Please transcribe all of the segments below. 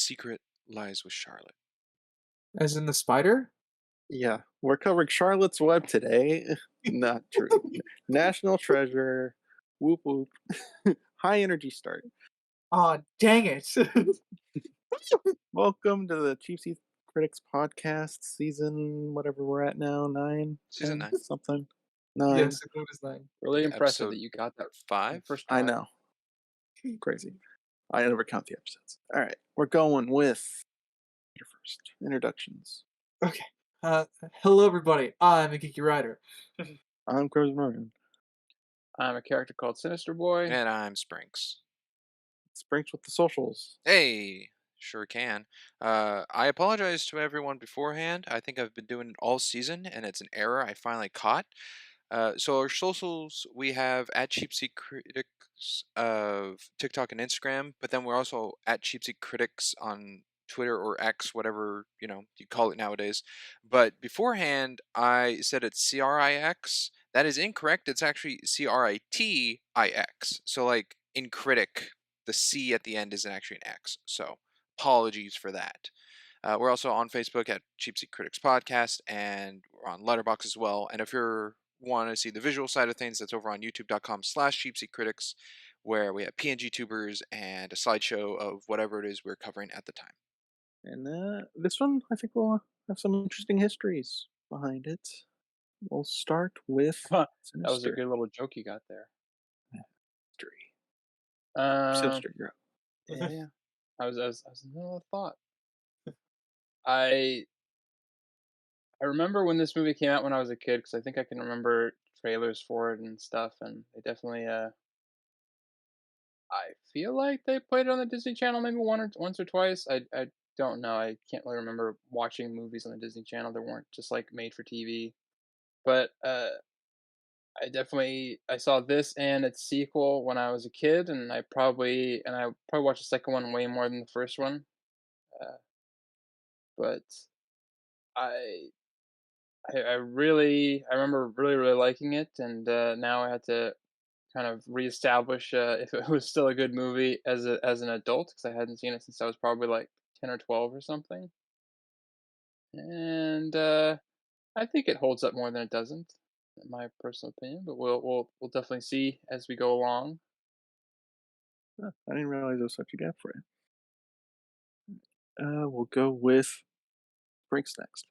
secret lies with Charlotte. As in the spider? Yeah, we're covering Charlotte's Web today. Not true. National Treasure. Whoop whoop. High energy start. Aw, dang it. Welcome to the Cheap Seat Critics podcast, season whatever we're at now, 9, Season 10, 9. something. 9. Yes, it was 9. Really Yeah, impressive episode that you got that 5. first I try. know. Crazy. I never count the episodes. All right, we're going with your first introductions. Okay. Hello everybody. I'm a geeky writer. I'm Chris Morgan. I'm a character called Sinister Boy. And I'm Sprinks. Sprinks with the socials. Hey, sure can. I apologize to everyone beforehand. I think I've been doing it all season, and it's an error I finally caught. So our socials, we have at Cheap Seat Critics of TikTok and Instagram, but then we're also at Cheap Seat Critics on Twitter or X, whatever you call it nowadays. But beforehand, I said it's CRIX. That is incorrect. It's actually CRITIX. So like in critic, the C at the end isn't actually an X. So apologies for that. We're also on Facebook at Cheap Seat Critics Podcast, and we're on LetterBox as well. And if you're want to see the visual side of things, that's over on youtube.com/cheapseatcritics, where we have PNG tubers and a slideshow of whatever it is we're covering at the time. And this one, I think we'll have some interesting histories behind it. We'll start with Huh, Sinister. that was a good little joke you got there. History. Um, Sinister, you're up. yeah, I was in the middle of thought. I remember when this movie came out when I was a kid, because I think I can remember trailers for it and stuff, and they definitely I feel like they played it on the Disney Channel maybe once or twice. I don't know. I can't really remember watching movies on the Disney Channel that weren't just like made for TV. But I saw this and its sequel when I was a kid, and I probably watched the second one way more than the first one. But I I remember really liking it, and now I had to kind of reestablish if it was still a good movie as an adult, because I hadn't seen it since I was probably like 10 or 12 or something. And I think it holds up more than it doesn't, in my personal opinion. But we'll definitely see as we go along. Huh, I didn't realize there was such a gap for it. We'll go with Sprinks next.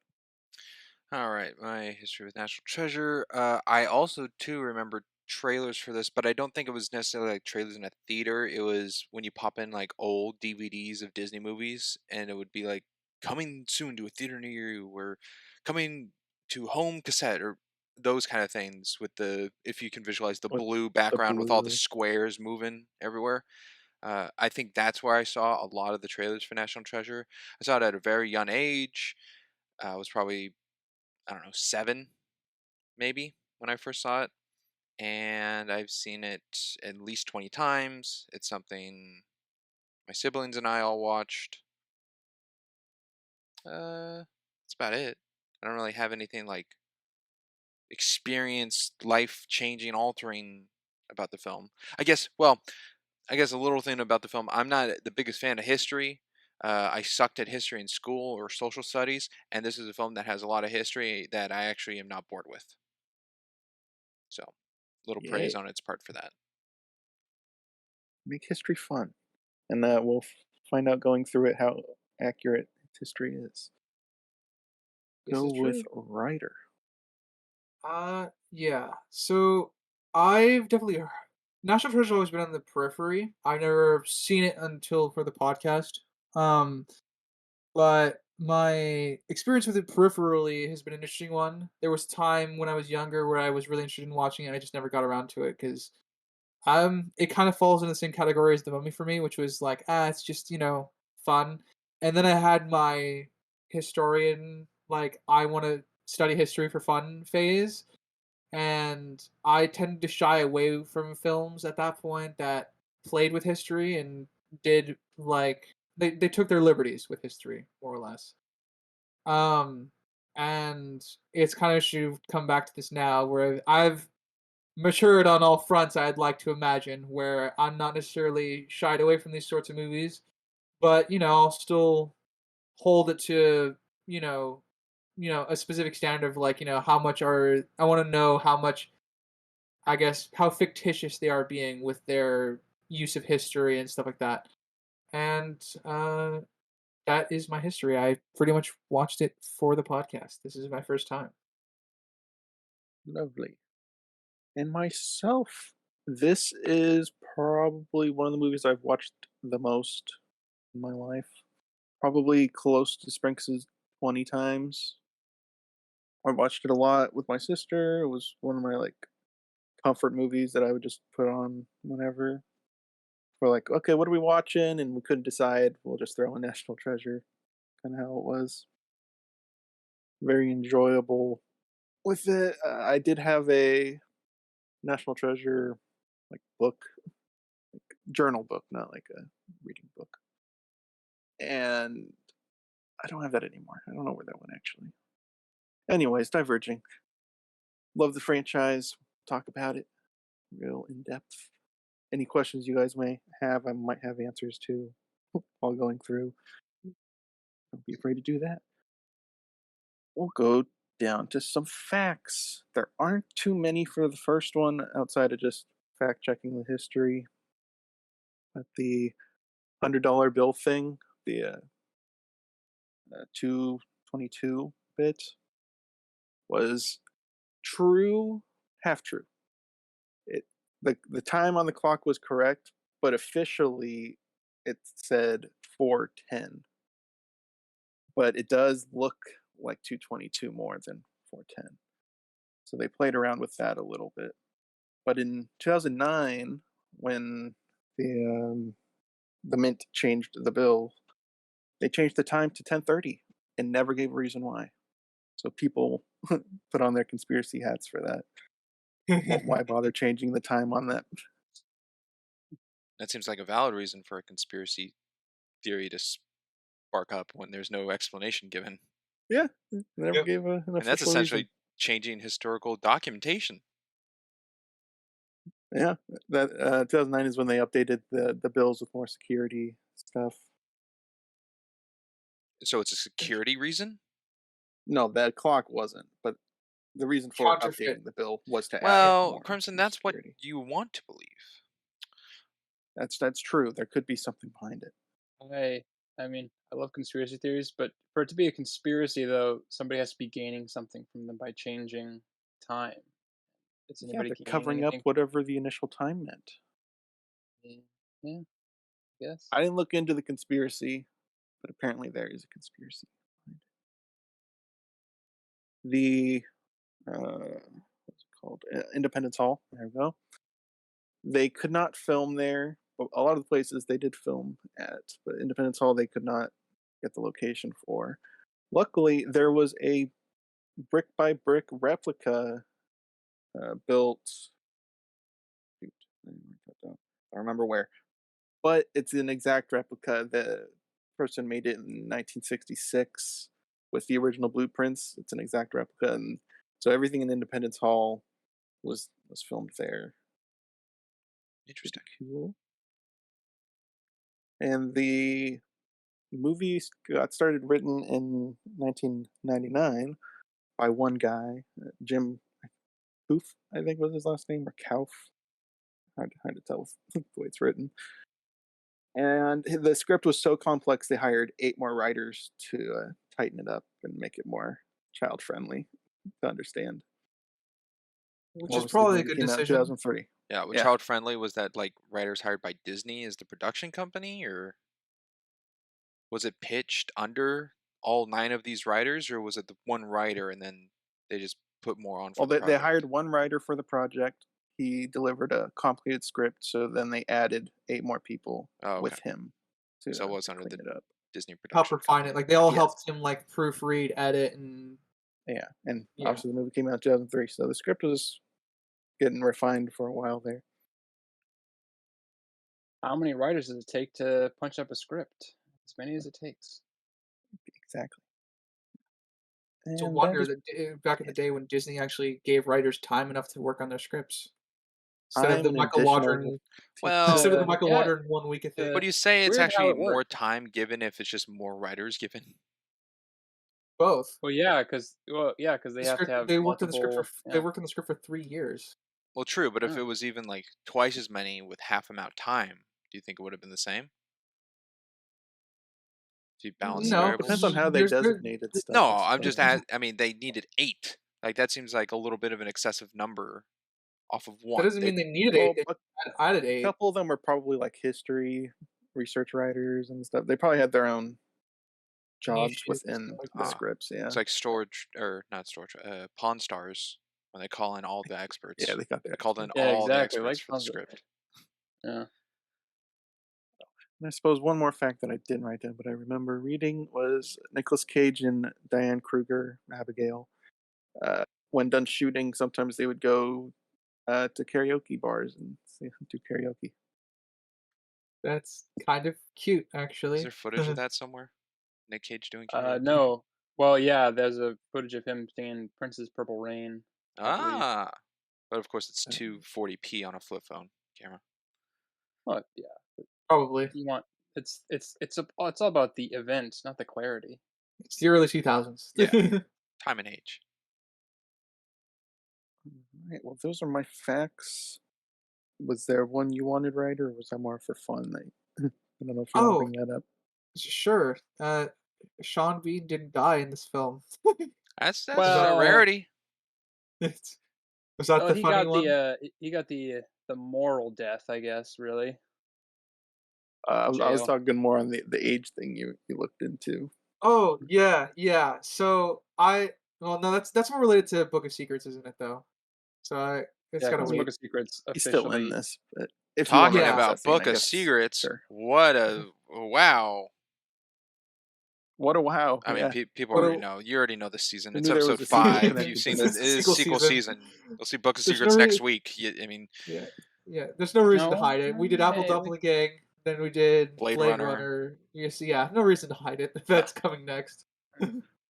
All right, my history with National Treasure. I also too remember trailers for this, but I don't think it was necessarily like trailers in a theater. It was when you pop in like old DVDs of Disney movies, and it would be like coming soon to a theater near you, or coming to home cassette, or those kind of things. With the if you can visualize the With blue the background with all the blue. squares moving everywhere. I think that's where I saw a lot of the trailers for National Treasure. I saw it at a very young age. I was probably, I don't know, 7 maybe when I first saw it, and I've seen it at least 20 times. It's something my siblings and I all watched. That's about it. I don't really have anything like experienced, life-changing, altering about the film. I guess a little thing about the film, I'm not the biggest fan of history. I sucked at history in school or social studies, and this is a film that has a lot of history that I actually am not bored with. So, little praise Yay. on its part for that. Make history fun. And we'll find out going through it how accurate its history is. This Go is with true. Writer. Yeah. So I've definitely National Treasure's always been on the periphery. I've never seen it until for the podcast. Um, but my experience with it peripherally has been an interesting one. There was a time when I was younger where I was really interested in watching it. I just never got around to it because it kind of falls in the same category as The Mummy for me, which was like, it's just, fun. And then I had my historian, like, I want to study history for fun phase. And I tended to shy away from films at that point that played with history and did, like, they took their liberties with history, more or less. Um, and it's kind of should come back to this now where I've matured on all fronts, I'd like to imagine, where I'm not necessarily shied away from these sorts of movies, but I'll still hold it to you know a specific standard of like how much are I want to know how much I guess how fictitious they are being with their use of history and stuff like that. And that is my history. I pretty much watched it for the podcast. This is my first time. Lovely. And myself, this is probably one of the movies I've watched the most in my life. Probably close to Sprinks' 20 times. I watched it a lot with my sister. It was one of my like comfort movies that I would just put on whenever. We're like, okay, what are we watching? And we couldn't decide. We'll just throw in National Treasure. Kind of how it was. Very enjoyable. With it, I did have a National Treasure like book, journal book, not like a reading book. And I don't have that anymore. I don't know where that went actually. Anyways, diverging. Love the franchise. Talk about it real in depth. Any questions you guys may have, I might have answers to while going through. Don't be afraid to do that. We'll go down to some facts. There aren't too many for the first one outside of just fact checking the history. But the $100 bill thing, the 222 bit, was true, half true. It the time on the clock was correct, but officially it said 410. But it does look like 222 more than 410. So they played around with that a little bit. But in 2009, when the mint changed the bill, they changed the time to 10:30 and never gave a reason why. So people put on their conspiracy hats for that. Why bother changing the time on that? That seems like a valid reason for a conspiracy theory to spark up when there's no explanation given. Yeah, never Yep. gave an And that's official reason. essentially changing historical documentation. Yeah, that 2009 is when they updated the bills with more security stuff. So it's a security reason? No, that clock wasn't, but the reason for Counterfeit. updating the bill was to add Well, more Crimson, that's what security. you want to believe. That's true. There could be something behind it. I mean, I love conspiracy theories, but for it to be a conspiracy, though, somebody has to be gaining something from them by changing time. Is Yeah, anybody they're gaining covering up anything? whatever the initial time meant. Yeah, yeah, yes. I didn't look into the conspiracy, but apparently there is a conspiracy behind it. The what's it called? Independence Hall. There we go. They could not film there. But a lot of the places they did film at, but Independence Hall they could not get the location for. Luckily, there was a brick by brick replica built. Shoot, I didn't write that down. I remember where, but it's an exact replica. The person made it in 1966 with the original blueprints. It's an exact replica, and so everything in Independence Hall was filmed there. Pretty Interesting. cool. And the movie got started written in 1999 by one guy, Jim Poof, I think was his last name, or Kauf. Hard to tell the way it's written. And the script was so complex, they hired 8 more writers to tighten it up and make it more child friendly to understand. Which is Obviously, the probably a movie good came out in decision. 2003. Yeah, with Yeah, child friendly, was that like writers hired by Disney as the production company, or was it pitched under all 9 of these writers, or was it the one writer and then they just put more on for well, the they hired project? one writer for the project. He delivered a complicated script, so then they added 8 more people Oh, okay. with him So it was to under clean the it up. Disney Help production refine it. company. Like they all Yes. helped him like proofread, edit, and Yeah, and yeah. obviously the movie came out in 2003, so the script was getting refined for a while there. How many writers does it take to punch up a script? As many as it takes. Exactly. It's a And that wonder is that back in the day when Disney actually gave writers time enough to work on their scripts. instead of I'm the an Michael additional Waldron instead of the Well, Michael Yeah, Waldron 1 week a thing. would uh, you say it's weird how actually it more worked. time given if it's just more writers given? Both. Well, yeah, because they The have to script have they worked on the script for multiple. they Yeah. worked on the script for 3 years. Well, true, but if Oh. it was even like twice as many with half amount time, do you think it would have been the same? If you balance the No, Depends variables? on how they designated stuff, No, I I'm suppose. just I mean, they needed 8. Like that seems like a little bit of an excessive number off of that 1. doesn't mean they needed 8, Well, they a added 8. couple of them were probably like history research writers and stuff. They probably had their own jobs Niches and stuff within like the that. Ah, scripts. Yeah, it's like storage or not storage, Pawn Stars when they call in all the yeah, experts. they got the They called in extras. Yeah, all the exactly. experts Like for the Fonzo. script. Yeah. And I suppose one more fact that I didn't write down, but I remember reading was Nicolas Cage and Diane Kruger, Abigail. When done shooting, sometimes they would go to karaoke bars and do karaoke. That's kind of cute, Is actually. there footage of that somewhere? Nick Cage doing karaoke? No. Well, yeah. There's a footage of him singing "Prince's Purple Rain," I believe. Ah, but of course it's Uh, 240p on a flip phone camera. But yeah, Probably. you want it's all about the event, not the clarity. It's the early 2000s. Yeah, time and age. Right. Well, those are my facts. Was there one you wanted right, or was that more for fun? I don't know if you want to Oh, bring that up. sure. Sean Bean didn't die in this film. That's Was a that Well, rarity. was that well, the he funny got one? he got the moral death, I guess. Really, I was jail. talking more on the age thing you looked into. Oh, yeah, yeah. So well, no, that's more related to Book of Secrets, isn't it, though? So it's Yeah, gotta because Well, Book wait. of Secrets he's still in officially. this, but if you want to Talking Yeah. reference that about scene, I Book of guess Secrets, sure. what a wow. What a wow! I mean, Yeah, people What already a know. You already know this season. who It's knew there was episode a sequel 5. You've connected to seen It's it the this? is sequel sequel season. season. You'll see Book of There's no Secrets next rea week. I mean, Yeah, yeah. There's no reason to No, hide it. We did no, Apple hey, we, Dumpling, then we did Blade Blade Runner. Runner. Yes, yeah, no reason to hide it. That's coming next.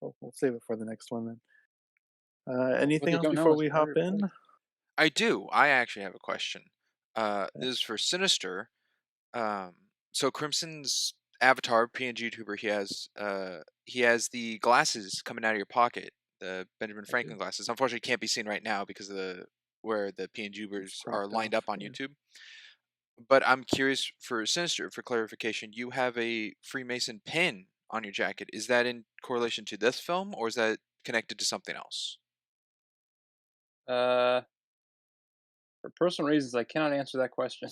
We'll save it for the next one then. what Anything they else don't know before is we hop in? I do. I actually have a question. Okay. This is for Sinister. Um, so Crimson's avatar, PNG tuber, he has the glasses coming out of your pocket, the Benjamin I do. Franklin glasses. Unfortunately, can't be seen right now because of the where the It's PNGubers are cropped lined off. up on Yeah. YouTube. But I'm curious for Sinister, for clarification, you have a Freemason pin on your jacket. Is that in correlation to this film, or is that connected to something else? uh, for personal reasons, I cannot answer that question.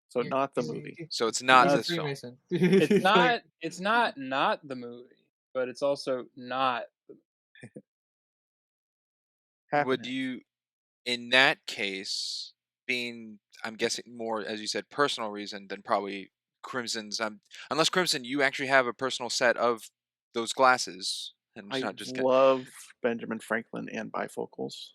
So Yeah, not the movie. So it's not he's a Not this film. Freemason. It's Like, not. It's not the movie, but it's also not. half and Would half. you, in that case, being, I'm guessing more, as you said, personal reason than probably Crimson's, unless Crimson, you actually have a personal set of those glasses and I not just love Benjamin Franklin and bifocals.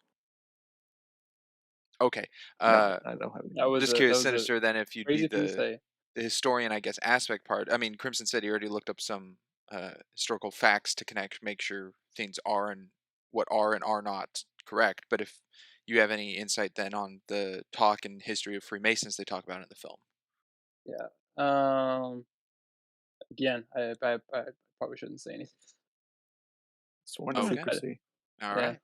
okay. No, Uh, I don't have any That more. was just a that curious, was a Sinister. Then, if you'd be crazy thing to say. the historian, I guess, aspect part. I mean, Crimson said he already looked up some historical facts to connect, make sure things are and what are and are not correct. But if you have any insight then on the talk and history of Freemasons they talk about in the film. Yeah. Again, I probably shouldn't say anything. Sworn to Okay. secrecy. All Yeah. right.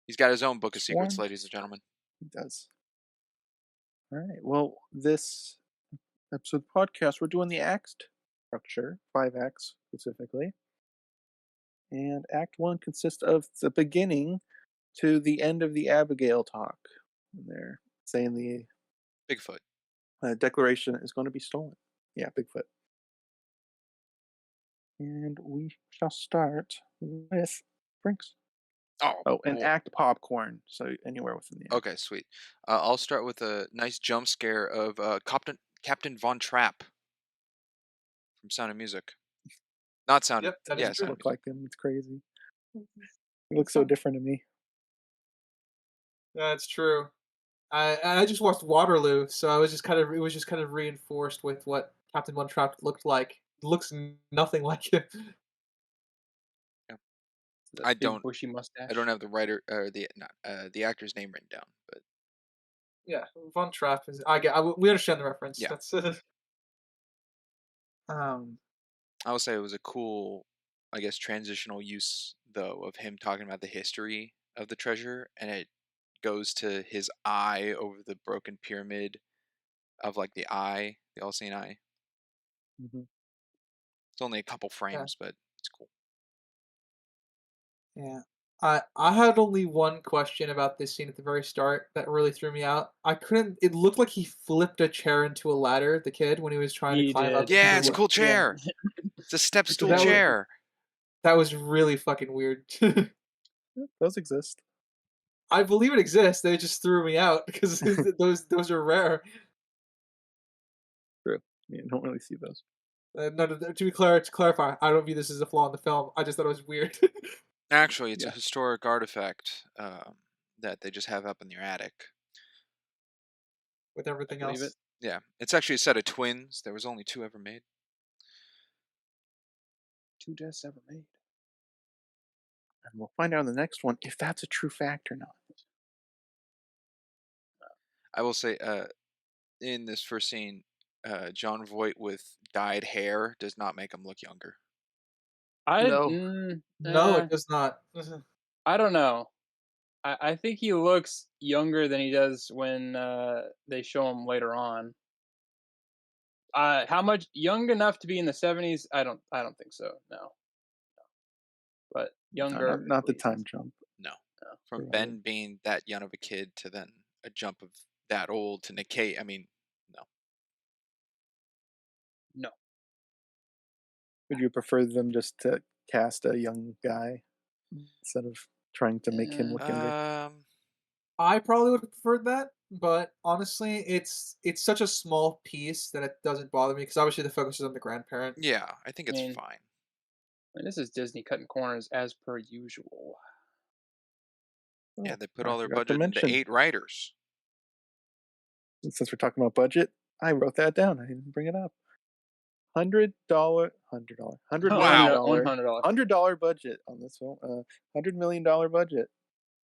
He's got his own book of secrets, Sworn. ladies and gentlemen. He does. All right. Well, this episode of the podcast, we're doing the act structure, 5 acts specifically. And Act 1 consists of the beginning to the end of the Abigail talk. And they're saying the Bigfoot. declaration is going to be stolen. Yeah, Bigfoot. And we shall start with Brinks. Oh, and cool. act popcorn. So anywhere within the act. Okay, sweet. I'll start with a nice jump scare of Captain Von Trapp from Sound of Music. Not Sound of yep, that is yeah, Doesn't Sound true. of look Music. like him. It's crazy. He It's looks so fun. different to me. That's true. I just watched Waterloo, so I was just kind of it was just kind of reinforced with what Captain Von Trapp looked like. Looks nothing like him. Yeah. That I big don't bushy mustache. I don't have the writer or the not, the actor's name written down, but Yeah, Von Trapp is. We understand the reference. Yeah, That's um. I would say it was a cool, I guess, transitional use though of him talking about the history of the treasure, and it goes to his eye over the broken pyramid of like the all-seeing eye. Hmm. It's only a couple Yeah. frames, but it's cool. Yeah. I had only one question about this scene at the very start that really threw me out. I couldn't it looked like he flipped a chair into a ladder, the kid, when he was trying to He climb up did. to Yeah, the it's a wo cool Yeah. chair. It's a step It stool does that was exist. chair. that was really fucking weird. It does exist. I believe it exists, they just threw me out because those are rare. True. You don't really see those. No, to clarify, I don't view this as a flaw in the film, I just thought it was weird Actually, it's a Yeah. historic artifact that they just have up in their attic. with I everything believe it. else. Yeah, it's actually a set of twins. There was only two ever made. 2 deaths ever made. And we'll find out in the next one if that's a true fact or not. I will say, in this first scene, John Voight with dyed hair does not make him look younger. No. No, it does not. I don't know. I think he looks younger than he does when they show him later on. How much young enough to be in the 70s? I don't think so. No, but No, younger at not the time least. jump. No, No, from Provided. Ben being that young of a kid to then a jump of that old to Nick Cage. I mean, no. no. Would you prefer them just to cast a young guy instead of trying to make him Eh, look younger? I probably would have preferred that, but honestly, it's such a small piece that it doesn't bother me because obviously the focus is on the grandparent. Yeah, I think I it's mean, fine. this is Disney cutting corners as per usual. Yeah, Oh, they put I all their forgot to budget into mention, 8 writers. since we're talking about budget, I wrote that down. I didn't bring it up. $100 million Wow. $100. $100 budget on this film. $100 million budget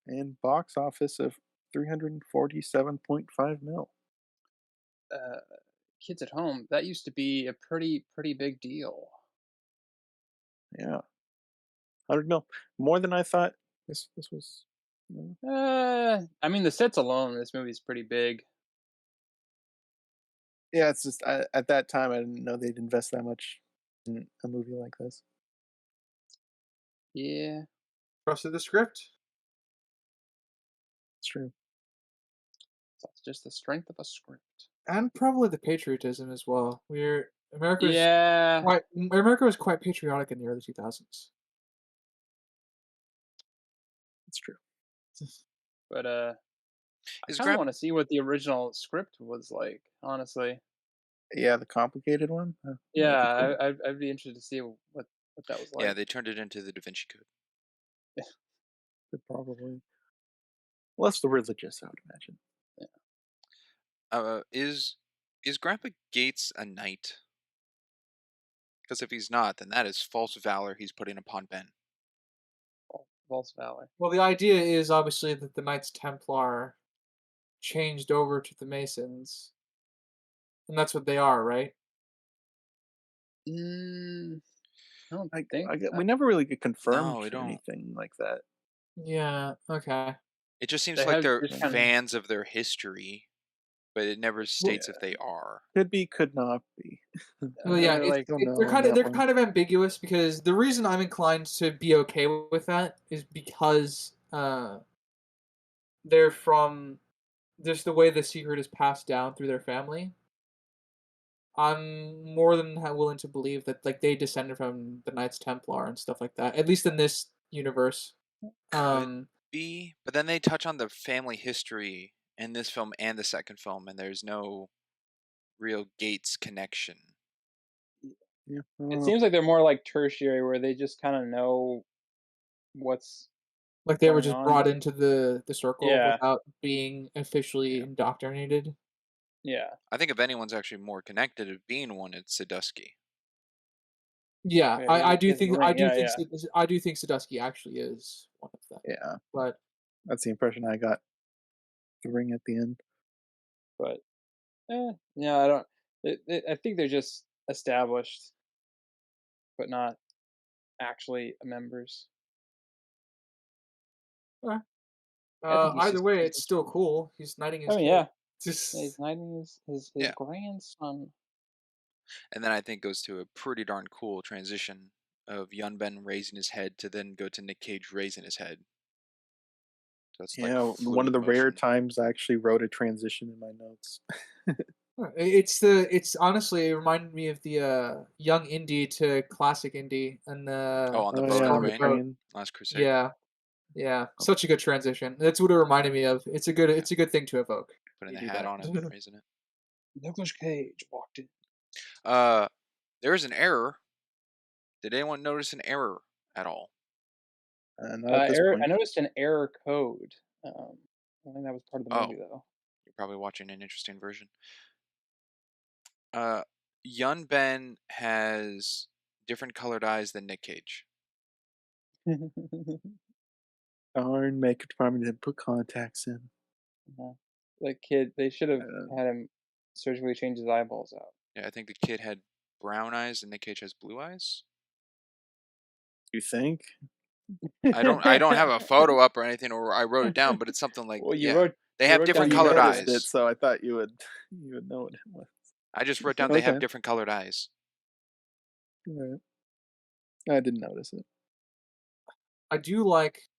and box office of 347.5 mil. Uh, Kids at home. That used to be a pretty big deal. Yeah, 100 mil, more than I thought. This was. I mean, the sets alone, this movie's pretty big. Yeah, it's just at that time I didn't know they'd invest that much in a movie like this. Yeah, Trusted the script. It's true. that's just the strength of a script. And probably the patriotism as well. Yeah, America was quite patriotic in the early 2000s. It's true. but I Is kind of Grant? want to see what the original script was like. Honestly, Yeah, the complicated one. yeah, That'd be cool. I'd be interested to see what that was Yeah, like. they turned it into the Da Vinci Code. Could probably less the religious, I would imagine. Yeah, Uh, is is Grandpa Gates a knight? Because if he's not, then that is false valor he's putting upon Ben. False Valor. Well, the idea is obviously that the Knights Templar changed over to the Masons, and that's what they are, right? Mm, I don't Like think. we never really get No, confirmed we for don't. anything like that. Yeah. Okay. It just They seems like have they're just kind of. fans of their history, but it never Well, states if they are. Could be, could not be. well, yeah. Like Don't know They're on kind of that they're one. kind of ambiguous because the reason I'm inclined to be okay with that is because they're from just the way the secret is passed down through their family. I'm more than willing to believe that like they descended from the Knights Templar and stuff like that. At least in this universe. Could Um, be, but then they touch on the family history in this film and the second film, and there's no real Gates connection. Yeah, I don't it know. seems like they're more like tertiary, where they just kind of know what's like they were going just on, brought but into the circle yeah, without being officially Yeah. indoctrinated. yeah. I think if anyone's actually more connected of being one, it's Sadusky. Yeah, Yeah, I he do has the think ring. Yeah, yeah. I do think Sadusky actually is one of them. Yeah, But that's the impression I got. The ring at the end. but yeah, I don't. I think they're just established, but not actually members. Okay. I think Either way, he's it's just still fun. cool. He's knighting I his mean, kid. yeah, he's Just knighting his Yeah, grandson. and then I think goes to a pretty darn cool transition of Yun Ben raising his head to then go to Nick Cage raising his head. So it's like Yeah, one of fluid the rare motion. times I actually wrote a transition in my notes. it's honestly it reminded me of the young indie to classic indie and Oh, the on the Oh boat yeah, in the on the Stormy rain, Boat. train. Last Crusade. Yeah, yeah, Oh, such a good transition. That's what it reminded me of. Yeah, It's a good thing to evoke. putting You the do hat that. on him, raising it. Nicolas Cage walked in. Uh, there is an error. Did anyone notice an error at all? not at this I point. noticed an error code. I think that was part of the Oh, movie, though. you're probably watching an interesting version. Uh, Yun Ben has different colored eyes than Nick Cage. Darn makeup department didn't put contacts in. Yeah. The kid, they should have Uh, had him surgically change his eyeballs out. Yeah, I think the kid had brown eyes and Nick Cage has blue eyes. you think? I don't have a photo up or anything, or I wrote it down, but it's something like, Well, yeah, they you have wrote Well, different down you colored noticed code. it, eyes. so I thought you would you would know what it was. I just wrote down they have Okay, different colored eyes. all right. I didn't notice it. I do like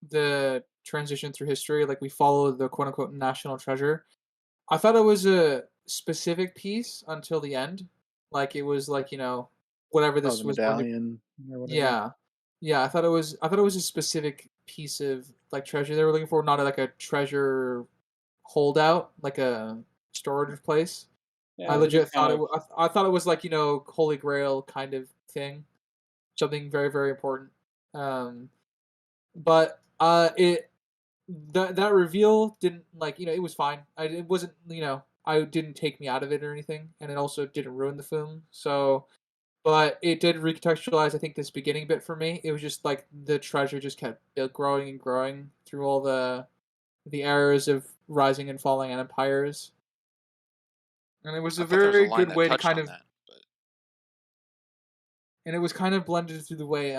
the transition through history. Like we follow the quote unquote national treasure. I thought it was a specific piece until the end. Like it was like whatever Oh, this the was going to. medallion or whatever. Yeah, yeah. I thought it was a specific piece of like treasure they were looking for, not like a treasure holdout, like a storage place. I Yeah, it was legit just kind thought of I thought it was like Holy Grail kind of thing, something very very important. Um, but it that reveal didn't it was fine. It wasn't I didn't take me out of it or anything, and it also didn't ruin the film. So, but it did recontextualize I think this beginning bit for me. It was just like the treasure just kept growing and growing through all the eras of rising and falling empires, and it was I a thought there was a very line good that way to touched kind on of that, but and it was kind of blended through the way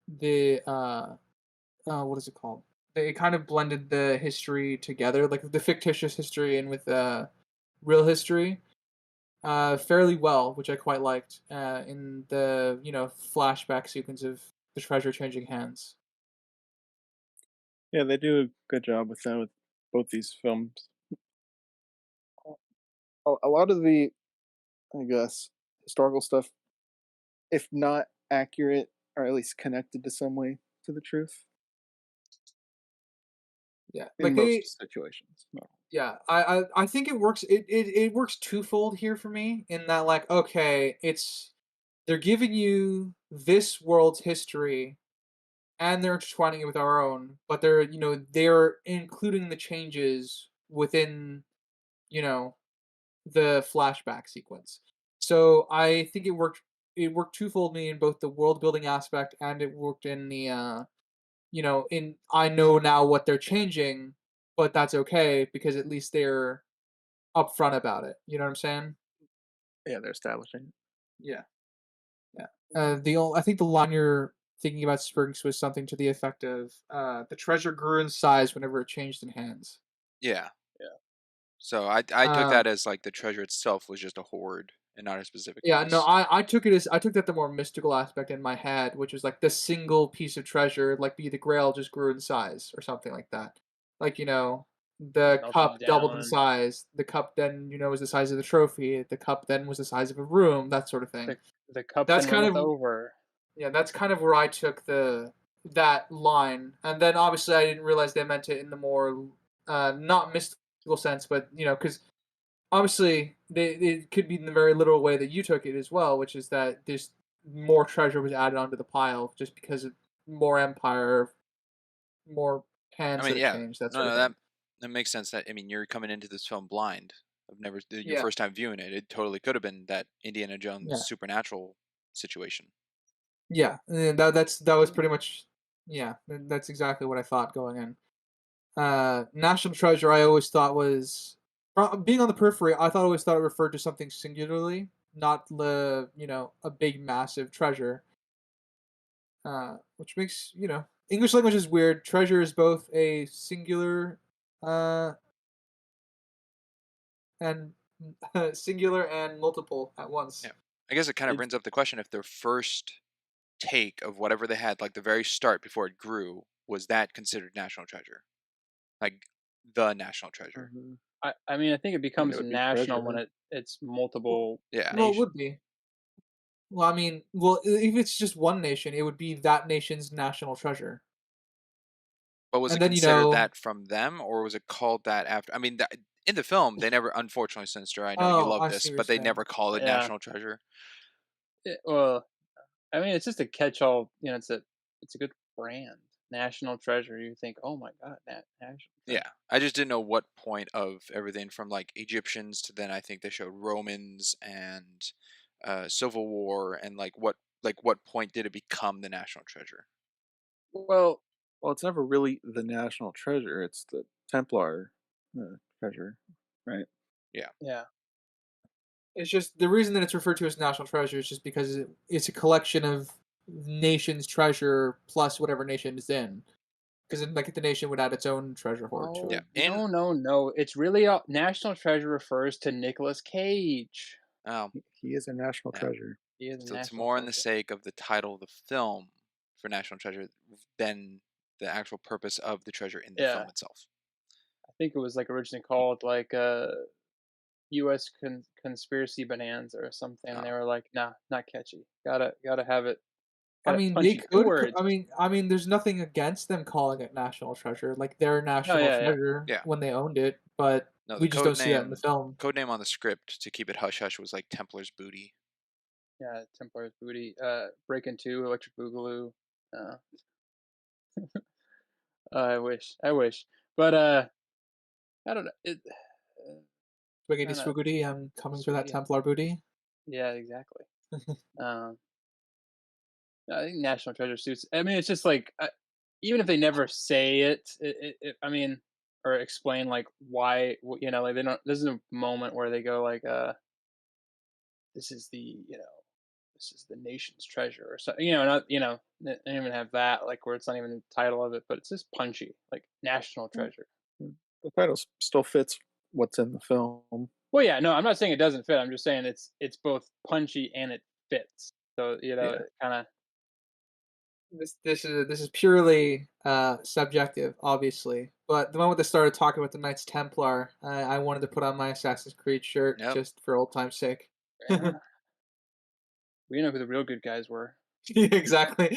the what is it called? They kind of blended the history together, like the fictitious history and with real history, fairly well, which I quite liked. In the flashback sequence of the treasure changing hands. Yeah, they do a good job with that with both these films. A lot of the, I guess, historical stuff, if not accurate, or at least connected to some way to the truth Yeah, in like most situations. No. yeah, I think it works. It works twofold here for me in that like okay, they're giving you this world's history and they're intertwining it with our own, but they're including the changes within you know the flashback sequence. So I think it worked twofold me in both the world building aspect and it worked in the in I know now what they're changing, but that's okay because at least they're upfront about it. You know what I'm saying? Yeah, they're establishing. Yeah. Yeah. I think the line you're thinking about Springs was something to the effect of the treasure grew in size whenever it changed in hands. yeah. Yeah. So I took Um, that as like the treasure itself was just a hoard and not a specific Yeah, no, piece. I took that the more mystical aspect in my head, which was like the single piece of treasure, like be the Grail just grew in size or something like that. Like just the melted cup doubled in down. size. The cup then was the size of the trophy. The cup then was the size of a room. That sort of thing. The the cup That's then kind runneth of over. yeah. That's kind of where I took that line, and then obviously I didn't realize they meant it in the more not mystical sense, but because obviously it could be in the very literal way that you took it as well, which is that there's more treasure was added onto the pile just because of more empire, more I hands mean, that it yeah, changed, that no, sort of no, thing. that makes sense. That I mean, you're coming into this film blind. I've never your Yeah, first time viewing it. It totally could have been that Indiana Jones yeah, supernatural situation. yeah. And that was pretty much yeah. That's exactly what I thought going in. National treasure, I always thought was being on the periphery. Always thought it referred to something singularly, not a big massive treasure. Which makes English language is weird. Treasure is both a singular, uh, and singular and multiple at once. Yeah. I guess it kind of It's brings up the question if their first take of whatever they had, like the very start before it grew, was that considered national treasure? Like the national treasure? mhm. I mean, I think it I mean, it becomes would be national when treasure. it's Well, multiple Yeah. well, it nations. would be. Well, I mean, if it's just one nation, it would be that nation's national treasure. But was And it then considered that from them, or was it called that after? I mean, in the film, they never, unfortunately, Sinister, I know you oh, love I see this, what you're but they saying. never call it Yeah. national treasure. Well, I mean, it's just a catch-all. It's a good brand. National treasure. You think, oh my god, national treasure. Yeah. I just didn't know what point of everything from like Egyptians to then I think they showed Romans and Civil War and like what point did it become the national treasure? Well, Well, it's never really the national treasure. It's the Templar treasure, right? Yeah. yeah. It's just the reason that it's referred to as national treasure is just because it's a collection of nation's treasure plus whatever nation is in. Because then, like, the nation would add its own treasure hoard to Yeah. it. Oh no, no, no! It's really national treasure refers to Nicolas Cage. Oh, He is a national yeah. treasure. He is a So it's national more in the treasure. sake of the title of the film for national treasure than the actual purpose of the treasure in the Yeah, film itself. I think it was like originally called like U.S. conspiracy bonanza or something. They Oh, were like, nah, not catchy. Gotta have it. I Got it mean, they punchy. Two could. words. I mean, there's nothing against them calling it national treasure, like their Oh national yeah, yeah, treasure yeah. when they owned it. But No, the we just don't see that in the film. code name on the script to keep it hush hush was like Templar's Booty. yeah. Templar's Booty. Breaking Two, Electric Boogaloo. Uh, I wish, but I don't know. Spaghetti Kind of spaghetti, I'm coming for that spaghetti. Templar booty. Yeah, exactly. Um, I think National Treasure suits. I mean, it's just like even if they never say I mean, or explain like why, like they don't. There's a moment where they go like, "This is this is the nation's treasure," or so. Not they don't even have that like where it's not even the title of it, but it's just punchy, like national Mm, treasure. The title still fits what's in the film. Well, yeah, no, I'm not saying it doesn't fit. I'm just saying it's both punchy and it fits. So Yeah. it kind of This is purely subjective, obviously. But the moment they started talking about the Knights Templar, I wanted to put on my Assassin's Creed shirt Yep. just for old time's sake. yeah. We know who the real good guys were. Exactly.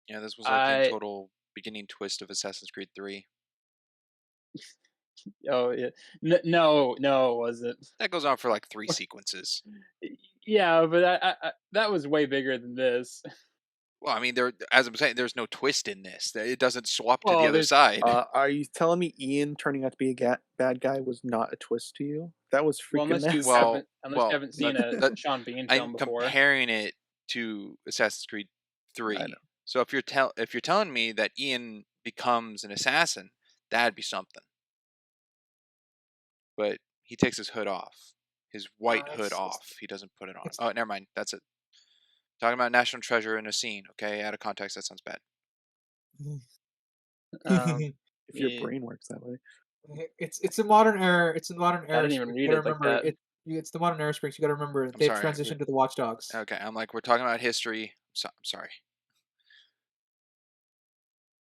Yeah, this was like the I total beginning twist of Assassin's Creed 3. Oh yeah. No, no, it wasn't. That goes on for like 3 sequences. Yeah, but that was way bigger than this. Well, I mean, as I'm saying, there's no twist in this. It doesn't swap to the Well, other there's side. Are you telling me Ian turning out to be a bad guy was not a twist to you? That was well freaking nasty. unless you Well, haven't that seen a that Sean Bean I'm film before. comparing it to Assassin's Creed I know. 3. So if you're telling me that Ian becomes an assassin, that'd be something. But he takes his hood off, his white hood It's off. He doesn't put it on. it's Oh, never mind. That's it. Talking about national treasure in a scene. Okay, out of context, that sounds bad. Um, If your yeah, brain works that way. it's a modern era. It's a modern I era. didn't even You read gotta it like remember that. it's the modern era springs. You gotta remember I'm they've sorry. transitioned to the Watchdogs. Okay, I'm like we're talking about history. So, I'm sorry.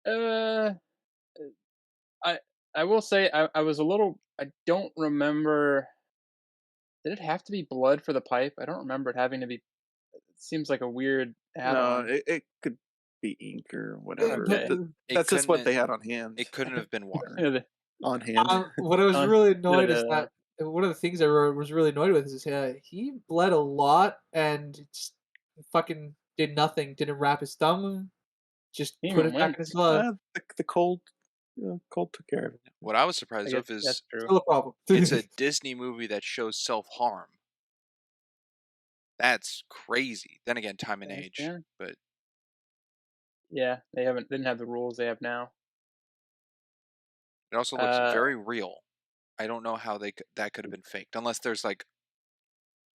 Uh, I I will say I was a little. I don't remember. Did it have to be blood for the pipe? I don't remember it having to be. It seems like a weird No, add-on. it could be ink or Uh, whatever. but Okay. It That's just what couldn't. they had on hand. It couldn't have been water. Or on hand. what I was On really annoyed is the that one of the things was really annoyed with is he bled a lot and just fucking did nothing. Didn't wrap his thumb. Just he put even it back went. in his glove. The cold, cold took care of it. What I was I surprised guess of is that's true. Still a problem. it's a Disney movie that shows self harm. That's crazy. Then again, time and Thanks, age. man. But Yeah, they didn't have the rules they have now. It also looks Uh, very real. I don't know how that could have been faked, unless there's like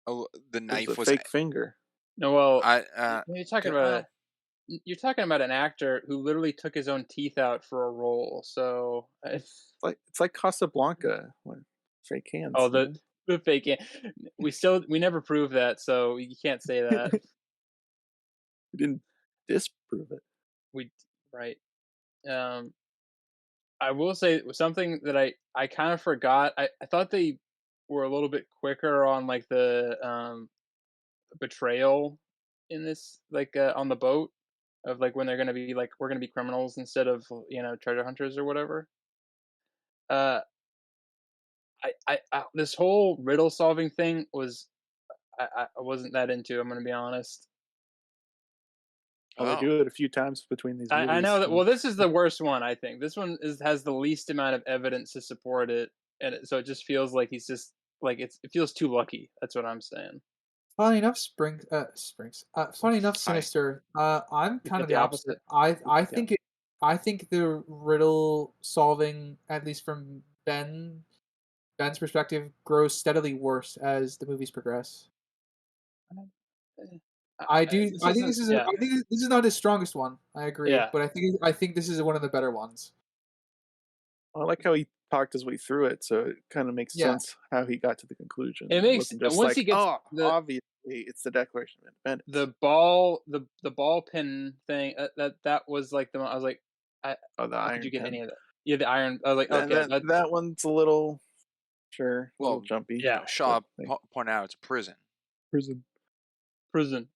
the It was a knife was. fake finger. no, well, I you're talking well, about you're talking about an actor who literally took his own teeth out for a role. So, It's like Casablanca with fake hands. oh, the fake. We never proved that, so you can't say that. We didn't disprove it. We right. Um, I will say something that I kind of forgot. I thought they were a little bit quicker on like the betrayal in this, like on the boat, of like when they're gonna be like, we're gonna be criminals instead of treasure hunters or whatever. Uh, I this whole riddle solving thing was I wasn't that into. I'm gonna be honest. Well, they oh, do it a few times between these I know movies. that. Well, this is the worst one. I think this one has the least amount of evidence to support it, and so it just feels like he's just like it feels too lucky. That's what I'm saying. Funny enough, funny enough, hi. Sinister. I'm You kind got of the the opposite. opposite. I Yeah. think I think the riddle solving, at least from Ben's perspective, grows steadily worse as the movies progress. Eh, this I think isn't. this is Yeah. I think this is not his strongest one. I agree, Yeah. but I think this is one of the better ones. I like how he talked his way through it, so it kind of makes Yeah, sense how he got to the conclusion. It It makes wasn't just once he like, gets oh, obviously it's the Declaration of Independence. the ball pin thing, that was like the one I was like, Oh, the how could you Iron get Pen. any of that? Yeah, the iron. I was like, That okay, that that's that one's a little, sure, a little Well, jumpy, yeah, but Shaw like pointed out it's a prison, prison. prison.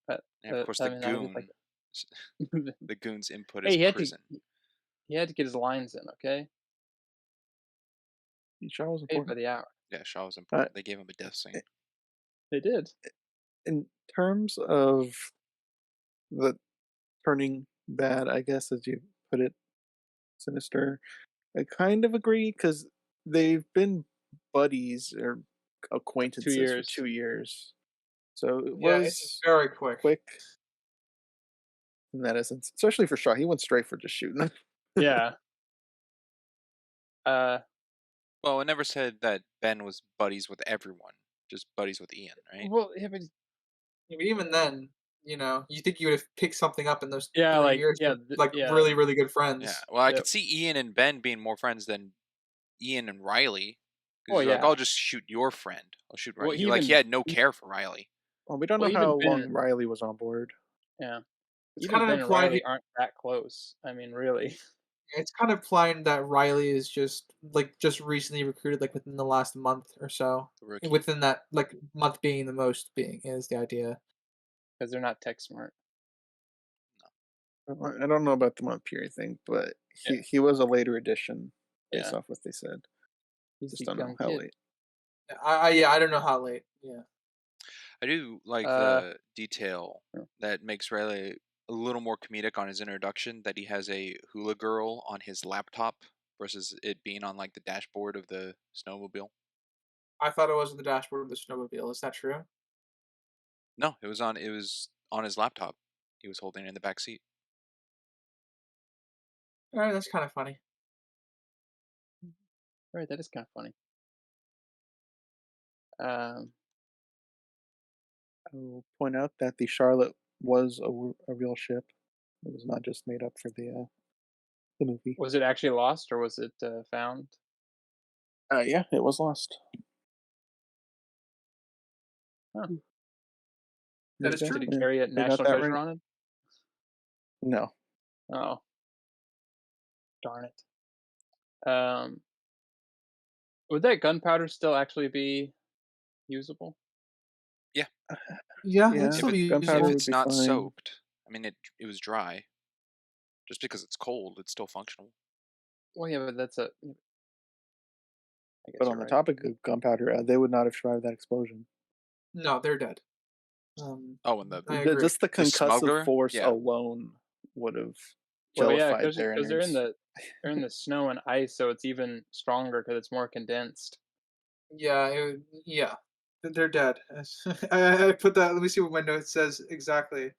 and of course I mean, I just like the goon's input is hey, prison. he had to get his lines in. Okay, Shaw was paid by important. the hour. Yeah, Shaw was Uh, important. They gave him a death scene. They did. in terms of the turning bad, I guess, as you put it, Sinister, I kind of agree because they've been buddies or 2 acquaintances for years. 2 years. So it yeah, it's was very quick. quick in that essence, especially for Shaw. He went straight for just shooting them. Yeah. Uh, Well, it never said that Ben was buddies with everyone, just buddies with Ian, right? well, yeah, but Yeah, but even then, you think you would have picked something up in those yeah, 3 years with like yeah, really, really good Yeah. friends. Well, I yeah. could see Ian and Ben being more friends than Ian and Riley, because Well, he's like, "I'll yeah. just shoot your friend. I'll shoot Well, Riley." He had no care for Riley. Well, we don't know how long Ben, Riley was on board. yeah, It's even kind of Ben and implied Riley aren't that close. I mean, really. it's kind of implying that Riley is just recently recruited, like within the last month or so. The rookie. Within that like month being the most being is the idea. Because they're not tech smart. I don't know about the month period thing, but Yeah, he was a later addition based yeah. off what they said. He's Just a don't know young how kid. late. Yeah, I don't know how late. Yeah. I do like Uh, the detail yeah. that makes Riley a little more comedic on his introduction, that he has a hula girl on his laptop versus it being on like the dashboard of the snowmobile. I thought it was the dashboard of the snowmobile. Is that true? No, it was on his laptop. He was holding it in the back seat. Alright, that's kind of funny. Right, that is kind of funny. Um, I will point out that the Charlotte was a real ship. It was not just made up for the movie. was it actually lost or was it found? Yeah, it was lost. Huh. That There is you go. true. Did it Yeah, carry a they got national that treasure right. on it? No, Oh, darn it. Um, would that gunpowder still actually be usable? Yeah, Yeah, it'd yeah, if still it be if gunpowder usable. would it's be not fine. soaked, I mean it was dry. Just because it's cold, it's still functional. Well, yeah, but that's a. I But guess on you're the right. topic of gunpowder, they would not have survived that explosion. No, they're dead. Oh, and the I agree. Just the the concussive smuggler, force yeah, alone would have Well, yeah, jellified their because innards. they're in the snow and ice, so it's even stronger because it's more condensed. Yeah, they're dead. I put that. Let me see what my note says exactly.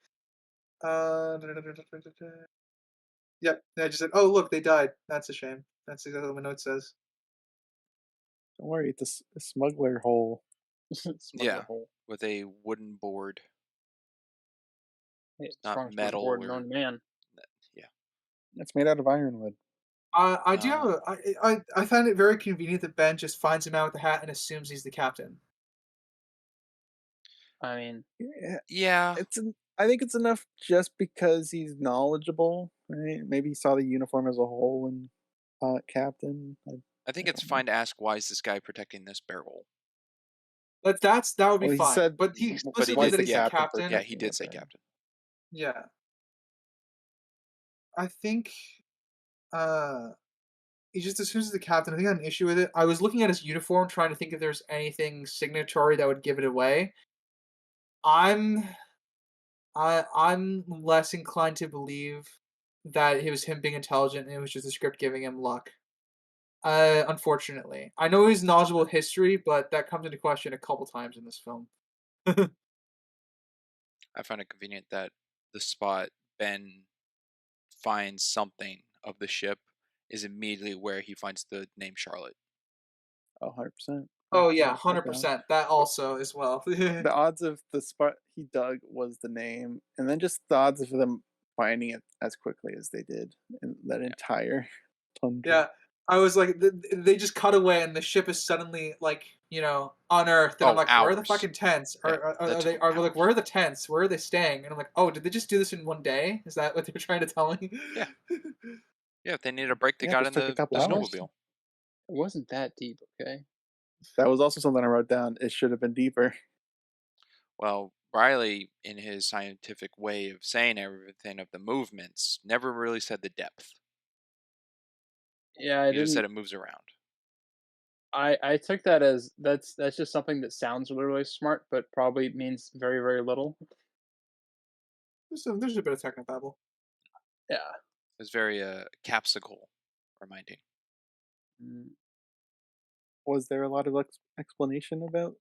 Yep. I just said, "Oh, look, they died. That's a shame." That's exactly what my note says. Don't worry, it's a smuggler hole. Smuggler Yeah, hole. with a wooden board, Hey, not strong smuggler metal board, or known man. yeah. It's made out of ironwood. I do have Uh, a I find it very convenient that Ben just finds him out with the hat and assumes he's the captain. I mean, Yeah, yeah, I think it's enough just because he's knowledgeable, right? Maybe he saw the uniform as a whole and captain. I think I it's don't know. fine to ask why is this guy protecting this barrel. That would be Well, he fine, said, but he But he explicitly "Why is did, that the he's the yeah, captain captain. yeah, he protecting did it say then?" captain. Yeah. I think, uh, he just assumes he's the captain. I think I had an issue with it. I was looking at his uniform trying to think if there's anything signatory that would give it away. I'm I'm less inclined to believe that it was him being intelligent and it was just the script giving him luck. Unfortunately. I know he's knowledgeable with history, but that comes into question a couple times in this film. I find it convenient that the spot Ben finds something of the ship is immediately where he finds the name Charlotte. Oh, 100%. Yeah, Oh, I yeah, wrote that down. 100%. That also as well. The odds of the spot he dug was the name, and then just the odds of them finding it as quickly as they did in that Yeah. entire tundra. Yeah. I was like, they just cut away and the ship is suddenly like, on Earth, and I'm Oh, like, where are the hours. fucking tents? Yeah, Are that took they him are like, where hours. are the tents? Where are they staying? And I'm like, oh, did they just do this in one day? Is that what they were trying to tell me? Yeah, yeah. If they needed a break, they Yeah, it got just in took a the couple it hours. wasn't snowmobile. it wasn't that deep, okay? That was also something I wrote down. It should have been deeper. Well, Riley, in his scientific way of saying everything of the movements, never really said the depth. Yeah, I He just said didn't. it moves around. I took that as that's just something that sounds really, really smart, but probably means very, very little. There's a bit of technobabble. Yeah. It was very capsicle reminding. Mm. Was there a lot of explanation about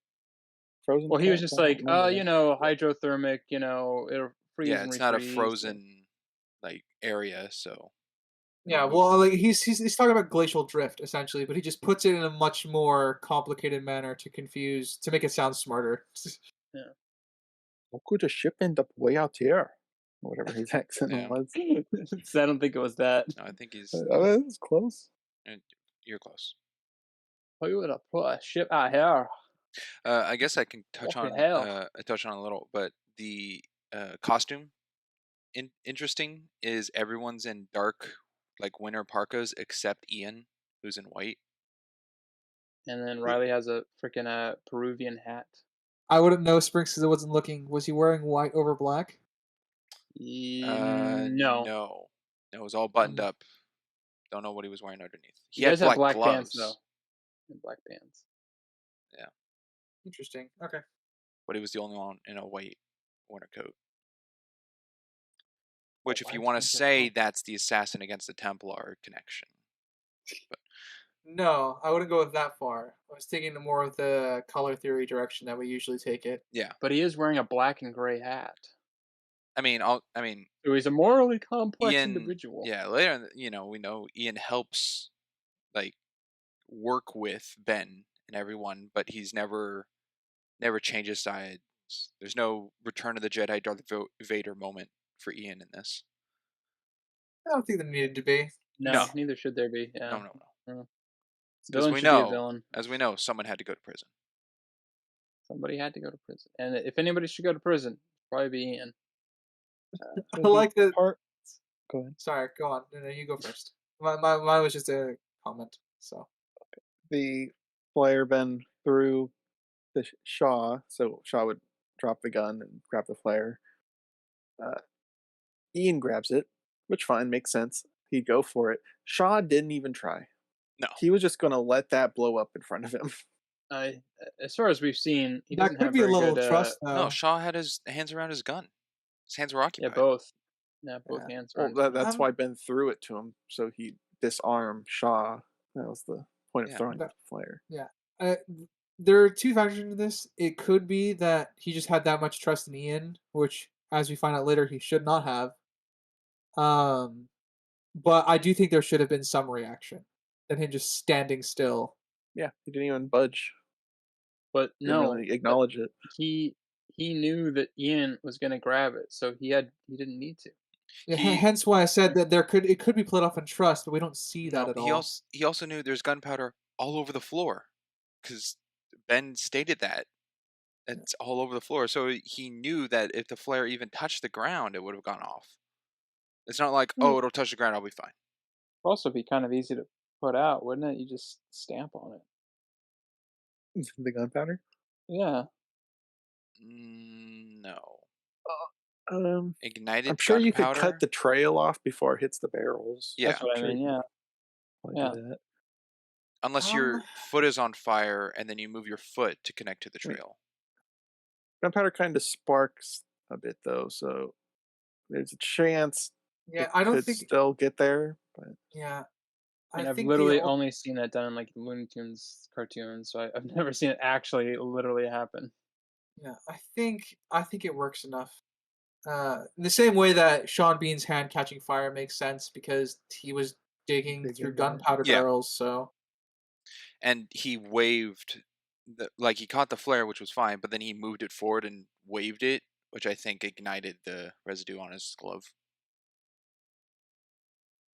frozen Well, he was caps? just I don't like, remember that. hydrothermic, it'll freeze Yeah, and it's not a refreeze. And frozen like area, so it'll Yeah, move. well, like he's talking about glacial drift essentially, but he just puts it in a much more complicated manner to make it sound smarter. yeah. How could a ship end up way out here? Whatever his accent Yeah, was. So I don't think it was that. no, I think he's. That was close. uh, You're close. Who would have put a ship out here? I guess I can touch Fucking on. hell. I touch on a little, but the costume interesting is everyone's in dark like winter parkas except Ian, who's in white. And then Riley has a freaking Peruvian hat. I wouldn't know Sprinks because I wasn't looking. Was he wearing white over black? No. No, no, it was all buttoned Mm, up. Don't know what he was wearing underneath. He He had does have black black pants though. gloves. And black pants. Yeah, interesting. Okay. but he was the only one in a white winter coat. Oh, Which, if you white want to winter say coat. that's the assassin against the Templar connection, but No, I wouldn't go that far. I was taking the more of the color theory direction that we usually take it. yeah, But he is wearing a black and gray hat. I mean, So he's a morally complex Ian, individual. yeah, later, we know Ian helps like work with Ben and everyone, but he's never changes sides. There's no Return of the Jedi Darth Vader moment for Ian in this. I don't think there needed to be. No, No, neither should there be. no, Yeah. no, no. Mm. Because Villain we should be a know, villain. as we know, someone had to go to prison. Somebody had to go to prison. And if anybody should go to prison, probably be Ian. I So the like that. part. Go ahead. Sorry, go on. No, you go first. Mine was just a comment. So The flare been through the Shaw, so Shaw would drop the gun and grab the flare. Uh, Ian grabs it, which fine makes sense. He'd go for it. Shaw didn't even try. No, He was just gonna let that blow up in front of him. I, as far as we've seen, he that doesn't could have be a very level good. of trust, no. though. Shaw had his hands around his gun. His hands were Yeah, occupied. both. Yeah, both Yeah. hands are on Well, his gun. that's why Ben threw it to him, so he disarm Shaw. That was the point of Yeah, throwing the That, flare. yeah. Uh, there are two factors into this. It could be that he just had that much trust in Ian, which, as we find out later, he should not have. Um, but I do think there should have been some reaction than him just standing still. Yeah, he didn't even budge. But Didn't no, really acknowledge it. he he knew that Ian was gonna grab it, so he didn't need to. Yeah, He hence why I said that it could be played off in trust, but we don't see that no, at all. he also knew there's gunpowder all over the floor, because Ben stated that Yeah. it's all over the floor. So he knew that if the flare even touched the ground, it would have gone off. It's not like, Hmm, oh, it'll touch the ground, I'll be fine. also be kind of easy to put out, wouldn't it? You just stamp on it. The gunpowder. Yeah. No, Um, I'm ignited sure you could cut gunpowder. the trail off before it hits the barrels. Yeah, That's I'm what I sure mean, you can yeah. probably Yeah. do that. unless Um, your foot is on fire and then you move your foot to connect to the I mean, trail. gunpowder kind of sparks a bit though, so there's a chance yeah, it I don't could think. still get there. But Yeah, I I mean, I've think the literally only seen that done in, like, Looney Tunes cartoons, so I've never seen it actually literally happen. yeah, I think it works enough. In the same way that Sean Bean's hand catching fire makes sense because he was digging dig through into it. gunpowder Yeah, barrels. So and he waved like he caught the flare, which was fine, but then he moved it forward and waved it, which I think ignited the residue on his glove.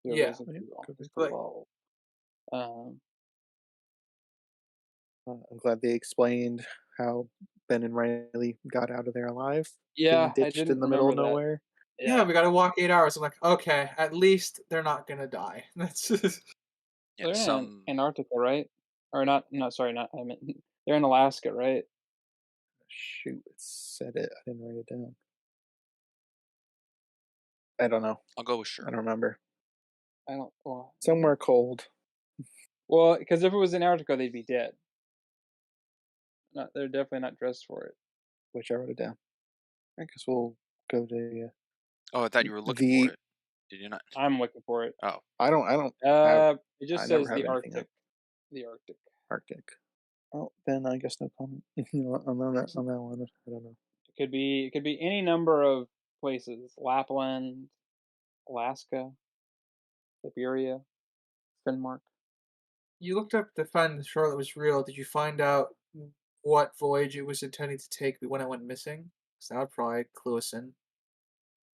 The yeah, Yeah, residue on could be. his like glove. Um, I'm glad they explained how Ben and Riley got out of there alive, getting yeah, I ditched in didn't the middle remember of that. nowhere. yeah, Yeah. we got to walk 8 hours. I'm like, okay, at least they're not gonna die. That's Yeah, They're in some Antarctica, right? Or not, no, sorry, not I meant they're in Alaska, right? Shoot, it said it. I didn't write it down. I don't know. I'll go with I sure. don't remember. I don't Somewhere cold. because if it was Antarctica, they'd be dead. Not they're definitely not dressed for it. Which I wrote it down. I guess we'll go to Oh, I thought you were looking for the. it. Did you not? I'm looking for it. Oh, I don't have. It I just never says have the anything up. Arctic. The Arctic. Arctic. Oh, then I guess no comment. On that one. I don't know. It could be any number of places. Lapland, Alaska, Siberia, Denmark. you looked up to find the Charlotte was real. Did you find out what voyage it was intending to take when it went missing? 'Cause that would probably clue us in.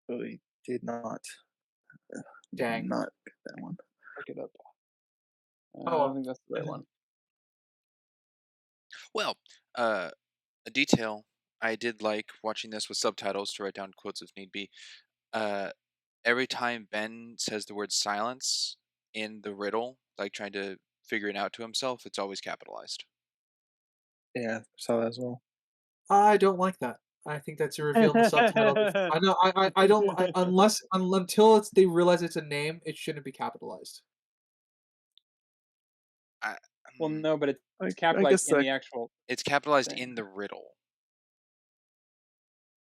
Really did not. Did Dang. not get that one. Look it up. Oh I don't well. think that's the right one. well, uh, a detail I did like watching this with subtitles to write down quotes if need be. Uh, every time Ben says the word silence in the riddle, like trying to figure it out to himself, it's always capitalized. Yeah, saw that as well. I don't like that. I think that's a reveal in the subtitle. I know. I don't. Until they realize it's a name, it shouldn't be capitalized. I, Well, mm, no, but it's I capitalized guess in that the actual it's capitalized thing. in the riddle.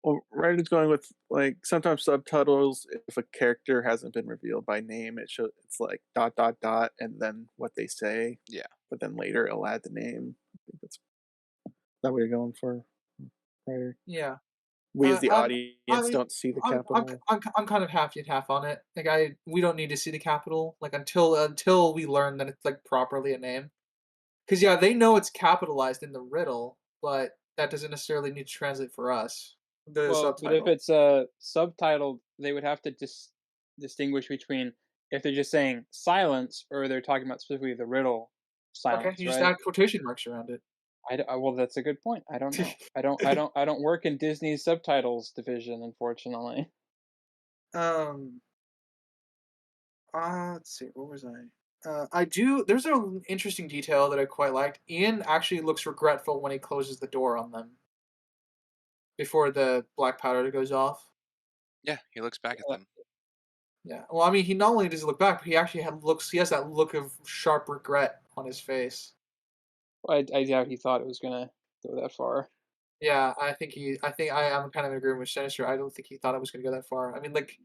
well, writers going with like sometimes subtitles. If a character hasn't been revealed by name, it's like dot dot dot and then what they say. Yeah. But then later it'll add the name. I think that's that what you're going for, writer. Yeah. We as the I'm. I audience mean, don't see the capital, I'm kind of half and half on it. Like we don't need to see the capital. Like until we learn that it's like properly a name. Because yeah, they know it's capitalized in the riddle, but that doesn't necessarily need to translate for us. The Well, but if subtitle. it's subtitled, they would have to distinguish between if they're just saying silence or they're talking about specifically the riddle Okay, silence, you just right? add quotation marks around it. Well, that's a good point. I don't know. I don't work in Disney's subtitles division, unfortunately. um. Let's see. What was I? I do. There's an interesting detail that I quite liked. Ian actually looks regretful when he closes the door on them before the black powder goes off. Yeah, he looks back at Uh, them. Yeah. Well, I mean, he not only does he look back, but he actually looks. He has that look of sharp regret on his face. I doubt he thought it was gonna go that far. Yeah, I think he. I think I am kind of in agreement with Sinister. I don't think he thought it was going to go that far. I mean, like,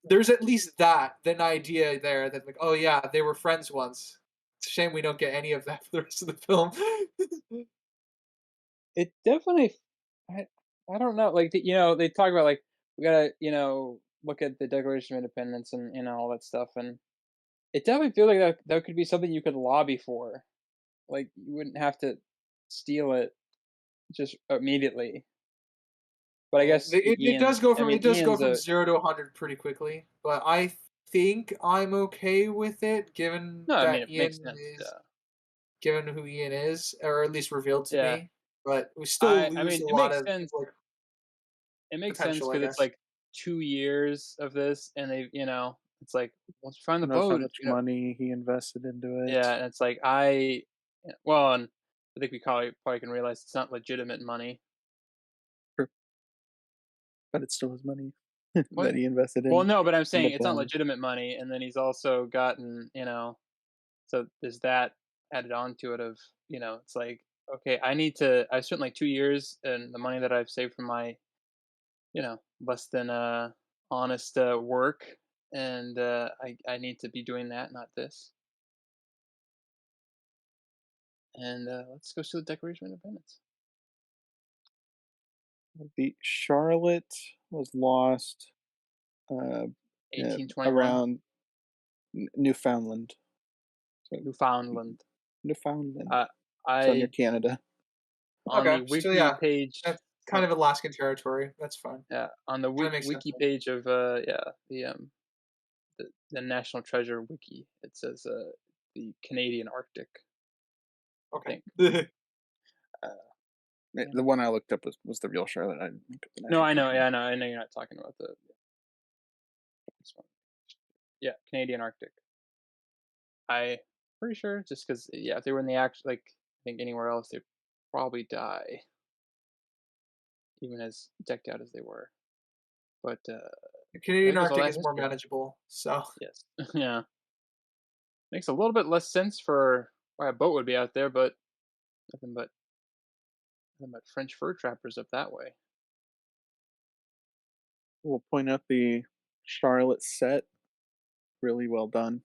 there's at least an idea there that like, oh yeah, they were friends once. It's a shame we don't get any of that for the rest of the film. It definitely, I, I don't know. Like they talk about like we gotta look at the Declaration of Independence and all that stuff, and it definitely feels like that could be something you could lobby for. Like you wouldn't have to steal it just immediately. But I Yeah, guess does Ian, go I from mean, Ian's 0 to 100 pretty quickly, but I think I'm okay with it given no, I mean that it makes sense. Yeah, given who Ian is, or at least revealed to yeah. me. But we still I lose mean a it lot makes of sense. like It makes sense potential, I because it's guess. like 2 years of this, and they, it's like once we find Who the knows how boat, much money he invested into it? yeah, and it's like yeah, well, and I think we probably can realize it's not legitimate money. Sure. But it's still his money What? that he invested Well, no, but I'm in the saying it's not film. legitimate money, and then he's also gotten, so there's that added on to it of, it's like, okay, I spent like 2 years and the money that I've saved from my, less than honest work, and I need to be doing that, not this. And let's go to the Declaration of Independence. The Charlotte was lost uh, 1821, around Newfoundland. So Newfoundland. Newfoundland. Uh, So near I Canada. on Okay, the so wiki yeah, page. that's kind of Alaskan territory. That's fine. Yeah, on the That makes sense. wiki page of yeah, the National Treasure wiki, it says the Canadian Arctic, I Okay. think. Uh, yeah. The one I looked up was the real Charlotte. I didn't look up the No, National I know. Treasure. Yeah, I know you're not talking about this one. Yeah, Canadian Arctic. I pretty sure just because, yeah, if they were in the act like I think anywhere else they'd probably die, even as decked out as they were. But The there Canadian goes all Arctic that is more history. manageable, so Yes. Yeah. Makes a little bit less sense for why a boat would be out there, but nothing but French fur trappers up that way. We'll point out the Charlotte set. Really well done.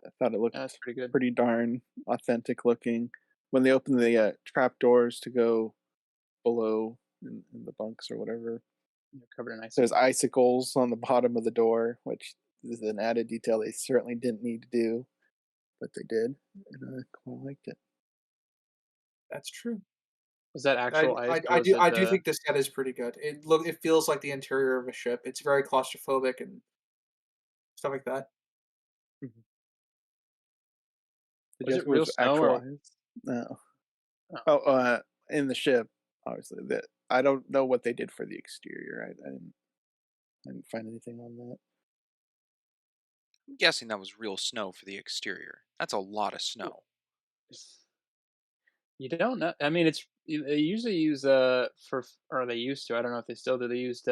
I thought it Yeah, that's looked pretty good. pretty darn authentic looking. When they open the trap doors to go below in the bunks or whatever, You're covered in there's icicles. icicles on the bottom of the door, which is an added detail they certainly didn't need to do, but they did, and I quite liked it. that's true. Was that actual ice or was I it do think the set is pretty good. It feels like the interior of a ship. It's very claustrophobic and stuff like that. Mhm. Did you was ask it if it real was snow actual or ice? No. oh, Oh, in the ship, obviously. That I don't know what they did for the exterior. I didn't find anything on that. I'm guessing that was real snow for the exterior. That's a lot of well, snow. you don't know. I mean, they usually use or they used to. I don't know if they still do. They used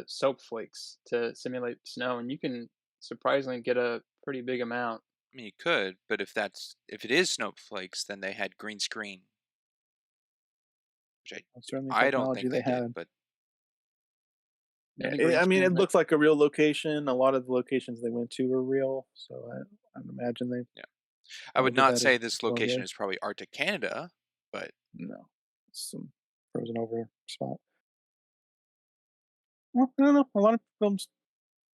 soap flakes to simulate snow, and you can surprisingly get a pretty big amount. I mean, you could, but if it is snowflakes, then they had green screen, which That's certainly I don't technology think they they did. had. But You Yeah, think green I mean, screen it is nice? looks like a real location. A lot of the locations they went to were real, so I'd imagine they yeah, I probably would did not that say as this well, location guys. is probably Arctic Canada, but No, some frozen over spot. Well, I don't know. A lot of films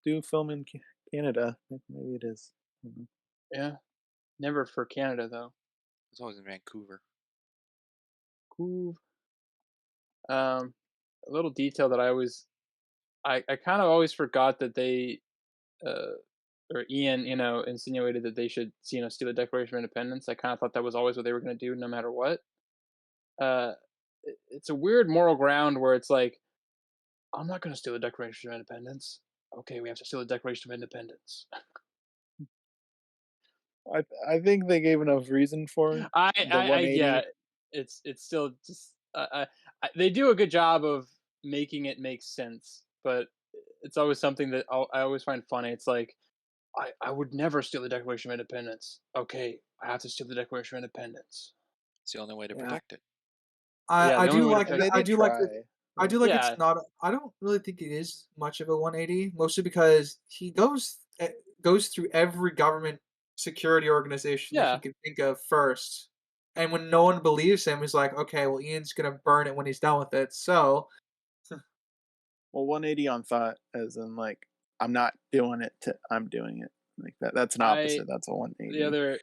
do film in Canada. Maybe it is. I don't know. Yeah, never for Canada though. it's always in Vancouver. Cool. A little detail that I kind of always forgot that they uh or Ian, insinuated that they should, steal the Declaration of Independence. I kind of thought that was always what they were going to do, no matter what. Uh, it's a weird moral ground where it's like, I'm not going to steal the Declaration of Independence. Okay, we have to steal the Declaration of Independence. I think they gave enough reason for the Yeah, 180. it's still just they do a good job of making it make sense, but it's always something that I always find funny. It's like, I would never steal the Declaration of Independence. Okay, I have to steal the Declaration of Independence. It's the only way to Yeah. protect it. Yeah, the only way to protect. They did try. I Yeah. do like it's Yeah, not I don't really think it is much of a 180, mostly because he goes through every government security organization that he yeah, could think of first, and when no one believes him, he's like, "Okay, well, Ian's gonna burn it when he's done with it." So Well, 180 on thought, as in like I'm not doing it to I'm doing it. Like that's an I opposite. That's a the 180. other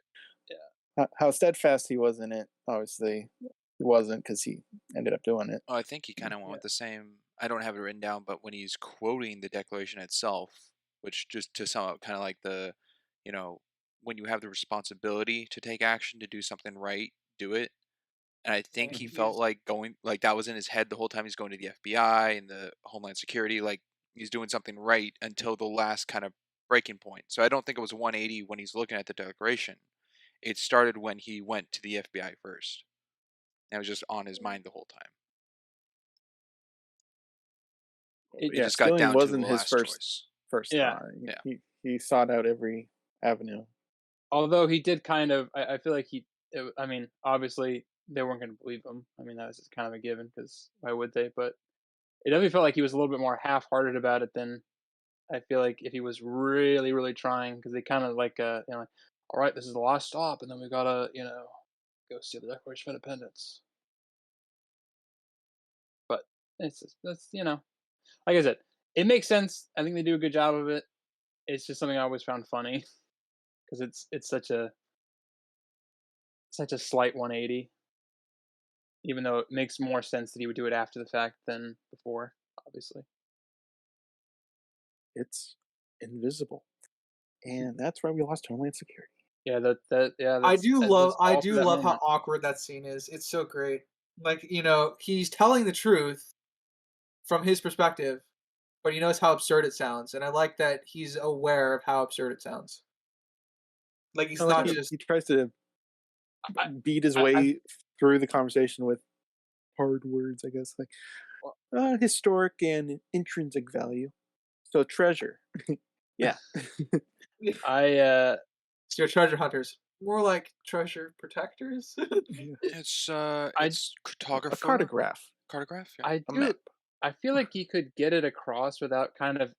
yeah. How steadfast he was in it, obviously he wasn't because he ended up doing it. Oh, I think he kind of went Yeah. with the same. I don't have it written down, but when he's quoting the Declaration itself, which just to sum up, kind of like the, you know, when you have the responsibility to take action to do something right, do it. And I think Like he Mhm. felt he's like going like that was in his head the whole time he's going to the FBI and the Homeland Security, like he's doing something right until the last kind of breaking point. So I don't think it was 180 when he's looking at the Declaration. It started when he went to the FBI first. And it was just on his mind the whole time. it, It Yeah, just got stealing down to the wasn't his last choice. first yeah. thought. Yeah. He sought out every avenue. Although he did kind of, I feel like I mean, obviously they weren't going to believe him. I mean, that was just kind of a given because why would they? But it definitely felt like he was a little bit more half-hearted about it than I feel like if he was really, really trying, because they kind of like, like, all right, this is the last stop, and then we gotta, go see the Declaration of Independence. But that's like I said, it makes sense. I think they do a good job of it. It's just something I always found funny because it's such a slight 180, even though it makes more sense that he would do it after the fact than before, obviously. It's invisible, and that's why we lost Homeland Security. Yeah, that yeah, I that's do that, love that's I all for do that love how moment. awkward that scene is. It's so great. Like, he's telling the truth from his perspective, but he knows how absurd it sounds, and I like that he's aware of how absurd it sounds. Like, he's And like not Yeah, just he tries to I, beat his I way through the conversation with hard words, I guess, like well, historic and intrinsic value. So treasure, yeah. I your treasure hunters. More like treasure protectors? Yeah. I It's A cartographer, cartograph, cartograph, yeah. I a do map. I feel like he could get it across without kind of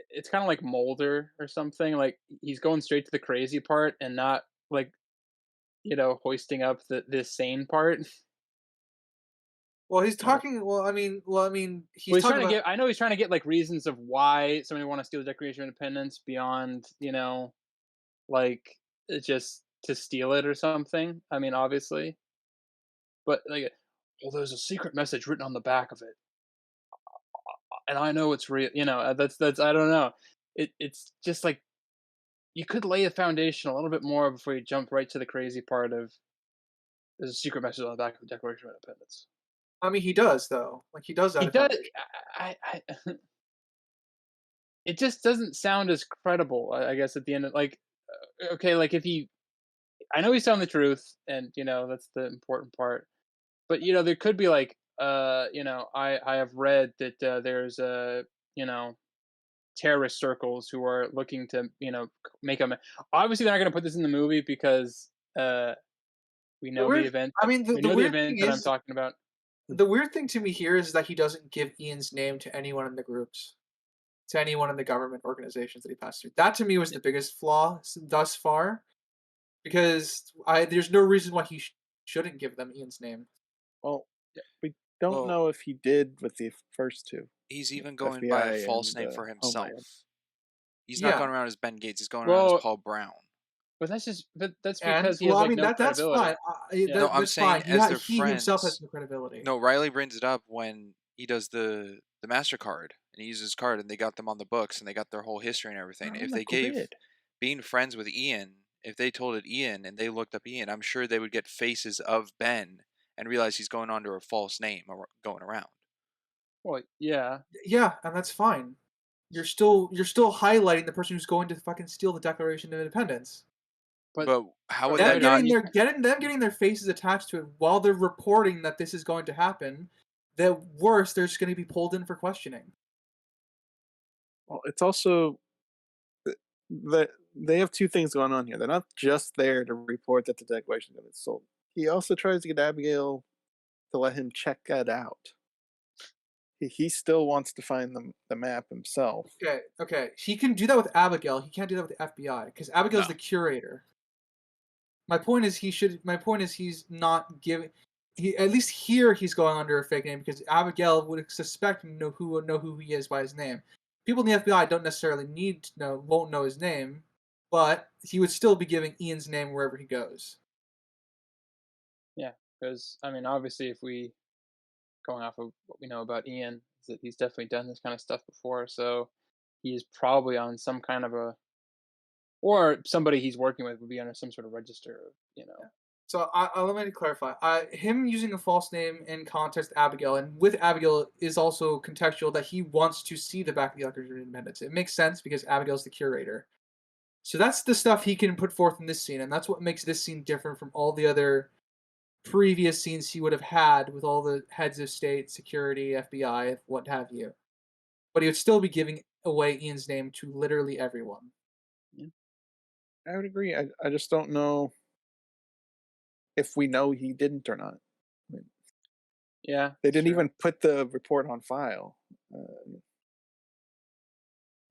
it's kind of like Mulder or something. Like he's going straight to the crazy part and not like hoisting up the sane part. Well, he's Well, talking he's Well, he's talking trying to about get. I know he's trying to get like reasons of why somebody want to steal the Declaration of Independence beyond like just to steal it or something. I mean, obviously, but like, well, there's a secret message written on the back of it, and I know it's real. That's I don't know. It's just like you could lay a foundation a little bit more before you jump right to the crazy part of there's a secret message on the back of the Declaration of Independence. he does though. Like, he does He add a does. foundation. It just doesn't sound as credible. I guess at the end of like, okay, like if he, I know he's telling the truth, and that's the important part. But there could be like, I have read that there's you know terrorist circles who are looking to make a. Obviously, they're not going to put this in the movie because we The know the weird event. I mean, We the know the weird event thing that I'm is talking about. the weird thing to me here is that he doesn't give Ian's name to anyone in the groups, to anyone in the government organizations that he passed through. That to me was the biggest flaw thus far, because there's no reason why he shouldn't give them Ian's name. well, we don't Well, know if he did with the first two, he's with even going by a FBI false and name for Homeland. himself. He's not Yeah, going around as Ben Gates, he's going around as Well, Paul Brown. but that's and because he has like no that's fine. credibility. Yeah. No, I'm That's saying fine. as their He himself has friends. no credibility. No, Riley brings it up when he does the MasterCard and he uses his card and they got them on the books and they got their whole history and everything. They're on If the they gave grid. being friends with Ian, if they told it Ian and they looked up Ian, I'm sure they would get faces of Ben and realize he's going under a false name or going around. Well, yeah, Yeah, and that's fine. You're still highlighting the person who's going to fucking steal the Declaration of Independence. but But how would Them that right, not? getting their faces attached to it while they're reporting that this is going to happen. The worse, they're just going to be pulled in for questioning. Well, it's also that they have two things going on here. They're not just there to report that the Declaration is sold. He also tries to get Abigail to let him check that out. He still wants to find the map himself. Okay. He can do that with Abigail. He can't do that with the FBI because Abigail's No. the curator. My point is he's not giving. He at least here he's going under a fake name because Abigail would suspect know who he is by his name. people in the FBI don't necessarily need to know, won't know his name, but he would still be giving Ian's name wherever he goes. Yeah, because I mean, obviously, if we going off of what we know about Ian, is that he's definitely done this kind of stuff before, so he's probably on some kind of a, or somebody he's working with would be under some sort of register of, So let me clarify. Him using a false name in context, Abigail, and with Abigail is also contextual that he wants to see the back of the Declaration of Independence. It makes sense because Abigail's the curator. So that's the stuff he can put forth in this scene, and that's what makes this scene different from all the other previous scenes he would have had with all the heads of state, security, FBI, what have you. But he would still be giving away Ian's name to literally everyone. yeah, I would agree. I just don't know if we know he didn't or not. I mean, yeah, they didn't true. even put the report on file.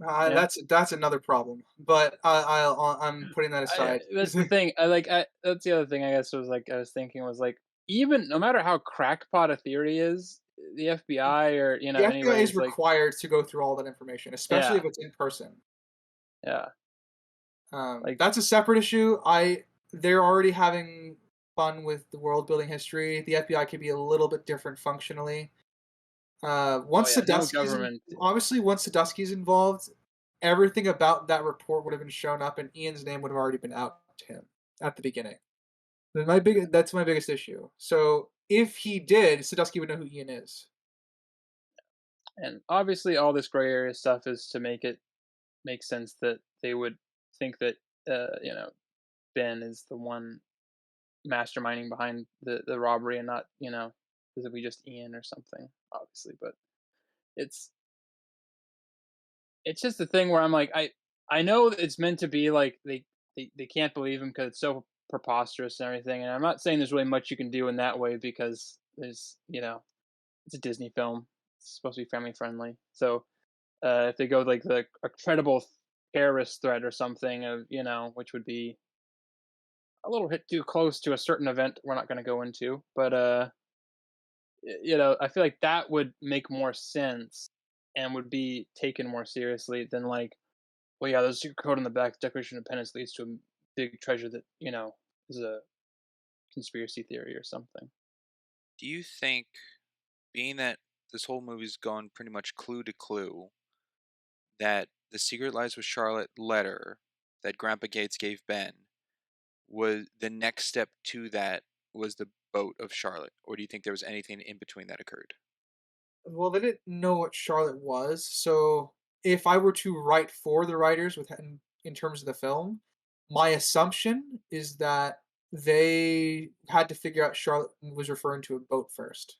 Yeah. That's another problem, but I'm putting that aside. That's the thing. That's the other thing. I guess was like I was thinking was like even no matter how crackpot a theory is, the FBI or The FBI anybody is is like, required to go through all that information, especially yeah, if it's in person. yeah, like That's a separate issue. They're already having fun with the world building history. The FBI could be a little bit different functionally. oh Once yeah, no Sadusky's government. obviously once Sadusky's involved, everything about that report would have been shown up, and Ian's name would have already been out to him at the beginning. That's my biggest issue. So if he did, Sadusky would know who Ian is. And obviously, all this gray area stuff is to make it make sense that they would think that Ben is the one masterminding behind the robbery and not specifically just Ian or something. Obviously, but it's it's just the thing where I'm like I know that it's meant to be like they can't believe him because it's so preposterous and everything. And I'm not saying there's really much you can do in that way because there's it's a Disney film. It's supposed to be family friendly. So if they go like a credible terrorist threat or something of which would be a little bit too close to a certain event we're not going to go into, but I feel like that would make more sense and would be taken more seriously than like, well, yeah, there's a secret code in the back. Declaration of Independence leads to a big treasure that is a conspiracy theory or something. Do you think, being that this whole movie's gone pretty much clue to clue, that the Secret Lies with Charlotte letter that Grandpa Gates gave Ben was the next step to that was the boat of Charlotte, or do you think there was anything in between that occurred? Well, they didn't know what Charlotte was, so if I were to write for the writers in terms of the film, my assumption is that they had to figure out Charlotte was referring to a boat first.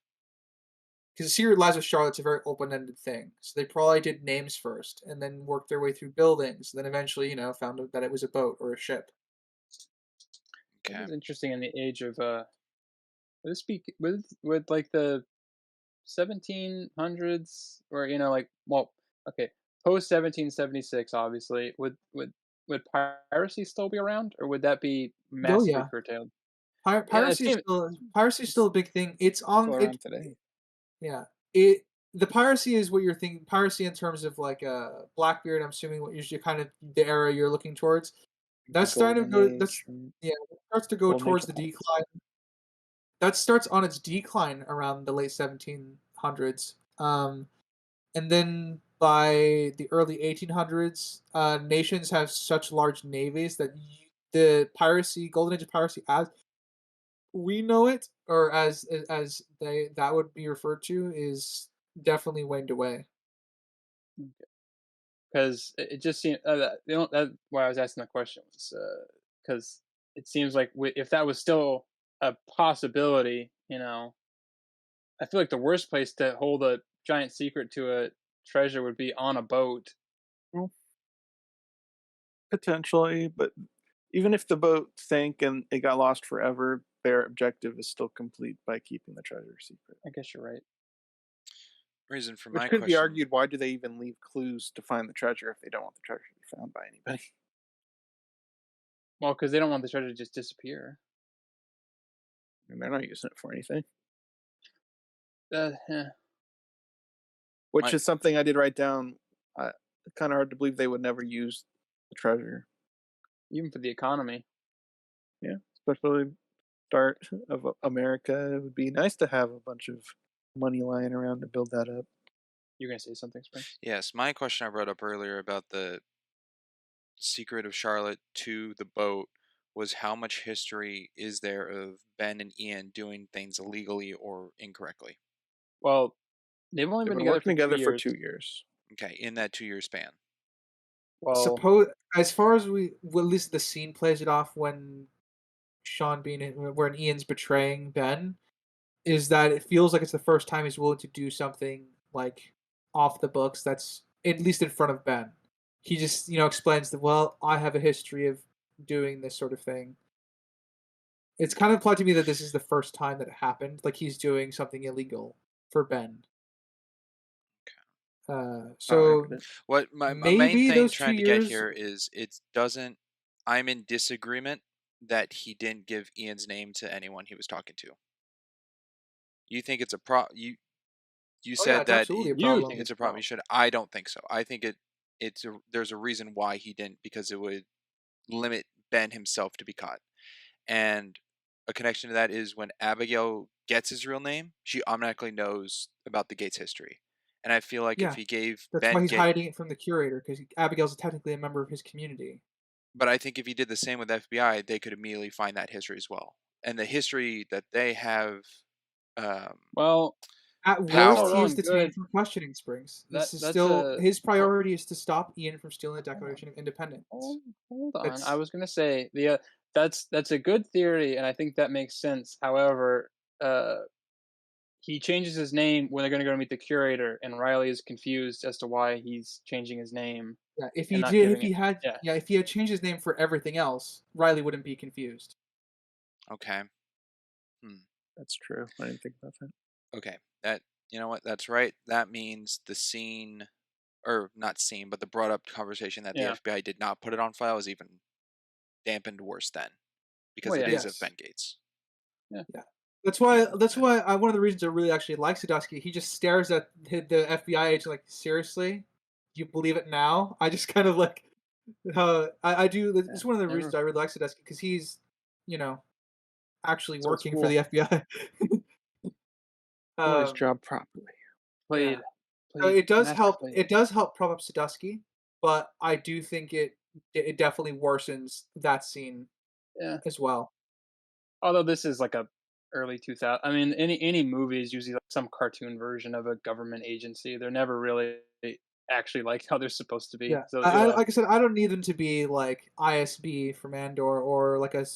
Because Secret Lies with Charlotte's a very open-ended thing, so they probably did names first, and then worked their way through buildings, and then eventually, found out that it was a boat or a ship. It Okay. is interesting in the age of would this be with like the 1700s or like, well, okay, post 1776 obviously would piracy still be around or would that be Oh massively yeah, curtailed? Yeah, it seems piracy is still it's a big thing. It's on Still it. around today. Yeah. It the piracy is what you're thinking. Piracy in terms of like Blackbeard. I'm assuming what you're kind of the era you're looking towards. The That's starting to golden go. age, That's right? yeah. It starts to go Golden age towards of the piracy. decline. That starts on its decline around the late 1700s. And then by the early 1800s, nations have such large navies that the piracy, golden age of piracy, as we know it, or as they that would be referred to, is definitely waned away. because it just seemed that why I was asking the question was because it seems like if that was still a possibility, I feel like the worst place to hold a giant secret to a treasure would be on a boat. Well, potentially, but even if the boat sank and it got lost forever, their objective is still complete by keeping the treasure secret. I guess you're right. Reason for Which my could be question. argued, why do they even leave clues to find the treasure if they don't want the treasure to be found by anybody? Well, because they don't want the treasure to just disappear. And they're not using it for anything. Yeah. Which My is something I did write down. kind of hard to believe they would never use the treasure. Even for the economy. Yeah, especially start of America. It would be nice to have a bunch of money lying around to build that up. You're gonna say something, Springs? Yes, my question I brought up earlier about the secret of Charlotte to the boat was how much history is there of Ben and Ian doing things illegally or incorrectly? Well, they've only They've been been together working for 2 together for years. 2 years. Okay, in that 2 year span. Well, Suppose as far as well, at least the scene plays it off when Sean being when Ian's betraying Ben, is that it feels like it's the first time he's willing to do something like off the books that's at least in front of Ben. He just, explains that, well, I have a history of doing this sort of thing. It's kind of implied to me that this is the first time that it happened, like he's doing something illegal for Ben. I So get it. What my main maybe thing those two trying to get years. here is it doesn't. I'm in disagreement that he didn't give Ian's name to anyone he was talking to. You think it's a you Oh yeah, said it's that absolutely a you problem. think it's it's a a problem. You problem. should. I don't think so. I think there's a reason why he didn't, because it would limit Ben himself to be caught. And a connection to that is when Abigail gets his real name, she automatically knows about the Gates history. And I feel like if Yeah, he gave that's why Ben he's Gate, hiding it from the curator because Abigail's technically a member of his community. but I think if he did the same with FBI, they could immediately find that history as well. And the history that they have, um, Well, At that's power. worst, all he well is and detained good. from questioning Springs. That This is that's still a his ho priority is to stop Ian from stealing the hold on. Declaration of Independence. Hold on. I That's was gonna say that's a good theory, and I think that makes sense. However, uh, he changes his name when they're gonna go meet the curator, and Riley is confused as to why he's changing his name yeah. and not giving it. If he had changed his name for everything else, Riley wouldn't be confused. Okay. Hmm. That's true. I didn't think about that. Okay. That, you know what? That's right. That means the scene, or not scene, but the brought up conversation that the Yeah. FBI did not put it on file is even dampened worse then, because Well, it yeah. is of Yes. Ben Gates. Yeah. Yeah. That's why one of the reasons I really actually like Sadusky. He just stares at the FBI agent like, seriously, do you believe it now? I just kind of like I do. Yeah. It's one of the Never reasons I really like Sadusky because he's you know actually so working for cool. the FBI. Doing his um, job properly. yeah. Played So played it does help. masterfully. It does help prop up Sadusky, but I do think it definitely worsens that scene Yeah. as well. Although this is like a early 2000. I mean, any movie is usually like some cartoon version of a government agency. They're never really actually like how they're supposed to be. Yeah, So I you'll have like I said, I don't need them to be like ISB from Andor or like a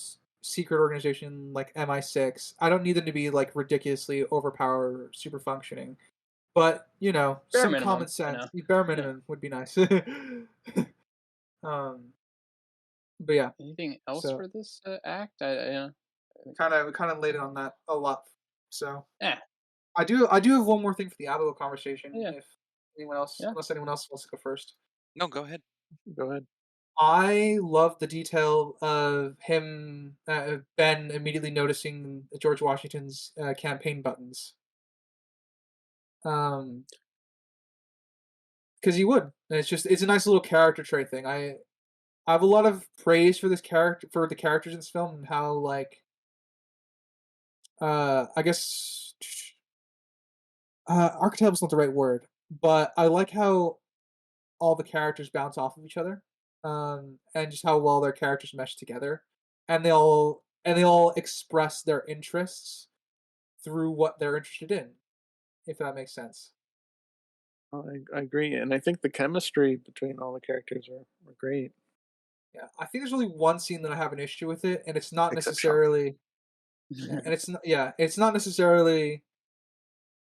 secret organization like MI6. I don't need them to be like ridiculously overpowered or super functioning. But bare some common minimum. sense, the bare Yeah. minimum would be nice. um, but yeah, Anything else so for this act? I kind of laid it on that a lot. So yeah, I do have one more thing for the Abigail conversation. yeah, If anyone else, yeah. unless anyone else wants to go first. No, go ahead. Go ahead. I love the detail of him, Ben, immediately noticing George Washington's campaign buttons. Um, because he would. And it's a nice little character trait thing. I have a lot of praise for the characters in this film and how like I guess archetypal not the right word, but I like how all the characters bounce off of each other, and just how well their characters mesh together, and they all express their interests through what they're interested in, if that makes sense. I agree, and I think the chemistry between all the characters are great, Yeah, I think there's only one scene that I have an issue with it, and it's not except Sean. necessarily yeah, and it's not necessarily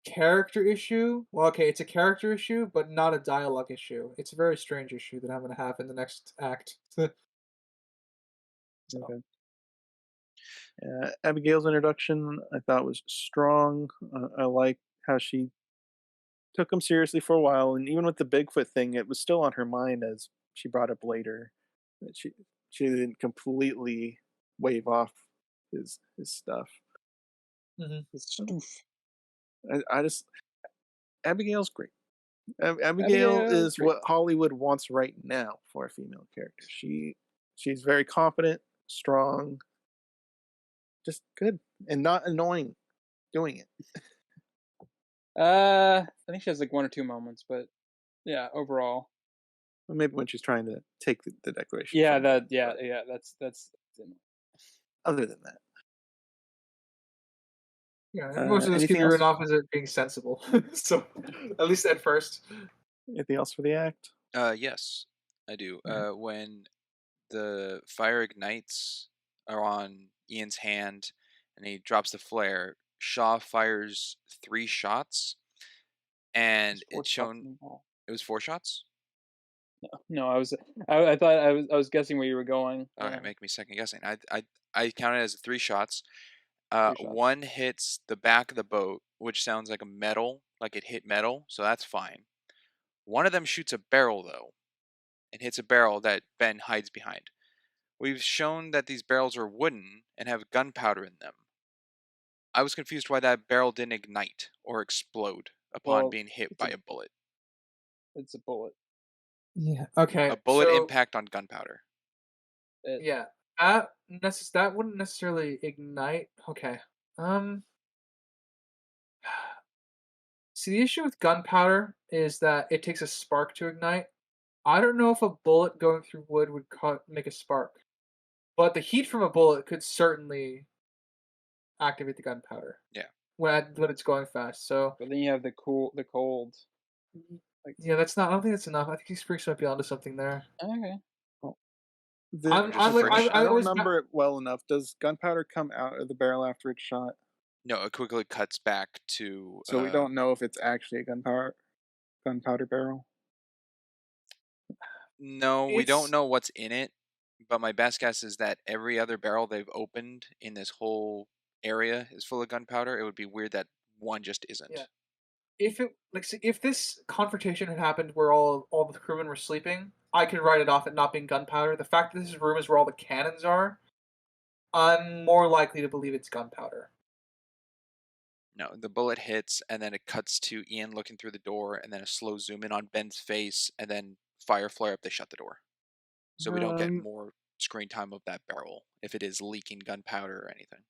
character issue. Well, okay, it's a character issue, but not a dialogue issue. It's a very strange issue that I'm gonna have in the next act. So, Okay. Abigail's introduction I thought was strong. I like how she took him seriously for a while, and even with the Bigfoot thing, it was still on her mind as she brought up later. That she didn't completely wave off his stuff. mhm. It's So stoof. I just Abigail's great. Abigail Abigail is is great. what Hollywood wants right now for a female character. She's very confident, strong, just good, and not annoying doing it. I think she has like one or two moments, but yeah, overall, Or maybe when she's trying to take the Declaration yeah, from him. yeah, But yeah. That's other than that, Yeah, and most of this could anything be written else? off as it being sensible. So at least at first. Anything else for the act? Yes, I do. All right. When the fire ignites on Ian's hand and he drops the flare, Shaw fires 3 shots, there's and four it's shots shown in the ball. it was 4 shots. No, I thought I was guessing where you were going. Okay, make me second guessing. I counted it as 3 shots. 3 shots. One hits the back of the boat, which sounds like a metal, like it hit metal, so that's fine. One of them shoots a barrel though, and hits a barrel that Ben hides behind. We've shown that these barrels are wooden and have gunpowder in them. I was confused why that barrel didn't ignite or explode upon Well, being hit it's by a a bullet. it's a bullet. Yeah. Okay. A bullet So impact on gunpowder. It, yeah, that wouldn't necessarily ignite. Okay. Um. See, the issue with gunpowder is that it takes a spark to ignite. I don't know if a bullet going through wood would make a spark, but the heat from a bullet could certainly activate the gunpowder Yeah. when it's going fast. So but then you have the cold. Like yeah, that's not. I don't think that's enough. I think these freaks might be onto something there. okay, Well, Just I'm like friction. I I don't always remember it well enough. Does gunpowder come out of the barrel after it's shot? No, it quickly cuts back to So we don't know if it's actually a gunpowder barrel. no, we don't it's know what's in it, but my best guess is that every other barrel they've opened in this whole area is full of gunpowder. It would be weird that one just yeah. isn't. If it like see, if this confrontation had happened where all the crewmen were sleeping, I could write it off at not being gunpowder. The fact that this room is where all the cannons are, I'm more likely to believe it's gunpowder. No, the bullet hits and then it cuts to Ian looking through the door and then a slow zoom in on Ben's face and then fire flare up, they shut the door. So we don't get Um, more screen time of that barrel if it is leaking gunpowder or anything.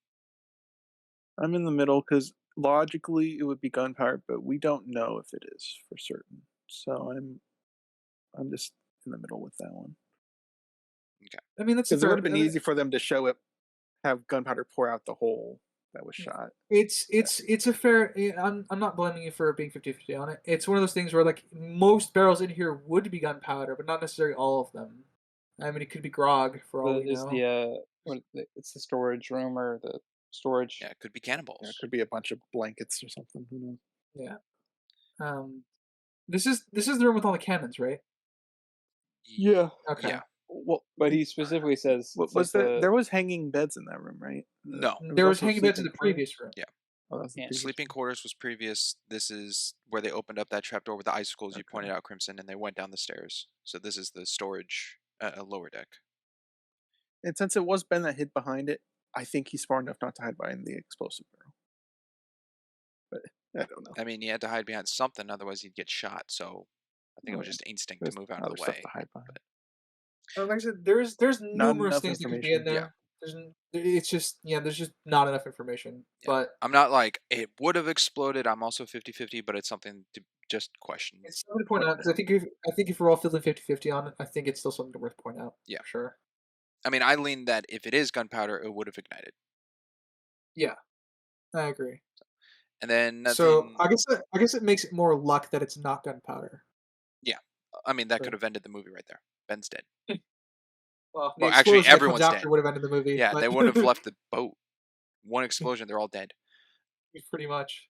I'm in the middle because logically it would be gunpowder, but we don't know if it is for certain. So I'm just in the middle with that one I mean, that's a because it would fair. have been easy for them to show it, have gunpowder pour out the hole that was shot. It's a fair. I'm not blaming you for being 50-50 on it. It's one of those things where like most barrels in here would be gunpowder, but not necessarily all of them. I mean, it could be grog for all the we is know. the it's the storage room or the storage. Yeah, it could be Yeah, it cannonballs. could be a bunch of blankets or something. Who knows? Yeah. Um. This is the room with all the cannons, right? Yeah, Okay. Yeah. Well, but he specifically says was there? the There was hanging beds in that room, right? No. There was There was also hanging beds in sleeping the quarters. previous room. Yeah. Oh, that's the Yeah. previous Sleeping room. quarters was previous. This is where they opened up that trapdoor with the icicles you Okay. pointed out, Crimson, and they went down the stairs. So this is the storage, lower deck. And since it was Ben that hid behind it, I think he's smart enough not to hide behind the explosive barrel. But I don't know. I mean, he had to hide behind something, otherwise he'd get shot. So I think it Oh, was yeah. just instinct to There's move out of other the stuff to way. hide behind. Like I said, there's Not numerous enough things that could be in information. Yeah. there. It's just there's just not enough information. Yeah. But I'm not like it would have exploded. I'm also 50-50, but it's something to just question. it's something to point out because I think if we're all feeling 50-50 on it, I think it's still something worth pointing out. Yeah. For sure. I mean, I lean that if it is gunpowder, it would have ignited. Yeah, I agree. And then So nothing. I guess it makes it more luck that it's not gunpowder. Yeah. I mean, that could Sure. have ended the movie right there. Ben's dead. Well, the Well, actually, explosion that comes everyone's after dead. would have ended the movie, Yeah, they but wouldn't have left the boat. One explosion, they're all dead. pretty much.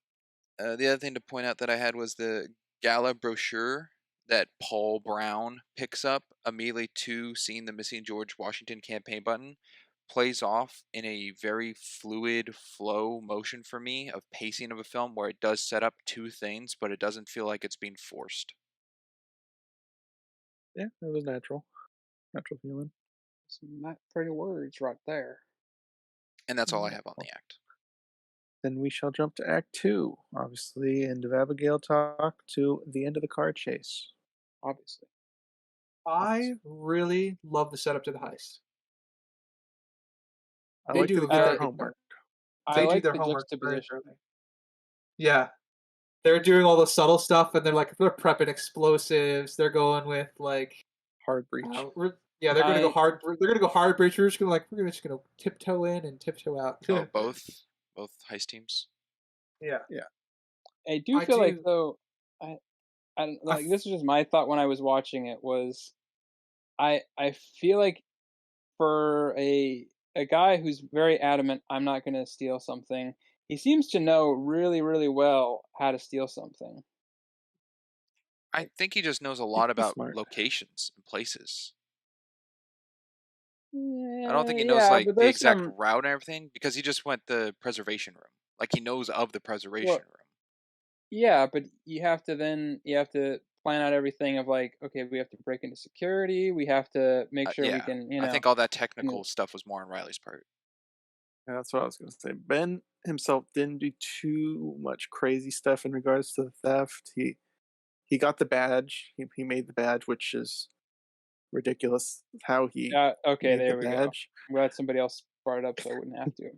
The other thing to point out that I had was the gala brochure that Paul Brown picks up immediately to seeing the Missing George Washington campaign button plays off in a very fluid flow motion for me of pacing of a film where it does set up two things, but it doesn't feel like it's being forced. Yeah, it was natural. Natural feeling. Some not pretty words right there. And that's all I Yeah. have on the act. then we shall jump to Act 2. Obviously, end of Abigail talk to the end of the car chase. Obviously. I really love the setup to the heist. I They like that do they did their very homework. I they do like their the homework very juxtaposition. thoroughly. Yeah. They're doing all the subtle stuff, and they're prepping explosives. They're going with like, Hard breach. they're gonna go I hard. They're gonna go hard breach. We're just gonna tiptoe in and tiptoe out. Oh, both heist teams. Yeah, Yeah. I do I feel like do. though I don't I like this is just my thought when I was watching it was I feel like for a guy who's very adamant I'm not going to steal something, he seems to know really really well how to steal something. I think he just knows a He's lot about smart. locations and places. I don't think he knows Yeah, like but the there's exact some route and everything because he just went the preservation room. Like he knows of the well, preservation room. yeah, but you have to plan out everything of like, okay, we have to break into security, we have to make sure we Yeah, can, I think all that you know, technical stuff was more on Riley's part. Yeah, that's what I was going to say. Ben himself didn't do too much crazy stuff in regards to the theft. He got the badge. He made the badge, which is ridiculous. How he okay, made the there we go. badge. I'm glad somebody else brought it up so I wouldn't have to.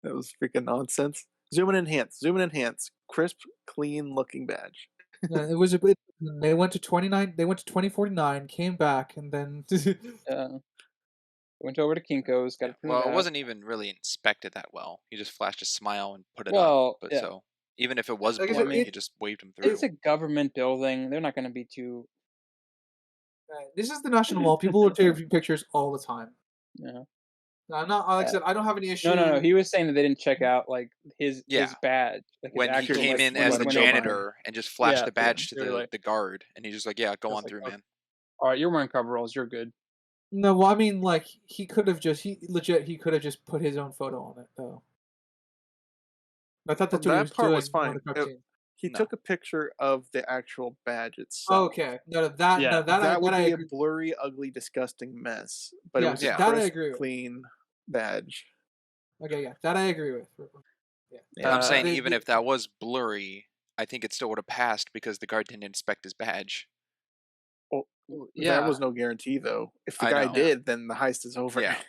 That was freaking nonsense. Zoom in, enhance. Zoom in, enhance. Crisp, clean looking badge. it was a bit. They went to 29. They went to 2049. Came back, and then Uh, went over to Kinko's, got Yeah. it printed Well, it out. wasn't even really inspected that well. He just flashed a smile and put it up. Well, But yeah, so even if it was like I said, blurry, he just waved him it's through. a government building. They're not going to be too. this is the National Mall. People are taking pictures all the time. Yeah. I'm not like I Uh, said. I don't have any no. issue. He was saying that they didn't check out like his Yeah. badge, like his When he actual Security came like in just when he as let the him went go in. by. janitor and just flashed Yeah, the badge to they were like, the guard, and he's just like, "Yeah, go I was on like, through, okay, man." all right, you're wearing coveralls, you're good. No, well, I mean, like he could have just he could have just put his own photo on it though. I thought that's what he That was part doing was on fine. the cutscene. He No. took a picture of the actual badge Oh, itself. okay, no, Yeah, That would that I be a agree. blurry, ugly, disgusting mess. But it Yeah, was a Yeah. that I crisp, agree with. clean badge. Okay, yeah, that I agree with. Yeah, But I'm uh, saying even if that was blurry, I think it still would have passed because the guard didn't inspect his badge. Well, that yeah, was no guarantee, though. If the I guy know. yeah. did, then the heist is over. Yeah.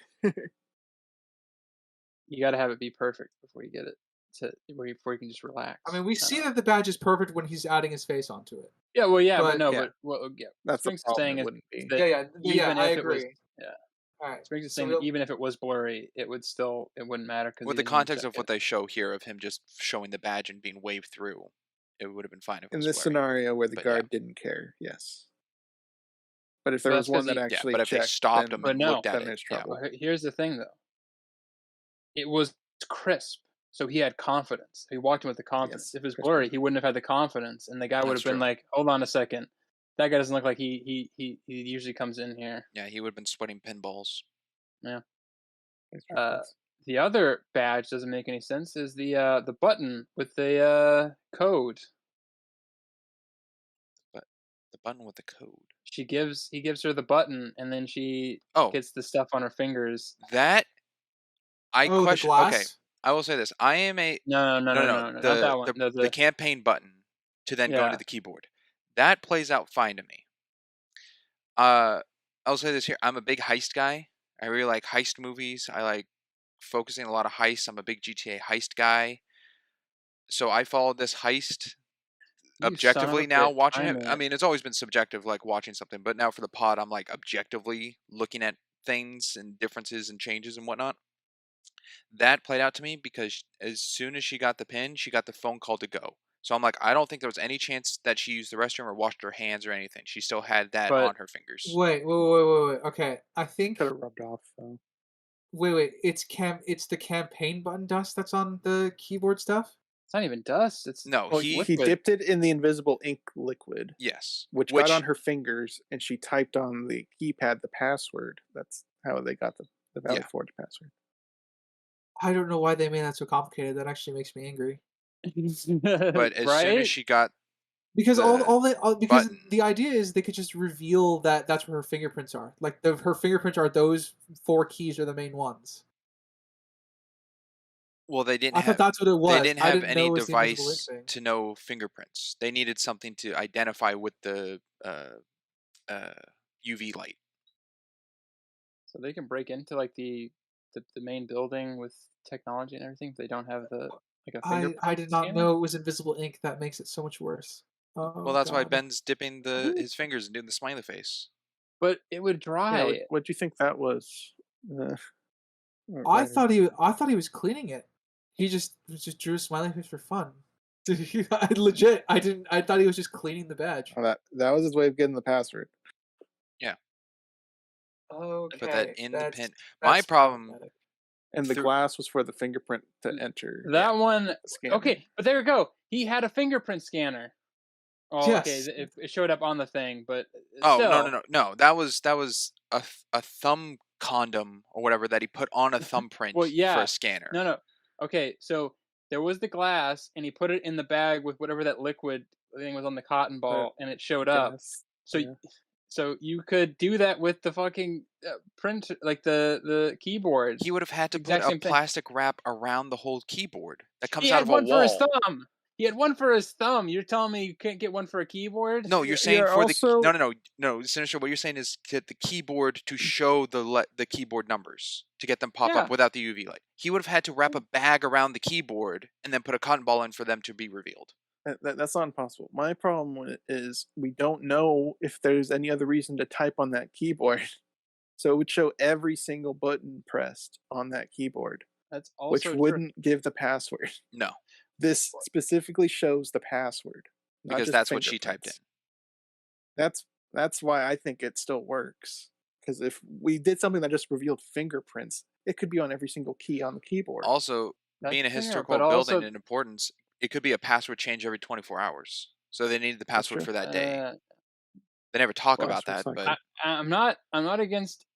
You got to have it be perfect before you get it to before you can just relax. I mean, we see that the badge is perfect when he's adding his face onto it. Yeah, well, yeah, but But no, Yeah. but well, yeah. That's the Sprinks is problem. saying It is wouldn't be. that yeah, even I if it was, agree. yeah, All right, Sprinks is so saying that even if it was blurry, it would still it wouldn't matter because With he the didn't even context check of what it. they show here of him just showing the badge and being waved through, it would have been fine if it In was this blurry. scenario where the But yeah. guard didn't care, yes. But if But there that's was one because that he. Yeah, actually but if they checked, stopped him then But and no, looked at then it, there's yeah. trouble. well, here's the thing though. It was crisp, so he had confidence. He walked in with the confidence. Yes, If it was crisp. blurry, he wouldn't have had the confidence, and the guy would That's have been true. like, "Hold on a second, that guy doesn't look like he usually comes in here." Yeah, he would have been sweating pinballs. Yeah. Makes Uh, sense. the other badge doesn't make any sense. Is the button with the code? But the button with the code. He gives her the button, and then she Oh, gets the stuff on her fingers. that I oh, the question. Okay, glass. I will say this. I am a No, not that one. the campaign button to then go into Yeah, the keyboard. That plays out fine to me. Uh, I'll say this here. I'm a big heist guy. I really like heist movies. I like focusing a lot of heists. I'm a big GTA heist guy. So I followed this heist you son of a objectively now bitch. watching I it. knew I it. mean, it's always been subjective, like watching something, but now for the pod, I'm like objectively looking at things and differences and changes and whatnot. That played out to me because as soon as she got the pin, she got the phone call to go. So I'm like, I don't think there was any chance that she used the restroom or washed her hands or anything. She still had that But on her fingers. Wait. Okay, I Could think. have rubbed off, though. Wait. It's the campaign button dust that's on the keyboard stuff. it's not even dust. It's No, Well, he he liquid. dipped it in the invisible ink liquid, yes, which got on her fingers, and she typed on the keypad the password. That's how they got the Valley Yeah. Forge password. I don't know why they made that so complicated. That actually makes me angry. but as soon as right? she got Because because button, the idea is they could just reveal that that's where her fingerprints are. Like her fingerprints are those 4 keys are the main ones. Well, I thought that's what it they was. didn't I have didn't know any it was the invisible ink device thing. to know fingerprints. They needed something to identify with the uh, UV light. So they can break into like the main building with technology and everything. If they don't have the like a I fingerprint did not scanner. know it was invisible ink. That makes it so much worse. Well, Oh that's why god. Ben's dipping What? his fingers and doing the smiley face. But it would Yeah, dry. what'd you think that was, uh, Ryder? I thought he was cleaning it. He just drew a smiley face for fun. I legit, I thought he was just cleaning the badge. Oh, that was his way of getting the password. Yeah, put that Okay, in the pin. My that's problem problematic. And the through glass was for the fingerprint to Th- enter yeah. That one, the scanner. okay, but there we go. He had a fingerprint scanner. Oh, okay, Yes. it showed up on the thing, but Oh, no, no, still, no, no. That was a thumb condom or whatever that he put on a well, thumbprint for a yeah, scanner. no, no. Okay, so there was the glass, and he put it in the bag with whatever that liquid thing was on the cotton The ball, and it showed up. gas. So, Yeah. so you could do that with the fucking print, like the keyboard. He would have had to put Exact a same thing. plastic wrap around the whole keyboard that He comes out had of a one for his wall. thumb. He had one for his thumb. You're telling me you can't get one for a keyboard? No, you're saying You're for the no, also no, no, no, Sinister. What you're saying is get the keyboard to show the keyboard numbers to get them pop up Yeah. without the UV light. He would have had to wrap a bag around the keyboard and then put a cotton ball in for them to be revealed. that's not impossible. My problem with it is we don't know if there's any other reason to type on that keyboard. So it would show every single button pressed on that keyboard, That's which also true. wouldn't give the password. No, This specifically shows the password, not because just that's what she typed in. fingerprints. That's why I think it still works. Because if we did something that just revealed fingerprints, it could be on every single key on the keyboard. Also, That's being a fair, historical but building also, in importance, it could be a password change every 24 hours. So they needed the That's password true. for that day. uh, They never talk about Password that, but I, cycle. I'm not against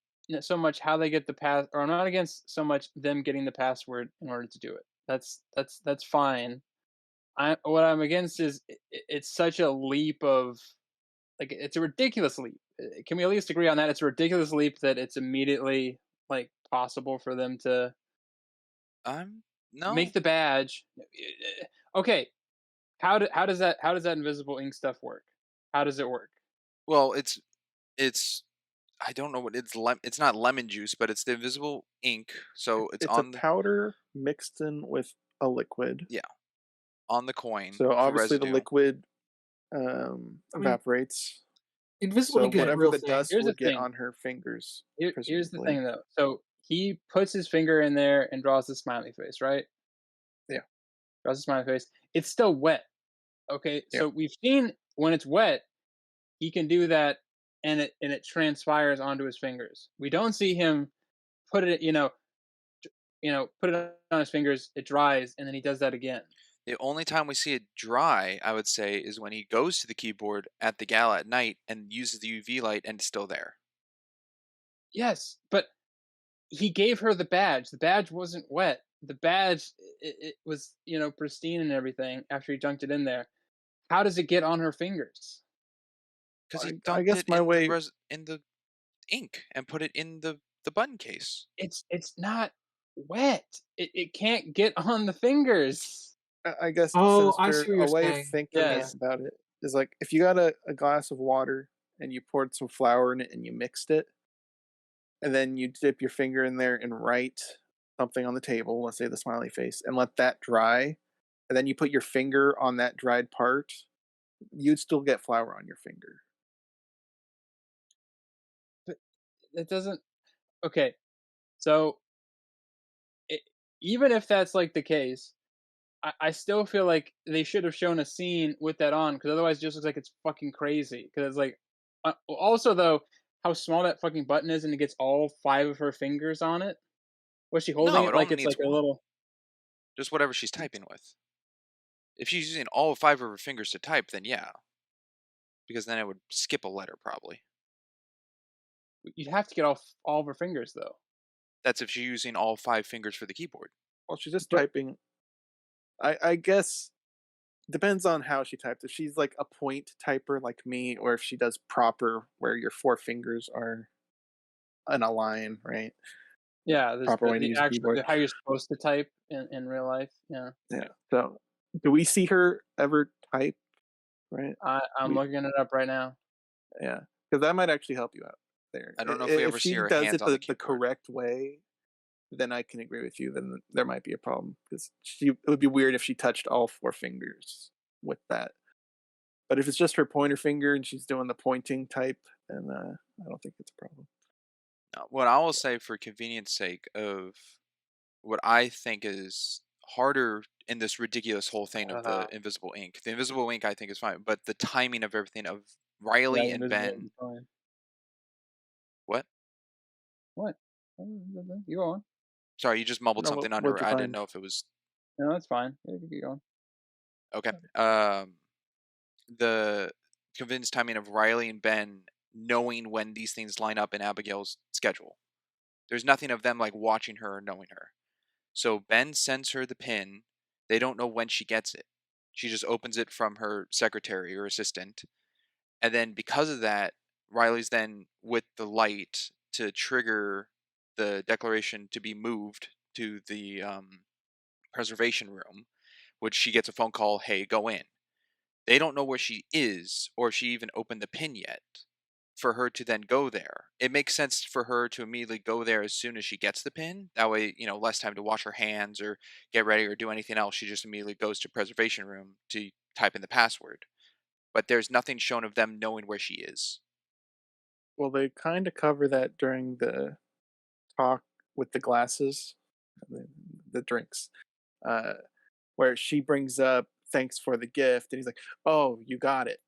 so much how they get the pass, or I'm not against so much them getting the password in order to do it. That's fine. What I'm against is it's such a leap of like it's a ridiculous leap. Can we at least agree on that? It's a ridiculous leap that it's immediately like possible for them to I'm make no. the badge. Okay, how does that invisible ink stuff work? How does it work? Well, it's I don't know what it's not lemon juice, but it's the invisible ink. So it's It's a on the powder mixed in with a liquid. yeah, on the coin So for obviously the residue. liquid I mean, evaporates. invisible So ink is a whatever real the thing. dust Here's the would get thing. on her fingers, Here's the presumably. thing though. So he puts his finger in there and draws the smiley face, right? Yeah. Draws the smiley face. It's still wet. Okay, Yeah. so we've seen when it's wet, he can do that, and it transpires onto his fingers. We don't see him put it, put it on his fingers. It dries, and then he does that again. The only time we see it dry, I would say, is when he goes to the keyboard at the gala at night and uses the UV light and it's still there. Yes, but he gave her the badge. The badge wasn't wet. The badge it was pristine and everything after he dunked it in there. How does it get on her fingers? Because he I dunked guess it my in way the ink and put it in the button case. It's not wet. It can't get on the fingers. I guess Oh, I see Sinister, what a you're way of saying. thinking Yeah. Yes. about it is like if you got a glass of water and you poured some flour in it and you mixed it, and then you dip your finger in there and write something on the table, let's say the smiley face, and let that dry, and then you put your finger on that dried part, you'd still get flour on your finger. But it doesn't. Okay, so it, even if that's like the case, I still feel like they should have shown a scene with that on because otherwise it just looks like it's fucking crazy. Because it's like, also though, how small that fucking button is, and it gets all 5 of her fingers on it. Was she holding No, it it like only it's needs like a one. little? Just whatever she's typing with. If she's using all 5 of her fingers to type, then yeah. Because then it would skip a letter probably. You'd have to get all of her fingers though. That's if she's using all 5 fingers for the keyboard. Well, she's just But typing. I guess depends on how she types. If she's like a point typer like me, or if she does proper where your four fingers are in a line, right? Yeah, there's proper way to the use a actual keyboard. how you're supposed to type in real life. Yeah, Yeah. So, do we see her ever type? Right. I'm We looking it up right now. Yeah, because that might actually help you out there. I don't know if we If ever see she her does hands it on the the keyboard. correct way, then I can agree with you. Then there might be a problem because it would be weird if she touched all four fingers with that. But if it's just her pointer finger and she's doing the pointing type, then I don't think it's a problem. What I will say for convenience sake of what I think is harder in this ridiculous whole thing of the Uh, invisible ink. The invisible ink I think is fine, but the timing of everything of yeah, Riley the and invisible Ben. is fine. What? What? You go on. Sorry, you just mumbled No, something what'd under. you I didn't find? know if it was No, that's fine. Yeah, you keep going. okay. The convinced timing of Riley and Ben knowing when these things line up in Abigail's schedule. There's nothing of them like watching her or knowing her. So Ben sends her the pin. They don't know when she gets it. She just opens it from her secretary or assistant. And then because of that, Riley's then with the light to trigger the declaration to be moved to the preservation room, which she gets a phone call, hey, go in. They don't know where she is or if she even opened the pin yet for her to then go there. It makes sense for her to immediately go there as soon as she gets the pin. That way, less time to wash her hands or get ready or do anything else. She just immediately goes to preservation room to type in the password. But there's nothing shown of them knowing where she is. Well, they kind of cover that during the talk with the glasses, the, the drinks, uh, where she brings up thanks for the gift, and he's like, "Oh, you got it,"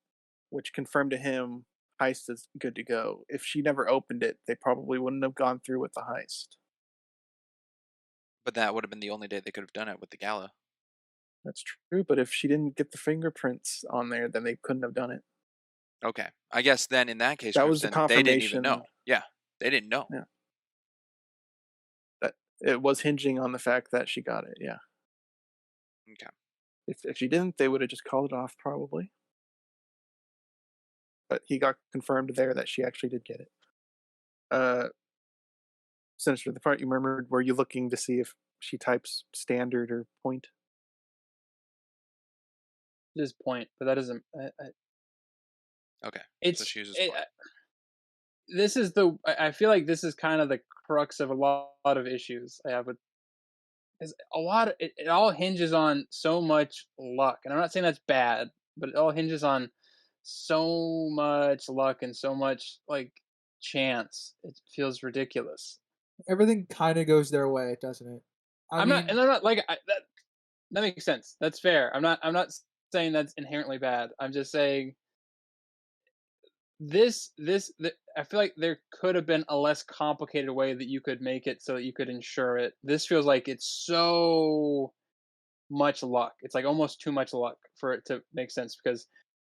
which confirmed to him heist is good to go. If she never opened it, they probably wouldn't have gone through with the heist. But that would have been the only day they could have done it with the gala. That's true, but if she didn't get the fingerprints on there, then they couldn't have done it. Okay. I guess then in that case, That perhaps was the then they didn't even confirmation. know. Yeah. They didn't know. Yeah, that it was hinging on the fact that she got it. Yeah, Okay. if she didn't, they would have just called it off probably. But he got confirmed there that she actually did get it. Uh, Sinister, the part you remembered, were you looking to see if she types standard or point? This point, but that doesn't. Okay. So It's she uses it, point. this is the. I feel like this is kind of the crux of a lot of issues I have with. Is a lot of it all hinges on so much luck, and I'm not saying that's bad, but it all hinges on so much luck and so much like chance. It feels ridiculous. Everything kind of goes their way, doesn't it? I And mean, I'm not like that makes sense. That's fair. I'm not saying that's inherently bad. I'm just saying I feel like there could have been a less complicated way that you could make it so that you could ensure it. This feels like it's so much luck. It's like almost too much luck for it to make sense because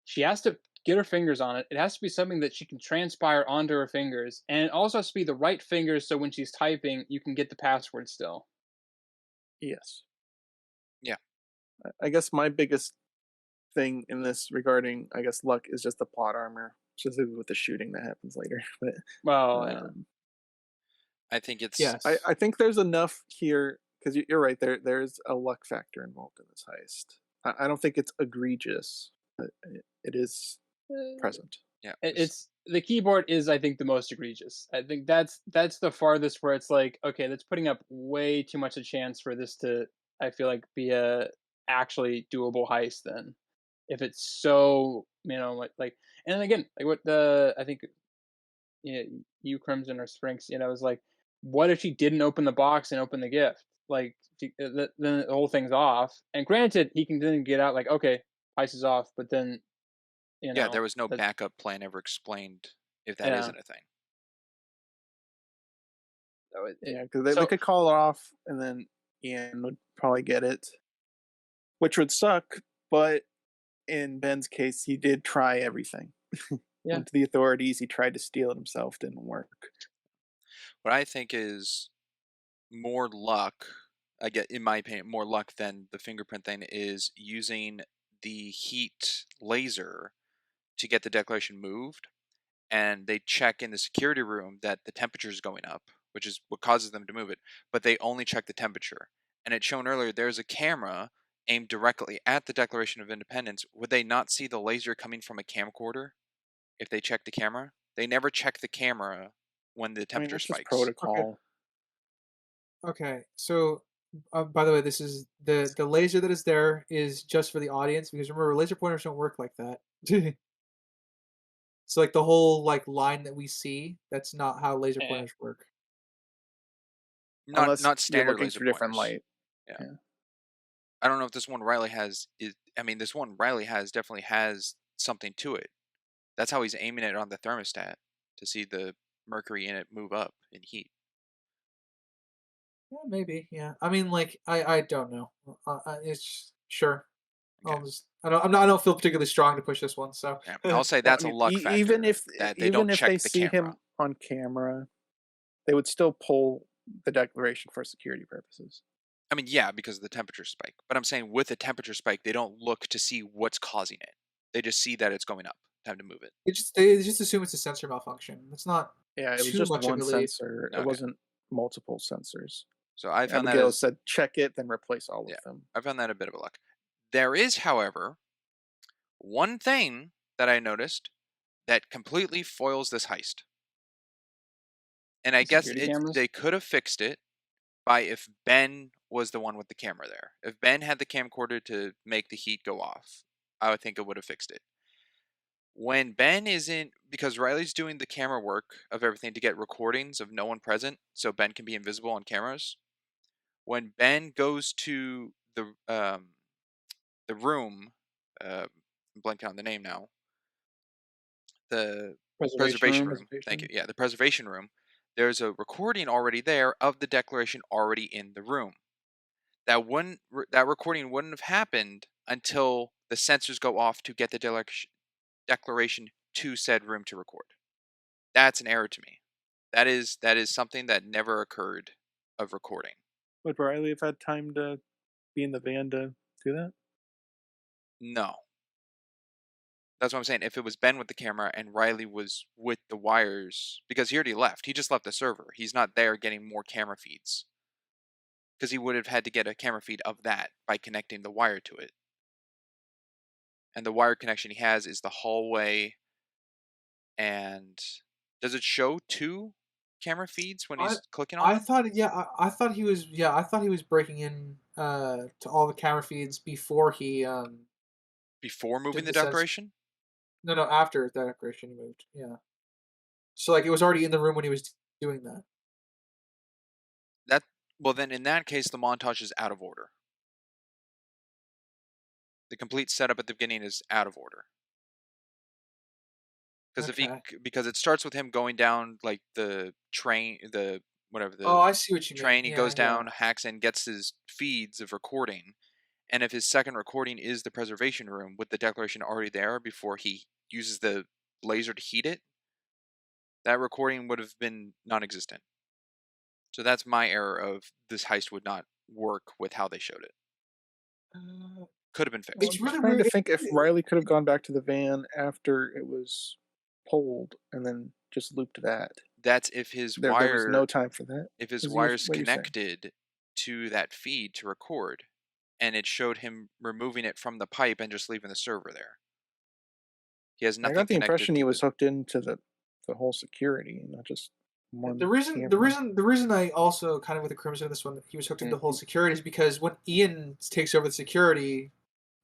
she has to get her fingers on it. It has to be something that she can transpire onto her fingers, and it also has to be the right fingers so when she's typing, you can get the password still. Yes. Yeah. I guess my biggest thing in this regarding, I guess, luck is just the plot armor, specifically with the shooting that happens later. But Well, yeah. um, I think it's yes. I think there's enough here because you're right. There's a luck factor involved in this heist. I don't think it's egregious, but it is Uh, present. yeah. It's the keyboard is I think the most egregious. I think that's the farthest where it's like okay, that's putting up way too much a chance for this to I feel like be a actually doable heist. Then if it's so like and again like what the I think you Crimson or Sprinks is like what if she didn't open the box and open the gift like then the whole thing's off. And granted, he can then get out like okay, heist is off, but then you Yeah, there know was no that backup plan ever explained if that yeah. isn't a thing. So Yeah, because they so could call it off, and then Ian would probably get it, which would suck. But in Ben's case, he did try everything. yeah. Went to the authorities. He tried to steal it himself. Didn't work. What I think is more luck, I get in my opinion, more luck than the fingerprint thing is using the heat laser to get the declaration moved. And they check in the security room that the temperature is going up, which is what causes them to move it, but they only check the temperature. And it's shown earlier there's a camera aimed directly at the Declaration of Independence. Would they not see the laser coming from a camcorder if they check the camera? They never check the camera when the I mean, temperature that's just spikes. Okay. protocol. Okay. So, by the way, this is the laser that is there is just for the audience because remember, laser pointers don't work like that. So, like the whole like line that we see, that's not how laser Eh, pointers work. Not Unless not you're standard looking laser through different pointers. light. Yeah. Yeah. I don't know if this one Riley has is I mean this one Riley has definitely has something to it. That's how he's aiming it on the thermostat to see the mercury in it move up in heat. Yeah, maybe. Yeah. I mean, like, I don't know. It's sure. Okay. I don't feel particularly strong to push this one. So, Yeah. I'll say Well, I that's a mean, luck factor that they don't even if they check the see camera. him on camera, they would still pull the declaration for security purposes. I mean, yeah, because of the temperature spike. But I'm saying with the temperature spike, they don't look to see what's causing it. They just see that it's going up. Time to move it. they just assume it's a sensor malfunction. It's not Yeah, it was too just much of one a leap. sensor. It Okay. wasn't multiple sensors. So I found that Abigail as said, check it, then replace all yeah, of them. I found that a bit of a luck. There is, however, one thing that I noticed that completely foils this heist. And I guess security cameras. they could have fixed it by if Ben was the one with the camera there. If Ben had the camcorder to make the heat go off, I would think it would have fixed it. When Ben isn't, because Riley's doing the camera work of everything to get recordings of no one present, so Ben can be invisible on cameras. When Ben goes to the room, I'm blanking on the name now, the Preservation preservation room. room. Thank you. Yeah, the preservation room. There's a recording already there of the declaration already in the room. That recording wouldn't have happened until the sensors go off to get the declaration to said room to record. That's an error to me. That is something that never occurred of recording. Would Riley have had time to be in the van to do that? No. That's what I'm saying. If it was Ben with the camera and Riley was with the wires, because he already left. He just left the server. He's not there getting more camera feeds. Because he would have had to get a camera feed of that by connecting the wire to it. And the wire connection he has is the hallway. And does it show two camera feeds when I he's clicking on I them thought yeah I thought he was breaking in to all the camera feeds before he before moving did the the sense. declaration? No, after the decoration he moved. Yeah. So like it was already in the room when he was doing that. That well, then in that case, the montage is out of order. The complete setup at the beginning is out of order. Because Okay. because it starts with him going down like the train, Oh, the I see what you mean. train. He Yeah, goes yeah. down, hacks in, gets his feeds of recording, and if his second recording is the preservation room with the declaration already there before he uses the laser to heat it, that recording would have been non-existent. So that's my error of this heist would not work with how they showed it. Uh, Could have been Well, it's fixed. I'm really trying to weird. think if Riley could have gone back to the van after it was pulled and then just looped that. That's There was no time for that. if his Is wire's what you're saying? connected to that feed to record, and it showed him removing it from the pipe and just leaving the server there. He has I nothing got the connected impression he to was the. hooked into the whole security, not just The one reason the camera. reason the reason I also kind of with the Crimson of this one he was hooked into the whole Mhm. security is because when Ian takes over the security,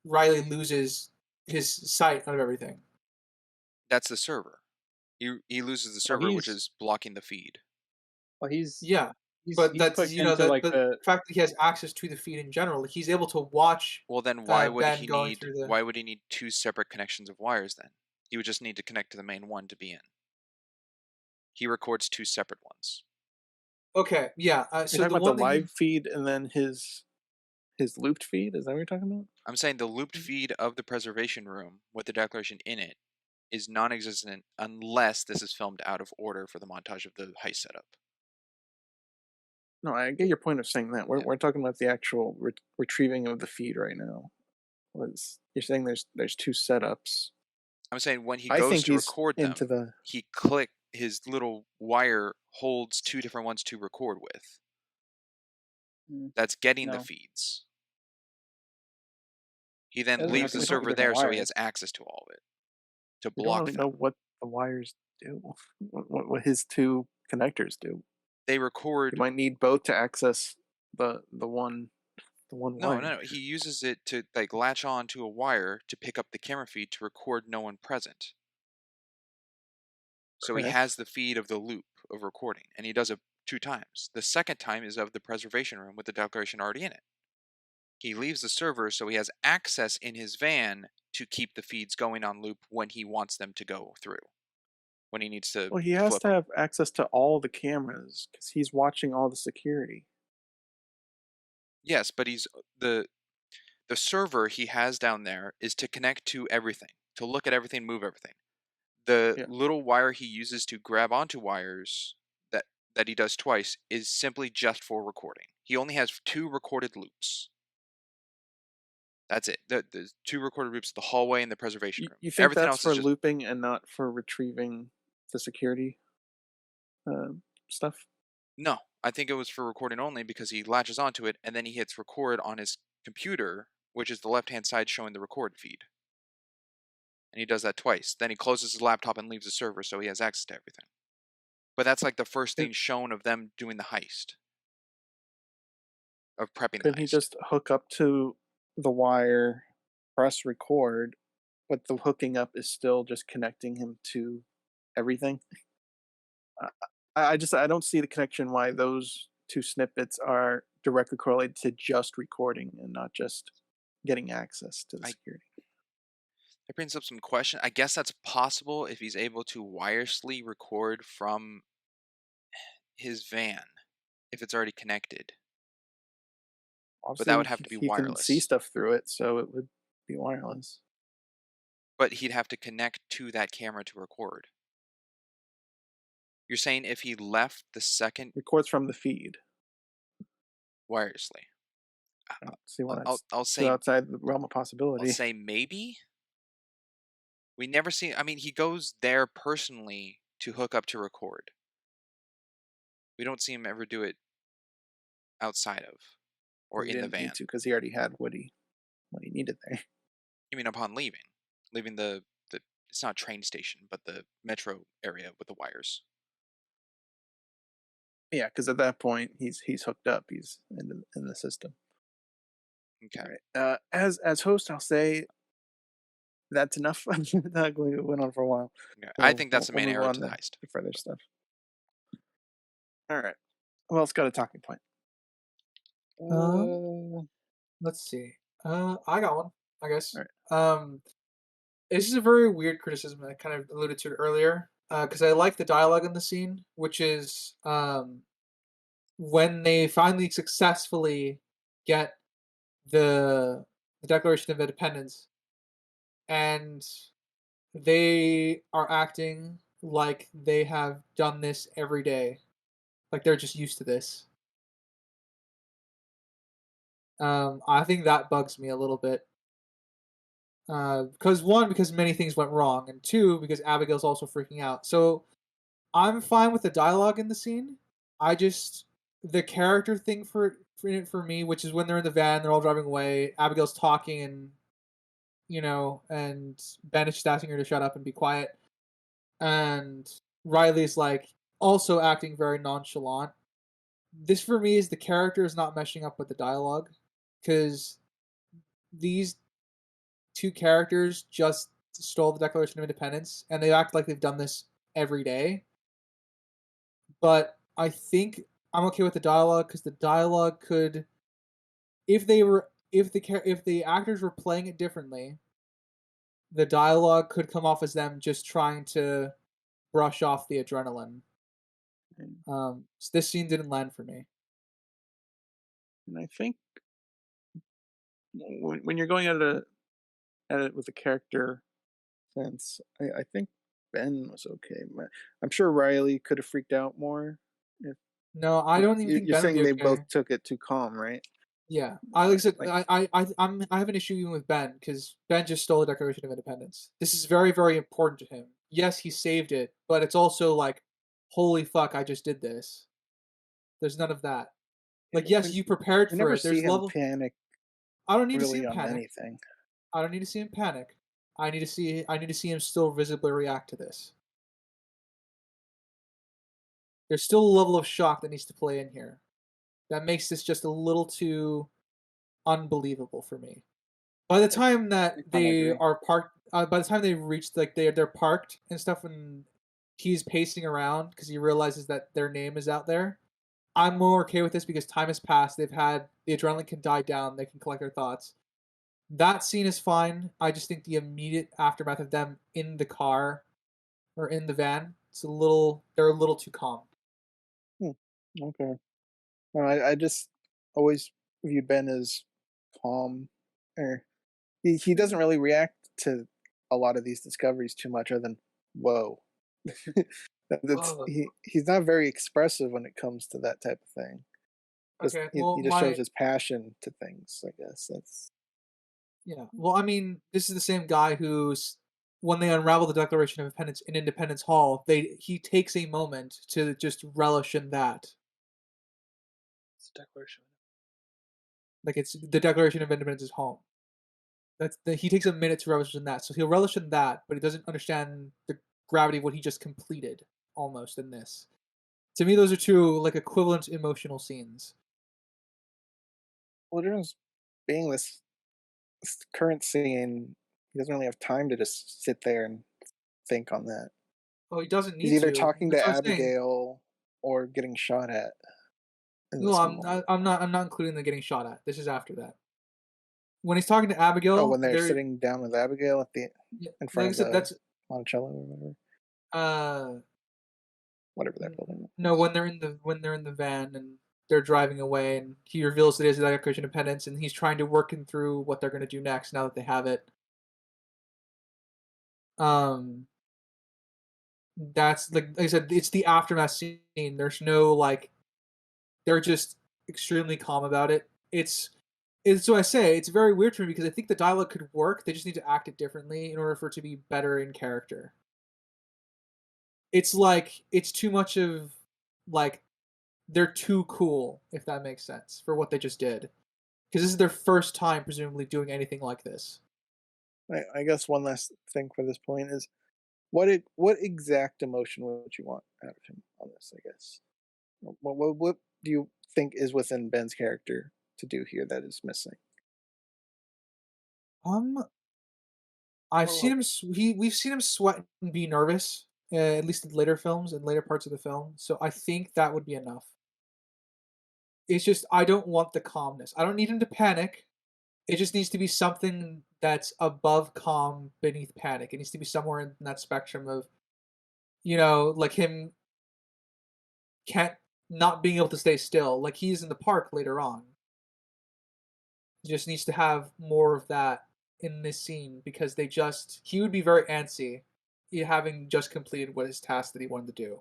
Riley loses his sight out of everything. That's the server. He loses the Well, server, which is blocking the feed. well, Yeah, he's but he's that's clicked into that like the the fact that he has access to the feed in general, he's able to watch Well, then Ben going through the. why would he need two separate connections of wires then? He would just need to connect to the main one to be in. He records two separate ones. Okay, yeah. You're So talking the about the one that he live feed and then his looped feed? Is that what you're talking about? I'm saying the looped feed of the preservation room with the declaration in it is non-existent unless this is filmed out of order for the montage of the heist setup. No, I get your point of saying that. Yeah. We're talking about the actual retrieving of the feed right now. You're saying there's two setups? I'm saying when he I goes think to he's record into them, the. his little wire holds two different ones to record with. Mm, That's getting the no, feeds. He then it doesn't have leaves to the be We don't server different there so he has wires. access to all of it to we don't block really them. know what the wires do. What his two connectors do. They You record. might need both to access the one No, wire. no, no. He uses it to like latch on to a wire to pick up the camera feed to record no one present. So he Correct. has the feed of the loop of recording, and he does it 2 times. The second time is of the preservation room with the declaration already in it. He leaves the server so he has access in his van to keep the feeds going on loop when he wants them to go through, when he needs to Well, he has flip to them. have access to all the cameras because he's watching all the security. Yes, but the the server he has down there is to connect to everything, to look at everything, move everything. The Yeah. little wire he uses to grab onto wires that that he does twice is simply just for recording. He only has 2 recorded loops. That's it. The 2 recorded loops, the hallway and the preservation room. You think Everything that's else is for just looping and not for retrieving the security stuff? no. I think it was for recording only because he latches onto it and then he hits record on his computer, which is the left-hand side showing the record feed. And he does that twice. Then he closes his laptop and leaves the server so he has access to everything. But that's like the first Could, thing shown of them doing the heist, of prepping the couldn't he heist. just hook up to the wire, press record, but the hooking up is still just connecting him to everything? I, I don't see the connection why those two snippets are directly correlated to just recording and not just getting access to the I security. That brings up some question. I guess that's possible if he's able to wirelessly record from his van, if it's already connected. But that would Obviously, have to be he can see wireless. stuff through it, so it would be wireless. But he'd have to connect to that camera to record. You're saying if he left the second Records from the feed. wirelessly. I don't see why I'll, I'll, that's I'll too say outside the realm of I'll possibility. say maybe. We never see. I mean, he goes there personally to hook up to record. We don't see him ever do it outside of or Because he in the didn't need van. to, because he already had what he needed there. You mean upon leaving the it's not train station, but the metro area with the wires. Yeah, because at that point he's hooked up. He's in the system. Okay. All right. As host, I'll say that's enough. That went on for a while. Yeah, I So think that's the we'll main move error on to the heist. to further stuff. All right. Well, it's got a talking point. Um, Uh, let's see. I got one, I guess. All right. This is a very weird criticism I kind of alluded to it earlier. Because I like the dialogue in the scene, which is when they finally successfully get the Declaration of Independence, and they are acting like they have done this every day, like they're just used to this. I think that bugs me a little bit. Because one, because many things went wrong, and two, because Abigail's also freaking out. So I'm fine with the dialogue in the scene. I just the character thing for me, which is when they're in the van, they're all driving away. Abigail's talking, and and Ben is just asking her to shut up and be quiet. And Riley's like also acting very nonchalant. This for me is the character is not meshing up with the dialogue, because these two characters just stole the Declaration of Independence, and they act like they've done this every day. But I think I'm okay with the dialogue, because the dialogue could, if the actors were playing it differently, the dialogue could come off as them just trying to brush off the adrenaline. So this scene didn't land for me. And I think when you're going at it with a character sense, I think Ben was okay. I'm sure Riley could have freaked out more. If No, I don't even think you're Ben would saying be they okay. both took it too calm, right? Yeah, I like I said, Like I have an issue even with Ben, because Ben just stole the Declaration of Independence. This is very, very important to him. Yes, he saved it, but it's also like "Holy fuck, I just did this." There's none of that. Like, Yeah, yes, you prepared we for never it. see There's him level. panic I don't need to see really him on panic. anything. I don't need to see him panic. I need to see him still visibly react to this. There's still a level of shock that needs to play in here. That makes this just a little too unbelievable for me. By the time I that kind of they agree. are parked, by the time they reach like they're parked and stuff, and he's pacing around because he realizes that their name is out there. I'm more okay with this because time has passed. They've had the adrenaline can die down. They can collect their thoughts. That scene is fine. I just think the immediate aftermath of them in the car or in the van, they're a little too calm. Hmm. Okay. No, I just always viewed Ben as calm, or he doesn't really react to a lot of these discoveries too much, other than whoa. That's Ugh. he's not very expressive when it comes to that type of thing. Just Okay, he, well, he just shows his passion to things. I guess that's yeah. Well, I mean, this is the same guy who's when they unravel the Declaration of Independence in Independence Hall, he takes a moment to just relish in that. It's a declaration. Like it's the Declaration of Independence is home. He takes a minute to relish in that. So he'll relish in that, but he doesn't understand the gravity of what he just completed almost in this. To me, those are two like equivalent emotional scenes. well, there's being this current scene. He doesn't really have time to just sit there and think on that. Oh, he doesn't He's need either to. talking That's to what I'm saying. Abigail or getting shot at in No, this I'm moment. not. I'm not. I'm not including the getting shot at. This is after that. When he's talking to Oh, Abigail, when they're sitting down with Abigail at the yeah, in like front I of said, the that's Monticello or whatever, uh whatever that building no, is. when they're in the van and they're driving away, and he reveals that it is the Declaration of Independence, and he's trying to work him through what they're going to do next now that they have it. Um, like I said, it's the aftermath scene. There's no like they're just extremely calm about it. It's so I say it's very weird for me because I think the dialogue could work. They just need to act it differently in order for it to be better in character. It's like it's too much of like they're too cool, if that makes sense, for what they just did. Because this is their first time, presumably, doing anything like this. I guess one last thing for this point is what exact emotion would you want out of him on this? I guess what do you think is within Ben's character to do here that is missing? Um, I've seen Oh, him. We've seen him sweat and be nervous, at least in later films and later parts of the film. So I think that would be enough. It's just I don't want the calmness. I don't need him to panic. It just needs to be something that's above calm, beneath panic. It needs to be somewhere in that spectrum of like him can't not being able to stay still, like he's in the park later on. He just needs to have more of that in this scene because he would be very antsy, having just completed what his task that he wanted to do.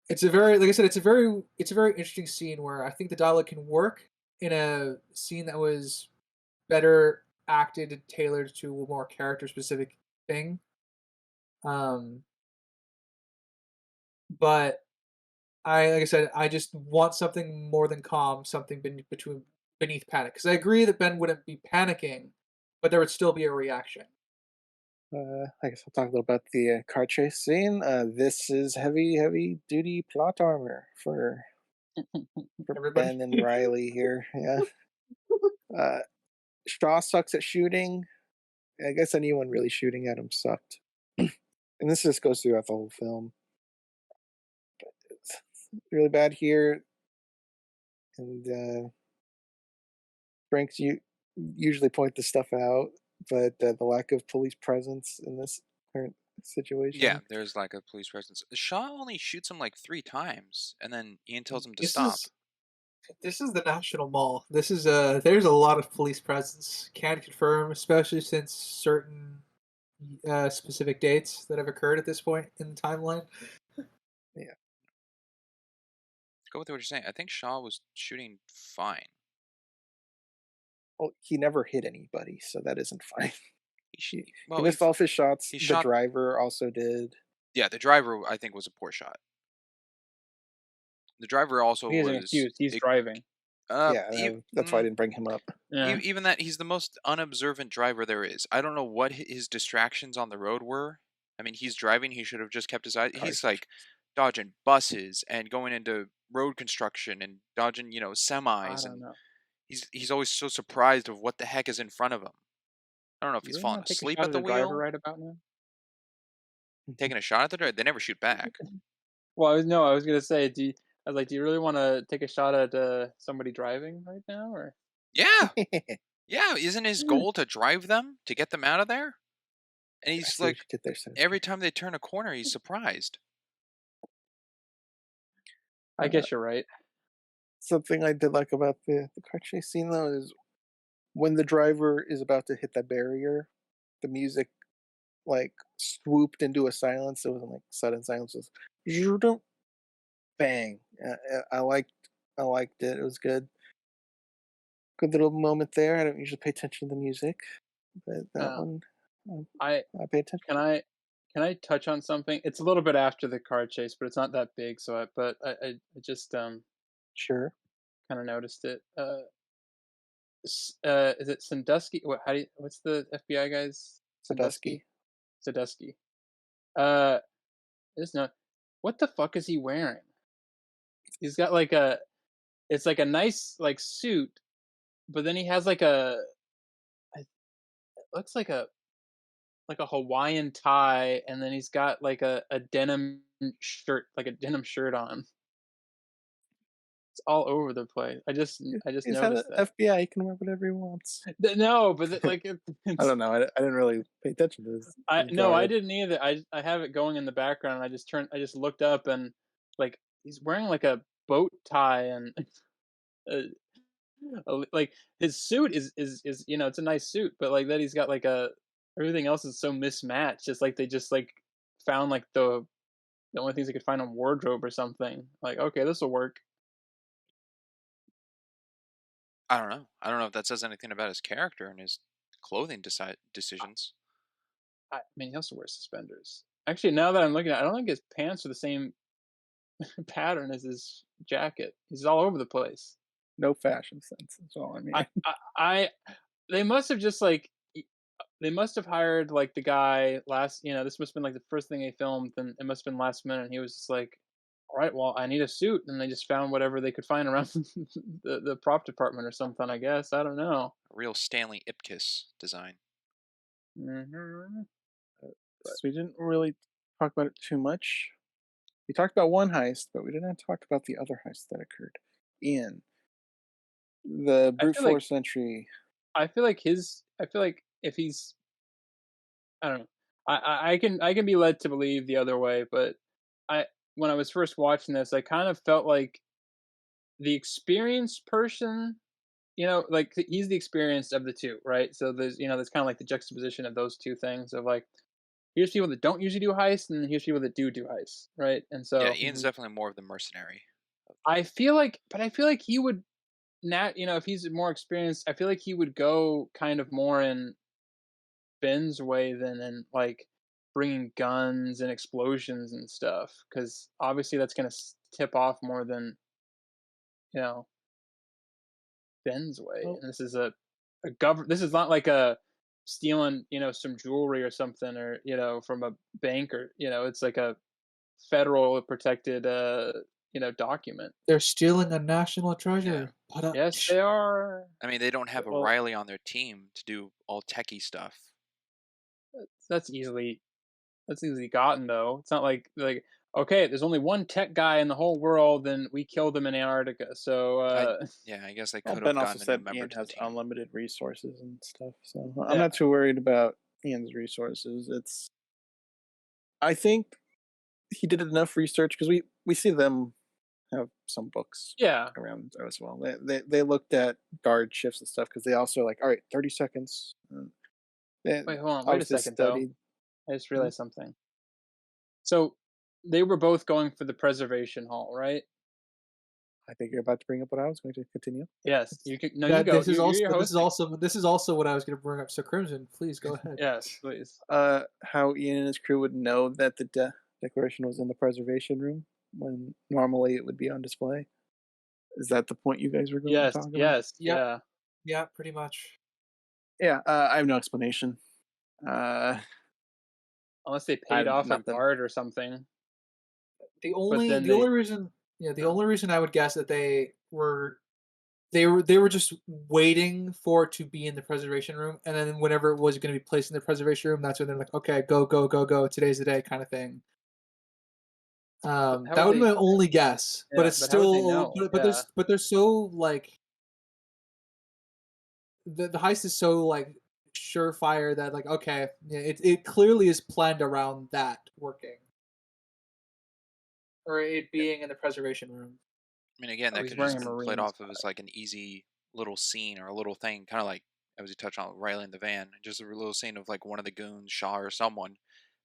It's a very, like I said, it's a very interesting scene where I think the dialogue can work in a scene that was better acted and tailored to a more character specific thing. Um, but like I said, I just want something more than calm, something beneath panic. Because I agree that Ben wouldn't be panicking, but there would still be a reaction. I guess I'll talk a little about the car chase scene. This is heavy duty plot armor for Everybody. Ben and Riley here. Yeah. Uh, Shaw sucks at shooting. I guess anyone really shooting at him sucked. And this just goes throughout the whole film. It's really bad here, and Franks you usually point this stuff out, but the lack of police presence in this current Yeah, situation. there's like a police presence. Shaw only shoots him like 3 times, and then Ian tells him to This stop. is this is the National Mall. This is there's a lot of police presence. Can confirm, especially since certain specific dates that have occurred at this point in the timeline. Yeah. Go with what you're saying. I think Shaw was shooting fine. Well, he never hit anybody, so that isn't fine. He Well, missed all of his shots. he The shot. driver also did. Yeah, the driver I think was a poor shot. The driver also He isn't was. accused. He's driving. Yeah, that's why I didn't bring him up. Yeah. Even that, he's the most unobservant driver there is. I don't know what his distractions on the road were. I mean, he's driving. He should have just kept his eyes. Cars. He's like dodging buses and going into road construction and dodging, I semis, don't and know. he's always so surprised of what the heck is in front of him. I don't know if Do you he's really falling want to take a asleep shot at at the the driver wheel, right about now? taking a shot at the driver. They never shoot back. Well, I was gonna say, I was like, do you really want to take a shot at somebody driving right now, or? Yeah, yeah. Isn't his goal to drive them to get them out of there? And I he's see what like, you did there, CSC. every time they turn a corner, he's surprised. I guess you're right. Something I did like about the car chase scene though is when the driver is about to hit that barrier, the music like swooped into a silence. It wasn't like sudden silence. It was you don't bang. I liked it. It was good. Good little moment there. I don't usually pay attention to the music, but that Uh, one I I pay attention. can I touch on something? It's a little bit after the car chase, but it's not that big. I just Sure. kind of noticed it. Is it Sandusky? What's the FBI guy's Sadusky. Sandusky. Uh, it's not. What the fuck is he wearing? He's got like it's like a nice like suit, but then he has like it looks like a Hawaiian tie, and then he's got like a denim shirt, like a denim shirt on. It's all over the place. I just He's had noticed an that. FBI. He can wear whatever he wants. No, but I it's don't know. I didn't really pay attention to his no, I garb. didn't either. I have it going in the background. I just looked up and like he's wearing like a boat tie and uh, like his suit is it's a nice suit, but like that he's got like a everything else is so mismatched. Just like they just like found like the only things they could find on wardrobe or something. Like okay, this will work. I don't know. I don't know if that says anything about his character and his clothing decisions. I mean, he also wears suspenders. Actually, now that I'm looking at it, I don't think his pants are the same pattern as his jacket. He's all over the place. No fashion sense. That's all I mean. I they must have just like they must have hired like the guy last. This must have been like the first thing they filmed, and it must have been last minute. And he was just like, "All right, well, I need a suit," and they just found whatever they could find around the prop department or something. I guess I don't know. A real Stanley Ipkiss design. Hmm. So we didn't really talk about it too much. We talked about one heist, but we didn't talk about the other heist that occurred in the I brute feel like force entry. I feel like if he's I don't know. I can be led to believe the other way, but I when I was first watching this, I kind of felt like the experienced person, like he's the experienced of the two, right? So there's kind of like the juxtaposition of those two things of like here's people that don't usually do heists, and then here's people that do heists, right? And Yeah, so Ian's definitely more of the mercenary. I feel like he would if he's more experienced, I feel like he would go kind of more in Ben's way than in like bringing guns and explosions and stuff, because obviously that's going to tip off more than you know Ben's way. Well, And this is a government. This is not like a stealing some jewelry or something, or from a bank, or it's like a federal protected document. They're stealing a national Yeah. treasure. Yes, they are. I mean, they don't have a Well, Riley on their team to do all techie stuff. that's easily gotten though. It's not like okay, there's only one tech guy in the whole world, and we killed him in Antarctica. So Yeah, I guess they well, could Ben have also gotten a said new member Ian to the has team. unlimited resources and stuff, so I'm yeah, not too worried about Ian's resources. I think he did enough research because we see them have some books yeah. around as well. They looked at guard shifts and stuff because they also like, all right, 30 seconds. They Wait, hold on. Wait a obviously second though. studied. I just realized something. So they were both going for the preservation hall, right? I think you're about to bring up what I was going to continue. Yes. You can. No, Yeah, you go. this is You're also your host. this is also what I was going to bring up. So Crimson, please go ahead. Yes, please. How Ian and his crew would know that the declaration was in the preservation room when normally it would be on display. Is that the point you guys were going to Yes, talk about? yes, Yep. yeah. Yeah, pretty much. Yeah, I have no explanation. Uh, Unless they I paid have off a nothing. guard or something, The but only then the they only reason yeah, the only reason I would guess that they were just waiting for it to be in the preservation room, and then whenever it was going to be placed in the preservation room, that's when they're like, okay, go, go, go, go. Today's the day, kind of thing. but how That would would be they my only guess, but yeah, it's but how would they still, know? but Yeah. they're so like the heist is so like surefire that like okay, yeah, it clearly is planned around that working or it being in the preservation room. I mean, again, Oh, that he's could have wearing just a been played Marines. off of as like an easy little scene or a little thing, kind of like as you touched on Riley in the van, just a little scene of like one of the goons, Shaw or someone,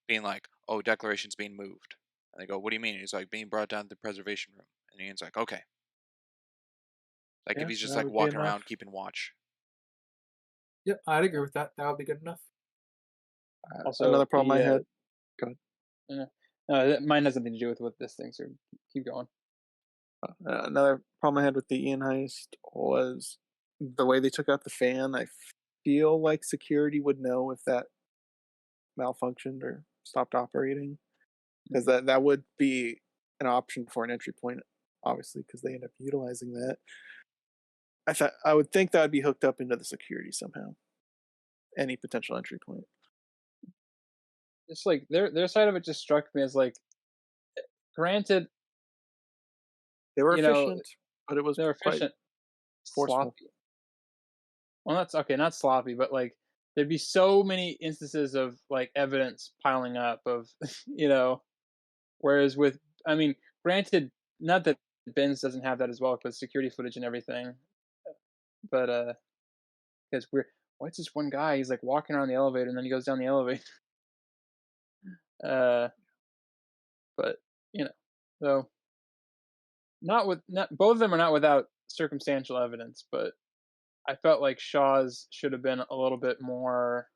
being like, "Oh, declaration's being moved," and they go, "What do you mean?" And he's like, "Being brought down to the preservation room," and Ian's like, "Okay." Like if Yeah, he's just that like would be walking enough. around keeping watch. Yep, I'd agree with that. That would be good enough. Also, Another problem I had. Go ahead. uh, mine has nothing to do with this thing, so keep going. Another problem I had with the Ian heist was the way they took out the fan. I feel like security would know if that malfunctioned or stopped operating, because Mhm. that would be an option for an entry point, obviously, because they end up utilizing that. I would think that would be hooked up into the security somehow. Any potential entry point. Just like their side of it just struck me as like, granted, They were you know, efficient, but it was they're quite efficient, forceful. sloppy. Well, that's okay, not sloppy, but like there'd be so many instances of like evidence piling up of, you know, whereas with, I mean, granted, not that Benz doesn't have that as well with security footage and everything, but because what's this one guy? He's like walking around the elevator and then he goes down the elevator. Uh, but you know, so not both of them are not without circumstantial evidence, but I felt like Shaw's should have been a little bit more.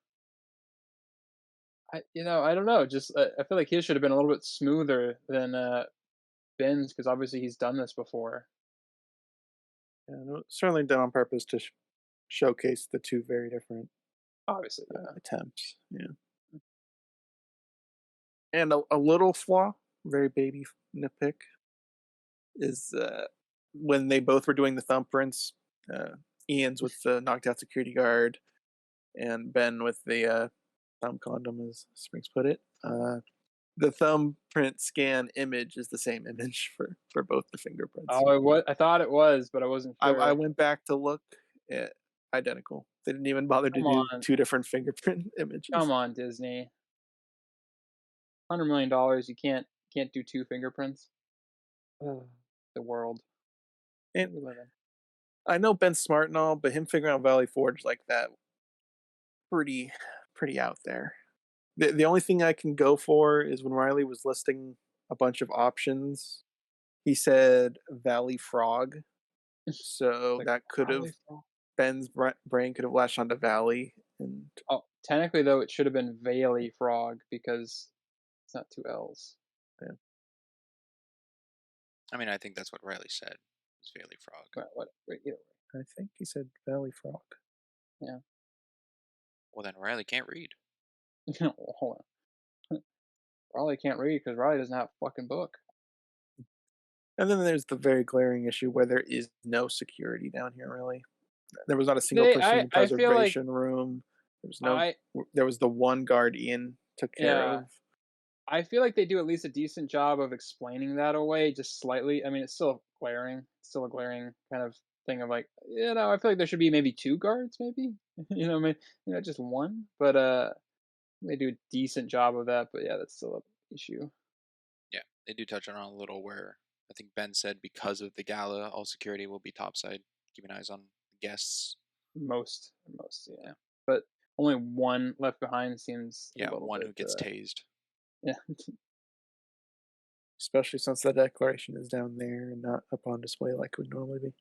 I don't know. Just I feel like his should have been a little bit smoother than Ben's because obviously he's done this before. Yeah, no, certainly done on purpose to showcase the two very different Obviously, yeah. attempts. Yeah, and a little flaw, very baby nitpick, is when they both were doing the thumbprints. Ian's with the knocked out security guard, and Ben with the thumb condom, as Springs put it. The thumbprint scan image is the same image for both the fingerprints. Oh, I thought it was, but I wasn't I sure. went back to look at identical. They didn't even bother to Come do on, two different fingerprint come images. on, Disney. $100 million. You can't do two fingerprints. Ugh, the world And we live in. I know Ben's smart and all, but him figuring out Valley Forge like that, pretty pretty out there. The only thing I can go for is when Riley was listing a bunch of options, he said Valley Frog. So Like that could have Valley Frog. Ben's brain could have latched onto Valley, and Oh, technically though, it should have been Valley Frog because it's not two L's. yeah. I mean, I think that's what Riley said. It's Bailey Frog. What? Wait, either I think he said Valley Frog. way. Well, then Riley can't read. Yeah. Hold on. Riley can't read because Riley doesn't have a fucking book. And then there's the very glaring issue where there is no security down here. Really, there was not a single They, person in the I feel like preservation room. There was no. I, There was the one guard Ian took care yeah, of. I feel like they do at least a decent job of explaining that away, just slightly. I mean, it's still glaring. It's still a glaring kind of thing of like, I feel like there should be maybe two guards, maybe, maybe not just one, but they do a decent job of that. But yeah, that's still an issue. Yeah, they do touch on it a little where I think Ben said because of the gala, all security will be topside, keeping eyes on guests. Most, yeah. Yeah, But only one left behind seems a yeah, little one bit, who gets tased. yeah. Especially since the declaration is down there and not up on display like it would normally be.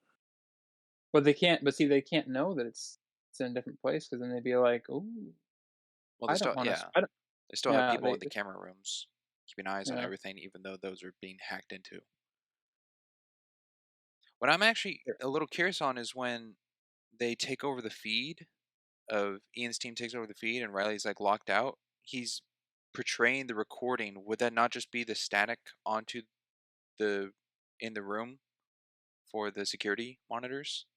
But they can't. But see, they can't know that it's in a different place because then they'd be like, "Ooh, Well, they I don't still, want to. yeah, I don't." they still have Yeah, people in the camera rooms. keeping eyes on Yeah. everything, even though those are being hacked into. What I'm actually Sure. a little curious on is when they take over the feed of Ian's team takes over the feed and Riley's like locked out. He's portraying the recording. Would that not just be the static onto the in the room for the security monitors?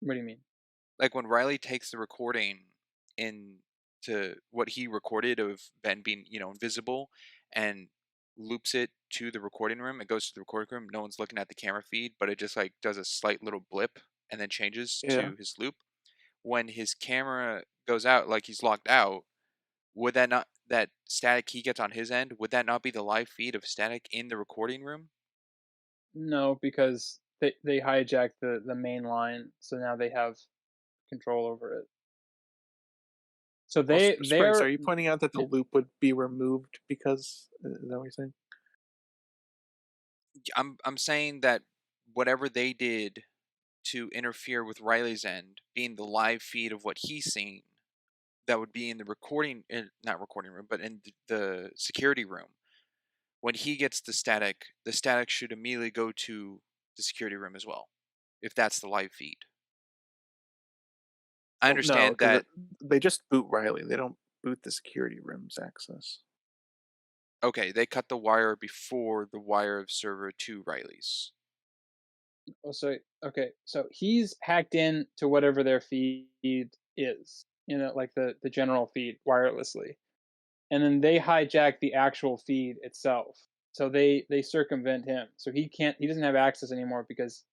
What do you mean? Like when Riley takes the recording in to what he recorded of Ben being, invisible and loops it to the recording room, it goes to the recording room. No one's looking at the camera feed, but it just like does a slight little blip and then changes Yeah. to his loop. When his camera goes out, like he's locked out, would that not that static he gets on his end, would that not be the live feed of static in the recording room? No, because they hijacked the main line, so now they have control over it. So Well, Sprinks, they're are you pointing out that the yeah, loop would be removed because is that what you're saying? I'm saying that whatever they did to interfere with Riley's end, being the live feed of what he's seen, that would be in the not recording room, but in the security room. When he gets the static should immediately go to the security room as well, if that's the live feed. I Well, no, understand because that. they just boot Riley. They don't boot the security room's access. Okay, they cut the wire before the wire of server to Riley's. oh, so okay, so he's hacked in to whatever their feed is, like the general feed wirelessly, and then they hijack the actual feed itself. So they circumvent him, so he doesn't have access anymore because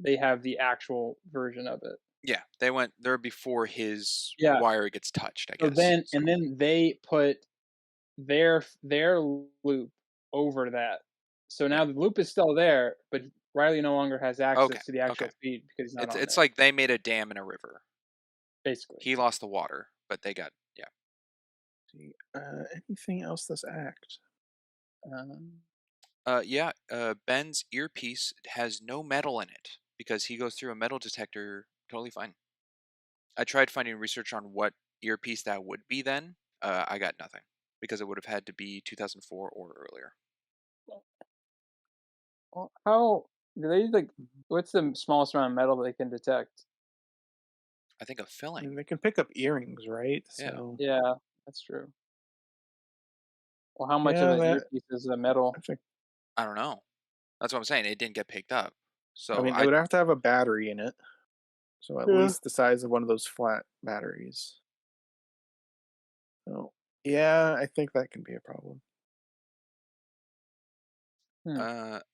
they have the actual version of it. Yeah, they went there before his Yeah. wire gets touched, I So guess. then they put their loop over that. So Yeah. now the loop is still there, but Riley no longer has Okay. access to the Okay. actual feed because he's not on It's there, like they made a dam in a river. basically. He lost the water, but they got yeah. See, anything else this act? Um, Yeah. Ben's earpiece has no metal in it because he goes through a metal detector totally fine. I tried finding research on what earpiece that would be then. I got nothing because it would have had to be 2004 or earlier. well, how do they like? Mhm. What's the smallest amount of metal they can detect? I think a I filling. mean, they can pick up earrings, right? Yeah. So Yeah, that's true. Well, how much of yeah, an that earpiece is a I metal? think. I don't know. That's what I'm saying. It didn't get picked up. I So mean, it I would have to have a battery in it, so at Yeah. least the size of one of those flat batteries. So yeah, I think that can be a problem. Hmm.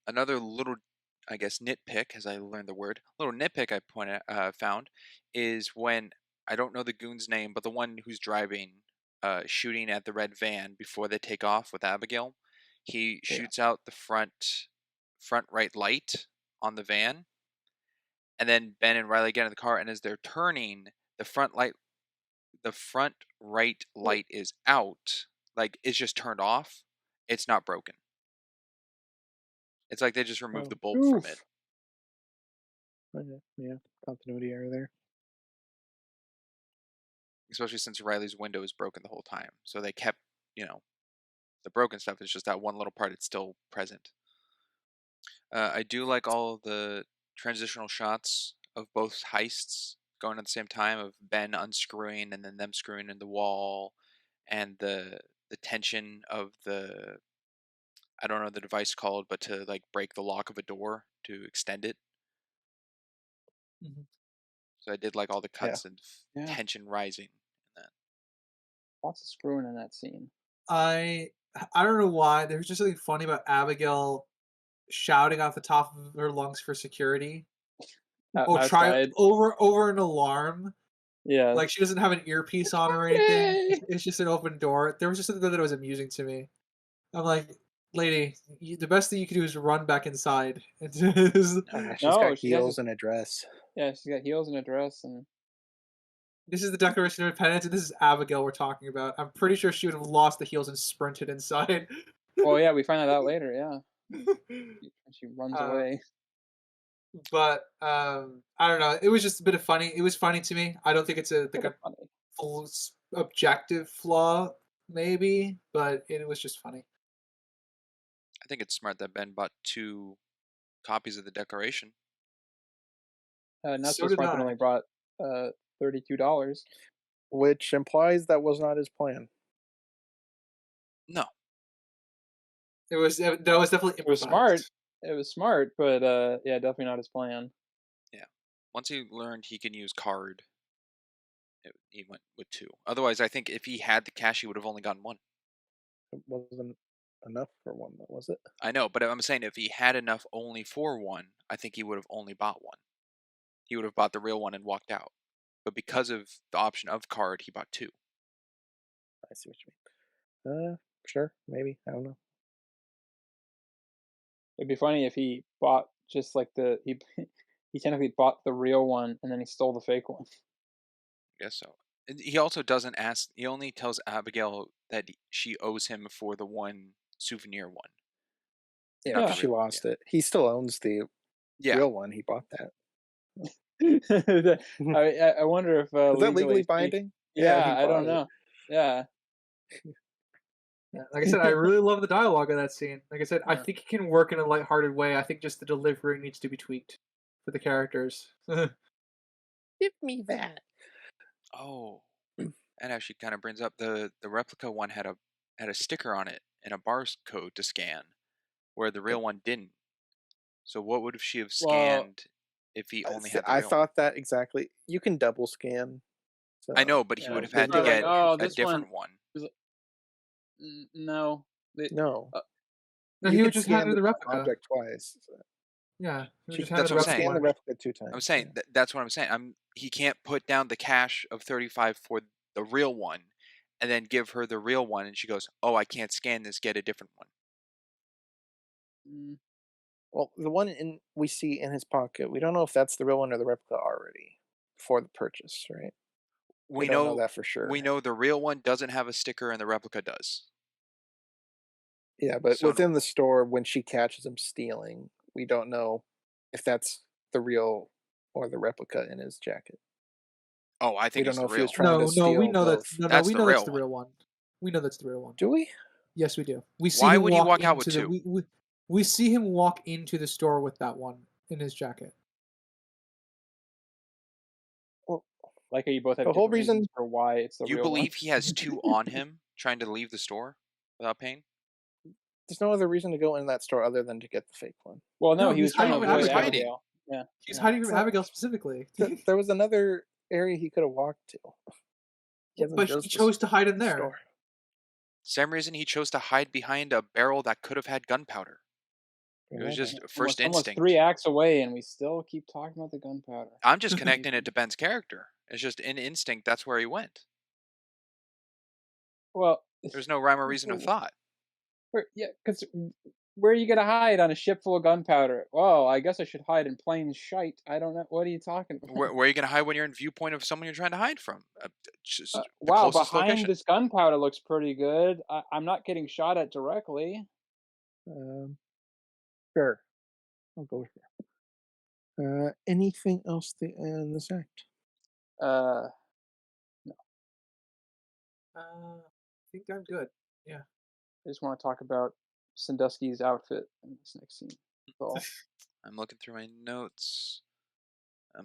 Another little, I guess, nitpick, as I learned the word, little nitpick I found is when I don't know the goon's name, but the one who's driving, shooting at the red van before they take off with Abigail, he Yeah. shoots out the front right light on the van, and then Ben and Riley get in the car, and as they're turning, the the front right light is out, like it's just turned off. It's not broken. It's like they just removed the Oh, bulb from it. Oof. okay. Yeah. Continuity error there. Especially since Riley's window is broken the whole time. So they kept, you know, the broken stuff is just that one little part. It's still present. I do like all the transitional shots of both heists going at the same time of Ben unscrewing and then them screwing in the wall, and the tension of the I don't know the device called, but to like break the lock of a door to extend it. Mhm. So I did like all the Yeah. cuts and Yeah, tension rising in that. lots of screwing in that scene. I I don't know why. There's just something funny about Abigail shouting off the top of her lungs for security. Oh, try Outside. over an alarm. Yeah. Like she doesn't have an earpiece on or anything. Security! It's just an open door. There was just something that was amusing to me. I'm like, lady, the best thing you can do is run back inside. She's got No, she has a heels and a dress. yeah, she's got heels and a dress and This is the Declaration of Independence, and this is Abigail we're talking about. I'm pretty sure she would have lost the heels and sprinted inside. oh yeah, we find that out later, yeah. She runs um, away. but I don't know. It was just a bit of funny. It was funny to me. I don't think it's a like Kinda a funny. full objective flaw maybe, but it was just funny. I think it's smart that Ben bought 2 copies of the Declaration. Not So so did smart that I. only brought $32. Which implies that was not his plan. No. That was definitely It was smart. improvised. It was smart, but yeah, definitely not his plan. Yeah. Once he learned he can use card, he went with 2. Otherwise, I think if he had the cash, he would have only gotten 1. It wasn't enough for one, though, was it? I know, but I'm saying if he had enough only for 1, I think he would have only bought 1. He would have bought the real one and walked out. But because of the option of card, he bought 2. I see what you mean. Sure, maybe. I don't know. It'd be funny if he bought just like he technically bought the real one and then he stole the fake one. I guess so. And he also doesn't ask. He only tells Abigail that she owes him for the 1 souvenir one. Yeah, Not the because she real. lost it. He still owns the Yeah. real one. He bought that. I wonder if Is that legally legally binding? Yeah, he I bought don't it. know. Yeah. Yeah, like I said, I really love the dialogue of that scene. Like I said, I Yeah. think it can work in a lighthearted way. I think just the delivery needs to be tweaked for the characters. Give me that. Oh, that actually kind of brings up the replica one had a sticker on it and a barcode to scan, where the real one didn't. So what would she have Well, scanned if he only had the I real one? thought that exactly. You can double scan. So, I know, but he yeah, would have they're had to probably like, get oh, a this one different one. is no. no, Uh, No, you he would could just hand scan her the the replica. object twice. Yeah, he would She just could hand her That's the what I'm replica saying. scan the one. replica 2 times. I'm saying that's what I'm saying. He can't put down the cash of 35 for the real one, and then give her the real one, and she goes, "Oh, I can't scan this. Get a different one." mm, Well, the one we see in his pocket, we don't know if that's the real one or the replica already for the purchase, right? We We don't know know that for sure. the real one doesn't have a sticker, and the replica does. Yeah, but So within the store, when she catches him stealing, we don't know if that's the real or the replica in his jacket. oh, I We think don't it's know the if he real was one. trying to No, we steal know that's both. That's we the know that's real the one. real one. We know that's the real one. Do we? Yes, we do. We see Why him would he walk walk out with into the 2? we see him walk into the store with that one in his jacket. Well, like how you both have the whole different reasons reason for why it's the You real one. believe he has 2 on him trying to leave the store without paying? there's no other reason to go in that store other than to get the fake one. Well, no, No, he he's was trying hiding to from No, he was avoid Abigail. hiding. Abigail. Yeah, He's yeah. hiding from So- Abigail specifically. There was another area he could have walked to. Yeah, Wasn't but he just chose to hide in the there. store. Same reason he chose to hide behind a barrel that could have had gunpowder. It was Yeah. just first Almost instinct. 3 acts away, and we still keep talking about the gunpowder. I'm just connecting it to Ben's character. It's just in instinct, that's where he went. Well, There's no rhyme or reason of thought. yeah, because where are you gonna hide on a ship full of gunpowder? Well, I guess I should hide in plain shite. I don't know. What are you talking about? Where are you going to hide when you're in viewpoint of someone you're trying to hide from? Just the Wow, closest behind location. this gunpowder looks pretty good. I'm not getting shot at directly. Sure. I'll go with that. Anything else to add in this act? Uh, I think I'm good. I just want to talk about Sandusky's outfit in this next scene. That's all. I'm looking through my notes.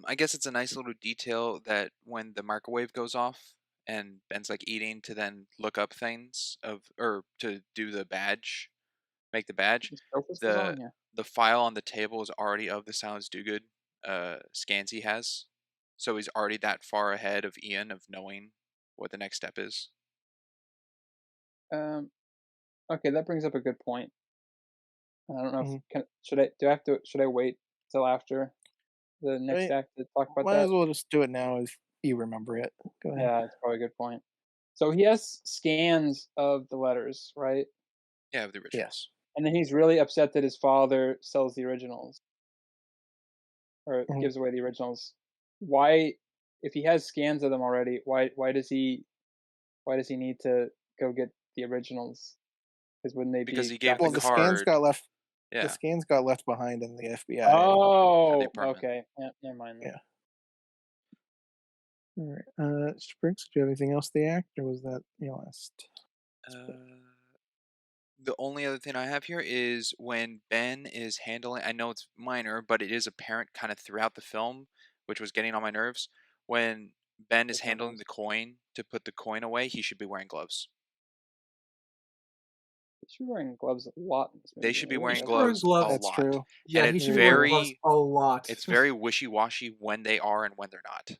I guess it's a nice little detail that when the microwave goes off and Ben's like eating to then look up things or to do the badge, make the badge, His focus was the on, yeah. the file on the table is already of the Silence Do Good scans he has. So he's already that far ahead of Ian of knowing what the next step is. Okay, that brings up a good point. I don't know if Mhm. should I wait till after the next Right. act to talk about Might that? as well just do it now if you remember it. Go ahead. Yeah, that's probably a good point. So he has scans of the letters, right? Yeah, of the originals. And then he's really upset that his father sells the originals or Mhm. gives away the originals. Why, if he has scans of them already, why does he need to go get the originals? Because wouldn't they Because be he gave back the Well, in the scans got card. left. The Yeah, scans got left behind in the FBI. yeah, Oh, they permanently. okay. Yeah, never mind then. Yeah. All right. Springs, do you have anything else to the act, or was that your last? The only other thing I have here is when Ben is handling. I know it's minor, but it is apparent kind of throughout the film, which was getting on my nerves. When Ben is Which one handling was? the coin to put the coin away, he should be wearing gloves. She's wearing gloves a lot in this They movie. should I be really He wearing should be noticed. wearing gloves a gloves. That's lot, true. and Yeah, he it's should be wearing gloves very a lot. it's very wishy-washy when they are and when they're not.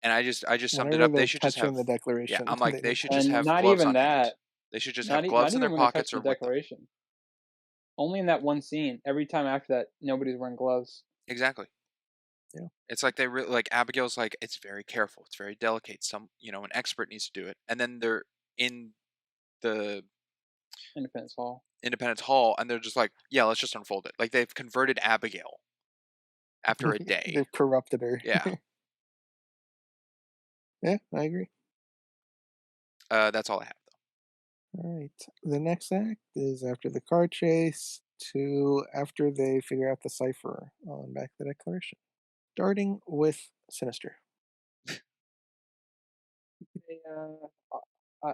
And I just summed it Whenever up. They they're should just touching have, the yeah. declaration, I'm like, they they need should to just have And have not gloves even on hand. that. They should just Not have gloves not in their even when they're pockets touching or the with them. declaration. Only in that one scene. Every time after that, nobody's wearing gloves. Exactly. Yeah. It's like they really like Abigail's like it's very careful. It's very delicate. An expert needs to do it. And then they're in the Independence Hall. Independence Hall and they're just like, yeah, let's just unfold it. Like they've converted Abigail after a day. They've corrupted her. Yeah. Yeah, I agree. That's all I have though. All right. The next act is after the car chase to after they figure out the cipher on back the declaration. Starting with Sinister.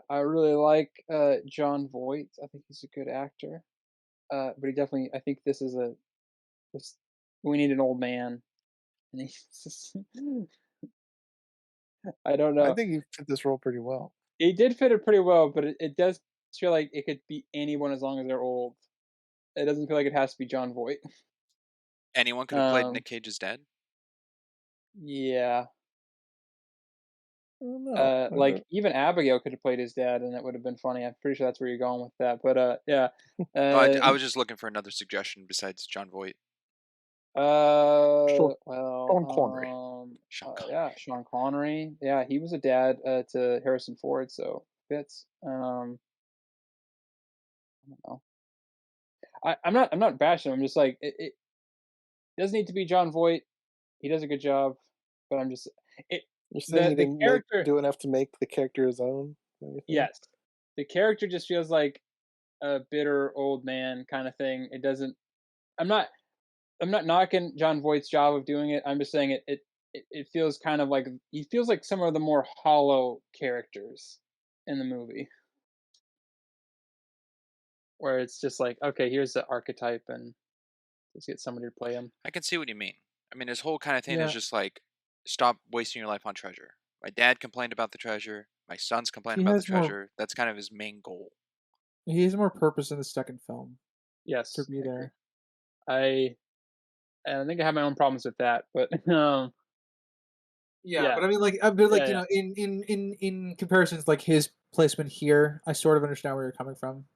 I really like John Voight. I think he's a good actor. But he definitely. I think this is this. We need an old man, and he's just. I don't I know. think he fit this role pretty well. He did fit it pretty well, but it does feel like it could be anyone as long as they're old. It doesn't feel like it has to be John Voight. Anyone could have played Nick Cage's dad. Yeah. I don't know. Like even Abigail could have played his dad, and it would have been funny. I'm pretty sure that's where you're going with that. But yeah. No, I was just looking for another suggestion besides John Voight. Sean Well, Connery. Sean Connery. yeah, Sean Connery. Yeah, he was a dad to Harrison Ford, so fits. I don't know. I'm not bashing him. I'm just like it doesn't need to be John Voight. He does a good job, but I'm just it You're saying he the didn't character. do enough to make the character his own? Yes, the character just feels like a bitter old man kind of thing. It doesn't. I'm not. I'm not knocking John Voight's job of doing it. I'm just saying it feels kind of like he feels like some of the more hollow characters in the movie, where it's just like, okay, here's the archetype, and just get somebody to play him. I can see what you mean. I mean, his whole kind of thing is Yeah. just like, stop wasting your life on treasure. My dad complained about the treasure. My son's complaining He about the has more. treasure. That's kind of his main goal. He has more purpose in the second film Yes, to be I agree. there. I think I have my own problems with that, but Yeah, Yeah. but I mean, like, but like Yeah, in comparisons, like his placement here, I sort of understand where you're coming from.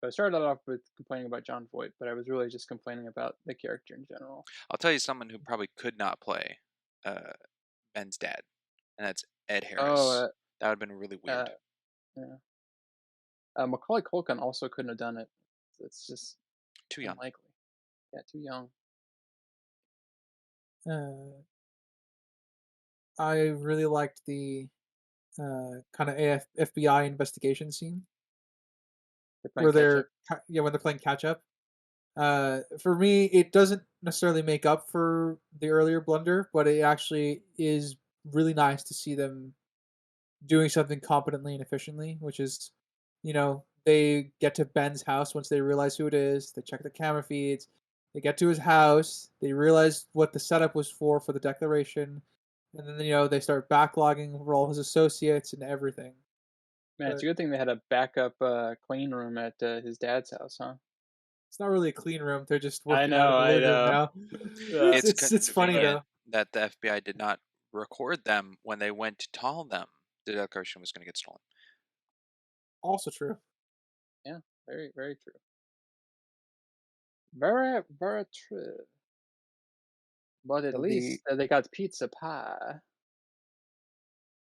I started off with complaining about John Voight, but I was really just complaining about the character in general. I'll tell you someone who probably could not play Ben's dad, and that's Ed Harris. Oh, That would have been really weird. yeah. Macaulay Culkin also couldn't have done it. It's just Too young. unlikely. Yeah, too young. I really liked the kind of FBI investigation scene where they're when they're playing catch up. For me, it doesn't necessarily make up for the earlier blunder, but it actually is really nice to see them doing something competently and efficiently, which is, they get to Ben's house once they realize who it is. They check the camera feeds. They get to his house. They realize what the setup was for the declaration, and then they start backlogging for all his associates and everything. Man, it's a good thing they had a backup clean room at his dad's house, huh? It's not really a clean room. They're just I working out of know, the I living room know. now. Yeah. It's funny though. that the FBI did not record them when they went to tell them the declaration was going to get stolen. Also true. Yeah, very, very true. Very, very true. But at least they got pizza pie.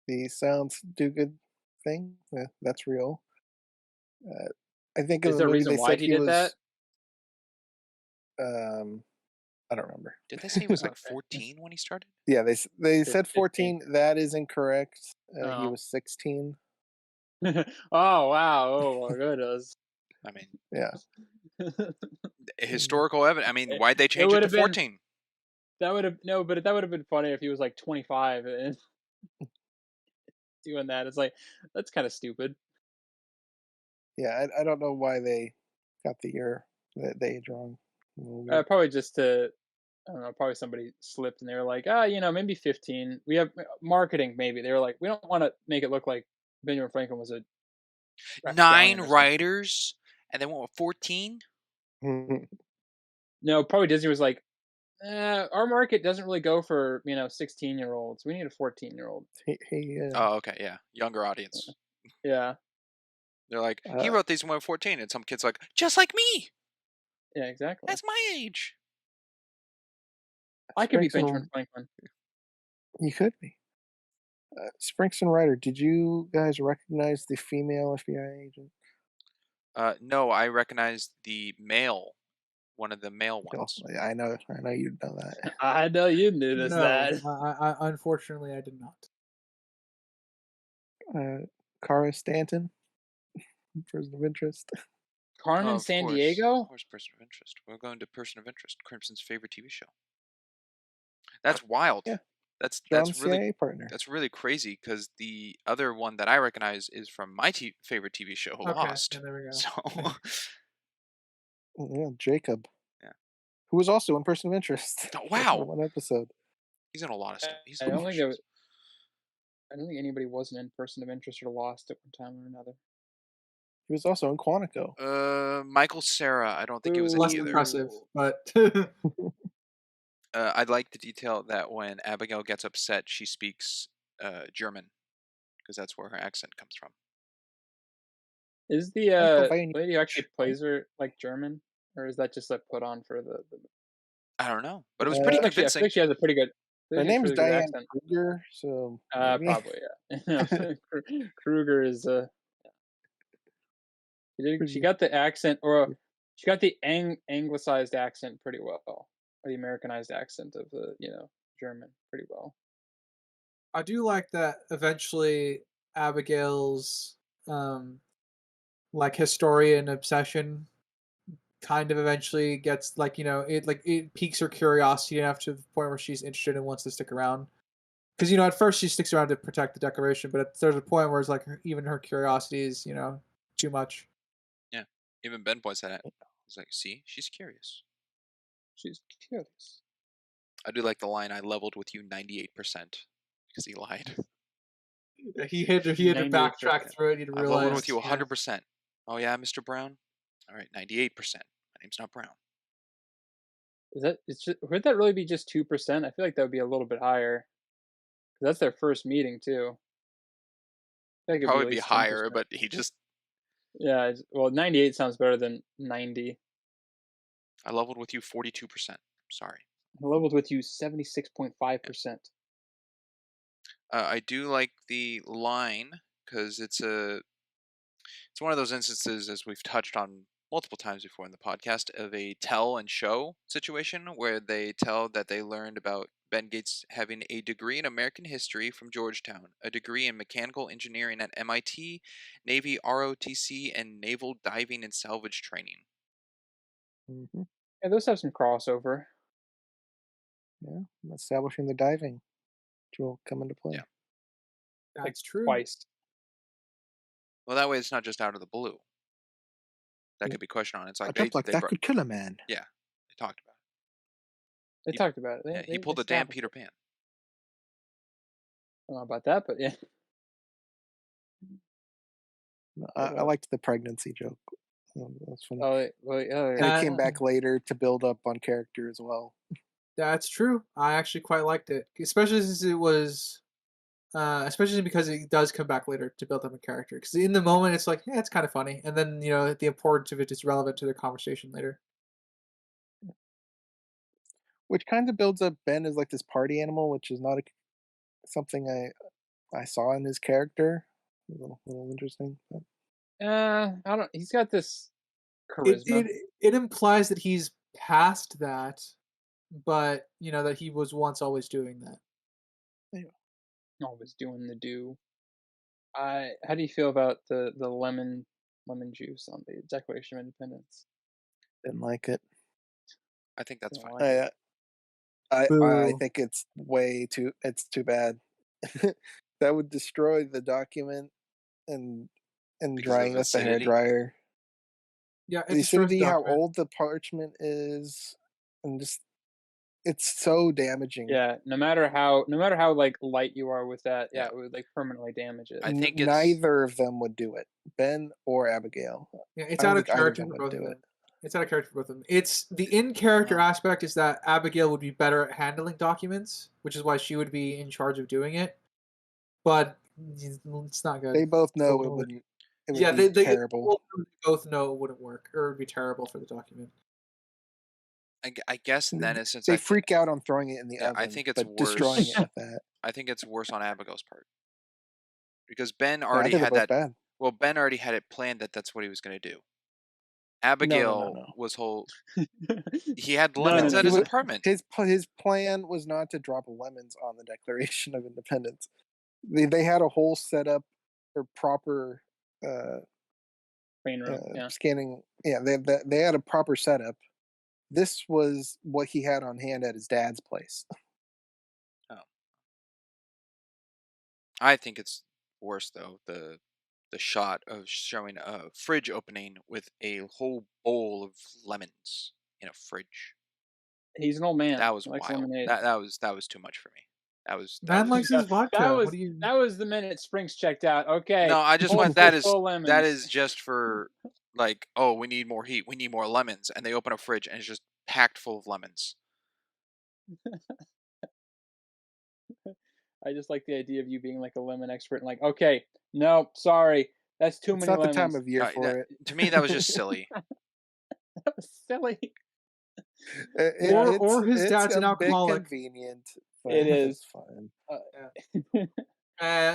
The sounds do good thing. That's real. I think Is in the there a movie reason they why said he he did was. that? I don't remember. Did they say he was like Okay. 14 when he started? Yeah, they It's said 14. That is incorrect. He Oh. was 16. Oh wow! Oh my goodness. I mean, Yeah. historical evidence. I mean, why'd they It change it would to have been 14? that would have no, but that would have been funny if he was like 25 and doing that. It's like that's kind of stupid. Yeah, I don't know why they got the age wrong. A little weird. Probably just to I don't know. Probably somebody slipped and they were like, maybe 15. We have marketing. Maybe they were like, we don't want to make it look like Benjamin Franklin was a 9 reptilian or something. writers, and they went with 14. No, probably Disney was like, our market doesn't really go for 16-year-olds. We need a 14-year-old. Oh, okay, yeah, younger audience. Yeah, They're like, he uh, wrote these when we were 14, and some kid's like, just like me. yeah, exactly. That's my age. I could be Benjamin Springson, Franklin. you could be. Springson Ryder, did you guys recognize the female FBI agent? No, I recognize the male, one of the male Oh, ones. I know you'd know that. I know you noticed No, that. I unfortunately I did not. Cara Stanton, person of interest. Carmen Oh, San of Diego. course, person of interest. We're going to person of interest, Crimson's favorite TV show. That's wild. Yeah, That's John's that's really CIA partner. that's really crazy because the other one that I recognize is from my favorite TV show, Okay, Lost. yeah, there we go. So, Yeah, Jacob, yeah. who was also in Person of Interest Oh, for wow, one episode. he's in a lot of stuff. He's I in a don't lot of think shows. I don't think anybody wasn't in Person of Interest or Lost at one time or another. He was also in Quantico. Michael Cera, I don't think it was in Less either. impressive, but I'd like the detail that when Abigail gets upset, she speaks German because that's where her accent comes from. Is the Pennsylvania. lady who actually plays her like German, or is that just like put on for the? I don't know, but it was pretty I feel convincing. like she has a pretty good. I feel like Her she has a name's really good Diane accent. Kruger, so maybe. Probably yeah. Kruger is she got the accent, or she got the anglicized accent pretty well, or the Americanized accent of the German pretty well. I do like that eventually Abigail's um like historian obsession kind of eventually gets it piques her curiosity enough to the point where she's interested and wants to stick around. Because at first she sticks around to protect the Declaration, but there's a point where it's like even her curiosity is too much. Yeah, even Ben points that out. He's like, "See, she's curious." She's curious. I do like the line, "I leveled with you 98% because he lied." He had to 98%. backtrack through it. He I've leveled realized, with you 100%. Oh yeah, Mr. Brown. All right, 98%. My name's not Brown. Would that really be just 2%? I feel like that would be a little bit higher. 'Cause that's their first meeting too. I think it'd be Probably at be least higher, 10%. but he just Yeah, well, 98 sounds better than 90. I leveled with you 42%. Sorry. I leveled with you Yeah. 76.5%. I do like the line because it's one of those instances, as we've touched on multiple times before in the podcast, of a tell and show situation where they tell that they learned about Ben Gates having a degree in American history from Georgetown, a degree in mechanical engineering at MIT, Navy ROTC, and naval diving and salvage training. Hmm. Yeah, those have some crossover. Yeah, establishing the diving, which will come into Yeah. play. Like that's true. twice. Well, that way it's not just out of the blue. That Yeah. could be questioned on. It's A like jump like they that brought, could kill a man. yeah, they talked about They it. talked about it. Yeah, he They pulled a damn established Peter it. Pan. I don't know about that, but yeah. I liked the pregnancy joke. That's funny. And it That came back later to build up on character as well. that's true. I actually quite liked it, especially since it was, especially because it does come back later to build up a character. Because in the moment, it's like, yeah, it's kind of funny, and then the importance of it is relevant to the conversation later. Which kind of builds up Ben as like this party animal, which is not something I saw in his character. A little interesting. But I don't. He's got this It charisma. it it implies that he's past that, but that he was once always doing that. anyway, Always doing the do. How do you feel about the lemon juice on the Declaration of Independence? didn't like it. I think that's Don't fine. like it. I Boo. think it's way too. It's too bad. that would destroy the document and because of drying with the acidity. hairdryer. Yeah, it The destroys the acidity, how document. old the parchment is, and just it's so damaging. Yeah, no matter how like light you are with that, yeah, Yeah. it would like permanently damage it. I think it's Neither of them would do it, Ben or Abigail. Yeah, I it's don't out of think either of character them for would both of do them. it. It's out of character for both of them. It's the in character Well, aspect is that Abigail would be better at handling documents, which is why she would be in charge of doing it. But it's not good. They both So know it wouldn't work. wouldn't. It would Yeah, be they terrible. both know it wouldn't work or it would be terrible for the document. I guess in that instance, They freak out on throwing it in the I oven, think it's but destroying worse. it with that. I think it's worse on Abigail's part because Ben No, I already think they're had both that. bad. Well, Ben already had it planned that that's what he was going to do. No. Abigail was whole. He had No, lemons no, at no. his apartment. His plan was not to drop lemons on the Declaration of Independence. They had a whole setup for proper Clean room, yeah. scanning. Yeah, they had a proper setup. This was what he had on hand at his dad's place. Oh, I think it's worse though. The shot of showing a fridge opening with a whole bowl of lemons in a fridge. He's an old man. That was He likes wild. lemonade. That was too much for me. That was Man likes Yeah, his vodka. What do you? that was the minute Springs checked out. Okay, no. I just whole went. fridge full of lemons. That is just for like, oh, we need more heat. We need more lemons, and they open a fridge and it's just packed full of lemons. I just like the idea of you being like a lemon expert and like, okay, no, sorry, that's too It's many not the lemons. time of year for it. To me, that was just silly. That was silly. Or his dad's an a bit alcoholic. convenient. But It is. It's fine.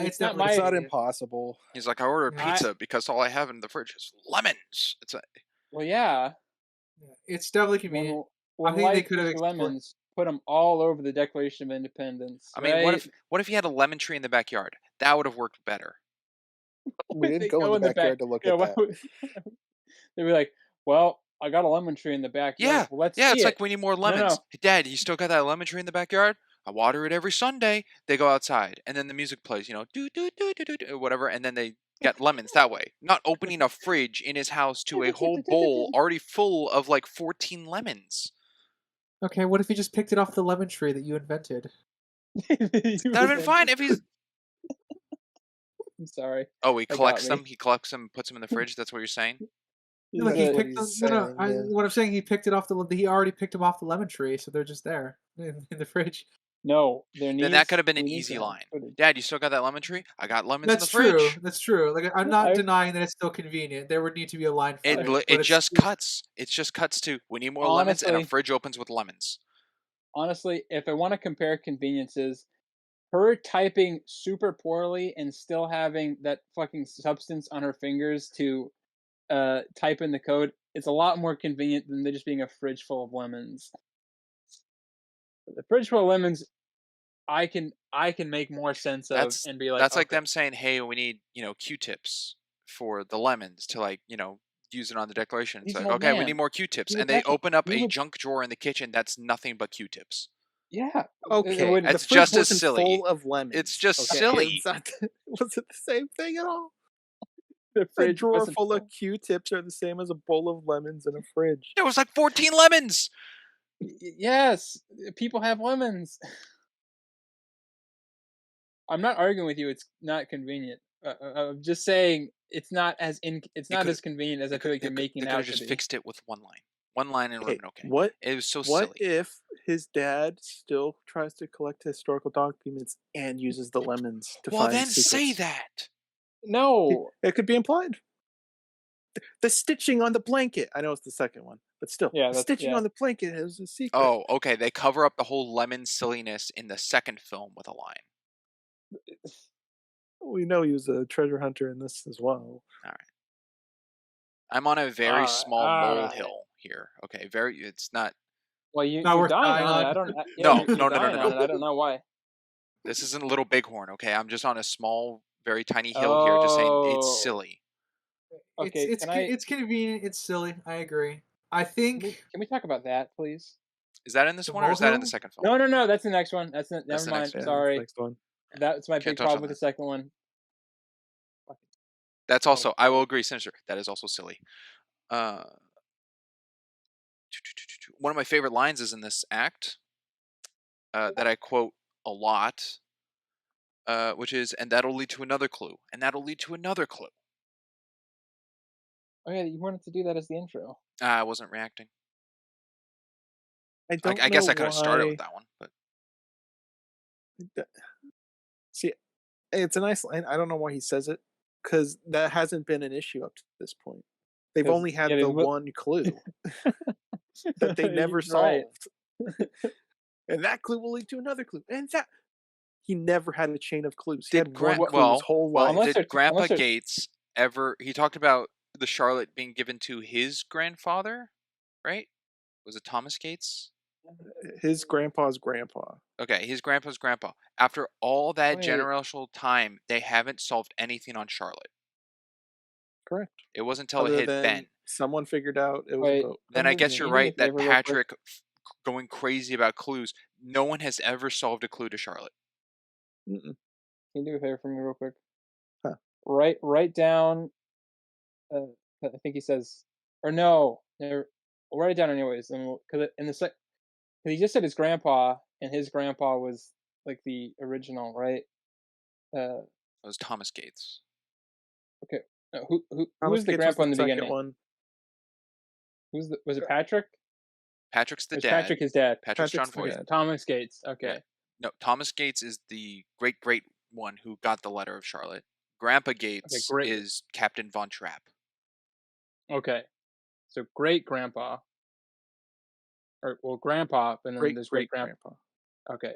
It's not definitely my- It's not convenient. impossible. He's like, I ordered I- pizza because all I have in the fridge is lemons. It's a, Well, yeah. Yeah, it's definitely convenient. When think they life could have gives you explored- lemons, put them all over the Declaration of Independence. I mean, right? what if you had a lemon tree in the backyard? That would have worked better. We They didn't go in the backyard to look yeah, at that. They'd be like, "Well, I got a lemon tree in the backyard. Yeah, Well, let's yeah. see It's it." like we need more lemons. no. Hey, Dad, you still got that lemon tree in the backyard? I water it every Sunday. They go outside, and then the music plays. You know, do do do do do do whatever, and then they get lemons that way. Not opening a fridge in his house to a whole bowl already full of like 14 lemons. Okay, what if he just picked it off the lemon tree that you invented? That'd have been fine if he's. I'm sorry. Oh, he That collects got me. them. He collects them, puts them in the fridge. That's what you're saying. Like That's he what picked he's them. No, saying, yeah. what I'm saying, he picked it off he already picked them off the lemon tree, so they're just there in the fridge. No, there needs. Then that could have been we an need easy to line. put it- Dad, you still got that lemon tree? I got lemons That's in the true. fridge. That's true. Like I'm not I- denying that it's still convenient. There would need to be a line for it. but It it's just still- cuts. It just cuts to we need more lemons and a Honestly- fridge opens with lemons. Honestly, if I want to compare conveniences, her typing super poorly and still having that fucking substance on her fingers to type in the code, it's a lot more convenient than there just being a fridge full of lemons. The fridge full of lemons, I can make more sense of and be like, That's like okay, them saying, "Hey, we need Q-tips for the lemons to use it on the Declaration." It's He's an like, old okay, we man. need more Q-tips, He would and they open up he a would- junk drawer in the kitchen that's nothing but Q-tips. Yeah. Okay, would- the It's fridge just as wasn't silly. full of lemons. It's just okay? silly. It's not, was it the same thing at all? the A fridge drawer wasn't full of Q-tips are the same as a bowl of lemons in a fridge. There was like 14 lemons. Yes, people have lemons. I'm not arguing with you. It's not convenient. I'm just saying it's not as could've- as convenient as I feel like you're making They it could out have to just be. fixed it with one line, and it would have been okay. What It was so What silly. if his dad still tries to collect historical documents and uses the lemons to Well, find then say secrets? that. No, It could be implied. The stitching on the blanket. I know it's the second one, but still, Yeah, the that's- stitching yeah. on the blanket is a secret. Oh, okay. They cover up the whole lemon silliness in the second film with a line. We know he was a treasure hunter in this as well. I'm on a very Alright, small alright. molehill here. Okay, it's not. well, Not you're worth dying dying on it. on. I don't. Yeah, No, you're no, dying no. on it. I don't know why. This isn't a little bighorn. Okay, I'm just on a small, very tiny hill here, just saying Oh. it's silly. Okay, it's convenient. It's silly. I agree. I think Can we talk about that, please? Is that in this The one or is that in the molehill? second film? No. That's the next one. Never the next mind. one. Yeah, Sorry. Next one. That's my Can't big touch problem on with the that. second one. Fucking That's total also, I will filler. agree, Sinister. That is also silly. Uh, one of my favorite lines is in this act that I quote a lot, which is, "And that'll lead to another clue, and that'll lead to another clue." Oh yeah, you wanted to do that as the intro. I wasn't reacting. I don't I know guess I could have started with why. that one, but th- See, it's a nice line. I don't know why he says it, because that hasn't been an issue up to this point. They've Because only yeah, had the one clue that they never right. solved, and that clue will lead to another clue, and that he never had a chain of clues. He did had one Grant? What? clue his Well, whole well, life. Unless did they're Grandpa unless they're Gates ever? He talked about the Charlotte being given to his grandfather, right? Was it Thomas Gates? His grandpa's grandpa. Okay, his grandpa's grandpa. After all that wait, generational time, they haven't solved anything on Charlotte. Correct. It wasn't until it Other hit than Ben. someone figured out it was a wait. boat. Then I guess Can you're you do me right a that favor real quick? Patrick going crazy about clues. No one has ever solved a clue to Charlotte. Mm-mm. Can you do a favor for me real quick? Huh. Write down. Uh, I think he says, or no, we'll write it down anyways. And because in the cause he just said his grandpa, and his grandpa was like the original, right? Uh, It was Thomas Gates. okay. Who Thomas was the Gates was grandpa the in the second beginning? one. Was it Patrick? Patrick's the Or was dad. Patrick his dad? Patrick's John Patrick's the Okay, Voight. dad. Thomas Gates. Yeah. Okay, No, Thomas Gates is the great one who got the letter of Charlotte. Grandpa okay, Gates great. is Captain Von Trapp. Okay, so great grandpa, or well, grandpa, and then Great there's great great grandpa. grandpa. Okay,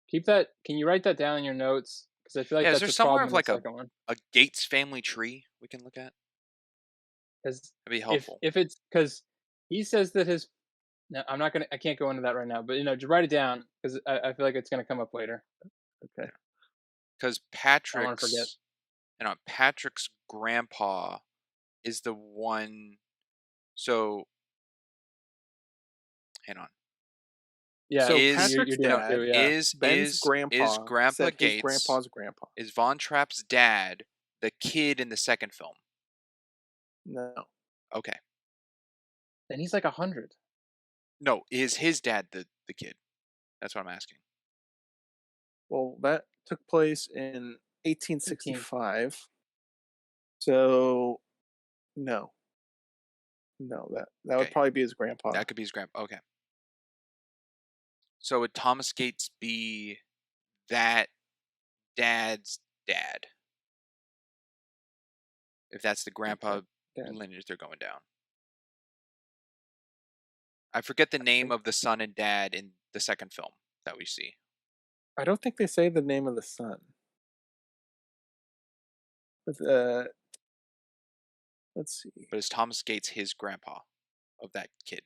keep that. Can you write that down in your notes? Because I feel like Yeah, is that's there a somewhere problem of in the like second one. a Gates family tree we can look at? Because That'd be helpful. if it's because he says that his no, I can't go into that right now. But just write it down because I feel like it's gonna come up later. Okay. Because I don't want to forget. Patrick's grandpa is the one. So hang on. Yeah, So Is you're Patrick's doing it dad, too. Yeah. Ben's is grandpa, Grandpa said his Gates grandpa's grandpa. is Von Trapp's dad the kid in the second film? No. Okay. And he's like 100. No, is his dad the kid? That's what I'm asking. Well, that took place in 15. 1865. So no. No, that would Okay. probably be his grandpa. That could be his grandpa. Okay. So would Thomas Gates be that dad's dad? If that's the grandpa Dad. lineage they're going down. I forget the name of the son and dad in the second film that we see. I don't think they say the name of the son. But, let's see. But is Thomas Gates his grandpa of that kid?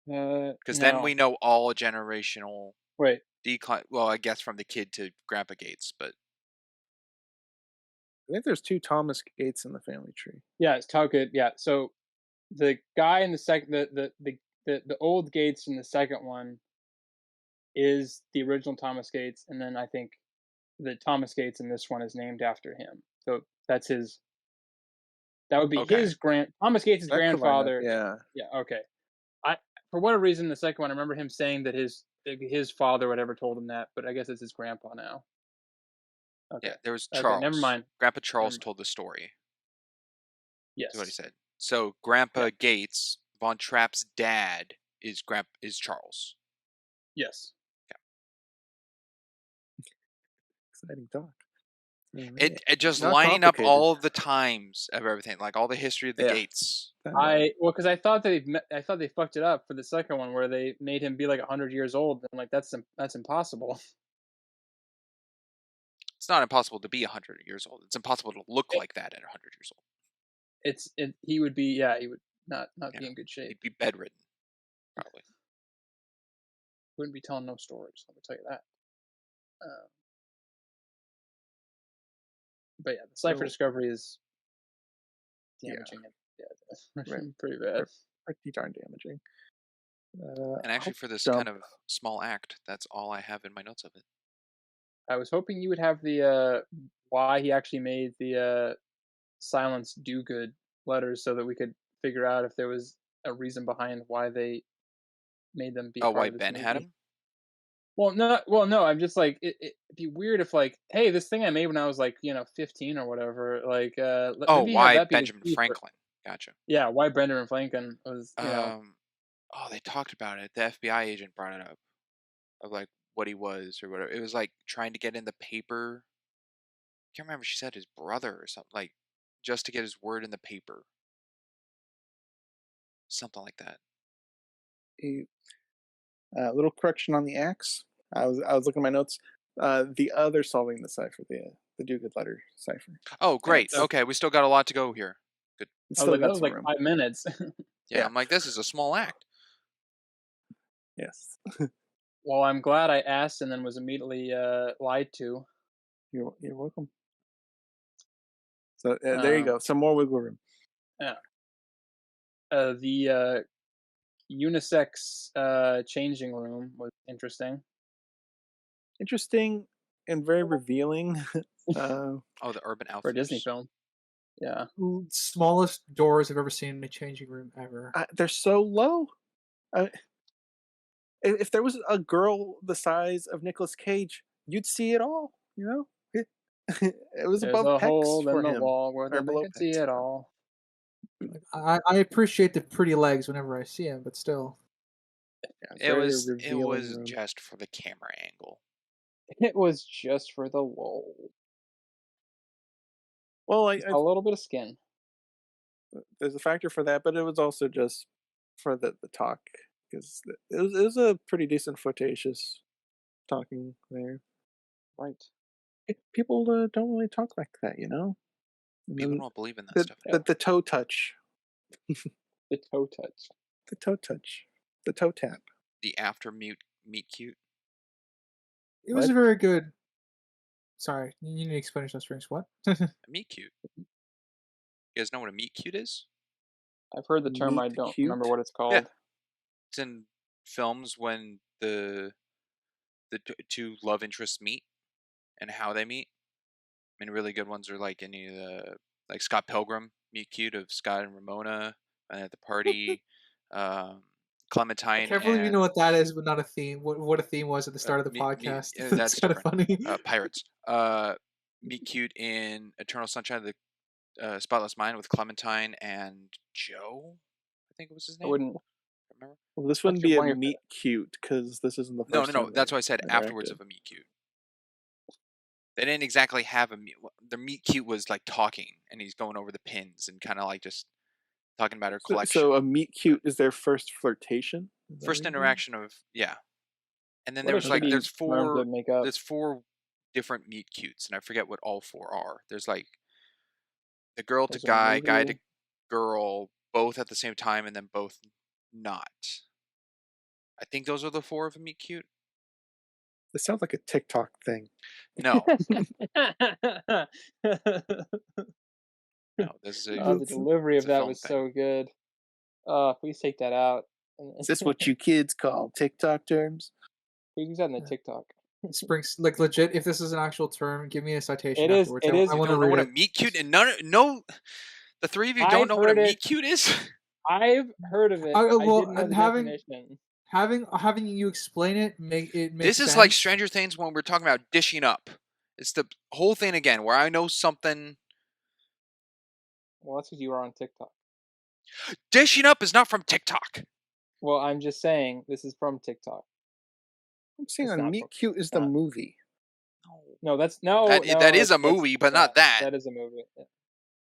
Because then we No. know all generational Wait. decline. Well, I guess from the kid to Grandpa Gates, but I think there's two Thomas Gates in the family tree. Yeah, it's Talcott. Yeah. So the guy in the second, the old Gates in the second one is the original Thomas Gates, and then I think the Thomas Gates in this one is named after him. So that's his. That would be okay. his Thomas Gates' That could line up, grandfather. yeah. Yeah. Okay. I for whatever reason the second one I remember him saying that his father whatever told him that, but I guess it's his grandpa now. Okay. Yeah, there was Okay. Never Charles. mind. Grandpa Never Charles mind. told the story. Is what he Yes. said. So Yeah. Grandpa Gates, Von Trapp's dad, is Charles. Yes. Exciting talk. It just Not lining up complicated. all of the times of everything, like all the history of the Yeah. Gates. Because I thought I thought they fucked it up for the second one where they made him be like 100 years old, and like that's impossible. It's not impossible to be 100 years old. It's impossible to look like that at 100 years old. He would be he would not be in good shape. He'd be bedridden, probably. Wouldn't be telling no stories. Let me tell you that. But yeah, the cipher discovery is damaging. Yeah, Right. pretty bad. Pretty darn damaging. And actually, I'll for this kind jump. of small act, that's all I have in my notes of it. I was hoping you would have the why he actually made the silence do good letters so that we could figure out if there was a reason behind why they made them be a Oh, part why of this Ben had movie. him? Well, no. I'm just like it'd be weird if like, hey, this thing I made when I was like 15 or whatever. Like, Oh, maybe have why that be the Benjamin key for Franklin? Gotcha. yeah, why Benjamin Franklin was Um, oh, they talked about it. The FBI agent brought it up of like what he was or whatever. It was like trying to get in the paper. I can't remember. She said his brother or something like just to get his word in the paper, something like that. A little correction on the axe. I was looking at my notes. The other solving the cipher, the do good letter cipher. Oh, great. That's Okay, we still got a lot to go here. Good. it's I was still like, that got was some like room. 5 minutes. Yeah, Yeah. I'm like, this is a small act. Yes. Well, I'm glad I asked and then was immediately lied to. You're welcome. So there you Um, go. Some more wiggle room. yeah. The unisex changing room was interesting. Interesting and very revealing. uh, Oh, the Urban For a Disney Outfitters. film. Yeah. Smallest doors I've ever seen in a changing room ever. they're so low. I, if there was a girl the size of Nicolas Cage, you'd see it all. It, it was There's above a pecs hole in for the him, wall where or they below can see pecs. it all. Like, I appreciate the pretty legs whenever I see them, but still. Yeah, It very was it revealing was room. just for the camera angle. It was just for the lol. Well, Just a little bit of skin. there's a factor for that, but it was also just for the talk because it was a pretty decent flirtatious talking there. Right. People don't really talk like that, And People then don't believe in that the stuff the, anymore. the toe touch, The toe touch. the toe touch, the toe tap. The after meet cute. It was What? a very good. Sorry, you need to explain those strings. What? A meet cute. You guys know what a meet cute is? I've heard the term, I Meet don't remember cute. what it's Yeah, called. it's in films when two love interests meet and how they meet. I mean, really good ones are like any of the like Scott Pilgrim meet cute of Scott and Ramona at the party. Um, I Clementine can't believe you know and what that is, but not a theme. What a theme was at the start of the podcast. It's that's kind of different. funny. Pirates. Meet cute in Eternal Sunshine of the Spotless Mind with Clementine and Joe. I think it was his I name. wouldn't. Remember? Well, this That's wouldn't be a one of your. meet cute because this isn't the No, first no, no. time That's they why I said afterwards interacted. of a meet cute. They didn't exactly have a meet. Their meet cute was like talking, and he's going over the pins and kind of like just talking about her collection. So a meet cute is their first flirtation. Is that what First you're saying? interaction of yeah, and then What a there's like Okay. shitty term to make up. there's four different meet cutes, and I forget what all four are. There's like the girl to There's a guy, guy to movie. girl, both at the same time, and then both not. I think those are the four of a meet cute. This sounds like a TikTok thing. No, no, this is a The delivery it's of a that film was thing. so good. Please take that out. Is this what you kids call TikTok terms? Please use that in the Yeah. TikTok. Springs, like legit. If this is an actual term, give me a citation It is. afterwards. It is. I You want to don't know read what a it. meet cute and no, the three of you don't I've know what a heard it. meet cute is. I've heard of it. I Well, didn't know and the having definition. having you explain it makes This is sense. like Stranger Things when we're talking about dishing up. It's the whole thing again where I know something. Well, that's because you were on TikTok. Dishing up is not from TikTok. Well, I'm just saying this is from TikTok. I'm saying It's on not Meet from. Cute is It's the not. movie. No, that's no. That is a That's movie, but not that. That is a movie. Yeah.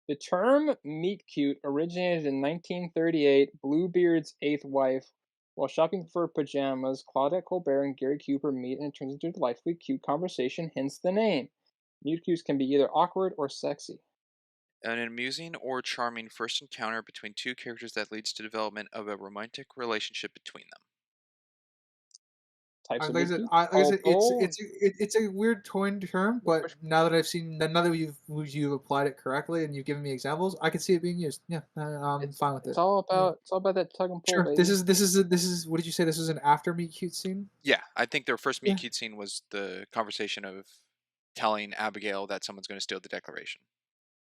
The term "meet cute" originated in 1938. Bluebeard's eighth wife, while shopping for pajamas, Claudette Colbert and Gary Cooper meet, and it turns into a delightfully cute conversation. Hence the name. Meet cutes can be either awkward or sexy. An amusing or charming first encounter between two characters that leads to development of a romantic relationship between them. Types of Like I big said, feet. like I said, Also, it's a weird toying term, but now that you've applied it correctly and you've given me examples, I can see it being used. Yeah, I'm it's fine with it's it. all Yeah. about it's all about that tug and pull, Sure. baby. This is what did you say? This is an after meet cute scene? Yeah, I think their first meet Yeah. cute scene was the conversation of telling Abigail that someone's going to steal the Declaration.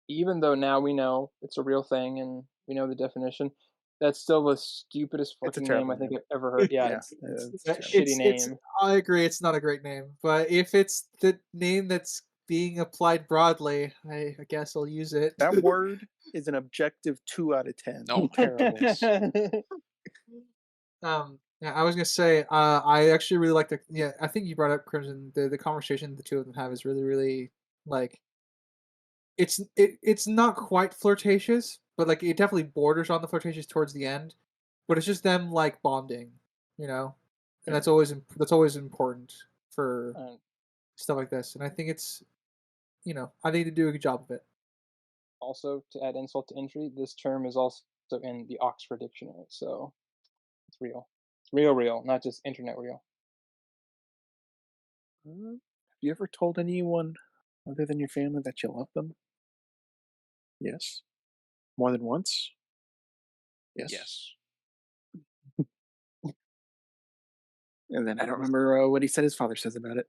Even though now we know it's a real thing and we know the definition, that's still the stupidest It's a fucking name terrible I think name. I've ever heard. Yeah, Yeah, it's it's a terrible. shitty It's name. I agree, it's not a great name, but if it's the name that's being applied broadly, I guess I'll use it. That word is an objective 2 out of 10. Oh my Terrible. goodness. Yeah, I was gonna say, I actually really like the yeah. I think you brought up Crimson. The conversation the two of them have is really really like it's not quite flirtatious, but like it definitely borders on the flirtatious towards the end. But it's just them like bonding, you know, and Yeah. that's always important for Um, stuff like this. And I think it's I think they do a good job of it. Also, to add insult to injury, this term is also in the Oxford Dictionary, so it's real. It's real, not just internet real. Have you ever told anyone other than your family that you love them? Yes. More than once? Yes. Yes. And then I don't remember what he said his father says about it.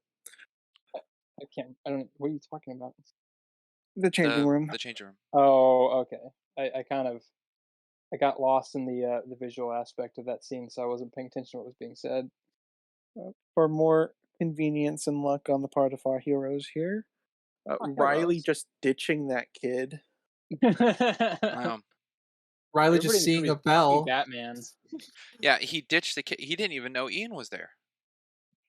I can't. I don't. What are you talking about? The changing room. The change room. Oh, okay. I kind of I got lost in the visual aspect of that scene, so I wasn't paying attention to what was being said. For more convenience and luck on the part of our heroes here, Our Riley heroes. just ditching that kid. Um, Riley just Everybody in this seeing movie a is fucking bell. Batman. yeah, he ditched the kid. He didn't even know Ian was there.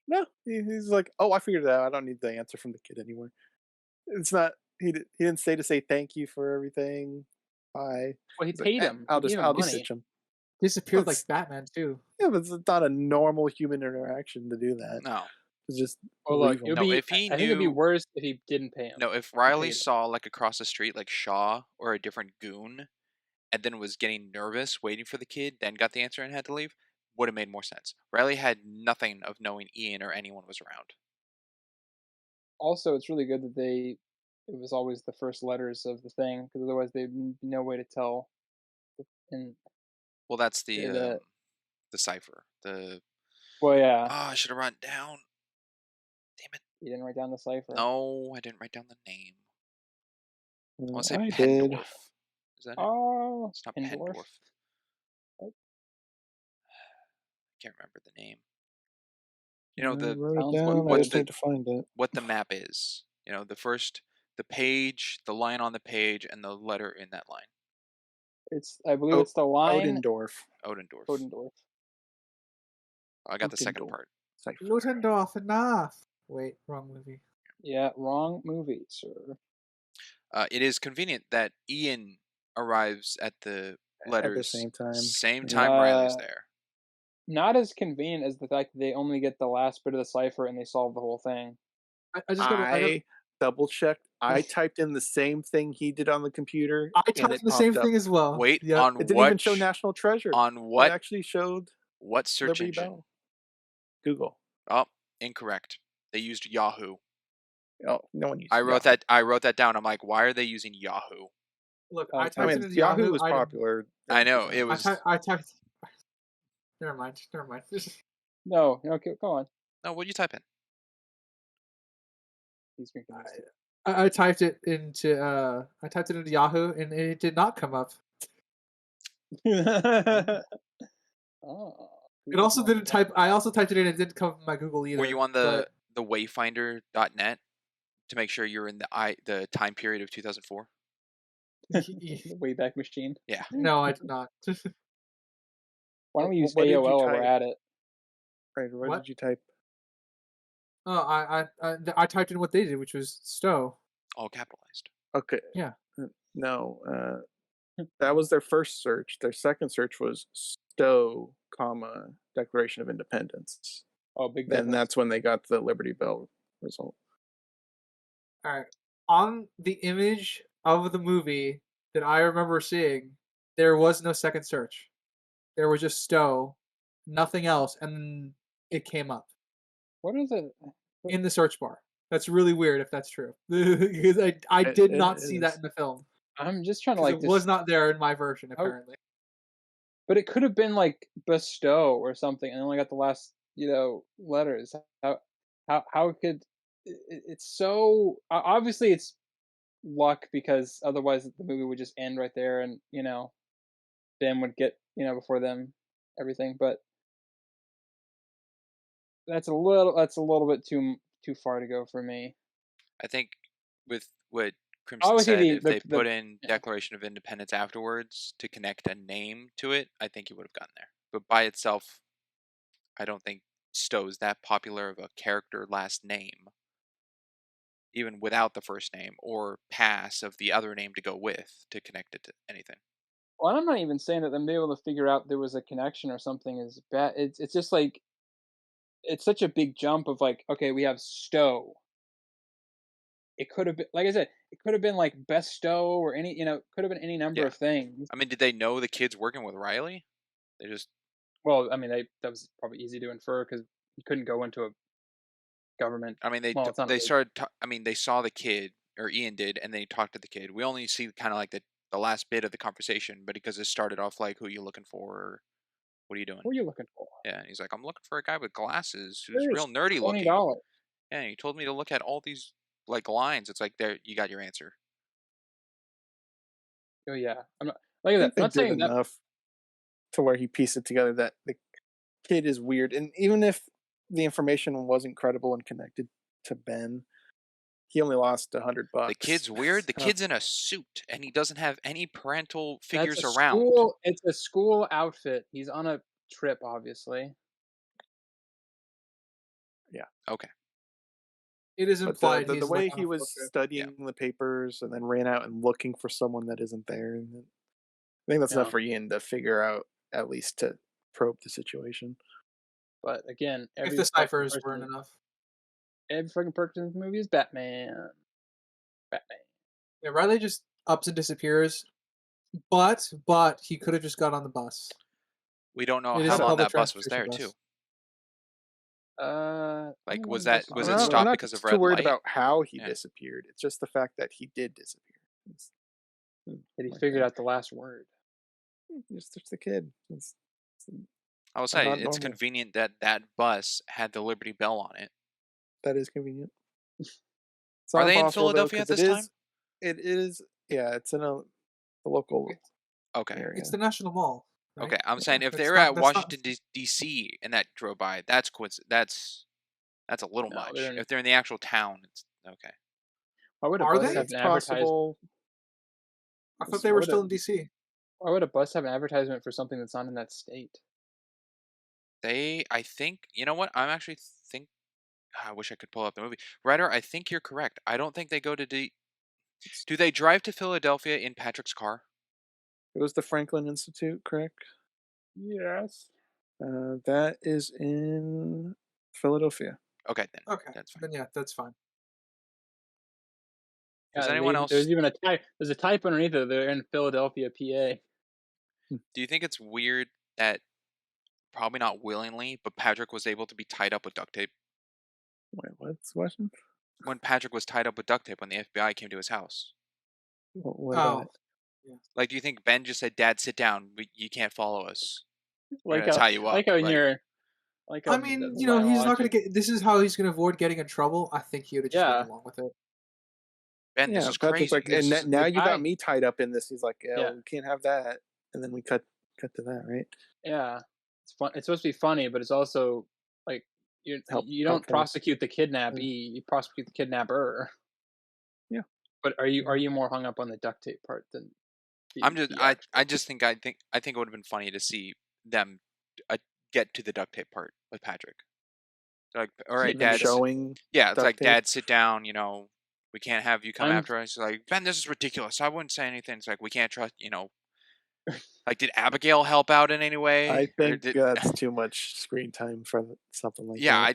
No, he's like, oh, I figured it out. I don't need the answer from the kid anymore. It's not. He didn't say to say thank you for everything. Bye. Well, he He's like, paid him. He I'll gave just him I'll just money. ditch him. Disappeared like That's- Batman too. Yeah, but it's not a normal human interaction to do that. No, It's just Well, look, leave it would him. no. be. If he I think it'd be knew, worse if he didn't pay him. no, if He Riley paid him. saw like across the street like Shaw or a different goon, and then was getting nervous waiting for the kid, then got the answer and had to leave, would have made more sense. Riley had nothing of knowing Ian or anyone was around. Also, it's really good that they. It was always the first letters of the thing, because otherwise there'd be no way to tell. And Well, that's the the cipher. The well, yeah, I should have run down. Damn it! you didn't write down the cipher. No, I didn't write down the name. I want to say I did. Pendorf. Is that it? Oh, It's not Pendorf. Pendorf. What? Can't remember the name. You know I the wrote it Sounds down. I what just good. need to find it. what the map is. You know the page, the line on the page, and the letter in that line. I believe it's the line. Odendorf. Odendorf. Odendorf. I got the second Odendorf. part. Cipher. Ludendorff enough. Wait, wrong movie. Yeah, wrong movie, sir. It is convenient that Ian arrives at the At the letters same time. same Yeah. time Riley's there. Not as convenient as the fact that they only get the last bit of the cipher and they solve the whole thing. I just got I double checked. I typed in the same thing he did on the computer, I and typed it the same popped up. thing as well. Wait, Yep. on It didn't what? even show National Treasure. On It what? actually showed What search Liberty engine? Bell. Google. Oh, incorrect. They used Yahoo. Oh, no one uses I wrote Yahoo. that. I wrote that down. I'm like, why are they using Yahoo? Look, I I typed I it mean, into Yahoo was I don't- popular. I know, it was- I typed. Never mind. Never mind. No, go on. No, what do you type in? He's drinking this too. I typed it into Yahoo and it did not come up. Oh. It also didn't type. I also typed it in. It didn't come from my Google either. Were you on the Wayfinder.net to make sure you're in the time period of 2004? The Wayback Machine. Yeah. No, I did not. Why don't we use What did you AOL while we're type? at it? Right, what What? did you type? Oh, I typed in what they did, which was Stowe. All capitalized. Okay. Yeah. No, that was their first search. Their second search was Stowe, comma, Declaration of Independence. Oh, big Then difference. that's when they got the Liberty Bell result. All right. On the image of the movie that I remember seeing, there was no second search. There was just Stowe, nothing else, and then it came up. What is it? in the search bar. That's really weird if that's true. Because I did It not see that is. in the film. I'm just trying to Because like it was this. not there in my version, How, apparently. but it could have been like bestow or something, and only got the last letters. How could it's so obviously it's luck because otherwise the movie would just end right there, and Dan would get before them everything. But that's a little bit too far to go for me. I think with what Crimson Obviously, said, the if they the put in yeah. Declaration of Independence afterwards to connect a name to it, I think you would have gotten there. But by itself, I don't think Stowe's that popular of a character last name, even without the first name or pass of the other name to go with to connect it to anything. Well, I'm not even saying that them being able to figure out there was a connection or something is bad. It's just like it's such a big jump of like, okay, we have Stowe. It could have been, like I said, it could have been like Bestow or could have been any number Yeah. of things. I mean, did they know the kid's working with Riley? They just, Well, I mean, that was probably easy to infer because you couldn't go into a government. I mean, Well, it's not they really. started. I mean, they saw the kid, or Ian did, and they talked to the kid. We only see kind of like the last bit of the conversation, but because it started off like, "Who are you looking for?" Or, "What are you doing?" What are you looking for? Yeah, and he's like, "I'm looking for a guy with glasses who's Here's real nerdy looking." $20. Yeah, and he told me to look at all these like lines. It's like, there, you got your answer. Oh yeah, I'm not like I I said. think I'm they not did saying that. enough to where he pieced it together that the kid is weird, and even if the information wasn't credible and connected to Ben, he only lost The $100. kid's weird. The So, kid's in a suit, and he doesn't have any parental That's figures a around. school. It's a school outfit. He's on a trip, obviously. yeah, Okay, It is but implied the he's like way on he a was field trip. yeah. studying the papers and then ran out and looking for someone that isn't there, and I think that's enough Yeah, for Ian to figure out, at least to probe the situation. but again, If the every fucking ciphers weren't person, enough. every fucking person in the movie is Batman. Batman. Yeah, Riley just ups and disappears. But he could have just got on the bus. We don't know It how is a long Could've. that public bus was transportation there too. bus. How Like, long was buses I'm it did not, he I'm stopped not because of too red worried light? about how he Yeah. disappeared. It's just the fact that he did disappear. It's, That he like figured that. out the last word? Just a kid. It's I will say not it's normal. convenient that that bus had the Liberty Bell on it. That is convenient. It's Are not they in impossible though, Philadelphia at because this time? it is, yeah, it's in a local It's Okay. area. it's the National Mall, Okay. right? I'm saying if they That's were not at that's not Washington D.C. and that drove by, that's that's a little No, they're much. in. If they're in the actual town, it's okay. Why would a Are bus they? have It's an advertisement? possible. I thought they Why were would a still in DC. why would a bus have an advertisement for something that's not in that state? I think, you know what? I'm actually think. I wish I could pull up the movie. Ryder, I think you're correct. I don't think they go to D. Do they drive to Philadelphia in Patrick's car? It was the Franklin Institute, correct? Yes. That is in Philadelphia. Okay, then Okay, that's fine. then yeah, that's fine. Does Yeah, anyone else? there's even a type. There's a type underneath it. They're in Philadelphia, PA. Do you think it's weird that, probably not willingly, but Patrick was able to be tied up with duct tape? Wait, what's the question? When Patrick was tied up with duct tape when the FBI came to his house. What about Oh, it? yeah. Like, do you think Ben just said, "Dad, sit down. You can't follow us. We're Like gonna how, tie you up." like how in Like, your, like I how mean, the he's not gonna biologic. get. This is how he's gonna avoid getting in trouble. I think he would have just went Yeah, along with it. Ben, this Yeah, is Patrick's like, crazy. and This is now the you got guy. me tied up in this. He's like, yeah, Yeah, well, we can't have that. And then we cut to that, right? yeah. It's fun. It's supposed to be funny, but it's also like you don't Helpful. prosecute the Yeah. kidnappee. You prosecute the kidnapper. Yeah. But are Yeah. you more hung up on the duct tape part than I'm just the actual? I just think it would have been funny to see them uh, get to the duct tape part with Patrick. They're like, all right, Them Yeah, Dad. showing Yeah, it's duct like, tape. "Dad, sit down. We can't have you come I'm after us." Like, Ben, this is ridiculous. I wouldn't say anything. It's like, we can't trust. Like, did Abigail help out in any I way, or think did? that's too much screen time for something like Yeah,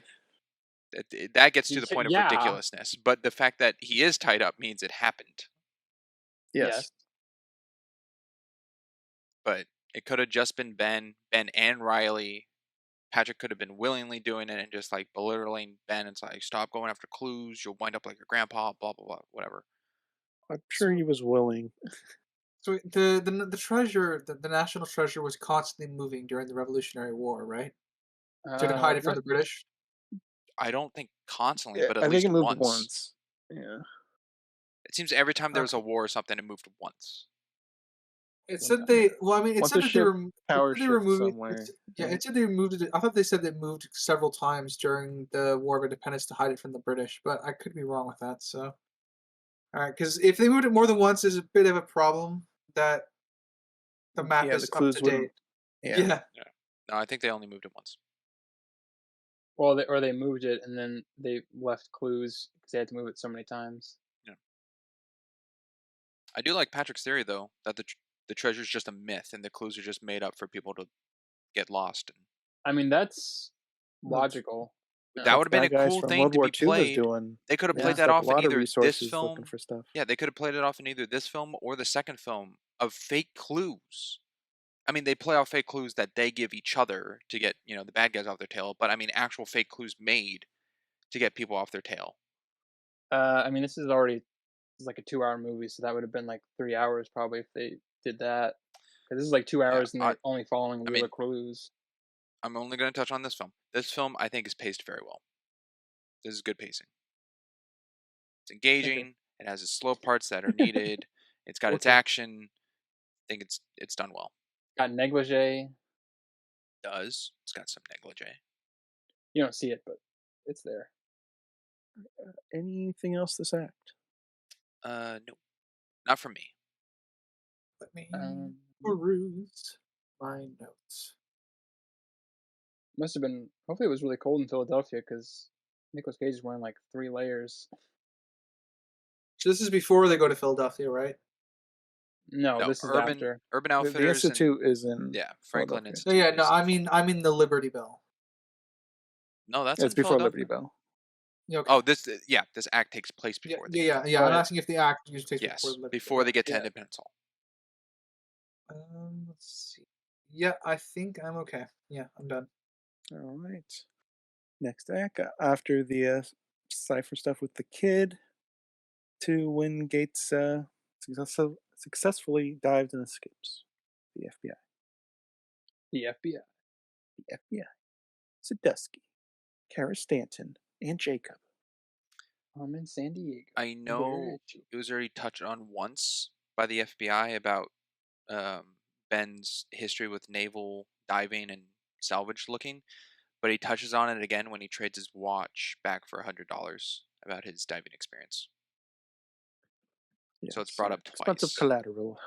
that. that gets to the point of yeah. ridiculousness. But the fact that he is tied up means it happened. Yes. Yes. But it could have just been Ben and Riley, Patrick could have been willingly doing it and just like belittling Ben. It's like, stop going after clues. You'll wind up like your grandpa. Blah blah blah. Whatever. I'm sure So, he was willing. so the treasure, the national treasure, was constantly moving during the Revolutionary War, right? So they could hide it from Not the British. I don't think constantly, Yeah, but at I think least it moved once. once. Yeah. It seems every time there was a Okay. war or something, it moved once. It Once, said yeah. they. Well, I mean, it Once said a that they ship were. It power said they were shift moving. somewhere. Yeah, Yeah. it said they moved it. I thought they said they moved several times during the War of Independence to hide it from the British, but I could be wrong with that. So, all right, because if they moved it more than once, there's a bit of a problem that the map Yeah, the is up clues to wouldn't. date. Yeah. Yeah. Yeah. No, I think they only moved it once. well, or they moved it and then they left clues because they had to move it so many times. Yeah. I do like Patrick's theory though that the treasure's just a myth and the clues are just made up for people to get lost. And I mean, that's That's logical. that what would the have been bad a guys cool from thing World to War be II was played. doing. They could have They played Yeah. that spent a off in lot of either this resources looking film. for stuff. Yeah, they could have played it off in either this film or the second film of fake clues. I mean, they play off fake clues that they give each other to get, the bad guys off their tail, but I mean actual fake clues made to get people off their tail. I mean, it's like a 2-hour movie, so that would have been like 3 hours probably if they did that. Because this is like two Yeah, hours and they're only following I real mean, clues. I'm only going to touch on this film. This film, I think, is paced very well. This is good pacing. It's Okay. engaging. It has its slow parts that are needed. It's got its Okay. action. I think it's done well. Got negligee. It's got some negligee. You don't see it, but it's there. Anything else this act? No, not for me. Let me Um, peruse my notes. must have been. Hopefully, it was really cold in Philadelphia because Nicolas Cage is wearing like 3 layers. So this is before they go to Philadelphia, right? No, No, this is Urban after. Urban The Outfitters and Institute is in Franklin Philadelphia. No, Institute yeah, no. is in I mean the Liberty Bell. no, that's It's in before Liberty Philadelphia. Bell. Yeah, okay. Oh, this act takes place Yeah, before they yeah, get to yeah, yeah. Philadelphia. I'm Right. asking if the act usually takes before Yes, the Liberty. before Yeah. they get to Yeah. Independence Hall. Let's see. Yeah, I think I'm okay. Yeah, I'm done. All right. Next act, after the cipher stuff with the kid, to when Gates successfully dives and escapes the FBI. The FBI. The FBI. Sadusky, Kara Stanton, and Jacob. I'm in San Diego. I Where know is she? it was already touched on once by the FBI about Ben's history with naval diving and salvage looking, but he touches on it again when he trades his watch back for $100 about his diving experience. Yeah, So it's brought up expensive twice. collateral.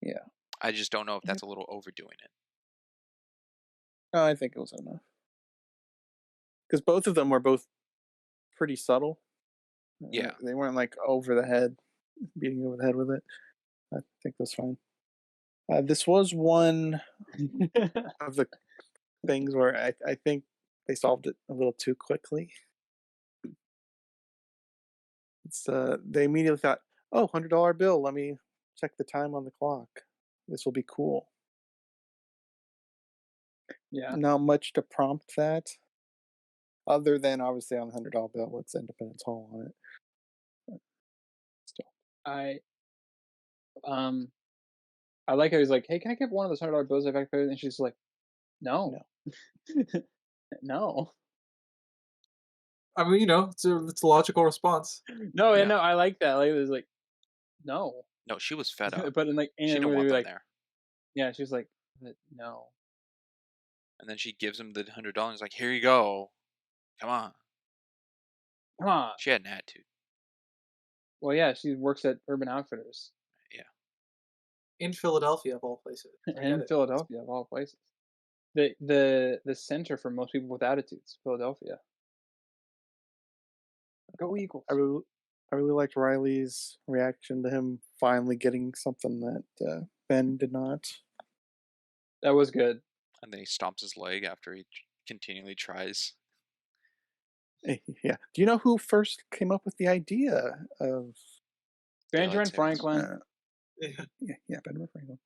Yeah. I just don't know if that's a little overdoing it. I think it was enough. Because both of them were both pretty subtle. Yeah. They weren't like over the head, beating you over the head with it. I think that's fine. This was one of the things where I think they solved it a little too quickly. It's they immediately thought, oh, $100 bill, let me check the time on the clock. This will be cool. Yeah. Not much to prompt that. Other than obviously on the $100 bill, it's Independence Hall on it. But still. I like how he's like, hey, can I get one of those $100 bills I've activated? And she's like, no. No. I mean, it's a logical response. No, Yeah. yeah, no, I like that. Like, it was like, no. No, she was fed up. But in like, She and didn't we want were them like, there. yeah, she was like, no. And then she gives him the $100. Like, here you go. Come on. Come on. She had an attitude. Well, yeah, she works at Urban Outfitters Yeah. In Philadelphia, of all places. I get in it. Philadelphia, of all places. The center for most people with attitudes, Philadelphia. Go Eagles. I really liked Riley's reaction to him finally getting something that Ben did not. That was good. And then he stomps his leg after he continually tries. Yeah. Do you know who first came up with the idea of Benjamin Daylight savings. Franklin. Yeah. yeah, Benjamin Franklin.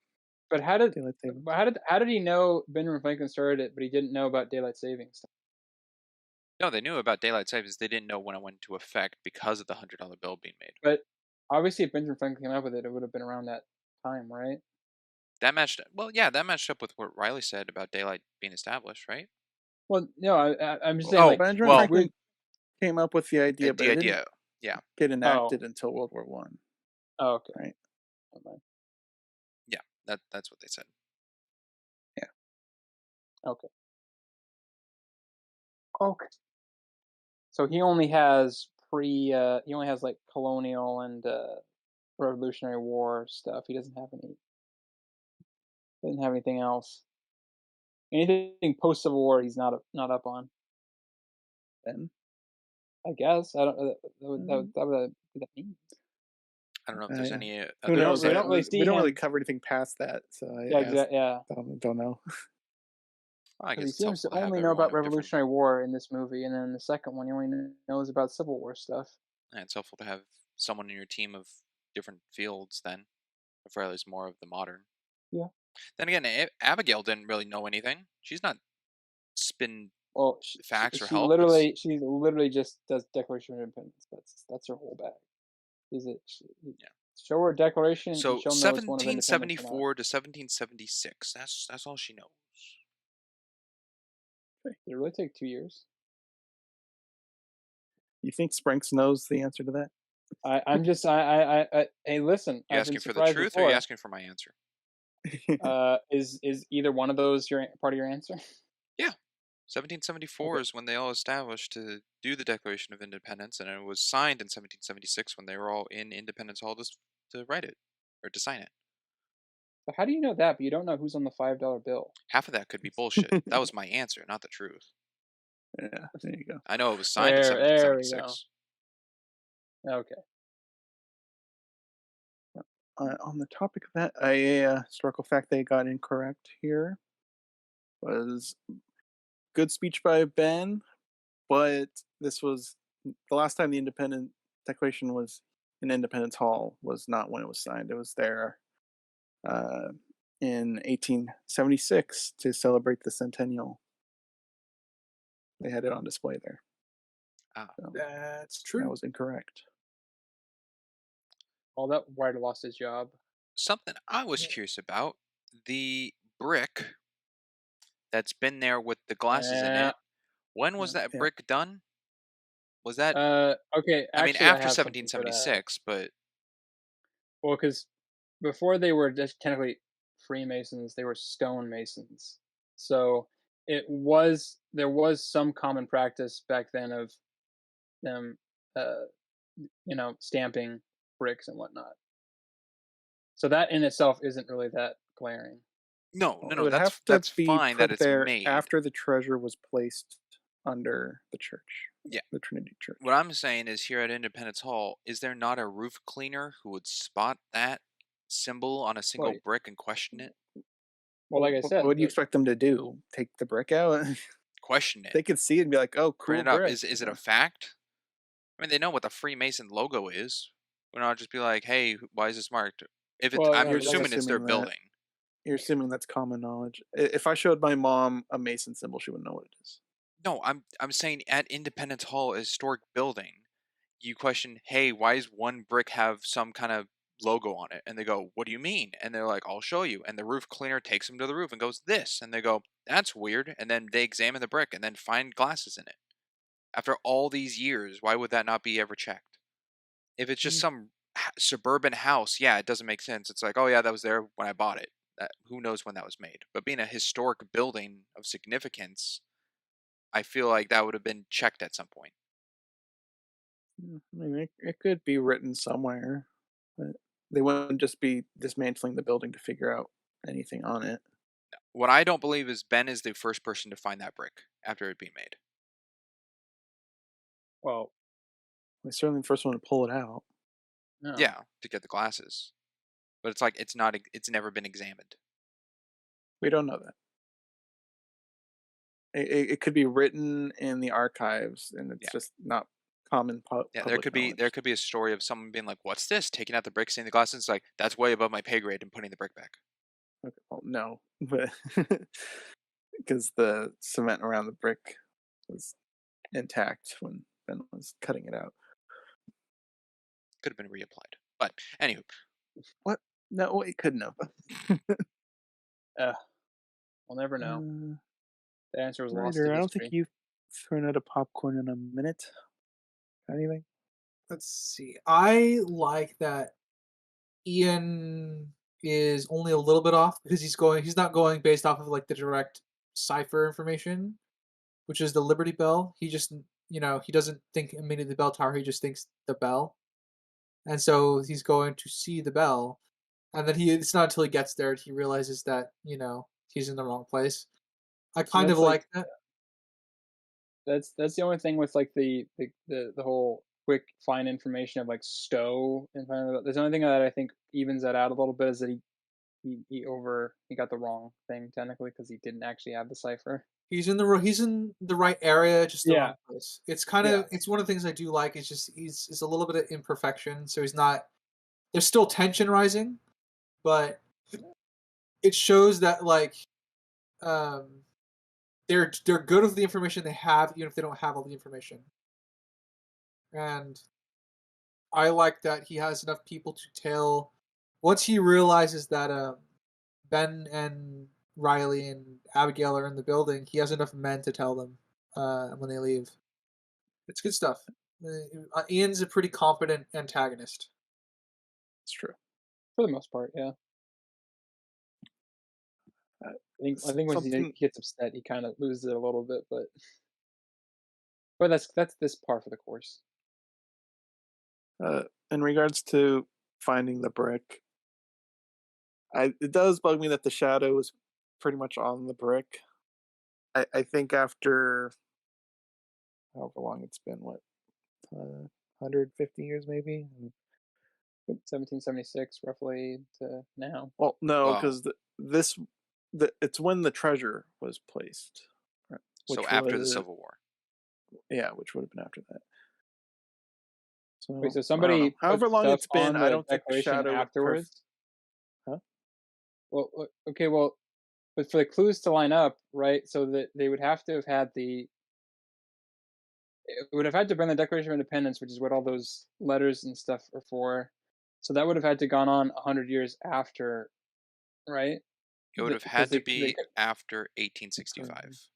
But how did Daylight savings. how did he know Benjamin Franklin started it, but he didn't know about daylight savings? No, they knew about daylight savings. They didn't know when it went into effect because of the $100 bill being made. But obviously, if Benjamin Franklin came up with it, it would have been around that time, right? That matched. Well, yeah, that matched up with what Riley said about daylight being established, right? Well, no, I'm just saying, Oh, like, Benjamin well, Franklin came up with the idea, but the it didn't idea, yeah, get oh, enacted until World War One, oh, okay, right? never mind. yeah, that's what they said. Yeah. Okay, okay. So he only has he only has like colonial and Revolutionary War stuff. He doesn't have anything else. Anything post Civil War, he's not up on. Then I guess I don't. mm, That would that mean? I don't know if there's I, any who other. knows? We don't really We see don't really him. cover anything past that, so Yeah, I exactly. Yeah, don't know. Well, I 'cause he guess it's seems helpful to to have only know everyone about of different. Revolutionary War in this movie, and then the second one he only knows about Civil War stuff. Yeah, it's helpful to have someone in your team of different fields. Then, if Riley's more of the modern. Yeah. Then again, Abigail didn't really know anything. She's not spin Well, facts or help. It's she literally just does Declaration of Independence. That's her whole bag. yeah. Show her a declaration and So she'll know it's one of independence or not. 1774 to 1776. That's all she knows. Did it really take 2 years? You think Sprinks knows the answer to that? I'm just hey, listen, You I've been asking for the surprised truth, or are you before. asking for my answer? Is either one of those your part of your answer? Yeah. 1774 Okay. is when they all established to do the Declaration of Independence, and it was signed in 1776 when they were all in Independence Hall to write it or to sign it. But how do you know that, but you don't know who's on the $5 bill? Half of that could be bullshit. That was my answer, not the truth. Yeah, there you go. I know it was signed in There we go. 1776. Okay. On the topic of that, a historical fact they got incorrect here was good speech by Ben, but this was the last time the Independent Declaration was in Independence Hall was not when it was signed. It was there uh, in 1876 to celebrate the centennial. They had it on display there. Ah, So That's that true. was incorrect. Well, that writer lost his job. something I was curious about, the brick that's been there with the glasses in Yeah. it. When was Yeah. that Yeah. brick done? Was that, Okay, I mean, actually, I after have something for that. 1776, but Well, because before they were just technically Freemasons, they were stonemasons. So there was some common practice back then of them, uh, stamping bricks and whatnot. So that in itself isn't really that glaring. no, Well, no, it no, would have to that's be fine that put it's there made. after the treasure was placed under the church, Yeah. the Trinity Church. What I'm saying is here at Independence Hall, is there not a roof cleaner who would spot that symbol on a single Well, brick and question it? well, like I What said, would you expect them to do? Take the brick out? Question it. They could see it and be like, "Oh, Bring cool it up. brick." Is it a fact? I mean, they know what the Freemason logo is. We're not just be like, hey, why is this marked? If it's, well, I'm You're like just I assuming it's their assuming that. building. You're assuming that's common knowledge. If I showed my mom a Mason symbol, she wouldn't know what it is. No, I'm saying at Independence Hall, a historic building, you question, hey, why does one brick have some kind of logo on it? And they go, what do you mean? And they're like, I'll show you. And the roof cleaner takes them to the roof and goes, this. And they go, that's weird. And then they examine the brick and then find glasses in it. After all these years, why would that not be ever checked? If it's just some suburban house, yeah, it doesn't make sense. It's like, oh yeah, that was there when I bought it. Who knows when that was made? But being a historic building of significance, I feel like that would have been checked at some point. I mean, it could be written somewhere, but they wouldn't just be dismantling the building to figure out anything on it. What I don't believe is Ben is the first person to find that brick after it being made. well, He's certainly the first one to pull it out. no. Yeah, to get the glasses. But it's like it's not. It's never been examined. We don't know that. It could be written in the archives, and it's Yeah. just not common Yeah, public knowledge. there could be a story of someone being like, "What's this?" Taking out the brick, seeing the glasses, it's like that's way above my pay grade, and putting the brick back. Okay, well, no, but because the cement around the brick was intact when Ben was cutting it out. Could have been reapplied. But anywho, What? No, it couldn't have. Uh, we'll never know. Uh, The answer was lost to Ryder, I don't think history. you've thrown out a popcorn in a minute. Anything? Let's see. I like that Ian is only a little bit off because he's not going based off of like the direct cipher information, which is the Liberty Bell. He just he doesn't think immediately the bell tower, he just thinks the bell. And so he's going to see the bell. And then it's not until he gets there he realizes that, he's in the wrong place. I And kind of that's like like that. that's the only thing with like the whole quick find information of like Stowe and find out. There's the only thing that I think evens that out a little bit is that he got the wrong thing technically because he didn't actually have the cipher. He's in the right area, just the Yeah, wrong place. It's kind yeah, of it's one of the things I do like. It's just it's a little bit of imperfection, so he's not. There's still tension rising, but it shows that like um, they're good with the information they have, even if they don't have all the information. And I like that he has enough people to tell. Once he realizes that Ben and Riley and Abigail are in the building, he has enough men to tell them when they leave. It's good stuff. Ian's a pretty competent antagonist. It's true. for the most part, yeah. Uh, I think once he Something gets upset, he kind of loses it a little bit, but that's this par for the course. in regards to finding the brick, it does bug me that the shadow is pretty much on the brick. I think after however long it's been, what, 150 years maybe? 1776, roughly to now. Well, no, well, because it's when the treasure was placed, right, so which after the was, Civil War. yeah, which would have been after that. Wait, So so I don't somebody know. put However long stuff it's been, on I the don't think the declaration shadow would afterwards? Huh? Well, okay, well, but for the clues to line up, right? So that they would have to have had it would have had to bring the Declaration of Independence, which is what all those letters and stuff are for. So that would have had to gone on 100 years after, right? It would have Because had to they be could. after Okay. 1865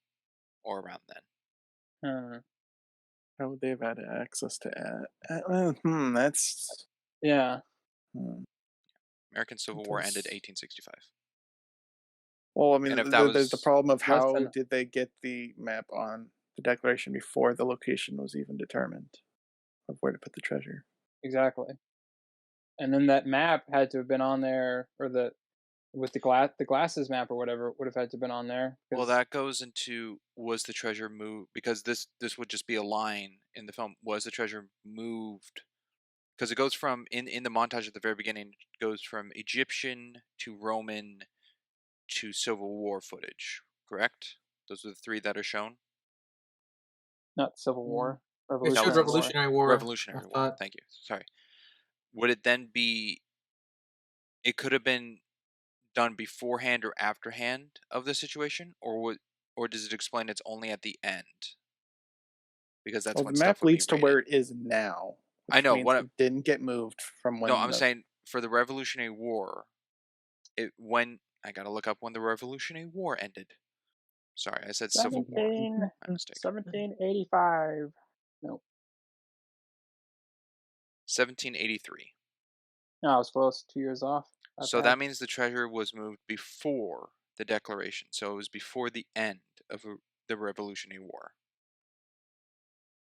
or around then. How would they have had access to it? That's Yeah, hmm, American Civil War ended because 1865. well, I And mean, if that there's the was problem of less how than did they get the map on the declaration before the location was even determined of where to put the treasure. exactly. And then that map had to have been on there, or with the glasses map or whatever would have had to have been on there well, because that goes into was the treasure moved because this would just be a line in the film. Was the treasure moved? Because it goes from in the montage at the very beginning, it goes from Egyptian to Roman to Civil War footage. Correct? Those are the three that are shown. not Civil Mm. War, It That showed was Revolutionary this War. Revolutionary War. I Revolutionary War. thought Thank you. Sorry. Would it then be? It could have been done beforehand or afterhand of the situation, or does it explain it's only at the end because that's Well, the when stuff map would be leads to rated? where it is now, I which know means what. it didn't get moved from No, when I'm the. saying for the Revolutionary War, it when I gotta look up when the Revolutionary War ended. Sorry, I said Civil War. 17, My mistake. 1785. No, 1783. no, I was close. 2 years off. Not So bad. that means the treasure was moved before the Declaration. So it was before the end of the Revolutionary War,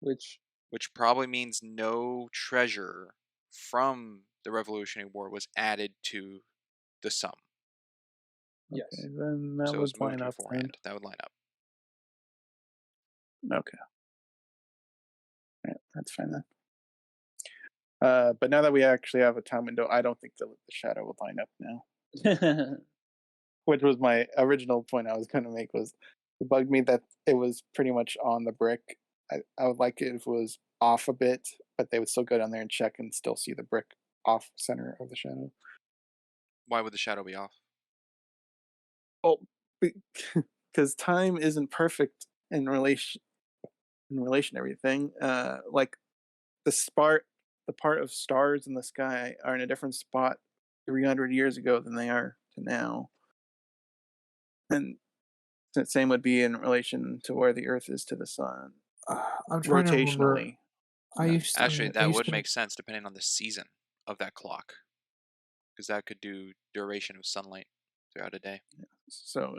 Which which probably means no treasure from the Revolutionary War was added to the sum. Okay, yes, then that So it would was moved line up then. beforehand. That would line up. Okay, right, that's fine then. But now that we actually have a time window, I don't think the shadow will line up now. Which was my original point I was going to make was it bugged me that it was pretty much on the brick. I would like it if it was off a bit, but they would still go down there and check and still see the brick off center of the shadow. Why would the shadow be off? Oh, because time isn't perfect in relation to everything. Like the part of stars in the sky are in a different spot 300 years ago than they are to now, and the same would be in relation to where the Earth is to the sun, I'm trying to remember. rotationally. Yeah. Actually, I that used would to. make sense depending on the season of that clock, because that could do duration of sunlight throughout a day. So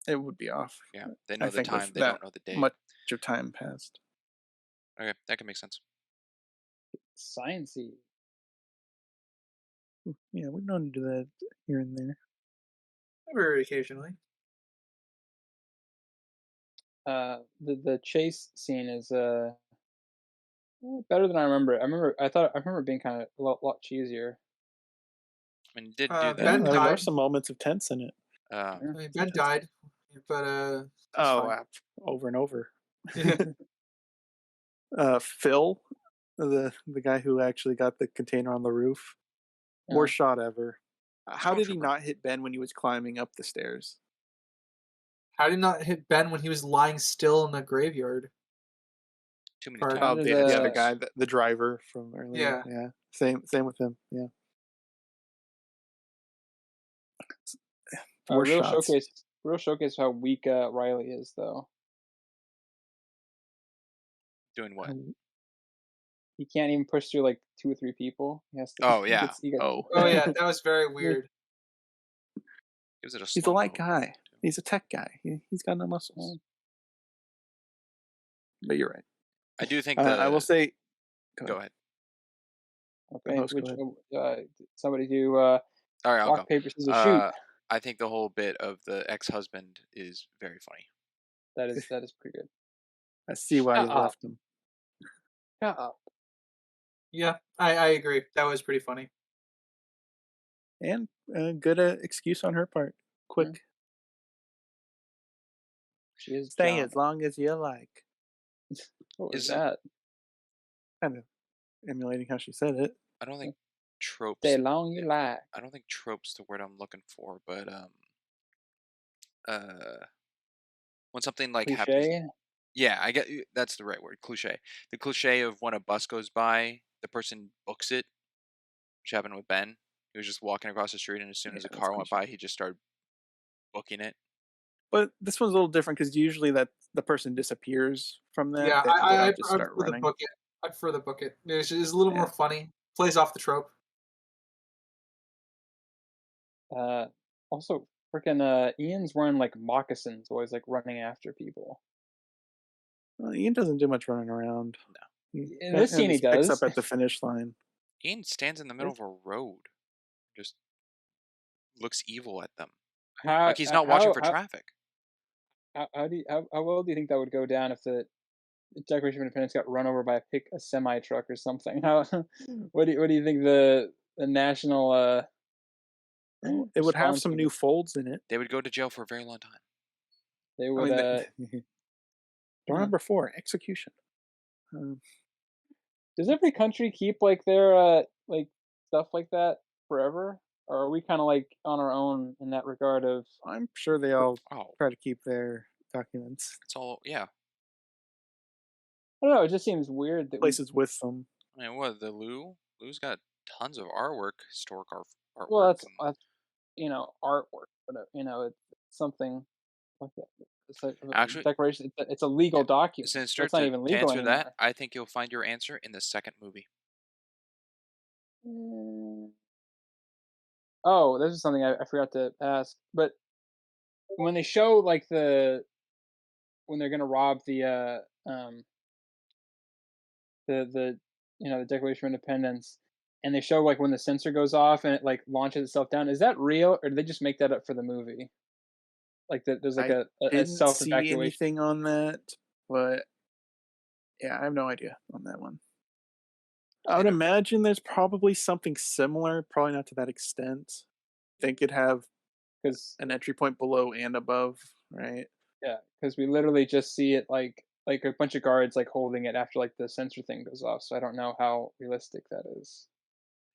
it would be off. Yeah, they I know the think with time, they that don't know the day. much of time passed. Okay, that can make sense. Sciencey. Yeah, we've known to do that here and there. Very occasionally. The chase scene is better than I remember. I remember it being kind of lot cheesier. I mean, it did do Yeah, that. Ben there were died. some moments of tense in it. Um, Yeah. I mean, Ben died, but it's Oh, fine. over and over. Yeah. Phil, the guy who actually got the container on the roof, Uh, worst shot ever. How did he Stormtrooper. not hit Ben when he was climbing up the stairs? How did he not hit Ben when he was lying still in the graveyard? Too many Part. how Oh, did the other tombstones. guy, the driver from earlier. Yeah. Yeah, same with him. Yeah, worst shots. real showcase how weak Riley is though. Doing what? He can't even push through like 2 or 3 people. He has to. Oh yeah, He gets. Oh, Oh yeah, that was very Yeah. weird. gives it a he's a slow light mo. guy. He's a tech guy. He's got no muscles. But you're right. I do think I will the. say. Go Go ahead. ahead. The Okay, host. Go which ahead. somebody do All right, I'll rock go. paper scissors shoot. I think the whole bit of the ex-husband is very funny. That is pretty good. I see why Shut you up! left him. Shut up! Yeah, I agree. That was pretty funny. And good excuse on her part. Yeah. Quick. She is Stay John. as long as you like. What was Is it? that? Kind of emulating how she said it. I don't think tropes. Stay long you like. I don't think tropes the word I'm looking for, but uh, when something like happens. Cliche. Yeah, I get that's the right word. Cliche. The cliche of when a bus goes by, the person books it, which happened with Ben. He was just walking across the street, and as soon Yeah, as a that's car went cliche. by, he just started booking it. But this one's a little different because usually that the person disappears from that. Yeah, They don't just I start prefer the running. book it. I prefer the book it. It's a little more Yeah. funny. Plays off the trope. Also, freaking Ian's wearing like moccasins, always like running after people. Well, Ian doesn't do much running around. No. He In kind this scene, of he just picks up does. at the finish line. Ian stands in the middle of a road, just looks evil at them, How like he's not watching for how traffic. how well do you think that would go down if the Declaration of Independence got run over by a semi truck or something? How what do you think the national Well, it would have response some would new folds in it. They would go to jail for a very long time. they I would mean, door yeah. number 4, execution. Um, Does every country keep like their like stuff like that forever, or are we kind of like on our own in that regard of I'm sure they all Oh, try to keep their documents it's all yeah. I don't know, it just seems weird that we places with them. I mean, what the Lou's got tons of artwork, historic well artwork, and that's artwork, but it's something like that. It's like a actually, declaration. It's a legal yeah. document. Sinister That's not even to legal answer that, anymore. I think you'll find your answer in the second movie. Mm. Oh, this is something I forgot to ask. But when they show like when they're gonna rob the the Declaration of Independence, and they show like when the sensor goes off and it like launches itself down. Is that real, or did they just make that up for the movie? Like there's like I a didn't self see evacuation. anything on that, but yeah, I have no idea on that one. I See, would imagine there's probably something similar, probably not to that extent. Think it'd have Because an entry point below and above, right? yeah, because we literally just see it like a bunch of guards like holding it after like the sensor thing goes off. So I don't know how realistic that is.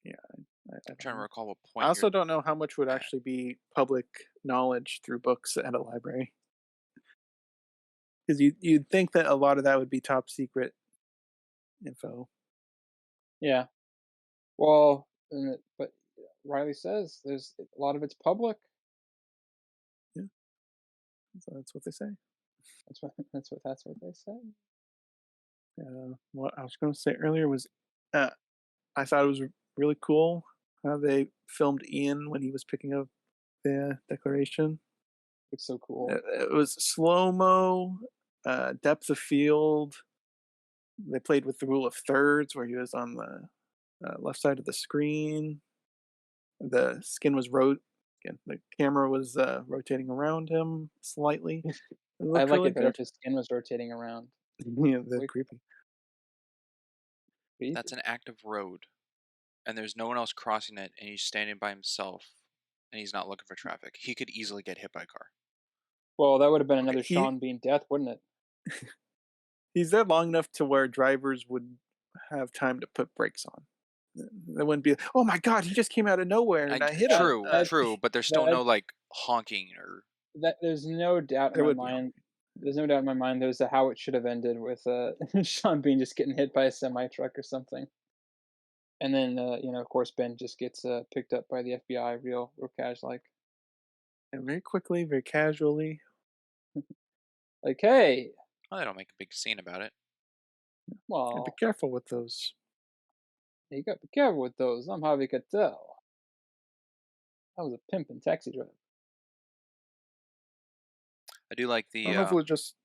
Yeah, I I'm don't trying to know. recall what I point you're also don't know how much would at. actually be public knowledge through books at a library, because you'd think that a lot of that would be top secret info. Yeah. Well, but Riley says there's a lot of it's public. Yeah, so that's what they say. That's what they say. What I was going to say earlier was, uh, I thought it was really cool how they filmed Ian when he was picking up the Declaration. It's so cool. It was slow mo, depth of field. They played with the rule of thirds, where he was on the left side of the screen. The skin was again, the camera was rotating around him slightly. It I'd looked like really it better if good. his skin was rotating around. Yeah, they're Way creepy. That's creepy. an active road, and there's no one else crossing it, and he's standing by himself, and he's not looking for traffic. He could easily get hit by a car. Well, that would have been Okay, another Sean Bean death, wouldn't it? he's there long enough to where drivers would have time to put brakes on. They wouldn't be, oh my god, he just came out of nowhere and I hit him. That True, that true, but there's still that no like honking or that there's no doubt in There my would be mind. honking. There's no doubt in my mind. There's how it should have ended with Sean Bean just getting hit by a semi truck or something, and then of course Ben just gets picked up by the FBI real cash And very quickly, very casually. like hey, well, they don't make a big scene about it. And be well, careful with those. you got to be careful with those. I'm Harvey Keitel. I was a pimp and taxi driver. I do like I don't the know if it was just.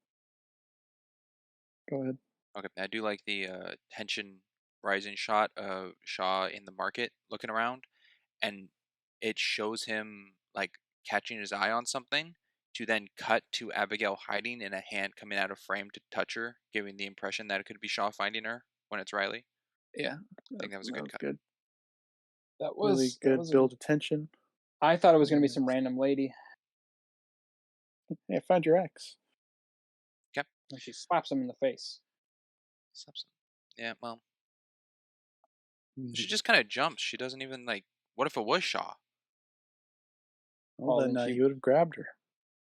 Go ahead. okay, I do like the tension rising shot of Shaw in the market looking around, and it shows him like catching his eye on something to then cut to Abigail hiding and a hand coming out of frame to touch her, giving the impression that it could be Shaw finding her when it's Riley. Yeah, I think that was a that good was cut. good. That Really was that good was a good. build of tension. I thought it was And gonna be then some random lady, yeah, find your ex. Okay. and she slaps him in the face. Subs- Yeah, well, she Mhm. just kind of jumps. She doesn't even like. What if it was Shaw? Well, Well, then then she, you would have grabbed her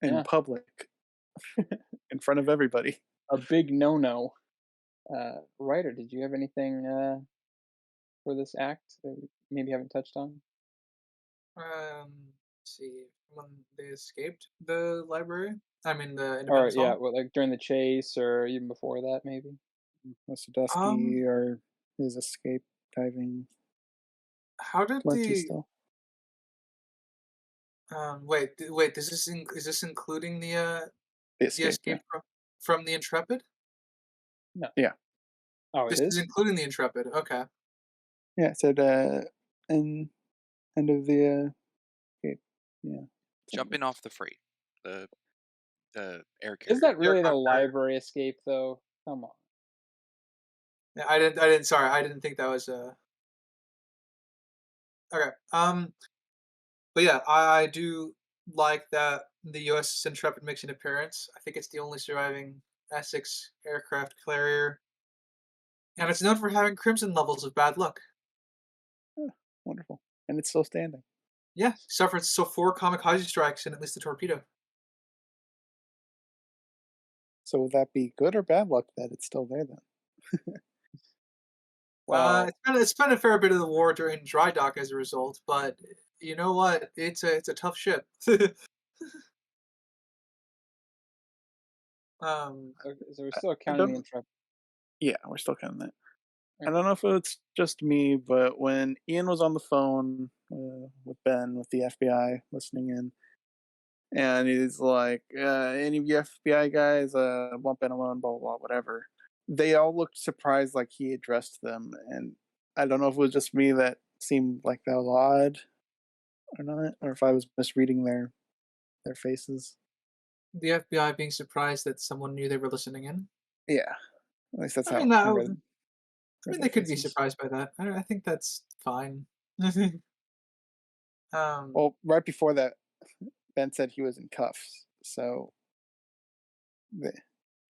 in yeah, public, in front of everybody. a big no-no. Writer, did you have anything for this act that we maybe haven't touched on? Let's see, when they escaped the library, I mean the Or Independence yeah, Hall. well, like during the chase or even before that, maybe. Um, Sadusky or his escape diving how did plenty the still. wait, is this including The the escape, yeah. escape from the Intrepid? No. Yeah. Oh, it This is is. including the Intrepid. Okay. Yeah, it said end of the escape. Yeah. Something. Jumping off the freight, the the air Is carrier. that The really the aircraft carrier. library escape though? Come on. Yeah, I didn't. Sorry, I didn't think that was okay. But yeah, I do like that the USS Intrepid makes an appearance. I think it's the only surviving Essex aircraft carrier, and it's known for having crimson levels of bad luck. Huh, wonderful. And it's still standing. Yeah, suffered so 4 kamikaze strikes and at least a torpedo. So would that be good or bad luck that it's still there then? Well, It's been a fair bit of the war during dry dock as a result, but you know what? It's a tough ship. um, okay, so we're still I counting the don't. intrepid. Yeah, we're still counting that. I Okay. don't know if it's just me, but when Ian was on the phone with Ben with the FBI listening in, and he's like, "Any of you FBI guys want Ben alone?" Blah blah blah, whatever. They all looked surprised, like he addressed them, and I don't know if it was just me that seemed like that was odd or not, or if I was misreading their faces. the FBI being surprised that someone knew they were listening in. Yeah, at least that's I mean, how I read, they their could be faces. surprised by that. I think that's fine. um, Well, right before that, Ben said he was in cuffs, so the,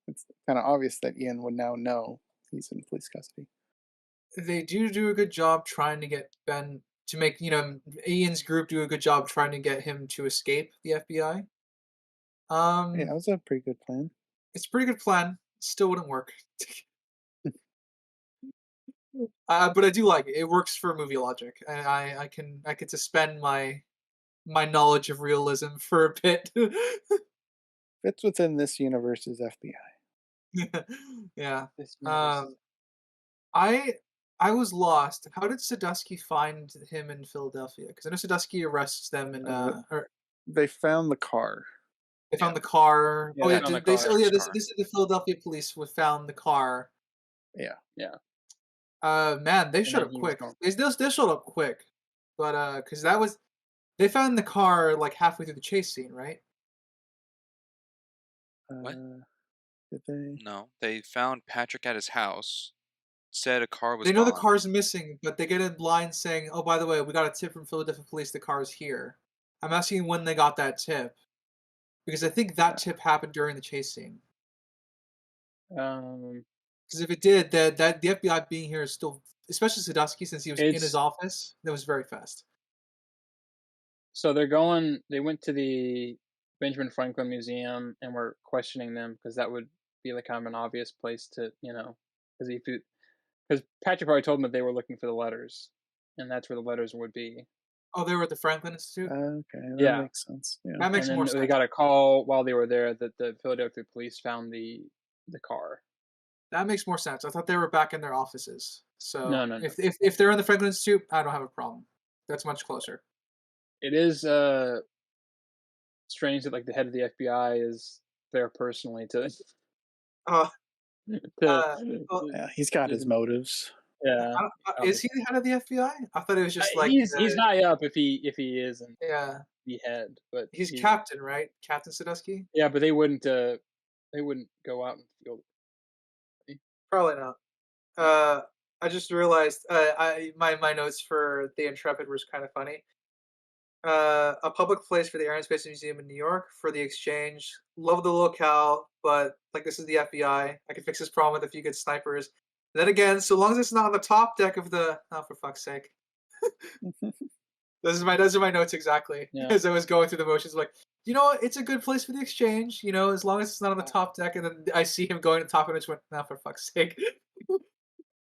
it's kind of obvious that Ian would now know he's in police custody. they do a good job trying to get Ben to make Ian's group do a good job trying to get him to escape the FBI. Yeah, that was a pretty good plan. It's a pretty good plan. Still wouldn't work. But I do like it. It works for movie logic. I can suspend my knowledge of realism for a bit. Fits within this universe's FBI. Yeah. This universe is Um, I I was lost. How did Sadusky find him in Philadelphia? Because I know Sadusky arrests them and Uh, or they found the car. they Yeah. found the car. yeah, Oh they yeah, found the they car. oh yeah, Patrick's this car. this is the Philadelphia police who found the car. Yeah. Yeah, Man, they and showed then up he was quick. gone. They showed up quick, but because that was they found the car like halfway through the chase scene, right? What? Did they? No, they found Patrick at his house. Said a car was They know the gone. car's missing, but they get a line saying, "Oh, by the way, we got a tip from Philadelphia police. The car's here." I'm asking when they got that tip because I think that tip happened during the chase scene. Um, Because if it did, that the FBI being here is still, especially Sadowski, since he was in his it's office, that was very fast. so they're going. They went to the Benjamin Franklin Museum and were questioning them because that would be like kind of an obvious place to, because Patrick probably told them that they were looking for the letters, and that's where the letters would be. Oh, they were at the Franklin Institute. Okay, that Yeah, makes sense. Yeah. That makes and more then they sense. got a call while they were there that the Philadelphia police found the car. That makes more sense. I thought they were back in their offices. No, So no, no. if they're in the Franklin Institute, I don't have a problem. That's much closer. It is strange that like the head of the FBI is there personally to Uh, to, uh, well, Yeah, he's got his motives. yeah. is he Obviously. the head of the FBI? I thought it was just like He's high up if he isn't yeah. the head, but He's he's captain, right? Captain Sadusky? yeah, but they wouldn't go out in the field. Probably not. I just realized my notes for the Intrepid was kind of funny. A public place for the Air and Space Museum in New York for the exchange. Love the locale, but like this is the FBI. I can fix this problem with a few good snipers. Then again, so long as it's not on the top deck of the oh for fuck's sake. Those are my notes exactly. Yeah. As I was going through the motions, like, you know what, it's a good place for the exchange, as long as it's not on the top deck, and then I see him going to the top and I just went, now for fuck's sake.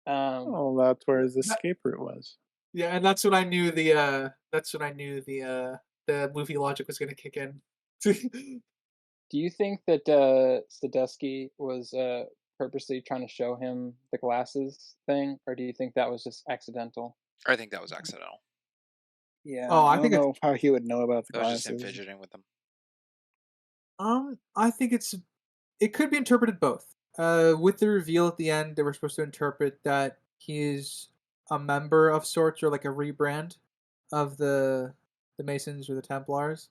Oh, that's where his That- escape route was. yeah, and that's when I knew the movie logic was gonna kick in. Do you think that Sadusky was purposely trying to show him the glasses thing, or do you think that was just accidental? I think that was accidental. Yeah, Oh, I I don't think it's know how he would know about the That was just him glasses. fidgeting with them. I think it could be interpreted both. With the reveal at the end, they were supposed to interpret that he's a member of sorts or like a rebrand of the Masons or the Templars.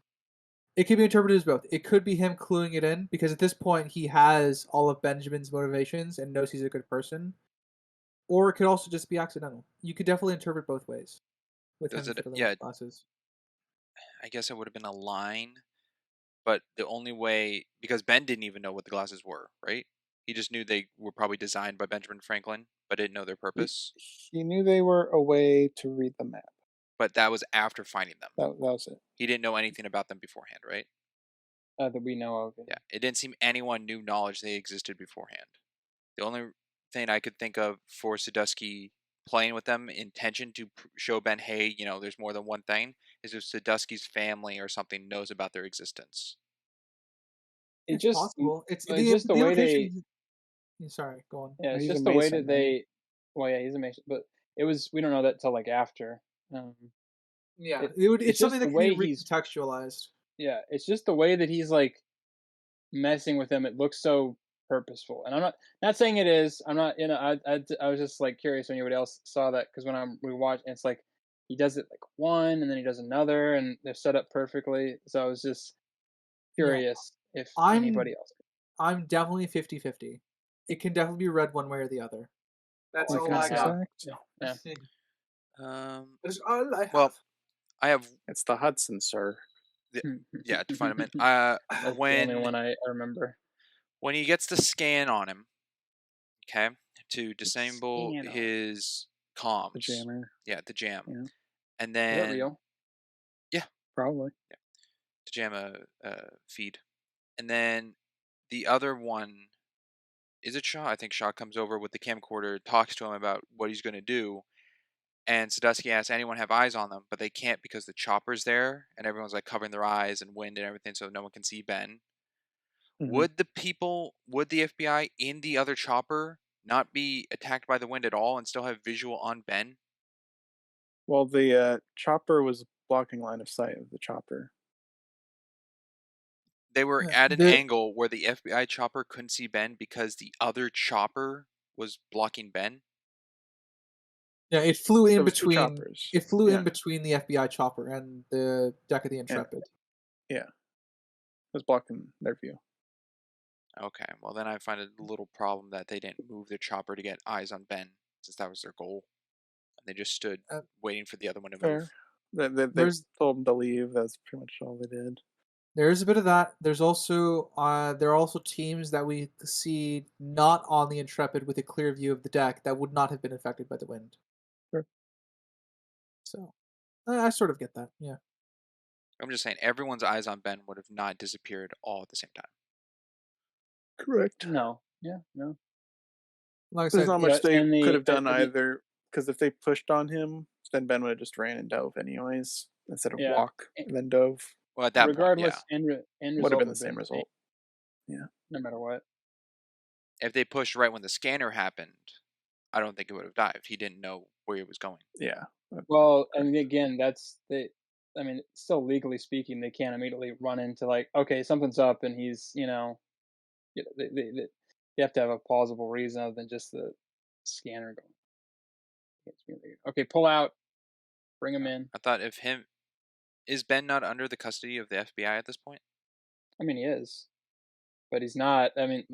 It could be interpreted as both. It could be him cluing it in because at this point he has all of Benjamin's motivations and knows he's a good person. Or it could also just be accidental. You could definitely interpret both ways with Does him it? fiddling Yeah, with glasses. I guess it would have been a line, but the only way because Ben didn't even know what the glasses were, right? He just knew they were probably designed by Benjamin Franklin, but didn't know their He, purpose. he knew they were a way to read the map. But that was after finding them. That was it. He didn't know anything about them beforehand, right? That we know of. Yeah, it didn't seem anyone knew knowledge they existed beforehand. The only thing I could think of for Sadusky playing with them intention to show Ben, hey, there's more than one thing, is if Sadusky's family or something knows about their existence. It It's just possible. It's it's just the the way they implication. Sorry, go on. yeah, it's He's a just the way that Mason, right? they well yeah, he's a Mason, but we don't know that till like after. Yeah, It, it's it's something just that the can be way he's recontextualized. yeah, it's just the way that he's like messing with them. It looks so purposeful, and I'm not saying it is. I'm not I was just like curious when anybody else saw that because when we watch, it's like he does it like one and then he does another, and they're set up perfectly. So I was just Yeah, curious if I'm anybody else. I'm definitely 50-50. It can definitely be read one way or the other. That's I Like all kind I Mass of have. got. Effect. Yeah. That's all I Well, have. I have It's the Hudson, sir. yeah to find him in. That's the only one I remember. When he gets the scan on him, okay, to disable Scan on. his The comms. jammer. Yeah, the jam. Yeah. and Is that then real? yeah, Probably. Tajama feed, and then the other one is it Shaw? I think Shaw comes over with the camcorder, talks to him about what he's going to do, and Sadusky asks anyone have eyes on them, but they can't because the chopper's there, and everyone's like covering their eyes and wind and everything, so no one can see Ben. Hmm. Would the FBI in the other chopper not be attacked by the wind at all and still have visual on Ben? Well, the chopper was blocking line of sight of the chopper. They were Yeah, at an angle where the FBI chopper couldn't see Ben because the other chopper was blocking Ben. yeah, it flew So in it was two between. choppers. It flew in Yeah, between the FBI chopper and the deck of the and Intrepid. yeah, it was blocking their view. Okay, well then I find it a little problem that they didn't move their chopper to get eyes on Ben, since that was their goal. And they just stood Uh, waiting for the other one to Fair. move. They there's told him to leave. That's pretty much all they did. There is a bit of that. There are also teams that we see not on the Intrepid with a clear view of the deck that would not have been affected by the wind. Sure. So I sort of get that. Yeah. I'm just saying, everyone's eyes on Ben would have not disappeared all at the same time. Correct. No. Yeah. No. Like I There's said, not much But they in could the have done the either, because if they pushed on him, then Ben would have just ran and dove anyways, instead of yeah. walk and then dove. Well, at that point, yeah. Regardless, end Would have result been would the have same been the same, result. Yeah. no matter what. If they pushed right when the scanner happened, I don't think it would have dived. He didn't know where he was going. Yeah. Well, and Correct. again, that's they. I mean, still legally speaking, they can't immediately run into like, okay, something's up, and he's, they have to have a plausible reason other than just the scanner going. Okay, pull out, bring him Yeah. in. I thought if him is Ben not under the custody of the FBI at this point? I mean, he is, but he's not. I mean,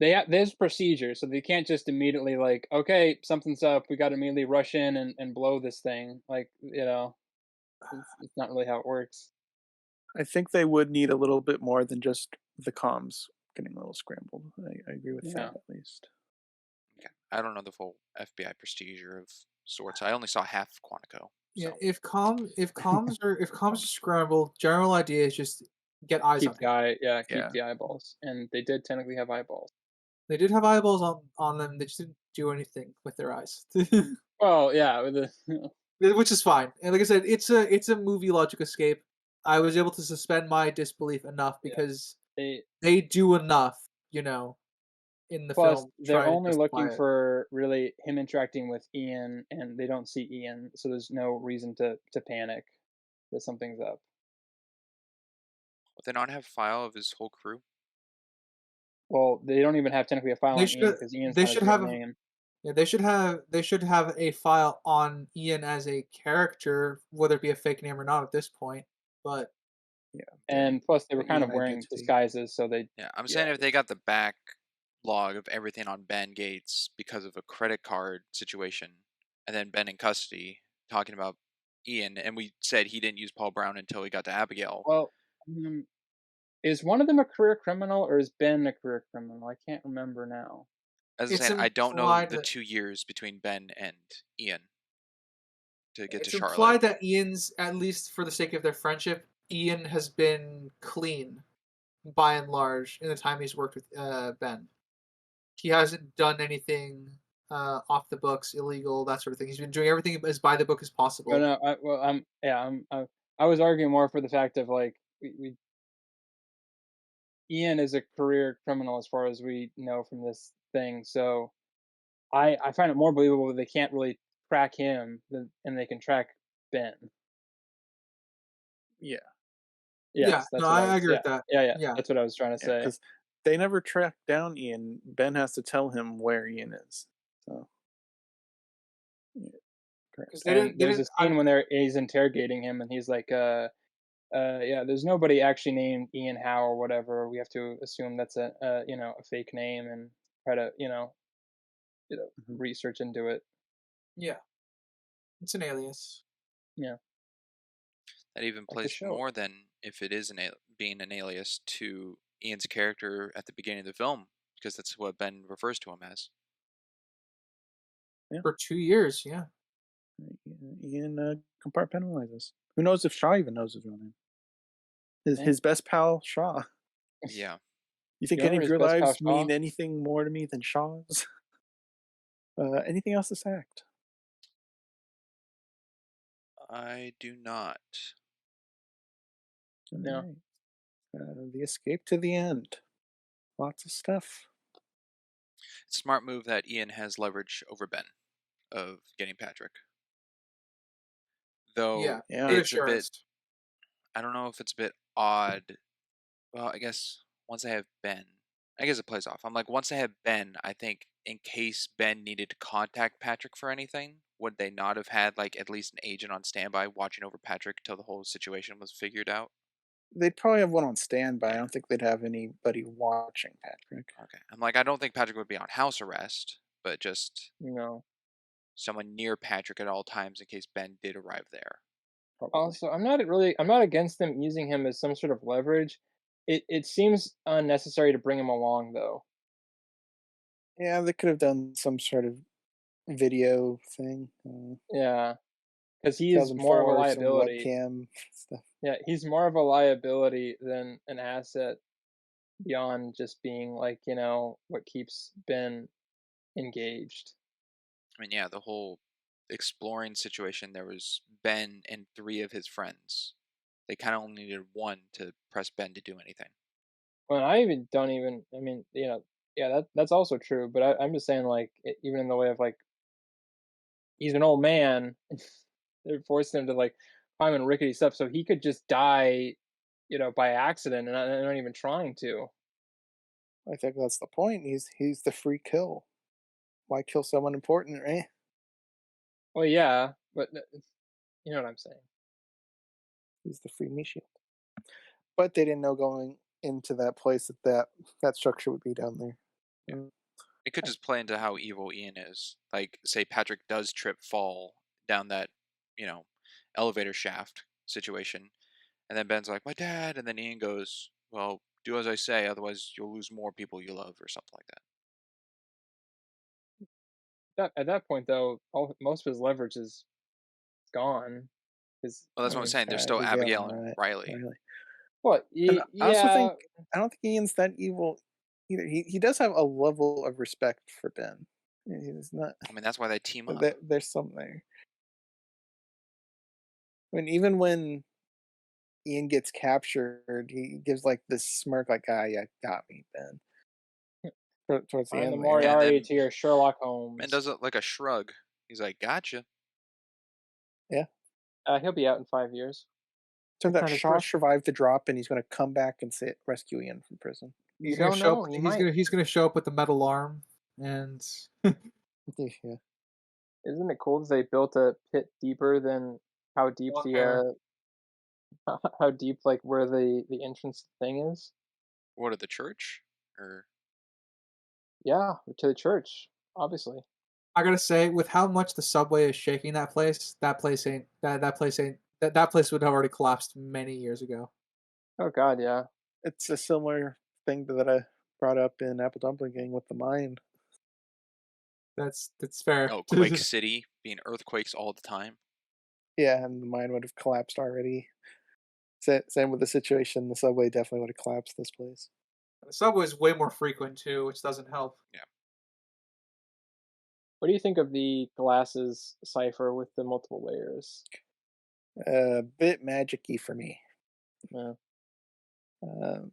there's procedures, so they can't just immediately like, okay, something's up, we got to immediately rush in and blow this thing. Like, it's not really how it works. I think they would need a little bit more than just the comms getting a little scrambled. I agree with Yeah. that at least. Okay. I don't know the full FBI procedure of sorts. I only saw half of Quantico, yeah. so If comms are scrambled, general idea is just get eyes on him. Yeah. Keep the eyeballs, and they did technically have eyeballs. They did have eyeballs on them. They just didn't do anything with their eyes, Well, yeah, with the which is fine. And like I said, it's a movie logic escape. I was able to suspend my disbelief enough yeah, because they they do enough, in the plus film to they're try to only looking justify it. for really him interacting with Ian, and they don't see Ian, so there's no reason to panic that something's up. would they not have a file of his whole crew? Well, they don't even have technically a file They on Ian should because Ian's they not should his real have name. yeah, they should have a file on Ian as a character, whether it be a fake name or not at this point. But Yeah. And plus, they The were kind of Ian wearing identity. disguises, so Yeah, I'm yeah, saying if they got the back log of everything on Ben Gates because of a credit card situation, and then Ben in custody talking about Ian, and we said he didn't use Paul Brown until he got to Abigail. well, is one of them a career criminal or is Ben a career criminal? I can't remember now. As I it's said, I don't know implied the that 2 years between Ben and Ian to get to it's Charlotte. implied that Ian's, at least for the sake of their friendship, Ian has been clean by and large in the time he's worked with Ben. He hasn't done anything off the books, illegal, that sort of thing. He's been doing everything as by the book as Oh possible. no, I was arguing more for the fact of like Ian is a career criminal as far as we know from this thing, so I find it more believable that they can't really track him and they can track Ben. Yeah. Yeah, Yes, no, that's what I I was. agree Yeah, with that. yeah. Yeah, That's what I was trying to Yeah. say. Because they never track down Ian. Ben has to tell him where Ian is. So, yeah, because correct. they And didn't. They there's a didn't. scene when he's interrogating him, and he's like, yeah, there's nobody actually named Ian Howe or whatever. We have to assume that's a fake name and try to, Mhm. research into it. Yeah, it's an alias. Yeah, That even like the plays show. more than if it is being an alias to Ian's character at the beginning of the film, because that's what Ben refers to him as. Yeah. For 2 years. Yeah, Ian compartmentalizes. Who knows if Shaw even knows his real name? His Yeah. his best pal Shaw. Yeah, You You think any remember of his your best pal lives Shaw? mean anything more to me than Shaw's? Anything else this act? I do not. All Yeah. right. The escape to the end. Lots of stuff. Smart move that Ian has leverage over Ben of getting Patrick. Yeah, Though Yeah. good it's a bit, assurance. I don't know if it's a bit odd. Well, I guess once I have Ben, I guess it plays off. I'm like, once I have Ben, I think in case Ben needed to contact Patrick for anything, would they not have had like at least an agent on standby watching over Patrick till the whole situation was figured out? They'd probably have one on standby. I Yeah. don't think they'd have anybody watching Patrick. Okay. I'm like, I don't think Patrick would be on house arrest, but just No. someone near Patrick at all times in case Ben did arrive there. Probably. Also, I'm not against them using him as some sort of leverage. It seems unnecessary to bring him along though. Yeah, they could have done some sort of video thing. Yeah, because he is more of a 2004, some liability. webcam stuff. Yeah, he's more of a liability than an asset beyond just being like, what keeps Ben engaged. I mean, yeah, the whole exploring situation, there was Ben and three of his friends. They kind of only needed one to press Ben to do anything. Well, I even don't even. I mean, yeah, that's also true. But I'm just saying, like, even in the way of like, he's an old man. They're forcing him to like climb in rickety stuff, so he could just die, by accident, and they're not even trying to. I think that's the point. He's the free kill. Why kill someone important, right? Well, yeah, but you know what I'm saying. He's the free me shield. But they didn't know going into that place that structure would be down there. Yeah. Mm. It could just play into how evil Ian is. Like, say Patrick does trip, fall down that, you know, elevator shaft situation, and then Ben's like, "My dad," and then Ian goes, "Well, do as I say, otherwise you'll lose more people you love," or something like that. At that point, though, most of his leverage is gone. Because Well, I that's what I'm mean, saying. There's still Abigail Abigail and and Riley. Riley. what? And I also Yeah, think I don't think Ian's that evil either. He does have a level of respect for Ben. He's not. I mean, that's why they team up. There's something there. I mean, even when Ian gets captured, he gives like this smirk, like, "Ah, yeah, got me, Ben." Towards the find the end there, And Moriarty then to your Sherlock Ben Holmes. does it like a shrug. He's like, "Gotcha." yeah. He'll be out in 5 years. Turns What out kind of Shaw first? survived the drop, and he's going to come back and rescue Ian from prison. You He's gonna don't show up. know. He He's might. gonna show up with the metal arm, and Yeah, Isn't it cool that they built a pit deeper than how deep long the hair. how deep like where the entrance thing is? What at the church? Or Yeah, to the church, obviously. I gotta say, with how much the subway is shaking that place ain't that place ain't that place would have already collapsed many years ago. Oh God, yeah. it's a similar thing that I brought up in Apple Dumpling Gang with the mine. That's fair. oh, Quake City being earthquakes all the time. Yeah, and the mine would have collapsed already. Same with the situation. The subway definitely would have collapsed this place. The subway is way more frequent too, which doesn't help. Yeah. What do you think of the glasses cipher with the multiple layers? A bit magic-y for me. Yeah. Um,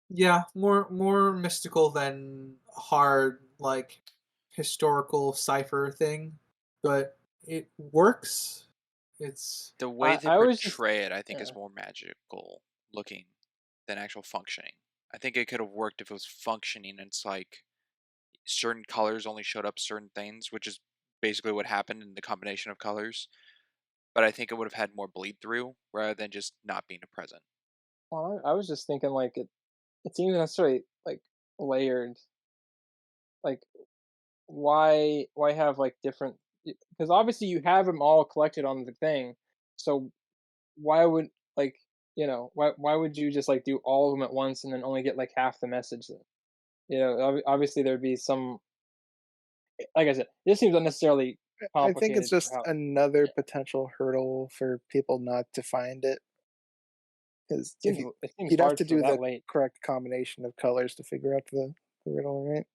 Yeah, more mystical than hard like historical cipher thing, but it works. It's The way I they I always just portray it, I think, yeah. is more magical looking than actual functioning. I think it could have worked if it was functioning. And it's like certain colors only showed up certain things, which is basically what happened in the combination of colors. But I think it would have had more bleed through rather than just not being a present. Well, I was just thinking like it's even necessarily like layered. Like why have like different? Because obviously you have them all collected on the thing. So why would like why would you just like do all of them at once and then only get like half the message? Then? Obviously there'd be some. Like I said, this seems unnecessarily I think it's complicated for just how. another Yeah, potential hurdle for people not to find it. Because if you it seems you'd have hard to for do that the late. correct combination of colors to figure out the riddle, right?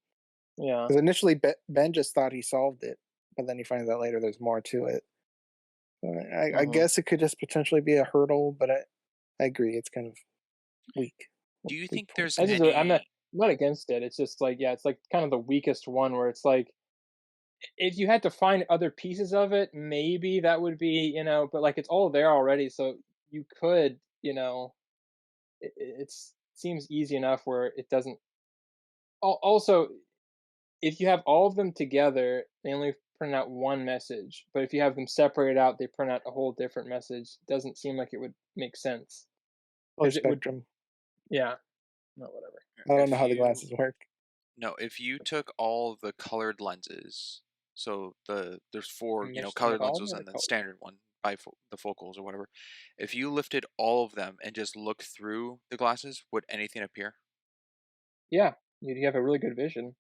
Yeah. Because initially Ben just thought he solved it, but then he finds out later there's more to it. So I Mhm. guess it could just potentially be a hurdle, but I agree it's kind of weak. Do you Weak think point. there's I just any I'm not against it. It's just like, yeah, it's like kind of the weakest one where it's like if you had to find other pieces of it, maybe that would be, but like it's all there already, so you could, it's seems easy enough where it doesn't. Also, if you have all of them together, they only print out one message. But if you have them separated out, they print out a whole different message. Doesn't seem like it would make sense Color because it would. spectrum. Yeah, no, whatever. I don't know if how the you glasses work. no, if you took all the colored lenses, so there's four, And mix them with colored all the lenses other and the colors. standard one the focals or whatever. If you lifted all of them and just looked through the glasses, would anything appear? Yeah, you have a really good vision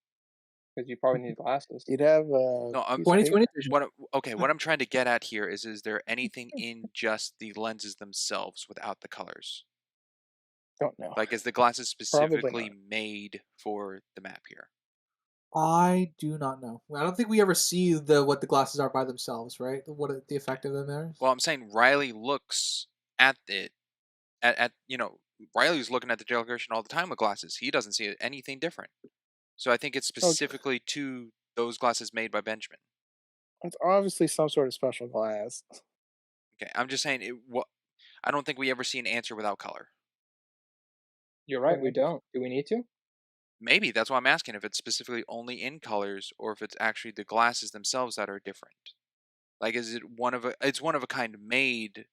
because you probably need glasses. You'd have No, a I'm piece of 2020 paper. vision. okay. What I'm trying to get at here is there anything in just the lenses themselves without the colors? Don't know. Like, is the glasses Probably specifically not. made for the map here? I do not know. I don't think we ever see what the glasses are by themselves, right? The effect of them is. Well, I'm saying Riley looks at it at Riley's looking at the delegation all the time with glasses. He doesn't see anything different. So I think it's Oh, specifically to those glasses made by Benjamin. it's obviously some sort of special glass. Okay, I'm just saying I don't think we ever see an answer without color. You're right. We Uh, don't. Do we need to? Maybe that's why I'm asking if it's specifically only in colors or if it's actually the glasses themselves that are different. Like, is it it's one of a kind made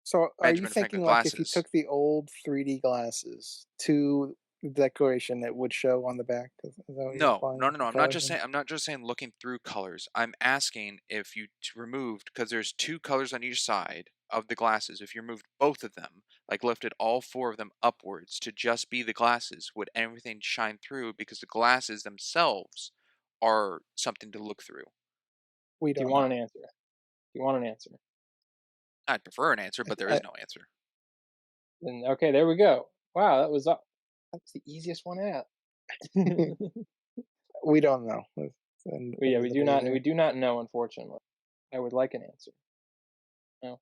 So, are you Benjamin Franklin thinking like if you glasses? took the old 3D glasses to the decoration, it would show on the back? Is that what you're No, implying no, with no, the no. color thing? I'm not just saying looking through colors. I'm asking if you removed because there's two colors on each side of the glasses. If you removed both of them, like lifted all four of them upwards to just be the glasses, would everything shine through? Because the glasses themselves are something to look through. We Do you don't want know. an answer? Do you want an answer? I'd prefer an answer, but there I, is no answer. Then okay, there we go. Wow, that's the easiest one out. we don't know. That's the But yeah, end of the day we there. do not know, unfortunately. I would like an answer. No,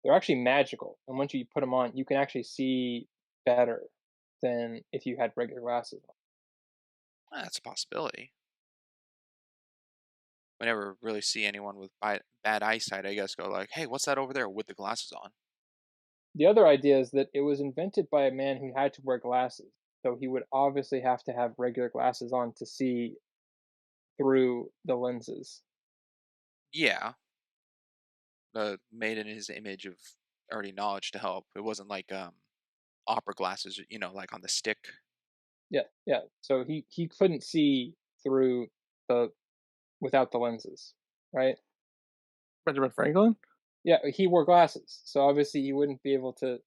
they're actually magical, and once you put them on, you can actually see better than if you had regular glasses on. That's a possibility. We never really see anyone with bad eyesight, I guess, go like, "Hey, what's that over there with the glasses on?" The other idea is that it was invented by a man who had to wear glasses, so he would obviously have to have regular glasses on to see through the lenses. Yeah, made in his image of already knowledge to help. It wasn't like opera glasses, like on the stick. Yeah, yeah. So he couldn't see through the without the lenses, right? Benjamin Franklin? Yeah, he wore glasses, so obviously he wouldn't be able to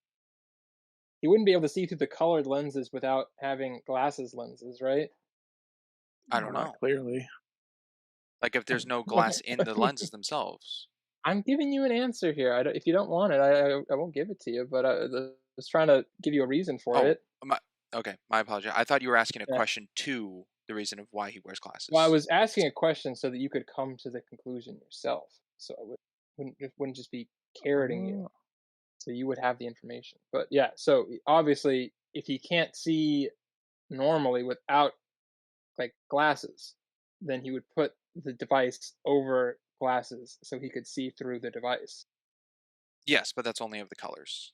see through the colored lenses without having glasses lenses, right? I No, don't not know. clearly. Like if there's no glass in the lenses themselves. I'm giving you an answer here. If you don't want it, I won't give it to you. But I was trying to give you a reason for Oh, it. okay. My apology. I thought you were asking a Yeah. question to the reason of why he wears Well, I glasses. was asking a question so that you could come to the conclusion yourself. So I wouldn't just be carroting you. Oh, So you would have the information. But yeah, so obviously, if he can't see normally without like glasses, then he would put the device over glasses so he could see through the device. Yes, but that's only of the colors.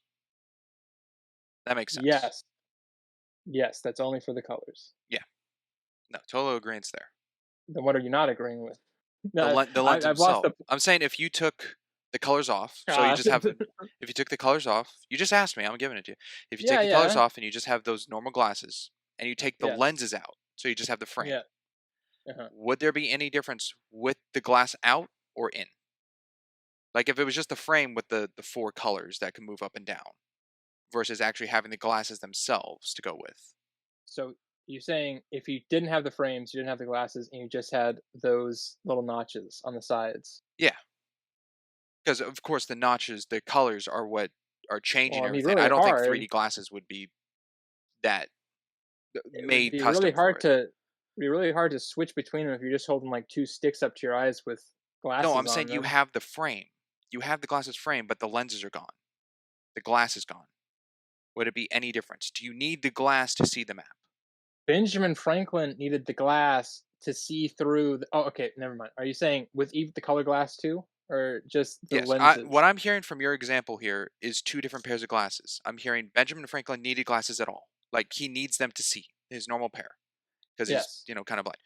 That makes sense. Yes, yes, that's only for the colors. Yeah. No, total agreement there. Then what are you not agreeing with? No, The lens I've lost the. themselves. I'm saying if you took the colors off, so you God. just have if you took the colors off, you just asked me, I'm giving it to you. If you take Yeah, the colors yeah, off and you just have those normal glasses and you take the yes, lenses out, so you just have the frame, yeah. Uh-huh. would there be any difference with the glass out or in? Like if it was just the frame with the four colors that can move up and down versus actually having the glasses themselves to go with. So You saying if you didn't have the frames, you didn't have the glasses, and you just had those little notches on the sides. Yeah, because of course the notches, the colors are what are Well, changing it'd be everything. I really don't think hard. 3D glasses would be that It would made be really custom for hard it. to be really hard to switch between them if you're just holding like two sticks up to your eyes with No, glasses I'm on saying you them. have the frame. You have the glasses frame, but the lenses are gone. The glass is gone. Would it be any difference? Do you need the glass to see the map? Benjamin Franklin needed the glass to see through. Oh, okay, never mind. Are you saying with even the color glass too, or just the Yes. What lenses? I'm hearing from your example here is two different pairs of glasses. I'm hearing Benjamin Franklin needed glasses at all. Like he needs them to see his normal pair because he's, Yes. kind of blind.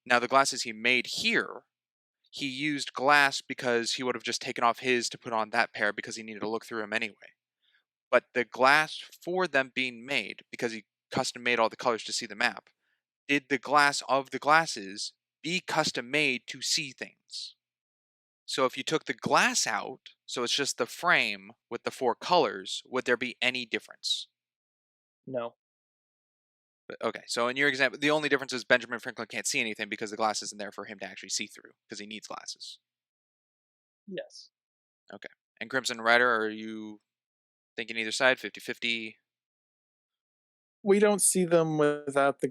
Now the glasses he made here, he used glass because he would have just taken off his to put on that pair because he needed to look through them anyway. But the glass for them being made, because he custom made all the colors to see the map, did the glass of the glasses be custom made to see things? So if you took the glass out, so it's just the frame with the four colors, would there be any difference? No. Okay, so in your example, the only difference is Benjamin Franklin can't see anything because the glass isn't there for him to actually see through because he needs glasses. Yes. Okay. And Crimson Rider, are you thinking either side, 50-50? We don't see them without the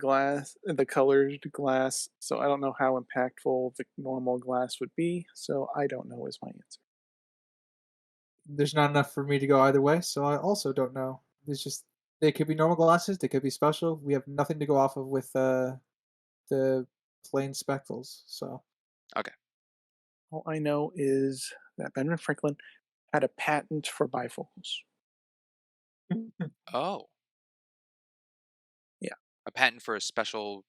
colored glass, so I don't know how impactful the normal glass would be, so I don't know is my answer. There's not enough for me to go either way, so I also don't know. It's just they could be normal glasses, they could be special. We have nothing to go off of with the plain spectacles. So Okay. All I know is that Benjamin Franklin had a patent for bifocals. Oh, Yeah, a patent for a special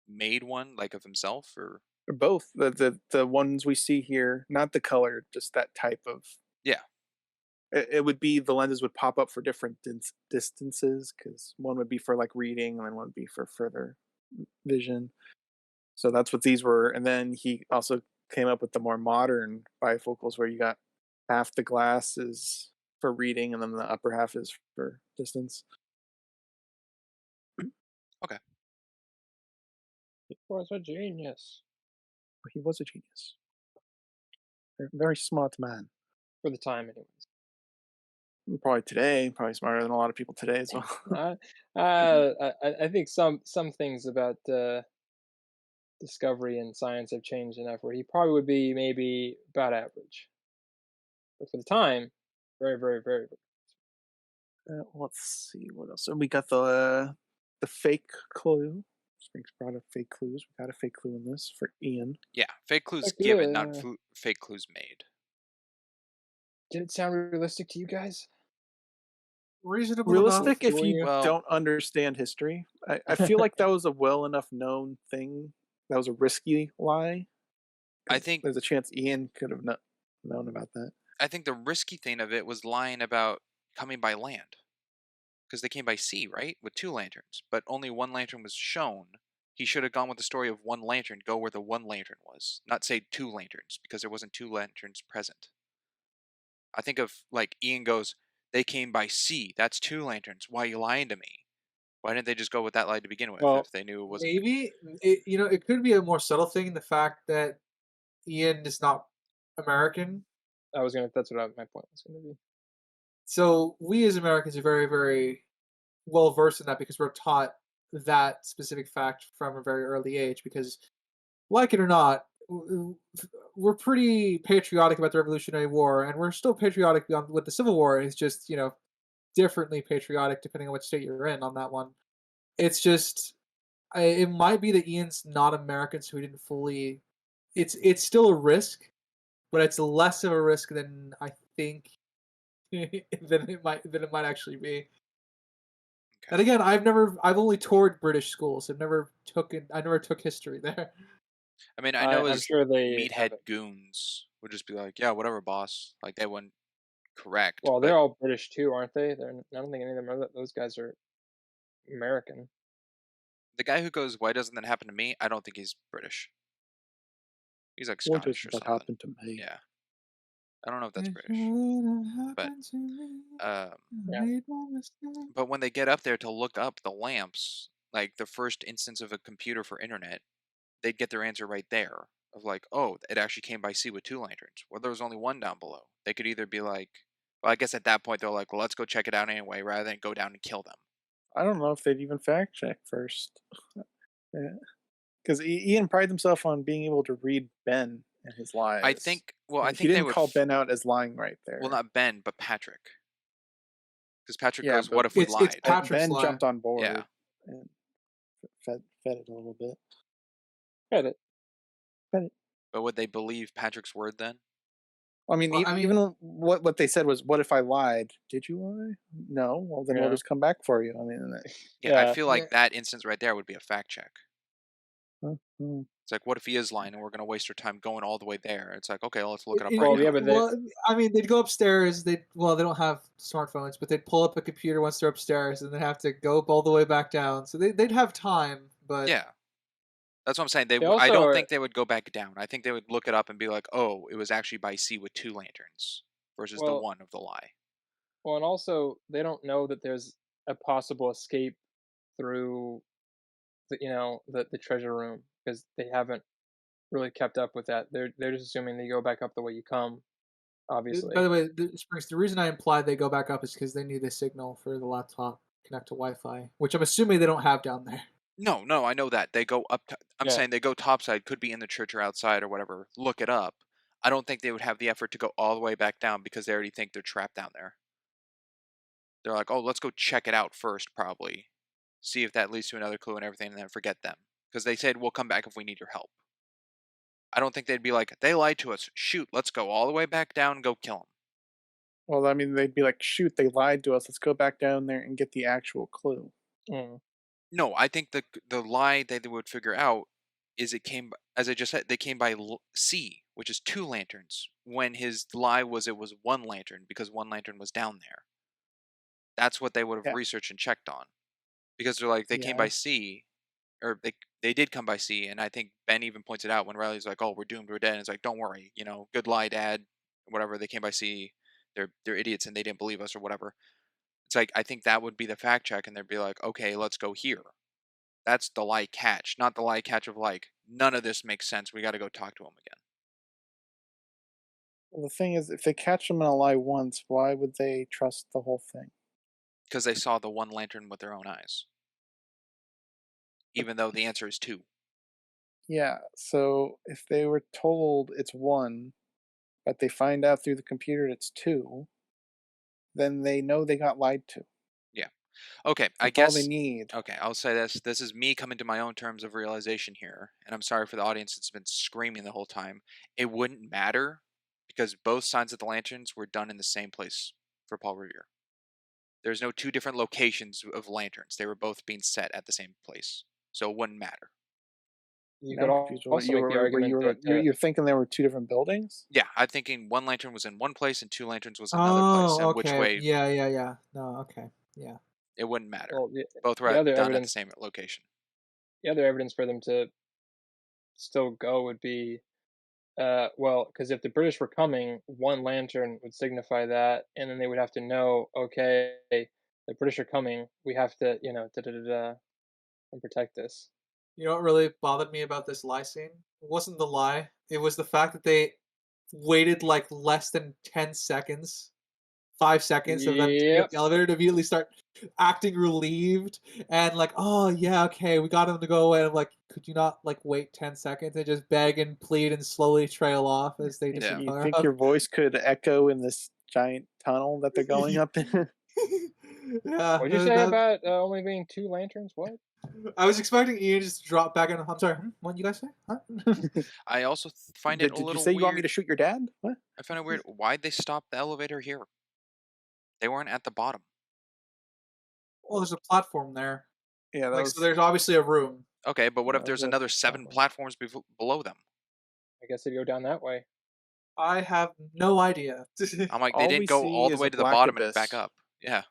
made one, like of himself, or or both the ones we see here, not the color, just that type of. yeah. It would be the lenses would pop up for different distances because one would be for like reading and then one would be for further vision. So that's what these were. And then he also came up with the more modern bifocals where you got half the glass is for reading and then the upper half is for distance. Okay. He was a genius He was a genius. Very smart man. for the time, anyways. Probably today, probably smarter than a lot of people today as well. I think some things about discovery and science have changed enough where he probably would be maybe about average, but for the time, very, very, very. Let's see what else. And we got the fake clue. Sprinks brought up fake clues. We got a fake clue in this for Ian. Yeah, fake clues Like, given, not fake clues made. did it sound realistic to you guys? reasonable enough. Realistic if Fooling you you? Well, don't understand history. I feel like that was a well enough known thing. That was a risky lie. I 'Cause think there's a chance Ian could have known about that. the risky thing of it was lying about coming by land because they came by sea, right, with two lanterns, but only one lantern was shown. He should have gone with the story of one lantern, go where the one lantern was, not say two lanterns because there wasn't two lanterns present. I think of like Ian goes, they came by sea. That's two lanterns. Why are you lying to me? Why didn't they just go with that lie to begin with Well, if they knew it wasn't? Maybe it could be a more subtle thing. The fact that Ian is not American, I was gonna. That's what my point was gonna be. so we as Americans are very, very well versed in that because we're taught that specific fact from a very early age. Because, like it or not, we're pretty patriotic about the Revolutionary War, and we're still patriotic beyond with the Civil War. It's just differently patriotic depending on what state you're in on that one. It's just it might be that Ian's not American, so he didn't fully. It's still a risk, but it's less of a risk than I think than it might actually be. Okay. And again, I've only toured British schools. I never took history there. I mean, I know I'm as sure they have meathead it. goons would just be like, yeah, whatever, boss. Like they wouldn't correct, Well, they're but all British too, aren't they? I don't think any of them are. Those guys are American. the guy who goes, why doesn't that happen to me? I don't think he's British. He's like What Scottish or doesn't that something. happen to me? Yeah, I don't know if that's It British, shouldn't but happen to me. um, I Yeah. made one mistake. but when they get up there to look up the lamps, like the first instance of a computer for internet, they'd get their answer right there of like, oh, it actually came by sea with two lanterns. Well, there was only one down below. They could either be like, well, I guess at that point they're like, well, let's go check it out anyway, rather than go down and kill them. I don't know if they'd even fact check first. Because Ian prides himself on being able to read Ben and his I lies. think, well, I And he think they didn't would, call Ben out as lying right well, there. not Ben, but Patrick. Because Patrick Yeah, goes, but what if we It's lied? Patrick's Ben lie. jumped on Yeah. board and fed it a little bit. Get it. But would they believe Patrick's word then? I mean, Well, I mean, even what they said was, "What if I lied? Did you lie? No. Well, then we'll Yeah. just come back for you." I mean, Yeah, I Yeah. feel yeah, like that instance right there would be a fact check. mm, It's like, what if he is lying and we're going to waste our time going all the way there? It's like, okay, let's look it up right Well, yeah, now. but well, I mean, they'd go upstairs. They don't have smartphones, but they'd pull up a computer once they're upstairs, and they'd have to go all the way back down. So they'd have time, but Yeah. That's what I'm saying. they I also don't are. think they would go back down. I think they would look it up and be like, oh, it was actually by sea with two lanterns versus the Well, one of the lie. well, and also they don't know that there's a possible escape through the treasure room because they haven't really kept up with that. They're just assuming they go back up the way you come. by Obviously. the way, Springs, the reason I implied they go back up is because they need the signal for the laptop connect to Wi-Fi, which I'm assuming they don't have down there. No, I know that. They go up. I'm Yeah. saying they go topside, could be in the church or outside or whatever. Look it up. I don't think they would have the effort to go all the way back down because they already think they're trapped down there. They're like, oh, let's go check it out first, probably. See if that leads to another clue and everything, and then forget them. Because they said, we'll come back if we need your help. I don't think they'd be like, they lied to us. Shoot, let's go all the way back down and go kill them. well, I mean, they'd be like, "Shoot, they lied to us. Let's go back down there and get the actual clue." Mm. No, I think the lie that they would figure out is it came, as I just said, they came by sea, which is two lanterns, when his lie was it was one lantern because one lantern was down there. That's what they would have Yeah, researched and checked on. Because they're like, they came by yeah. sea, or they did come by sea, and I think Ben even points it out when Riley's like, "Oh, we're doomed, we're dead." And it's like, "Don't worry, good lie, Dad. Whatever. They came by sea. They're idiots, and they didn't believe us or whatever." It's like I think that would be the fact check, and they'd be like, "Okay, let's go here." That's the lie catch, not the lie catch of like none of this makes sense. We got to go talk to him again Well, the thing is, if they catch them in a lie once, why would they trust the whole thing? because they saw the one lantern with their own eyes, But even though the answer is two. yeah, so if they were told it's one, but they find out through the computer it's two, then they know they got lied to. Yeah. Okay. I That's all they guess. need. Okay, I'll say this. This is me coming to my own terms of realization here, and I'm sorry for the audience that's been screaming the whole time. It wouldn't matter because both sides of the lanterns were done in the same place for Paul Revere. There's no two different locations of lanterns. They were both being set at the same place, so it wouldn't matter. You Now could I'm confused. What also you make the were, were argument you were, that you're thinking there were two different buildings? Yeah, I'm thinking one lantern was in one place and two lanterns was another place, Oh, and which okay. way Yeah. No, okay. Yeah. it wouldn't matter. well, Both the were other done at the evidence same location. the other evidence for them to still go would be well, because if the British were coming, one lantern would signify that, and then they would have to know, okay, the British are coming. We have to, da da da da, and protect this. You know what really bothered me about this lie scene? It wasn't the lie. It was the fact that they waited like less than 10 seconds, 5 seconds of them getting up Yep. the elevator to immediately start acting relieved and like, oh yeah, okay, we got him to go away. I'm like, could you not like wait 10 seconds and just beg and plead and slowly trail off as they You, Yeah. you disappear? think your voice could echo in this giant tunnel that they're going up in? Yeah, What'd you say about only being two lanterns? What? I was expecting Ian just to drop back in. I'm sorry, what you guys say? Huh? I also find it a Did you little say you want me weird. to shoot your dad? What? I find it weird. Why'd they stop the elevator here? They weren't at the bottom. Well, there's a platform there. Yeah, Like, so there's obviously a room. Okay, but what if that was there's a another 7 platform. platforms below them? I guess they'd go down that way. I have no idea. I'm like, they All we didn't go see all the is way a to the black bottom and back abyss. up. Yeah.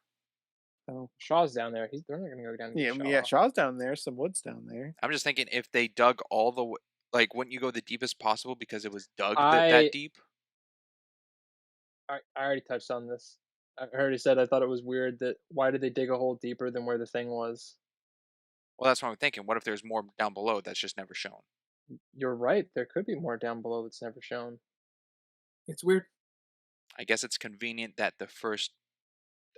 Oh. Shaw's down there. They're not gonna go down to Yeah, Shaw. Shaw's down there. Some wood's down there. I'm just thinking if they dug all the like, wouldn't you go the deepest possible because it was dug that I deep? I already touched on this. I already said I thought it was weird that why did they dig a hole deeper than where the thing was? Well, that's what I'm thinking. What if there's more down below that's just never shown? You're right. There could be more down below that's never shown. It's weird. I guess it's convenient that the first,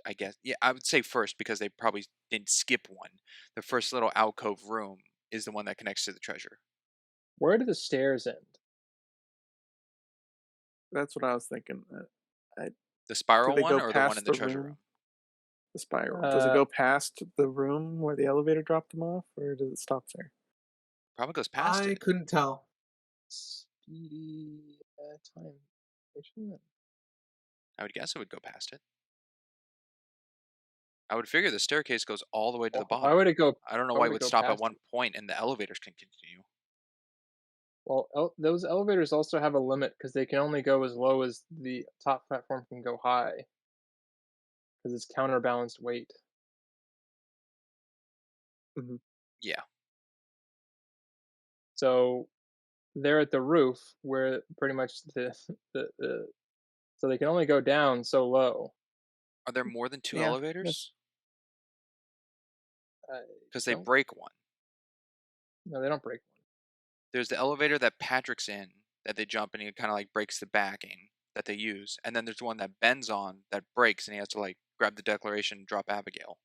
I guess, yeah, I would say first because they probably didn't skip one. The first little alcove room is the one that connects to the treasure. Where do the stairs end? That's what I was thinking. I, The do spiral they one go or the one in past the the treasure room? room? The spiral. Does it Uh, go past the room where the elevator dropped them off, or does it stop there? Probably goes past I it. couldn't tell. speedy time station. I would guess it would go past it. I would figure the staircase goes all the way to the Why bottom. would it go? I don't know Why why would it it would go stop at past one it? point and the elevators can continue. Well, those elevators also have a limit because they can only go as low as the top platform can go high because it's counterbalanced weight. Mhm. Yeah. So they're at the roof where pretty much the so they can only go down so low. Are there more than two Yeah, that's elevators? I Because they don't. break one. No, they don't break one. There's the elevator that Patrick's in that they jump and he kind of like breaks the backing that they use, and then there's one that Ben's on that breaks and he has to like grab the declaration and drop Abigail.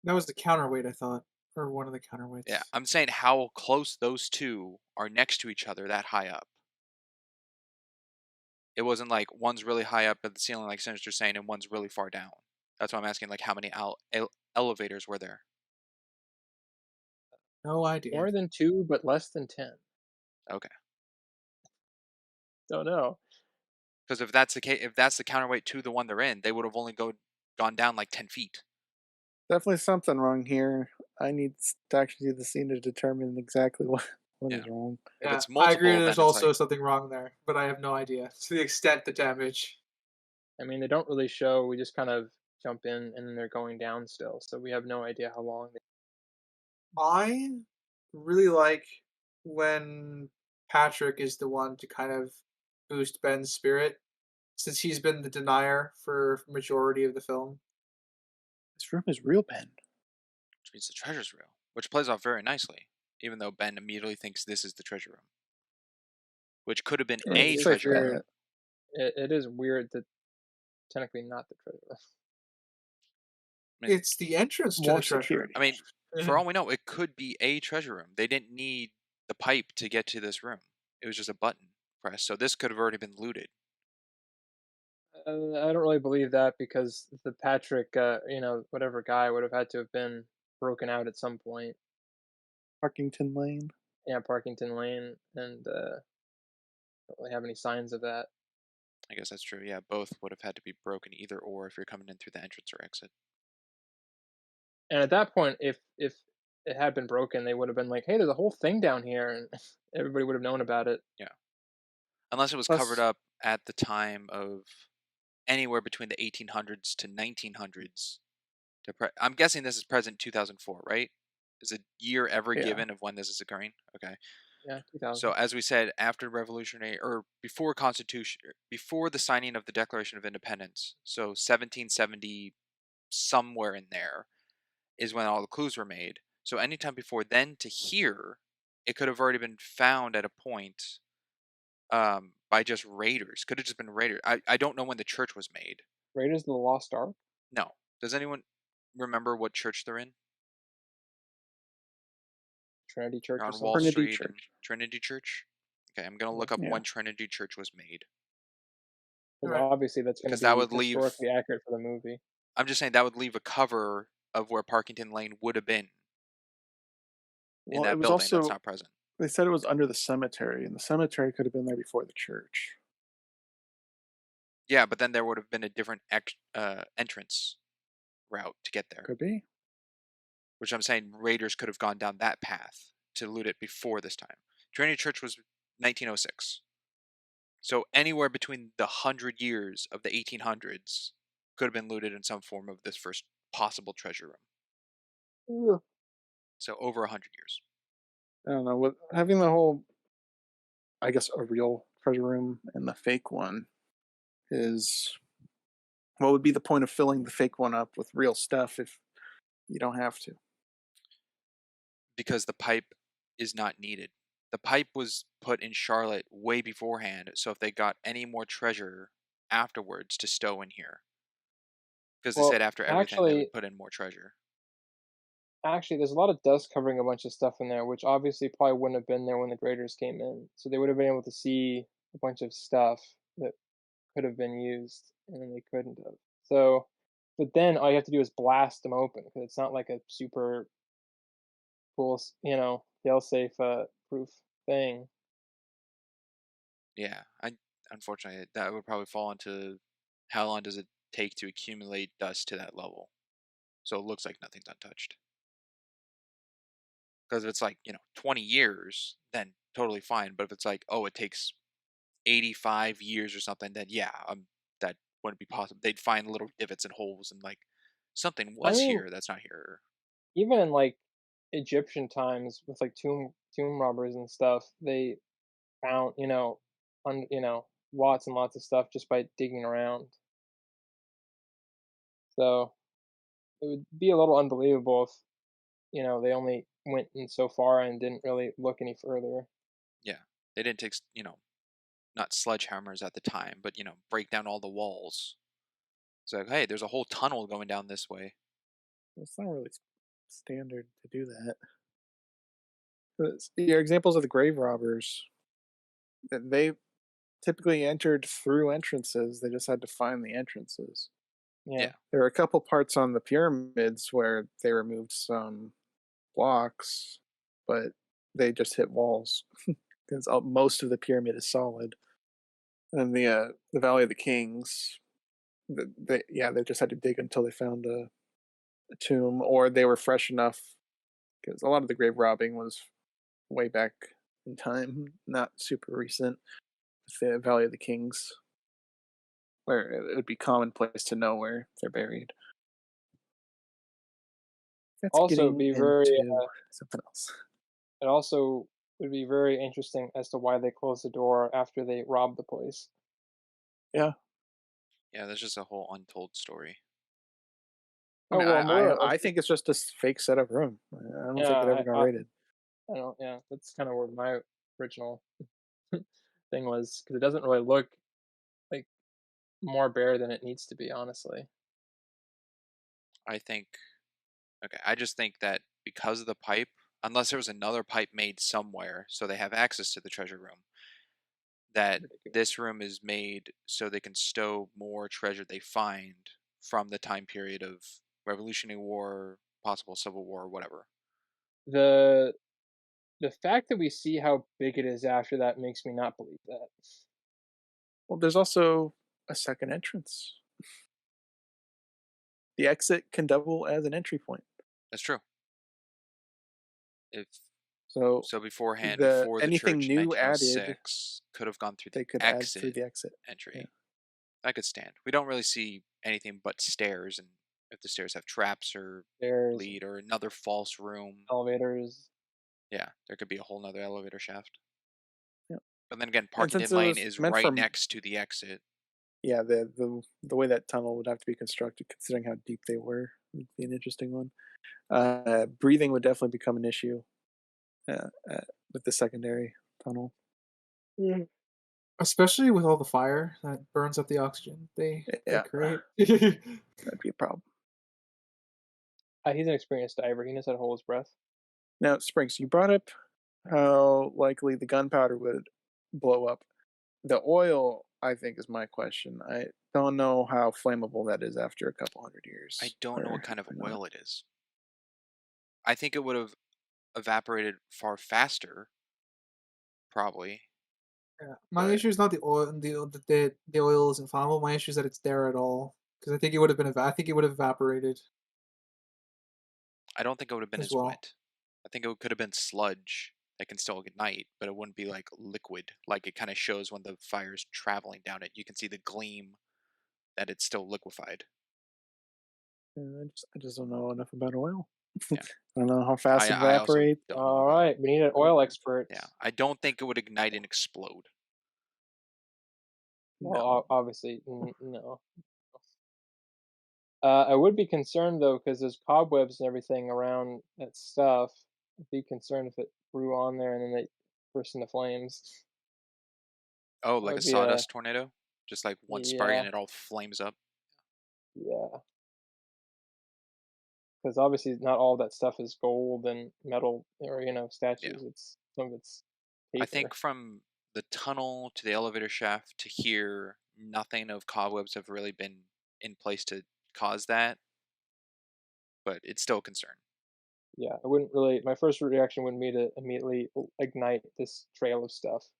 That was the counterweight, I thought, or one of the Yeah, counterweights. I'm saying how close those two are next to each other that high up. It wasn't like one's really high up at the ceiling, like Sinister's saying, and one's really far down. That's why I'm asking, like, how many elevators were there? No idea. More than two, but less than 10. Okay, Don't know. because if that's the case, if that's the counterweight to the one they're in, they would have only gone down like 10 feet. definitely something wrong here. I need to actually see the scene to determine exactly what Yeah, is wrong. if Yeah, it's I agree. multiple, There's then it's also like, something wrong there, but I have no idea to the extent the damage. I mean, they don't really show. We just kind of jump in, and then they're going down still. So we have no idea how long. I really like when Patrick is the one to kind of boost Ben's spirit, since he's been the denier for majority of the film. This room is real, Ben. which means the treasure's real, which plays off very nicely. Even though Ben immediately thinks this is the treasure room, which could have been Yeah, a it's It is safe treasure bet. room. weird. It is weird that technically not the treasure. I mean, It's the entrance to More the treasure. I security. mean, for all we know, it could be a treasure room. They didn't need the pipe to get to this room. It was just a button press. So this could have already been looted. I don't really believe that because the Patrick, whatever guy would have had to have been broken out at some point. Parkington Lane. Yeah, Parkington Lane, and don't really have any signs of that. I guess that's true. Yeah, both would have had to be broken either or if you're coming in through the entrance or exit. And at that point, if it had been broken, they would have been like, "Hey, there's a whole thing down here," and everybody would have known about it. Yeah. Unless it was covered Plus, up at the time of anywhere between the 1800s to 1900s. I'm guessing this is present 2004, right? Is a year ever yeah. given of when this is occurring? Okay. Yeah, So 2000. as we said, after revolutionary or before Constitution, before the signing of the Declaration of Independence, so 1770 somewhere in there is when all the clues were made. So anytime before then to here, it could have already been found at a point by just raiders. Could have just been raiders. I don't know when the church was made. Raiders of the Lost Ark, No. Does anyone remember what church they're in? Trinity Church They're or on Wall something. Trinity Street and Church. Trinity Church. Okay, I'm gonna Yeah. look up Yeah. when Trinity Church was made Because Alright. obviously that's going to because that be would leave. historically accurate for the movie. I'm just saying that would leave a cover of where Parkington Lane would have been in Well, it that was building that's also, not present. they said it was under the cemetery, and the cemetery could have been there before the church. Yeah, but then there would have been a different entrance route to get there, Could be. which I'm saying raiders could have gone down that path to loot it before this time. Trinity Church was 1906. So anywhere between the 100 years of the 1800s could have been looted in some form of this first possible treasure room. Ugh. So over 100 years. I don't know. With having the whole, I guess, a real treasure room and the fake one is, what would be the point of filling the fake one up with real stuff if you don't have to? because the pipe is not needed. The pipe was put in Charlotte way beforehand, so if they got any more treasure afterwards to stow in here, because they Well, said after everything they actually, would put in more treasure. there's a lot of dust covering a bunch of stuff in there, which obviously probably wouldn't have been there when the graders came in. So they would have been able to see a bunch of stuff that could have been used, and then they couldn't have. So, but then all you have to do is blast them open because it's not like a super cool, fail-safe proof thing. Yeah, I unfortunately that would probably fall into how long does it take to accumulate dust to that level, so it looks like nothing's untouched. Because if it's like 20 years, then totally fine. But if it's like, oh, it takes 85 years or something, then yeah, that wouldn't be possible. They'd find little divots and holes and like something I was mean, here that's not here. even in like Egyptian times with like tomb robbers and stuff, they found lots and lots of stuff just by digging around. So it would be a little unbelievable if they only went in so far and didn't really look any further. Yeah, they didn't take not sledgehammers at the time, but break down all the walls. It's like, hey, there's a whole tunnel going down this way. It's not really standard to do that. Your examples of the grave robbers, they typically entered through entrances. They just had to find the entrances. Yeah. Yeah, There are a couple parts on the pyramids where they removed some blocks, but they just hit walls because most of the pyramid is solid. And the Valley of the Kings, they just had to dig until they found a tomb, or they were fresh enough because a lot of the grave robbing was way back in time, not super recent. With the Valley of the Kings, where it would be commonplace to know where they're buried. That's Also, it'd getting be very into something else. it also would be very interesting as to why they closed the door after they robbed the place. Yeah, yeah. There's just a whole untold story. I Oh mean, well, more. I think it's just a fake setup room. I don't think it ever Yeah, got raided. I don't. Yeah, that's kind of where my original thing was because it doesn't really look like more bare than it needs to be, honestly. I think okay. I just think that because of the pipe, unless there was another pipe made somewhere, so they have access to the treasure room, that Ridiculous. this room is made so they can stow more treasure they find from the time period of Revolutionary War, possible Civil War, whatever. The the fact that we see how big it is after that makes me not believe that. Well, there's also a second entrance. The exit can double as an entry point. That's true. If So so, beforehand, the before the anything church in new added, 1906, could have gone through the they could add through exit the exit. Yeah. entry. That could stand. We don't really see anything but stairs, and if the stairs have traps or There's lead or another false room, elevators. yeah, there could be a whole nother elevator shaft. Yeah. But then again, And since Parkington it Lane was is meant right for next to the exit. yeah, the way that tunnel would have to be constructed, considering how deep they were, would be an interesting one. Breathing would definitely become an issue with the secondary tunnel. Mm. Especially with all the fire that burns up the oxygen they Yeah, create. that'd be a problem. He's an experienced diver. He knows how to hold his breath. Now, Springs, you brought up how likely the gunpowder would blow up. The oil, I think, is my question. I don't know how flammable that is after a couple hundred I years, don't know what kind of or not. oil it is. I think it would have evaporated far faster, probably, Yeah. My but issue is not the oil. The oil isn't flammable. My issue is that it's there at all. Because I think it would have been. I think it would have evaporated I don't think it would have been as as well. wet. I think it could have been sludge that can still ignite, but it wouldn't be like liquid. Like it kind of shows when the fire's traveling down it. You can see the gleam that it's still liquefied. I just don't know enough about oil. I Yeah. don't know how fast it I also evaporates. don't know All about right, we need an Uh, oil expert. yeah. I don't think it would ignite and explode. Well, No. obviously, no. I would be concerned though, because there's cobwebs and everything around that stuff. I'd be concerned if it flew on there and then they burst into flames. Oh, That like a would be a sawdust tornado? Just like one spark and yeah, it all flames up? yeah. Because obviously not all that stuff is gold and metal or Yeah. statues. It's some of it's I think paper. from the tunnel to the elevator shaft to here, nothing of cobwebs have really been in place to cause that, but it's still a concern. Yeah, I wouldn't really. My first reaction wouldn't be to immediately ignite this trail of stuff.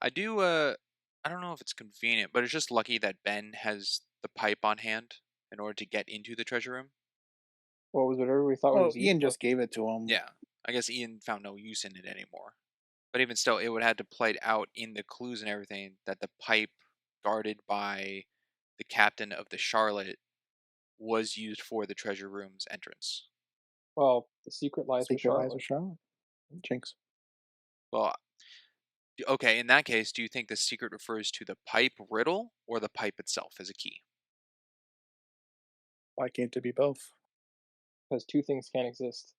I do I don't know if it's convenient, but it's just lucky that Ben has the pipe on hand in order to get into the treasure room. What was whatever we thought Oh, was Ian useful. just gave it to him. Yeah. I guess Ian found no use in it anymore. But even still, it would have to play out in the clues and everything that the pipe guarded by the captain of the Charlotte was used for the treasure room's entrance. Well, the secret lies with Secret Lies Charlotte. with Charlotte. Jinx. Well, okay, in that case, do you think the secret refers to the pipe riddle or the pipe itself as a key? Why can't it be both? Because two things can't exist.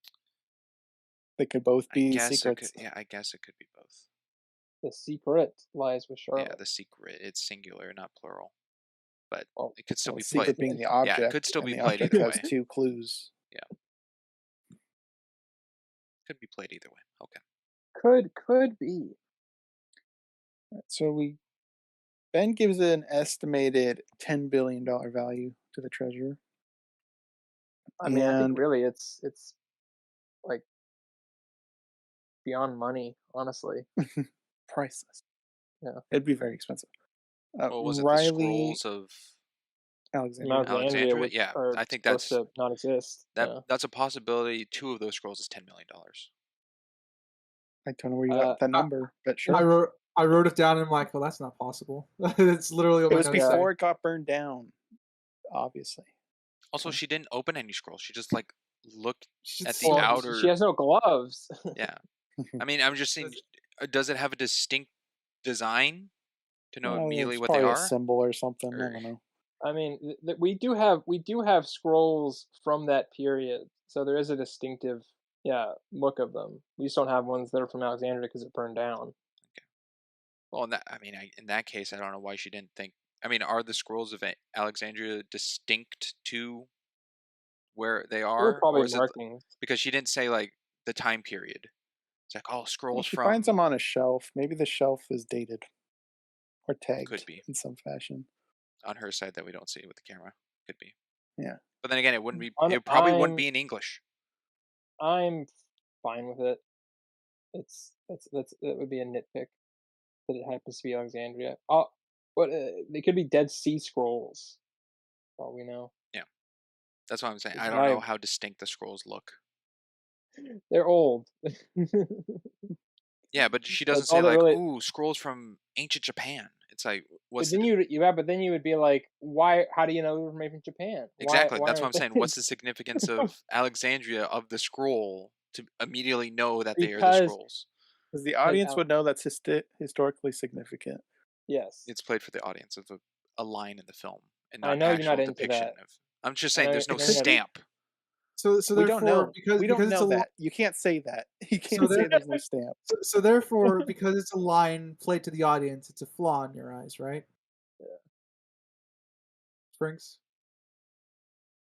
They could both I be guess it could. secrets. Yeah, I guess it could be both. The secret lies with Yeah, Charlotte. the secret. It's singular, not plural. But Well, it could still Well, be the played. secret being the Yeah, it could object, still and be the played object either has way. two clues. Yeah, could be played either way. Okay. could be. So Ben gives it an estimated $10 billion value to the treasure, I mean, I think and really it's like beyond money, honestly. priceless. Yeah, It'd be very expensive. Well, was it the Riley scrolls of from Alexandria. Alexandria, Alexandria? which Yeah, are I think supposed to not exist. Yeah. that's a possibility. Two of those scrolls is $10 million. I don't know where you got Uh, that I, number, but I sure. wrote I wrote it down and I'm like, well, that's not possible. It's literally what It my was notes yeah. say. before it got burned down, obviously. Also, Okay. she didn't open any scrolls. She just like looked She at just the seemed Well, like she outer. has no gloves. Yeah, I mean, I'm just saying. Does it have a distinct design to know immediately It's what they probably a are? symbol or something. I Or don't know. I mean, we do have scrolls from that period, so there is a distinctive look of them. We just don't have ones that are from Alexandria because it burned down. well, in that case, I don't know why she didn't think. I mean, are the scrolls of Alexandria distinct to where they There were are, or probably is it markings. because she didn't say like the time period? It's like, oh, Well, scrolls she finds them from on a shelf. Maybe the shelf is dated or could tagged be in some fashion. on her side that we don't see with the camera. Could be, Yeah. but then again, it wouldn't be. I'm It probably wouldn't I'm be in English. I'm fine with it. That would be a nitpick that it happens to be Alexandria. But they could be Dead Sea Scrolls. For all we know. Yeah, that's what I'm saying. It's I don't know probably how distinct the scrolls look. they're old. Yeah, but she doesn't That's say all that like, really. "Ooh, scrolls from ancient Japan." It's like, But what's the then but then you would be like, why? How do you know they're made from Japan? Why? exactly? Why That's what aren't I'm they? saying. What's the significance of Alexandria of the scroll to immediately know that they are the because scrolls? Because the because audience would know that's historically significant. yes, It's played for the audience of a line in the film and I not know you're not actual into depiction that. of. I'm just I saying, know, there's I no know It you're could not. be. stamp. so We don't therefore know. We don't because it's know a that. You can't say that. You so can't there say there's no stamp. so therefore because it's a line played to the audience, it's a flaw in your eyes, right? Springs.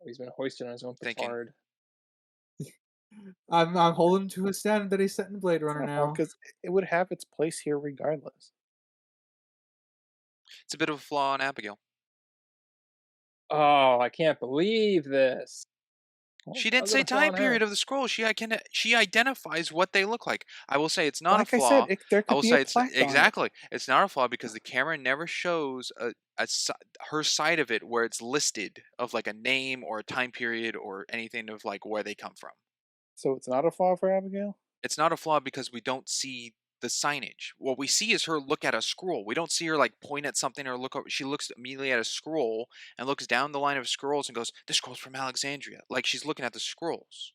He's been hoisted on his own Thinking petard. I'm holding to his standard that he set in Blade Runner now. Because it would have its place here regardless. it's a bit of a flaw on Abigail. Oh, I can't believe this. She How's didn't that say a flaw time in her? period of the scroll. She identifies what they look like. I will say it's not a Like I said, flaw. there I could will be a say it's plaque on it. exactly. It's not a flaw because the camera never shows her side of it where it's listed of like a name or a time period or anything of like where they come from. So it's not a flaw for Abigail? It's not a flaw because we don't see the signage. What we see is her look at a scroll. We don't see her like point at something or look over. She looks immediately at a scroll and looks down the line of scrolls and goes, "This scroll's from Alexandria." Like she's looking at the scrolls.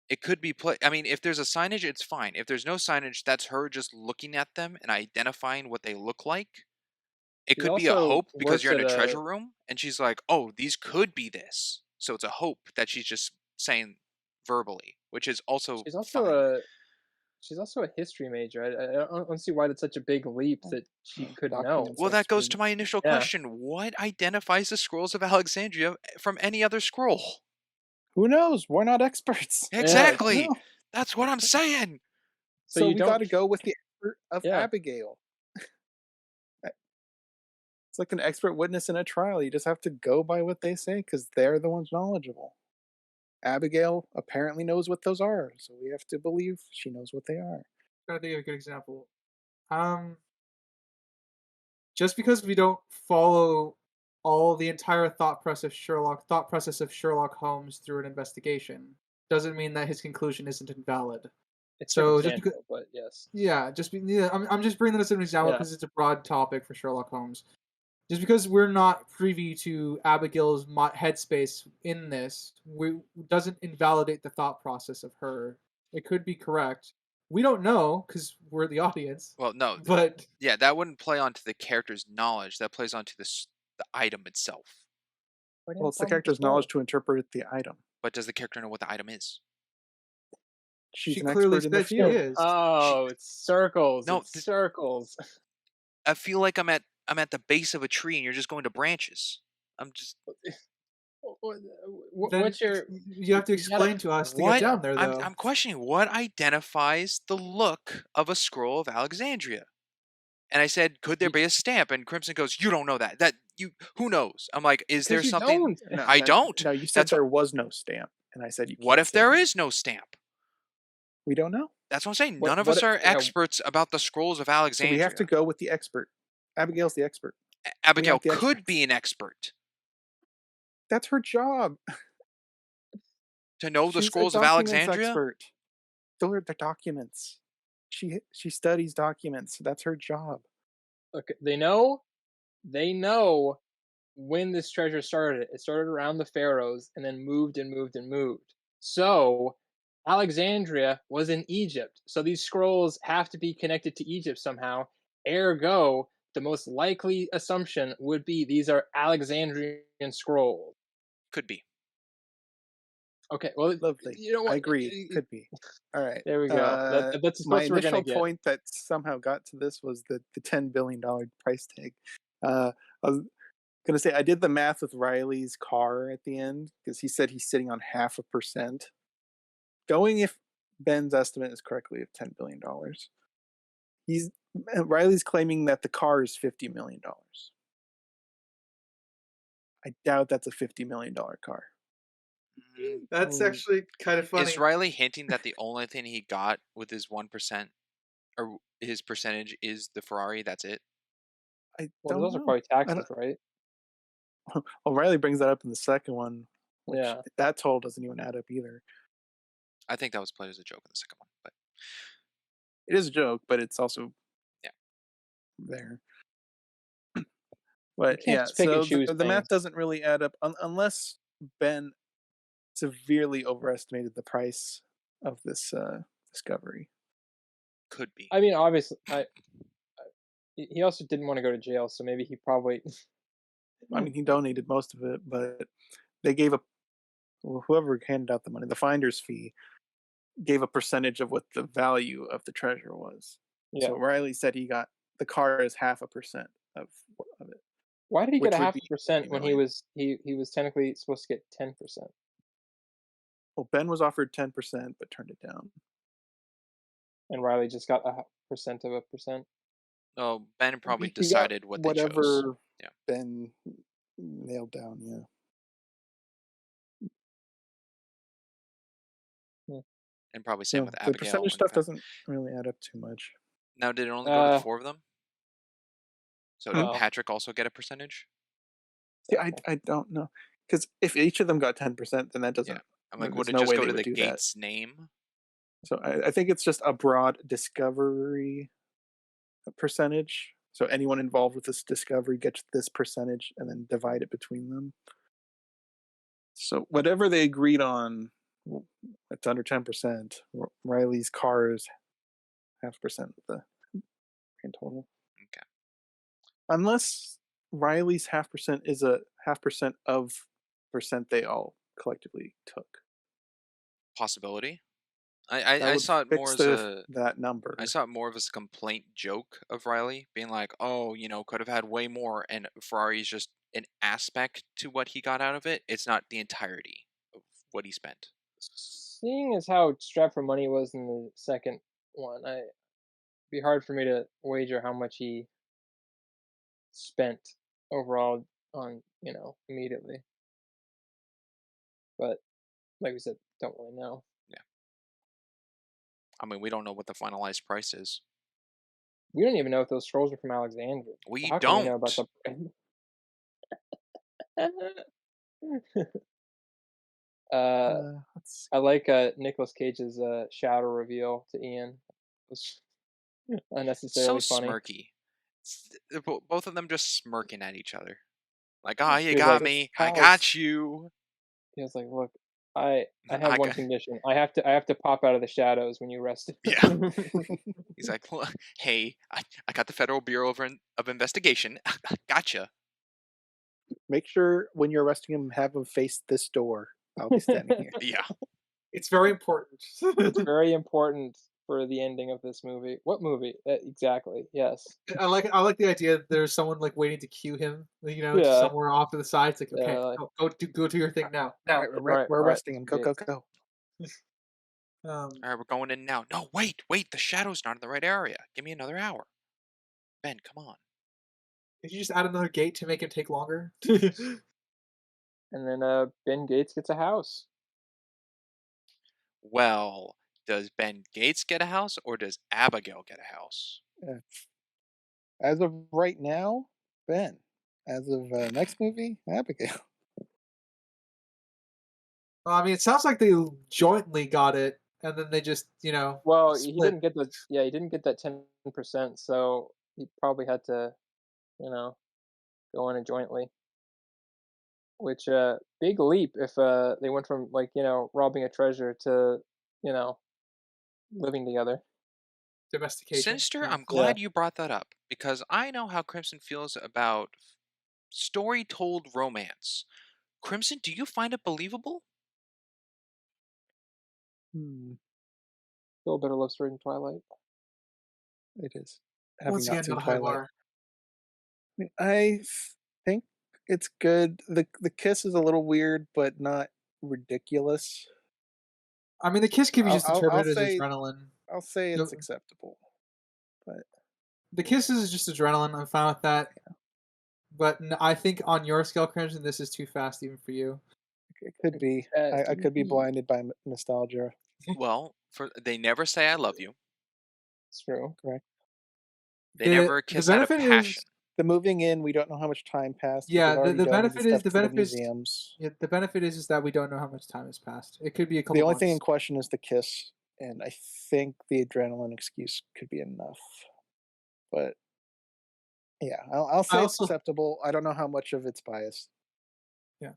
It could be I mean, if there's a signage, it's fine. If there's no signage, that's her just looking at them and identifying what they look like. It She could be a also hope because works you're in at a a treasure room and she's like, "Oh, these could be this." So it's a hope that she's just saying verbally which is also She's also fine. she's also a history major. I don't see why that's such a big leap that she could know. Documents Well, that goes history. to my initial Yeah. question. What identifies the scrolls of Alexandria from any other scroll? Who knows? We're not experts. Yeah. Exactly. No. That's what I'm saying. So So you we got don't. to go with the expert of Yeah. Abigail. It's like an expert witness in a trial. You just have to go by what they say because they're the ones knowledgeable. Abigail apparently knows what those are, so we have to believe she knows what they are. Trying to think of a good example. Just because we don't follow all the entire thought process of Sherlock Holmes through an investigation, doesn't mean that his conclusion isn't invalid. It's So just because, circumstantial, but yes. I'm just bringing this as an example Yeah. because it's a broad topic for Sherlock Holmes. Just because we're not privy to Abigail's headspace in this, doesn't invalidate the thought process of her. It could be correct. We don't know because we're the audience, Well, no, but yeah, that wouldn't play onto the character's knowledge. That plays onto the item itself. Why do you Well, have a it's the problem with the character's knowledge scroll? to interpret the item. But does the character know what the item is? She's she an clearly expert in the said she field. is. Oh, it's circles. No, It's circles. I feel like I'm at the base of a tree and you're just going to branches. I'm just Then What's your? you have to You gotta. explain to us to get what down there, I'm though. I'm questioning what identifies the look of a scroll of Alexandria. And I said, could there You, be a stamp? And Crimson goes, you don't know that. That you who knows? I'm like, is there because you something don't. No, I no, don't? no. You said That's what there was no stamp, and I said you what can't if say there that. is no stamp? We don't know. That's what I'm saying. What? None of us What? are Yeah. experts about the scrolls of So we have to Alexandria. go with the expert. Abigail's the expert. We Abigail aren't the could be experts. an expert That's her job. to know the She's a scrolls of documents Alexandria. expert. Those are the documents. She studies documents. That's her job. Okay. They know. They know when this treasure started. It started around the pharaohs and then moved and moved and moved. So Alexandria was in Egypt. So these scrolls have to be connected to Egypt somehow. Ergo, the most likely assumption would be these are Alexandrian scrolls. Could be. Okay, well, Lovely. you know I what? agree. Could be. All right. There we go. That's as My close as we're gonna initial get. point that somehow got to this was the $10 billion price tag. I was gonna say I did the math with Riley's car at the end because he said he's sitting on 0.5%. Going if Ben's estimate is correctly of $10 billion, he's Riley's claiming that the car is $50 million. I doubt that's a $50 million car. That's Mm, actually kind of funny. Is Riley hinting that the only thing he got with his 1% or his percentage is the Ferrari? That's it. I well, there's don't also know. probably taxes, right? Well, Riley brings that up in the second one, which Yeah. that total doesn't even add up either. I think that was played as a joke in the second one, but It is a joke, but it's also yeah. there. You But can't yeah, just pick and so choose the math things. doesn't really add up unless Ben severely overestimated the price of this discovery. Could be. I mean, obviously, he also didn't want to go to jail, so maybe he probably. I mean, he donated most of it, but they gave whoever handed out the money, the finder's fee, gave a percentage of what the value of the treasure was. Yeah. So Riley said he got the car as 0.5% of it, Why did he get which a would half be a percent 50 when he million. was he was technically supposed to get 10%? Well, Ben was offered 10% but turned it down. And Riley just got a percent of a percent. Oh, Ben probably He got decided what they chose. whatever Yeah. Ben nailed down. Yeah. Hmm. And probably same Yeah, with the Abigail. percentage stuff doesn't really add up too much. Now, did it only go to the Uh, four of them? So did well, Patrick also get a percentage? See, I don't know because if each of them got 10%, then that Yeah. doesn't. I'm like, would There's it no just way go they to would the do that. Gates name? So I think it's just a broad discovery percentage. So anyone involved with this discovery gets this percentage, and then divide it between them. So whatever they agreed on, it's under 10%. Riley's car is 0.5% of the grand total. Okay. Unless Riley's 0.5% is a 0.5% of percent they all collectively took. Possibility. That I would saw it more fix as a that number. I saw it more of as a complaint joke of Riley being like, "Oh, could have had way more," and Ferrari's just an aspect to what he got out of it. It's not the entirety of what he spent. Seeing as how strapped for money was in the second one, I be hard for me to wager how much he spent overall on, immediately. But like we said, don't really know. Yeah, I mean, we don't know what the finalized price is. We don't even know if those scrolls are from Alexandria. So We how can we know about don't. the uh Let's I like Nicolas Cage's shadow reveal to Ian. It was So unnecessarily funny. smirky. Both of them just smirking at each other. Like, ah, you He was got like, this me. I house. got you. he was like, look, I have I one got. condition. I have to pop out of the shadows when you arrest Yeah. him. He's like, hey, I got the Federal Bureau of Investigation. Gotcha. Make sure when you're arresting him, have him face this door. I'll be standing here. Yeah. It's very important. It's very important for the ending of this movie. What movie? Exactly. Yes. I like the idea that there's someone like waiting to cue him, just Yeah. somewhere off to the side. It's like, okay, Yeah. go do your thing now. All Now. right, Right. we're Right. arresting him. Go, go, go. Um, All right, we're going in now. No, wait. The shadow's not in the right area. Give me another hour. Ben, come on. did you just add another gate to make it take longer? And then Ben Gates gets a house. Well, does Ben Gates get a house or does Abigail get a house? Uh, As of right now, Ben. As of next movie, Abigail. Well, I mean, it sounds like they jointly got it, and then they just, Well, he split. didn't get the yeah, he didn't get that 10%, so he probably had to, you know, go in it jointly. Which big leap if they went from like, robbing a treasure to, you know, living together. Domestication. Sinister, Yeah. I'm Yeah. glad you brought that up because I know how Crimson feels about story told romance. Crimson, do you find it believable? Hmm, Still a better love story than Twilight. it is. Having Once not again, seen not a high Twilight. bar. I think it's good. The kiss is a little weird, but not ridiculous. I mean, the kiss can be I'll just I'll, I'll interpreted as say adrenaline. I'll say it's The, acceptable, but the kisses is just adrenaline. I'm fine with that. But I think on your scale, Crimson, this is too fast even for you. it could be. I could be blinded by nostalgia. Well, for they never say I love you. It's true. Correct. They The never the kiss out of benefit passion. is The moving in, we don't know how much time passed, but they've yeah. already donated stuff The to the benefit is museums. yeah, the benefit is that we don't know how much time has passed. It could be a The couple only thing in months. question is the kiss, and I think the adrenaline excuse could be enough. But yeah, I'll I say it's also acceptable. I don't know how much of it's biased. yeah.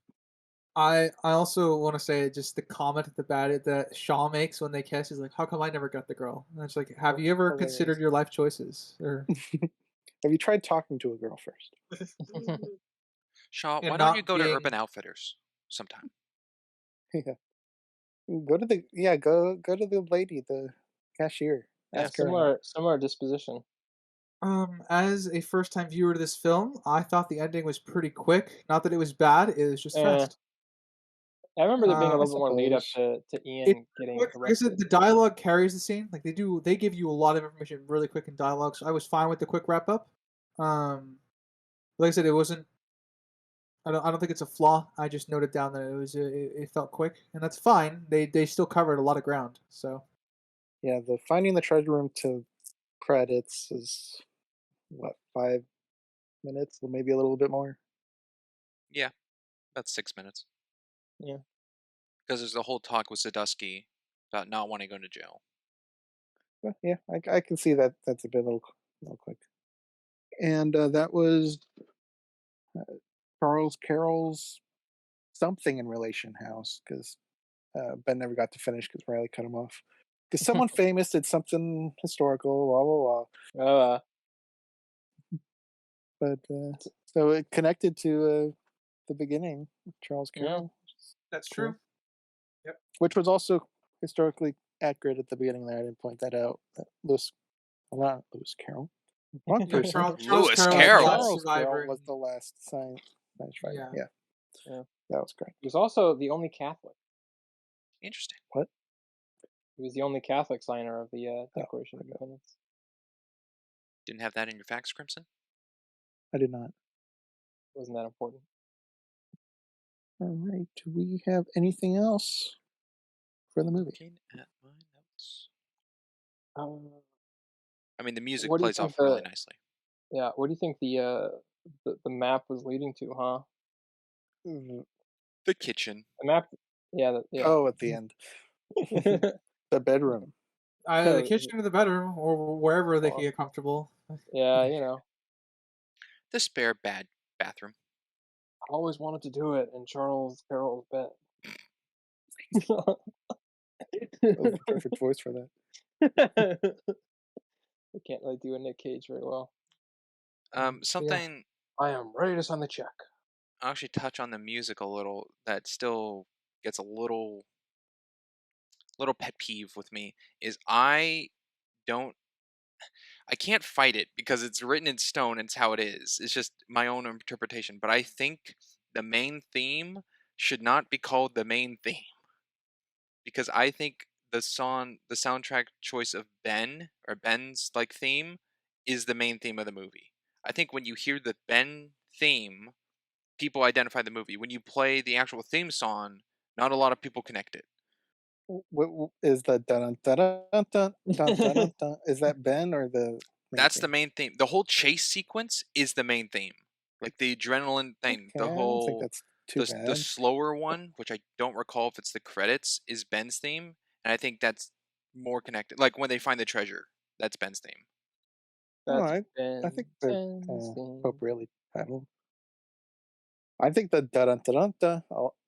I also want to say just the comment that Shaw makes when they kiss is like, "How come I never got the girl?" And it's like, "Have you ever considered Hilarious. your life choices?" Or Have you tried talking to a girl first? Shaw, why and don't you not go to being Urban Outfitters sometime? Yeah. Go to the lady, the cashier. Yeah, Ask her out. similar disposition. as a first time viewer to this film, I thought the ending was pretty quick. Not that it was bad; it was just Eh, fast. I remember there being a I Um, little bit more lead up suppose. to it's Ian getting quick. Like I said, arrested. the dialogue carries the scene. Like they give you a lot of information really quick in dialogue. So I was fine with the quick wrap up. Um, like I said, it wasn't. I don't think it's a flaw. I just noted down that it felt quick, and that's fine. They still covered a lot of ground. So Yeah, the finding the treasure room to credits is what, 5 minutes, or maybe a little bit more. Yeah, that's 6 minutes. Yeah. Because there's the whole talk with Sadusky about not wanting to go to jail. Yeah, I can see that that's a bit little quick. And that was Charles Carroll's something in relation house because Ben never got to finish because Riley cut him off. Because someone famous did something historical, blah blah blah. Uh, But so it connected to the beginning with Charles yeah. Carroll, that's cool. true. Yep. Which was also historically accurate at the beginning there. I didn't point that out. Not Lewis Carroll. Wrong Yeah, person. Charles Lewis Carroll is the Carroll. last Charles survivor. Carroll was the last science fighter. Yeah. Yeah, Yeah. that was great. He was also the only Catholic. Interesting. What? He was the only Catholic signer of the Oh, Declaration of okay. Independence. Didn't have that in your facts, Crimson? I did not. Wasn't that important? All right. Do we have anything else for the movie? Looking at my notes. Um, I mean, the music what do you plays think off really nicely. Yeah, what do you think the map was leading to, huh? Mm, The kitchen. The map, yeah, yeah. Oh, at the end, the bedroom. The kitchen or the bedroom, or wherever they can Well, get comfortable. yeah, you know, The spare bad bathroom. I always wanted to do it in Charles Carroll's bed. That was the perfect voice for that. I can't really do a Nick Cage very well. But yeah, Something I am ready to sign the check. I'll actually touch on the music a little that still gets a little pet peeve with me is don't I can't fight it because it's written in stone and it's how it is. It's just my own interpretation. But I think the main theme should not be called the main theme because I think the soundtrack choice of Ben's like theme is the main theme of the movie. I think when you hear the Ben theme, people identify the movie. When you play the actual theme song, not a lot of people connect it. What is the dun dun dun dun dun dun dun dun? Is that Ben or the main That's the theme? main theme. The whole chase sequence is the main theme. Like the adrenaline thing, Okay, I don't think that's too the bad. slower one, which I don't recall if it's the credits, is Ben's theme, and I think that's more connected. Like when they find the treasure, that's Ben's theme. No, That's I think they're Ben's thing. appropriately titled. I think the dun dun dun dun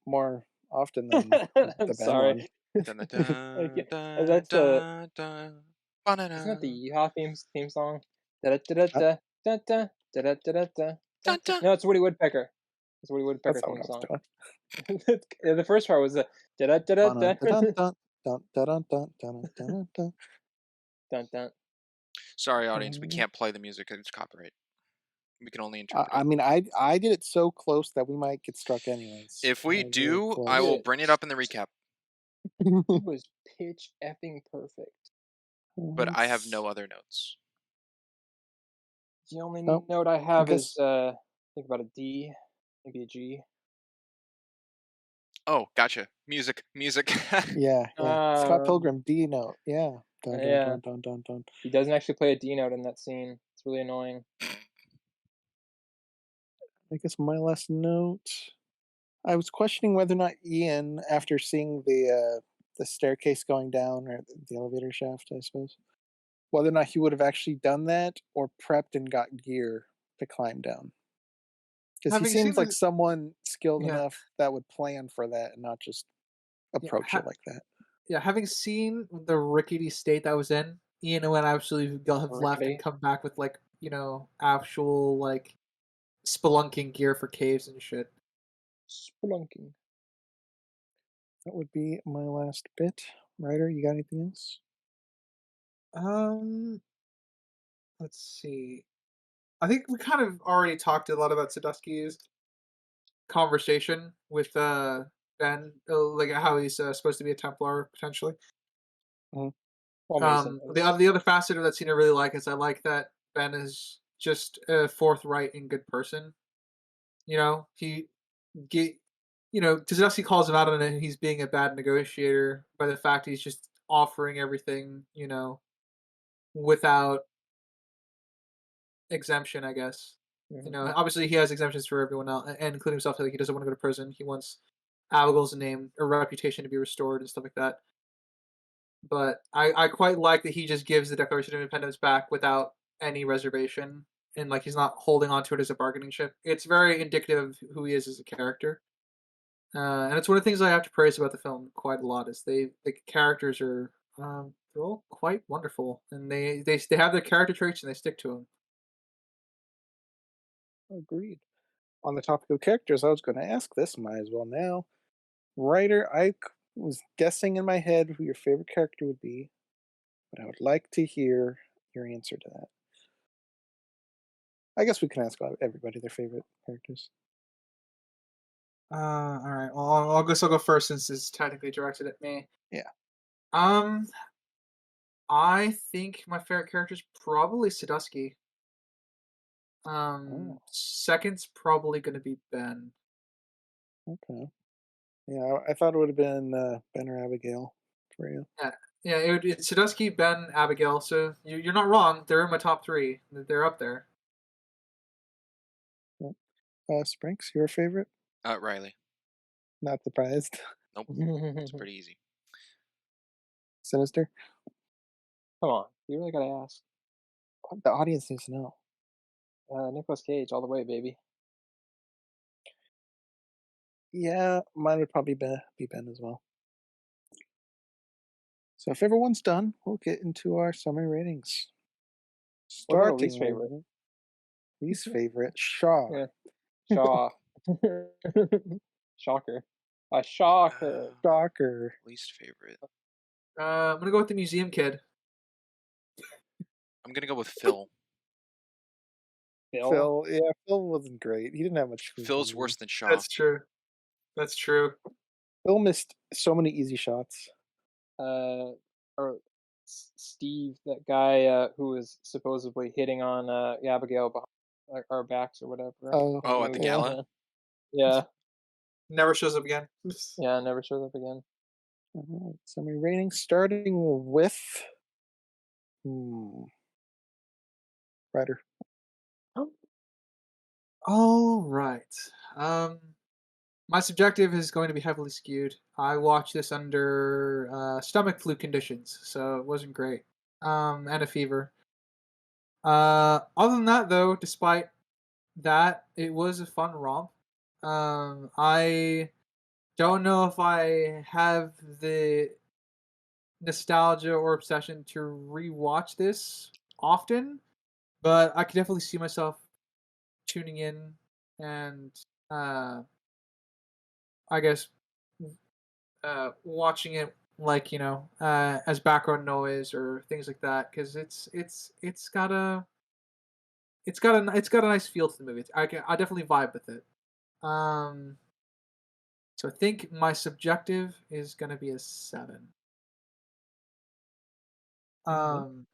more often than I'm the Ben sorry. one. Dun, dun, I dun, can't- dun, That's dun, dun, isn't that the ba-na-na, Yeehaw theme song? Da-da-da-da-da, da-da, da-da-da-da-da, dun, da-da. dun. No, it's Woody Woodpecker. It's Woody That's Woodpecker not what theme I was song. doing. Yeah, the first part was the Dun da-da-da-da-da, dun dun dun dun dun dun dun dun. dun dun. Sorry, audience, we dun. can't play the music. It's copyright. We can only interpret I it. mean, I did it so close that we might get struck anyways. If we Very do, I close. will Yeah, bring it up in the recap. it was pitch effing perfect. But I have no other notes. The only Nope. note I I have guess. is think about a D, maybe a G. Oh, gotcha. Music. Yeah, yeah. Scott Um, Pilgrim D note. Yeah. Dun dun yeah, dun dun dun dun. he doesn't actually play a D note in that scene. It's really annoying. I guess my last note. I was questioning whether or not Ian, after seeing the staircase going down or the elevator shaft, I suppose, whether or not he would have actually done that or prepped and got gear to climb down. Because he Having seen seems like the someone skilled yeah enough that would plan for that and not just yeah approach it like that. having seen the rickety state that was in, Ian would absolutely have left and Rickety. come back with actual spelunking gear for caves and shit. Spelunking. That would be my last bit. Ryder, you got anything else? Um, let's see. I think we kind of already talked a lot about Sadusky's conversation with Ben, like how he's supposed to be a Templar potentially. Mhm. Well, Mason The is. other facet of that scene I really like is I like that Ben is just a forthright and good person. You know, get Tadeusz calls him out on it. He's being a bad negotiator by the fact he's just offering everything, without exemption. I guess Mhm. obviously he has exemptions for everyone else, and including himself. Like he doesn't want to go to prison. He wants Abigail's name or reputation to be restored and stuff like that. But I quite like that he just gives the Declaration of Independence back without any reservation, and like he's not holding on to it as a bargaining chip. It's very indicative of who he is as a character. And it's one of the things I have to praise about the film quite a lot is the characters are they're all quite wonderful and they have their character traits and they stick to them. Agreed. On the topic of characters, I was going to ask this, might as well now. Ryder, was guessing in my head who your favorite character would be, but I would like to hear your answer to that. I guess we can ask everybody their favorite characters. All right. Well, I'll guess I'll go first since it's technically directed at me. Yeah. Um, I think my favorite character is probably Sadusky. Oh, Second's probably gonna be Ben. okay. Yeah, I thought it would have been Ben or Abigail for you. Yeah, yeah. It's Sadusky, Ben, Abigail. So you're not wrong. They're in my top three. They're up there. Yep. Sprinks, your favorite? Riley. Not surprised. Nope. It's pretty easy. Sinister? Come on, you really gotta ask. The audience needs to know. Nicolas Cage, all the way, baby. Yeah, mine would probably be Ben as well. So if everyone's done, we'll get into our summary ratings. What about a Starting least favorite? with least favorite, Shaw. Yeah, Shaw. Shocker. A shocker. Shocker. Least favorite. I'm gonna go with the museum kid. I'm gonna go with Phil. Phil. Phil wasn't great. He didn't have much screen Phil's time. worse than Shaw. That's true. That's true. Phil missed so many easy shots. Or Steve, that guy who was supposedly hitting on Abigail behind our backs or whatever. Oh, Oh, at the movie. gala? Yeah. Never shows up again. Yeah, never shows up again. Alright, summary rating starting with Ryder. All right. My subjective is going to be heavily skewed. I watched this under stomach flu conditions, so it wasn't great. And a fever. Other than that, though, despite that, it was a fun romp. I don't know if I have the nostalgia or obsession to rewatch this often, but I could definitely see myself tuning in and I guess watching it like as background noise or things like that because it's got a nice feel to the movie. I definitely vibe with it. Um, so I think my subjective is gonna be a 7. Um,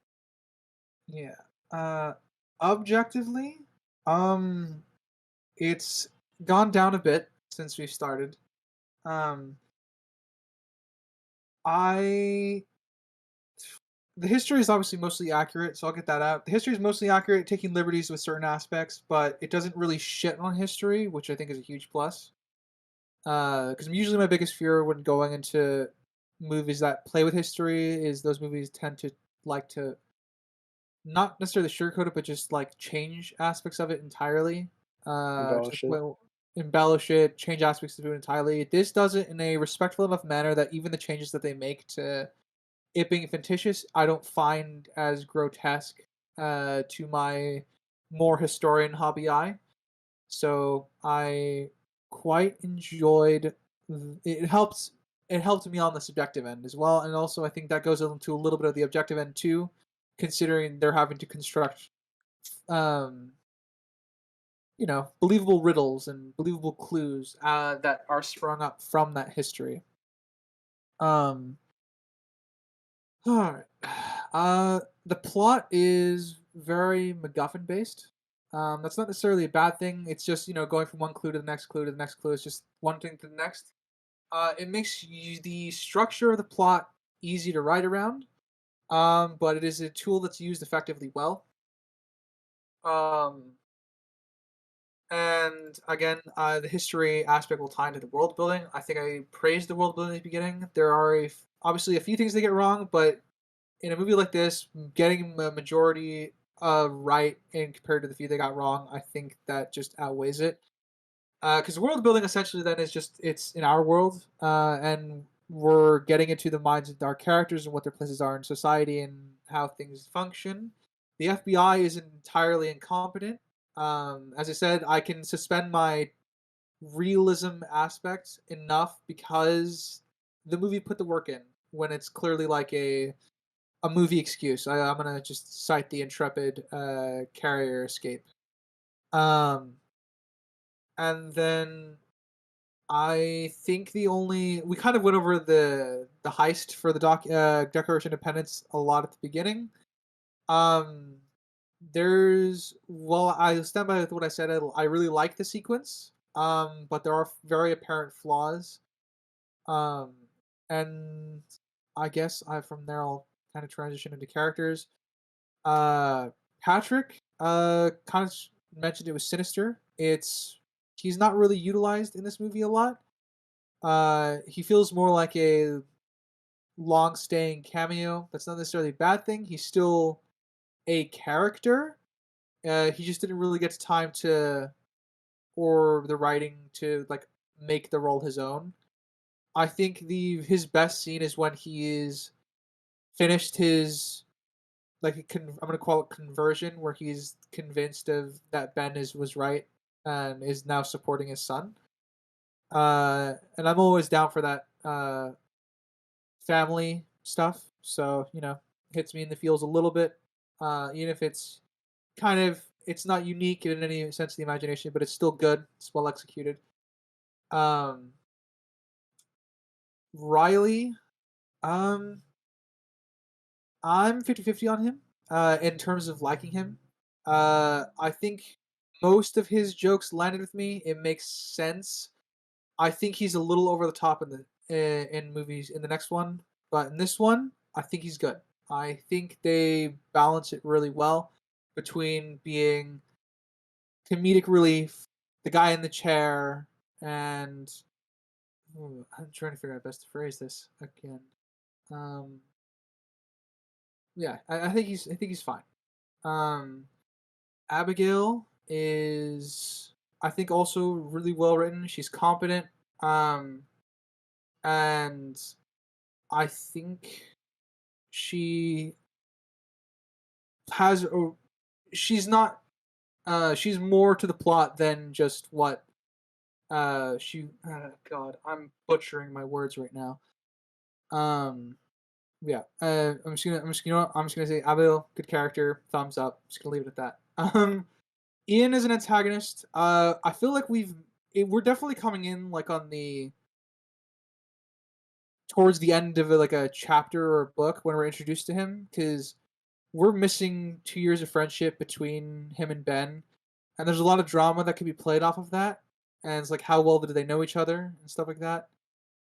yeah. Objectively, um, it's gone down a bit since we started. Um, I the history is obviously mostly accurate, so I'll get that out. The history is mostly accurate, taking liberties with certain aspects, but it doesn't really shit on history, which I think is a huge plus. Because usually my biggest fear when going into movies that play with history is those movies tend to like to not necessarily sugarcoat it, but just like change aspects of it entirely. To the Embellish it. point embellish it, change aspects of it entirely. This does it in a respectful enough manner that even the changes that they make to it being fictitious, I don't find as grotesque to my more historian hobby eye. So I quite enjoyed. It helps. It helped me on the subjective end as well, and also I think that goes into a little bit of the objective end too, considering they're having to construct, um, believable riddles and believable clues that are sprung up from that history. Um, Alright. The plot is very MacGuffin based. That's not necessarily a bad thing. It's just going from one clue to the next clue to the next clue. It's just one thing to the next. It makes the structure of the plot easy to write around. But it is a tool that's used effectively well. Um, and again, the history aspect will tie into the world building. I think I praised the world building at the beginning. There are obviously a few things they get wrong, but in a movie like this, getting a majority right and compared to the few they got wrong, I think that just outweighs it. Because world building essentially then is just it's in our world, and we're getting into the minds of our characters and what their places are in society and how things function. The FBI is entirely incompetent. As I said, I can suspend my realism aspect enough because the movie put the work in when it's clearly like a movie excuse. I'm gonna just cite the intrepid carrier escape. Um, and then I think we kind of went over the heist for the Declaration of Independence a lot at the beginning. Um, I stand by with what I said. I really like the sequence. But there are very apparent flaws. Um, and I guess from there I'll kind of transition into characters. Uh, Patrick, kind of mentioned it was sinister. He's not really utilized in this movie a lot. He feels more like a long-staying cameo. That's not necessarily a bad thing. He's still a character. He just didn't really get time to, or the writing to like make the role his own. I think the his best scene is when he is finished his I'm gonna call it conversion, where he's convinced of that Ben was right and is now supporting his son. And I'm always down for that family stuff. So hits me in the feels a little bit, even if it's not unique in any sense of the imagination, but it's still good. It's well executed. Um, Riley, um, I'm 50-50 on him in terms of liking him. I think most of his jokes landed with me. It makes sense. I think he's a little over the top in movies in the next one, but in this one, I think he's good. I think they balance it really well between being comedic relief, the guy in the chair, and I'm trying to figure out best to phrase this again. Um, yeah, I think he's fine. Um, Abigail is, I think, also really well written. She's competent, and I think she has. She's not. She's more to the plot than just what. She. God, I'm butchering my words right now. Um. Yeah. I'm just gonna say Abigail, good character, thumbs up. Just gonna leave it at that. Ian is an antagonist. I feel like we're definitely coming in like on the towards the end of like a chapter or a book when we're introduced to him, because we're missing 2 years of friendship between him and Ben, and there's a lot of drama that could be played off of that, and it's like how well do they know each other and stuff like that.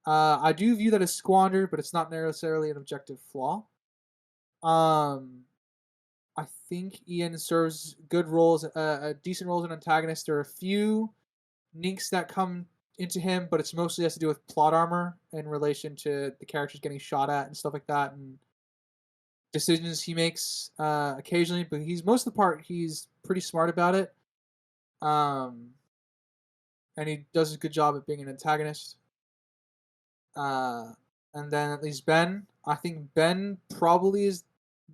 I do view that as squandered, but it's not necessarily an objective flaw. Um, I think Ian serves good roles, decent roles as an antagonist. There are a few ninks that come into him, but it's mostly has to do with plot armor in relation to the characters getting shot at and stuff like that, and decisions he makes occasionally. But most of the part he's pretty smart about it, um, and he does a good job at being an antagonist. Uh, and then at least Ben, I think Ben probably is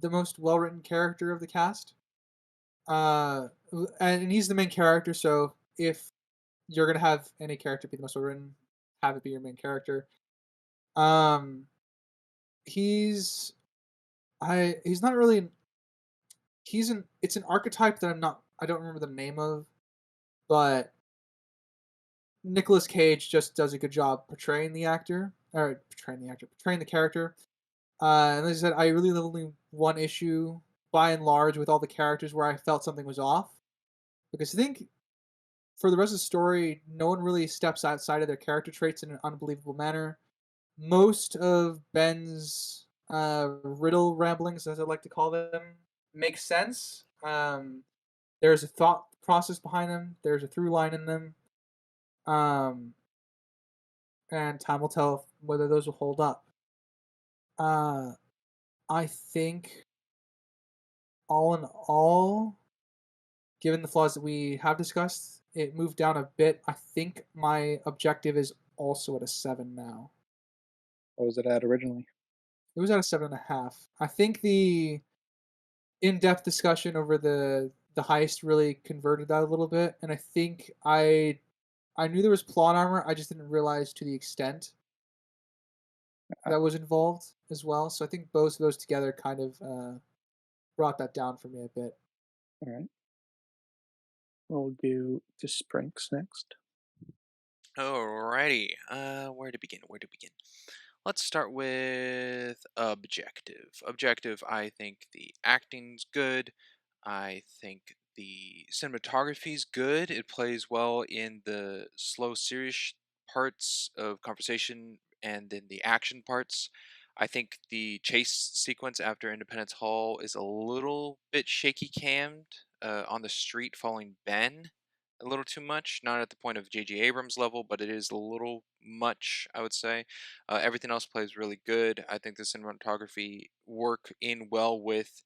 the most well written character of the cast. Uh, and he's the main character, so if you're gonna have any character be the most well written, have it be your main character. Um, he's he's not really it's an archetype that I don't remember the name of, but Nicolas Cage just does a good job portraying portraying the character. And as I said, I really only one issue by and large with all the characters where I felt something was off, because I think for the rest of the story, no one really steps outside of their character traits in an unbelievable manner. Most of Ben's riddle ramblings, as I like to call them, make sense. There's a thought process behind them. There's a through line in them. Um, and time will tell whether those will hold up. Uh, I think, all in all, given the flaws that we have discussed, it moved down a bit. I think my objective is also at a 7 now. What was it at originally? It was at a 7.5. I think the in-depth discussion over the heist really converted that a little bit, and I think I knew there was plot armor. I just didn't realize to the extent. that was involved as well. So I think both of those together kind of brought that down for me a bit. All right. We'll do the Sprinks next. Alrighty. Where to begin? Where to begin? Let's start with objective. Objective, I think the acting's good. I think the cinematography's good. It plays well in the slow, serious parts of conversation and in the action parts. I think the chase sequence after Independence Hall is a little bit shaky cammed on the street following Ben. A little too much, not at the point of J.J. Abrams level, but it is a little much, I would say. Everything else plays really good. I think the cinematography work in well with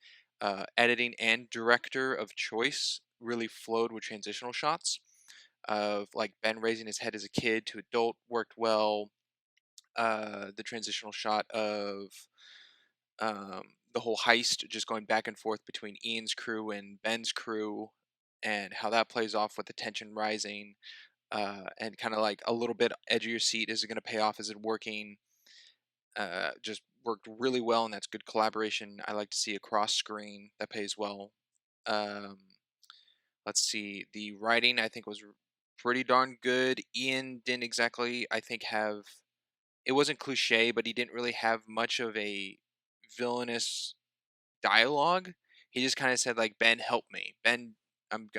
editing and director of choice really flowed with transitional shots of like Ben raising his head as a kid to adult worked well. The transitional shot of the whole heist just going back and forth between Ian's crew and Ben's crew and how that plays off with the tension rising and kind of like a little bit edge of your seat. Is it going to pay off? Is it working? Just worked really well, and that's good collaboration. I like to see across screen that pays well. Um, let's see, the writing I think was pretty darn good. Ian didn't exactly, I think, have it wasn't cliche, but he didn't really have much of a villainous dialogue. He just kind of said like, "Ben, help me. Ben, I'm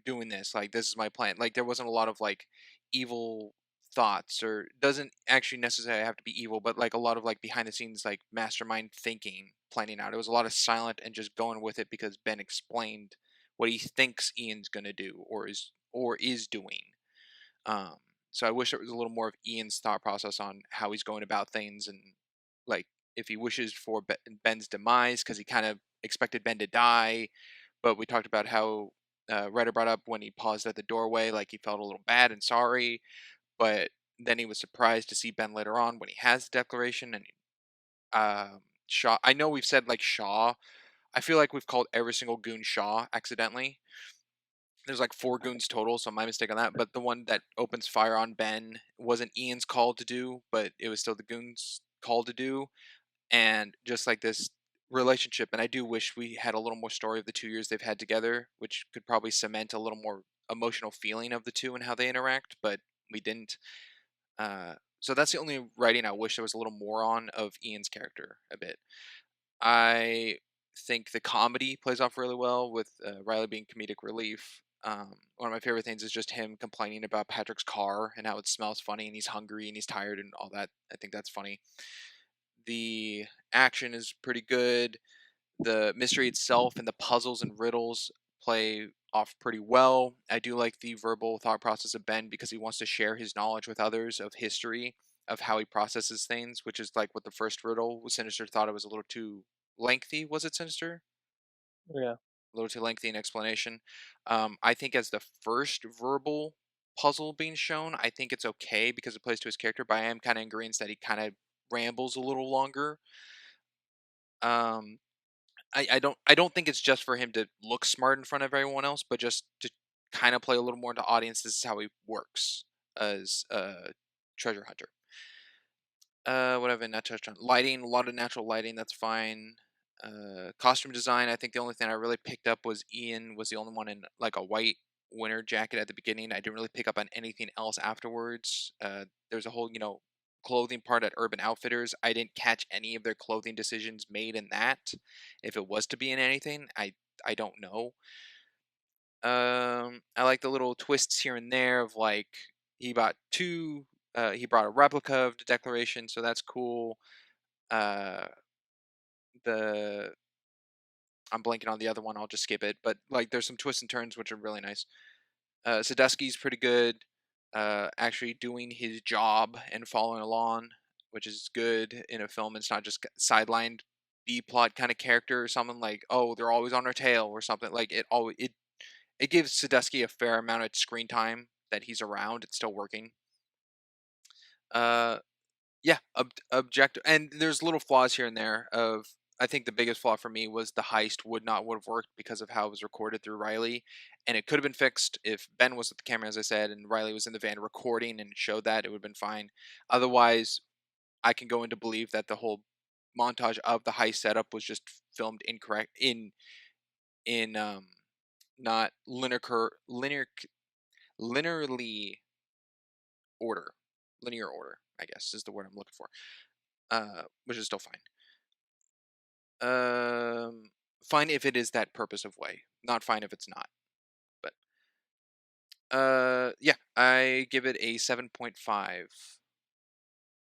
doing this. Like this is my plan." Like there wasn't a lot of like evil thoughts or doesn't actually necessarily have to be evil, but like a lot of like behind the scenes like mastermind thinking, planning out. It was a lot of silent and just going with it because Ben explained what he thinks Ian's going to do or is doing. Um, so I wish there was a little more of Ian's thought process on how he's going about things and like if he wishes for Ben's demise because he kind of expected Ben to die. But we talked about how Ryder brought up when he paused at the doorway, like he felt a little bad and sorry, but then he was surprised to see Ben later on when he has the declaration and Shaw. I know we've said like Shaw. I feel like we've called every single goon Shaw accidentally. There's like four goons total, so my mistake on that. But the one that opens fire on Ben wasn't Ian's call to do, but it was still the goons' call to do. And just like this relationship, and I do wish we had a little more story of the 2 years they've had together, which could probably cement a little more emotional feeling of the two and how they interact, but we didn't. So that's the only writing I wish there was a little more on of Ian's character a bit. I think the comedy plays off really well with Riley being comedic relief. One of my favorite things is just him complaining about Patrick's car and how it smells funny and he's hungry and he's tired and all that. I think that's funny. The action is pretty good. The mystery itself and the puzzles and riddles play off pretty well. I do like the verbal thought process of Ben because he wants to share his knowledge with others of history, of how he processes things, which is like what the first riddle was. Sinister thought it was a little too lengthy. Was it Sinister? Yeah. A little too lengthy in explanation. I think as the first verbal puzzle being shown, I think it's okay because it plays to his character, but I am kind of in agreement that he kind of rambles a little longer. Um, I don't think it's just for him to look smart in front of everyone else, but just to kind of play a little more into audience. This is how he works as a treasure hunter. What have I not touched on? Lighting, a lot of natural lighting. That's fine. Costume design. I think the only thing I really picked up was Ian was the only one in like a white winter jacket at the beginning. I didn't really pick up on anything else afterwards. There's a whole clothing part at Urban Outfitters. I didn't catch any of their clothing decisions made in that. If it was to be in anything, I don't know. I like the little twists here and there of like he bought two. He brought a replica of the Declaration, so that's cool. Uh, the I'm blanking on the other one. I'll just skip it. But like, there's some twists and turns which are really nice. Sadusky's pretty good. Actually doing his job and following along, which is good in a film. It's not just sidelined B plot kind of character or something like, oh, they're always on their tail or something. Like it gives Sadusky a fair amount of screen time that he's around. It's still working. Uh, yeah, objective, and there's little flaws here and there. Of I think the biggest flaw for me was the heist would have worked because of how it was recorded through Riley, and it could have been fixed if Ben was with the camera, as I said, and Riley was in the van recording and it showed that it would have been fine. Otherwise, I can go into believe that the whole montage of the heist setup was just filmed incorrect in not linearly order. Linear order, I guess, is the word I'm looking for. Which is still fine. Fine if it is that purpose of way. Not fine if it's not. But yeah, I give it a 7.5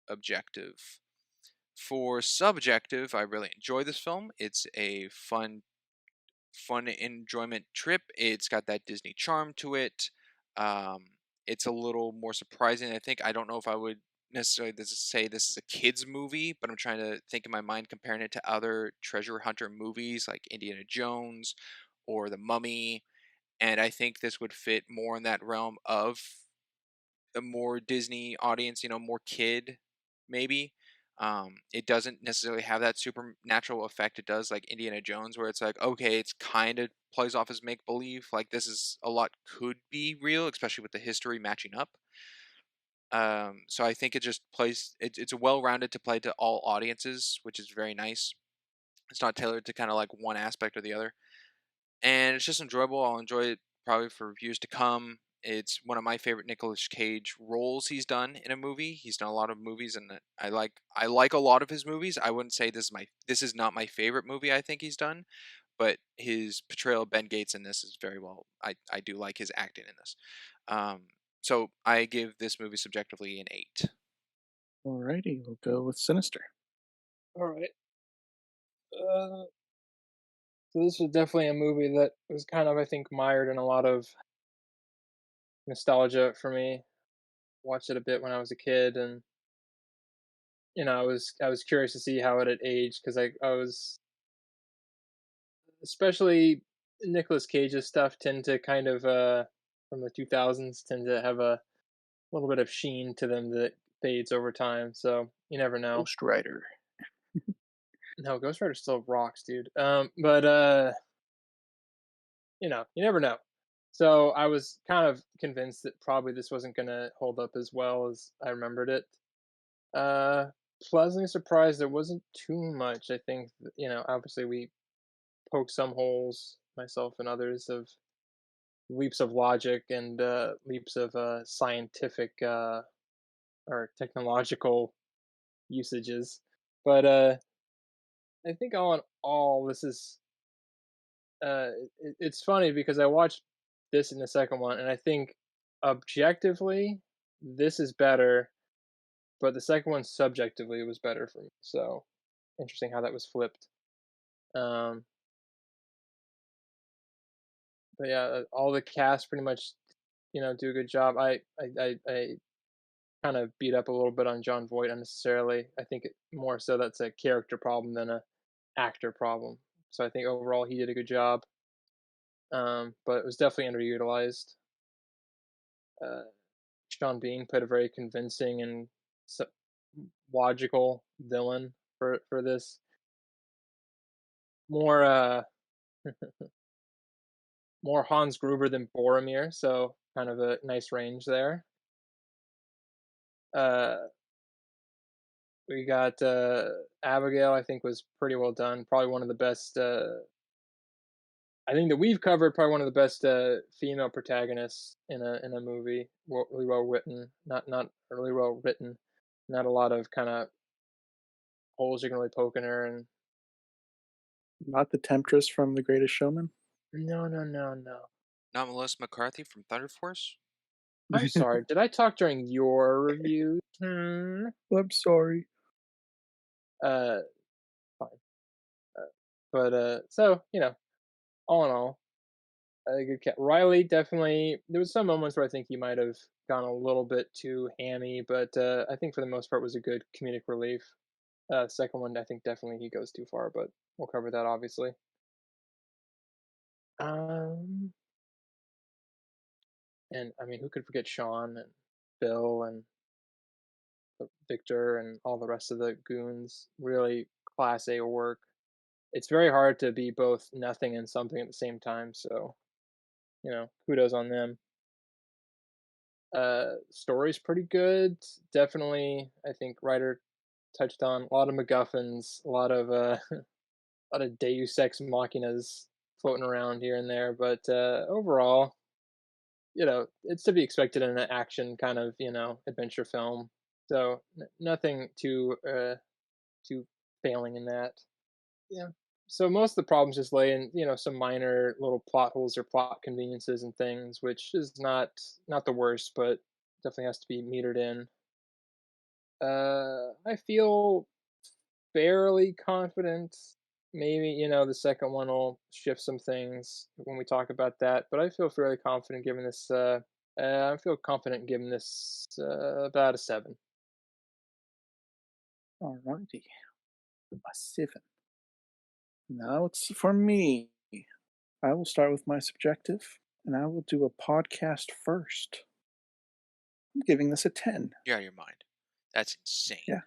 objective. For subjective, I really enjoy this film. It's a fun enjoyment trip. It's got that Disney charm to it. Um, it's a little more surprising. I think I don't know if I would necessarily say this is a kids movie, but I'm trying to think in my mind comparing it to other treasure hunter movies like Indiana Jones or The Mummy, and I think this would fit more in that realm of a more Disney audience, more kid, maybe. It doesn't necessarily have that supernatural effect it does like Indiana Jones, where it's like, okay, it's kind of plays off as make believe. Like this is a lot could be real, especially with the history matching up. So I think it just plays. It's well rounded to play to all audiences, which is very nice. It's not tailored to kind of like one aspect or the other, and it's just enjoyable. I'll enjoy it probably for years to come. It's one of my favorite Nicolas Cage roles he's done in a movie. He's done a lot of movies, and I like a lot of his movies. I wouldn't say this is not my favorite movie I think he's done, but his portrayal of Ben Gates in this is very well. I do like his acting in this. Um, so I give this movie subjectively an 8. Alrighty, we'll go with Sinister. All right. Uh, so this was definitely a movie that was kind of, I think, mired in a lot of nostalgia for me. Watched it a bit when I was a kid, and I was curious to see how it had aged because I was especially Nicolas Cage's stuff tend to kind of from the 2000s tend to have a little bit of sheen to them that fades over time. So you never know. Ghost Rider. No, Ghost Rider still rocks, dude. But you never know. So I was kind of convinced that probably this wasn't gonna hold up as well as I remembered it. Uh, Pleasantly surprised there wasn't too much. I think obviously we poked some holes, myself and others, of leaps of logic and leaps of scientific or technological usages. But I think all in all, this is it's funny because I watched this in the second one, and I think objectively this is better, but the second one subjectively was better for me. So interesting how that was flipped. Um, but yeah, all the cast pretty much do a good job. I kind of beat up a little bit on John Voight unnecessarily. I think more so that's a character problem than a actor problem. So I think overall he did a good job, but it was definitely underutilized. Uh, Sean Bean played a very convincing and logical villain for this. More more Hans Gruber than Boromir, so kind of a nice range there. Uh, we got Abigail. I think was pretty well done. Probably one of the best. I think that we've covered probably one of the best female protagonists in a movie. Really well written, not really well written. Not a lot of kind of holes you can really poke in her. And Not the Temptress from The Greatest Showman. no, no, no, no. Not Melissa McCarthy from Thunder Force. I'm sorry. Did I talk during your review? I'm sorry. Uh, fine. But so all in all, a good cat. Riley definitely. There was some moments where I think he might have gone a little bit too hammy, but I think for the most part was a good comedic relief. Second one, I think definitely he goes too far, but we'll cover that obviously. Um, and I mean, who could forget Sean and Bill and Victor and all the rest of the goons? Really class A work. It's very hard to be both nothing and something at the same time. So kudos on them. Story's pretty good. Definitely, I think writer touched on. A lot of MacGuffins, a lot of a lot of Deus Ex Machinas floating around here and there, but overall, it's to be expected in an action kind of adventure film. So nothing too failing in that. Yeah. So most of the problems just lay in some minor little plot holes or plot conveniences and things, which is not the worst, but definitely has to be metered in. I feel fairly confident. Maybe, the second one will shift some things when we talk about that, but I feel fairly confident giving this I feel confident giving this about a 7. Alrighty. A 7. Now it's for me. I will start with my subjective, and I will do a podcast first. I'm giving this a 10. You're out of your mind. That's insane. Yeah.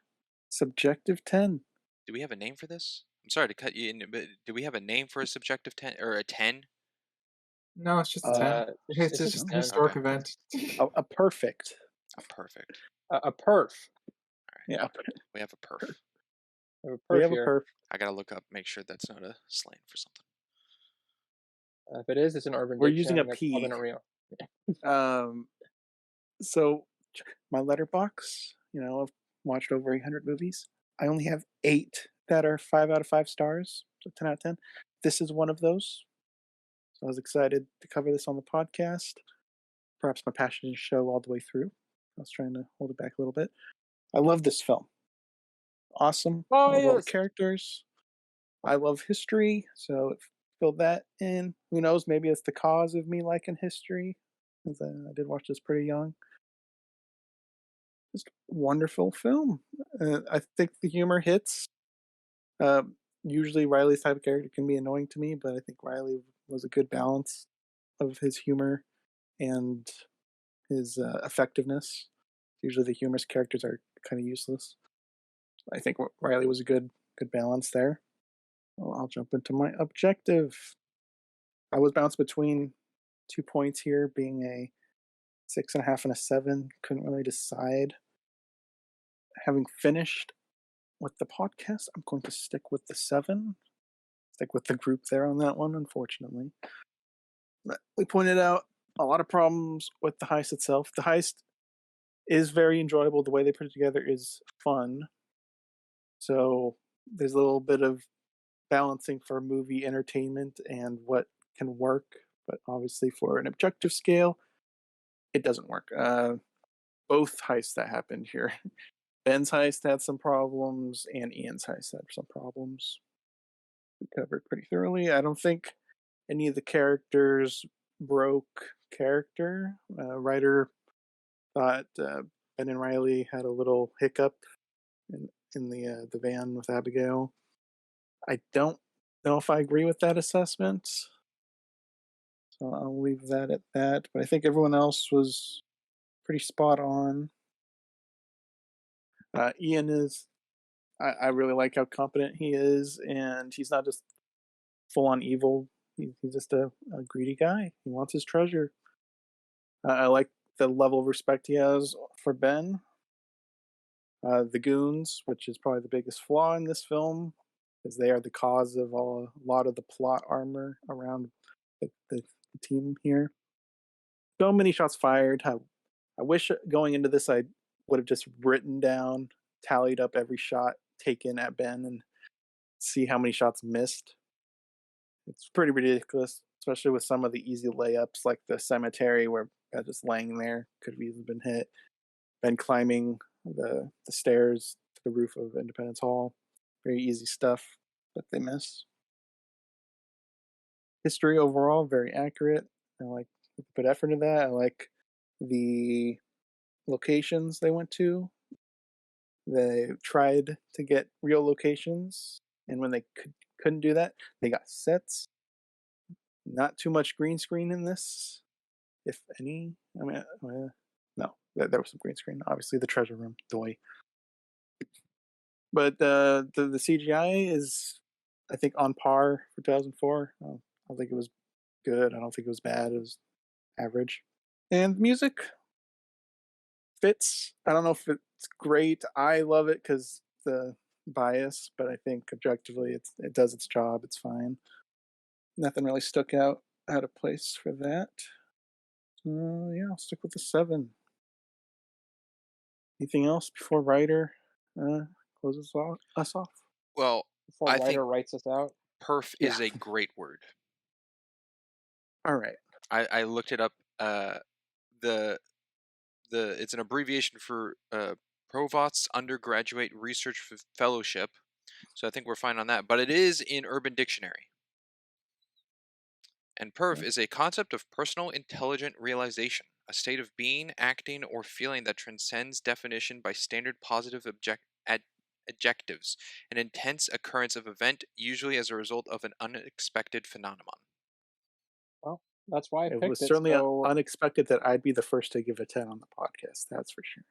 Subjective 10. Do we have a name for this? I'm sorry to cut you in, but do we have a name for a subjective 10 or a 10? No, it's just a 10. It's It's just just a 10. historic Okay. event. A perfect. Perfect. A perf. All right. Yeah. We have a perf. We have a We perf have a here. perf. I gotta look up, make sure that's not a slang for something. If it is, it's an urban We're using dictionary. a That's P. probably not real. So my letterbox, I've watched over 800 movies. I only have 8 that are 5 out of 5 stars, so 10 out of 10. This is one of those. So I was excited to cover this on the podcast. Perhaps my passion didn't show all the way through. I was trying to hold it back a little bit. I love this film. Awesome. I love all the characters. I love history, so it filled that in. Who knows? Maybe it's the cause of me liking history, because I did watch this pretty young. Just wonderful film. I think the humor hits. Uh, Usually Riley's type of character can be annoying to me, but I think Riley was a good balance of his humor and his effectiveness. Usually the humorous characters are kind of useless. I think Riley was a good balance there. Well, I'll jump into my objective. I was bounced between 2 points here, being a 6.5 and a 7. Couldn't really decide. Having finished with the podcast, I'm going to stick with the 7. Stick with the group there on that one, unfortunately. But we pointed out a lot of problems with the heist itself. The heist is very enjoyable. The way they put it together is fun. So there's a little bit of balancing for movie entertainment and what can work, but obviously for an objective scale, it doesn't work. Both heists that happened here, Ben's heist had some problems, and Ian's heist had some problems. We covered pretty thoroughly. I don't think any of the characters broke character. Writer thought Ben and Riley had a little hiccup in the van with Abigail. I don't know if I agree with that assessment, so I'll leave that at that. But I think everyone else was pretty spot on. Ian is. I really like how competent he is, and he's not just full on evil. He's just a greedy guy. He wants his treasure. I like the level of respect he has for Ben. The goons, which is probably the biggest flaw in this film, because they are the cause of a lot of the plot armor around the team here. So many shots fired. I wish going into this I would have just written down, tallied up every shot taken at Ben, and see how many shots missed. It's pretty ridiculous, especially with some of the easy layups, like the cemetery where Ben just laying there could have easily been hit. Ben climbing the stairs to the roof of Independence Hall. Very easy stuff that they miss. History overall, very accurate. I like put effort into that. I like the locations they went to. They tried to get real locations, and when they couldn't do that, they got sets. Not too much green screen in this, if any. I mean, no, there was some green screen. Obviously, the treasure room, doy. But the CGI is, I think, on par for 2004. I don't think it was good. I don't think it was bad. It was average. And music fits. I don't know if it's great. I love it because the bias, but I think objectively it does its job. It's fine. Nothing really stuck out of place for that. Yeah, I'll stick with the 7. Anything else before writer closes us off? Well, Before I think writer writes us out. perf Yeah. is a great word. All right. I looked it up. The it's an abbreviation for Provost's Undergraduate Research Fellowship. So I think we're fine on that. But it is in Urban Dictionary. And perf Okay. is a concept of personal intelligent realization, a state of being, acting, or feeling that transcends definition by standard positive adjectives, an intense occurrence of event, usually as a result of an unexpected phenomenon. Well, that's why I It was picked it. certainly So unexpected that I'd be the first to give a 10 on the podcast. That's for sure.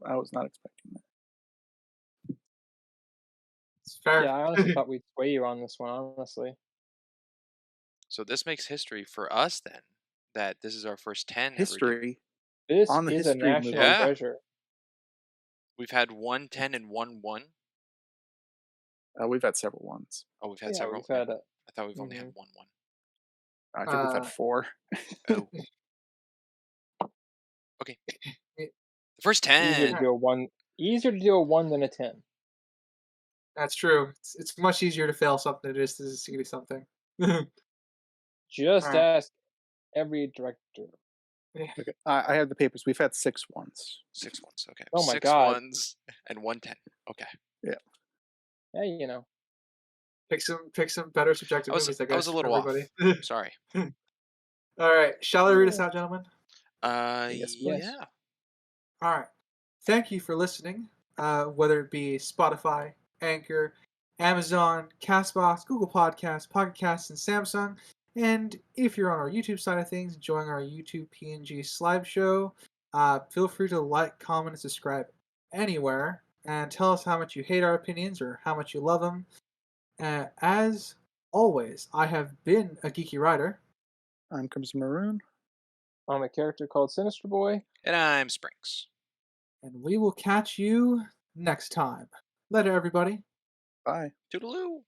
I was not expecting that. It's fair. yeah, I honestly thought we'd sway you on this one. Honestly, So this makes history for us then, that this is our first 10 ever given. History this on the is a history national movie. Yeah. treasure. We've had 1 10 and 1 1. We've had several ones. Oh, we've had Yeah, several. we've had Okay. a. I thought we've only had Mhm. 1 1. I think we've had Uh, 4. Oh, okay. The first Easier 10. to do a one. Easier to do a 1 than a 10. that's true. It's much easier to fail something than it is to succeed at something. Just Alright. ask every director. Yeah. Okay. I have the papers. We've had 6 ones. 6 1s. Okay. Oh my 6 God. 1s and 1 10. Okay. Yeah, you know. Pick some better subjective movies, I I was guess, a for little off. everybody. Sorry. Alright, shall I read us out, gentlemen? Yes, Yes. Yeah. Alright. Thank you for listening, whether it be Spotify, Anchor, Amazon, Castbox, Google Podcasts, Pocket Casts, and Samsung. And if you're on our YouTube side of things, enjoying our YouTube PNG slideshow, feel free to like, comment, and subscribe anywhere. And tell us how much you hate our opinions or how much you love them. As always, I have been a geeky writer. I'm Crimson Maroon. I'm a character called Sinister Boy. And I'm Springs. And we will catch you next time. Later, everybody. Bye. Toodaloo.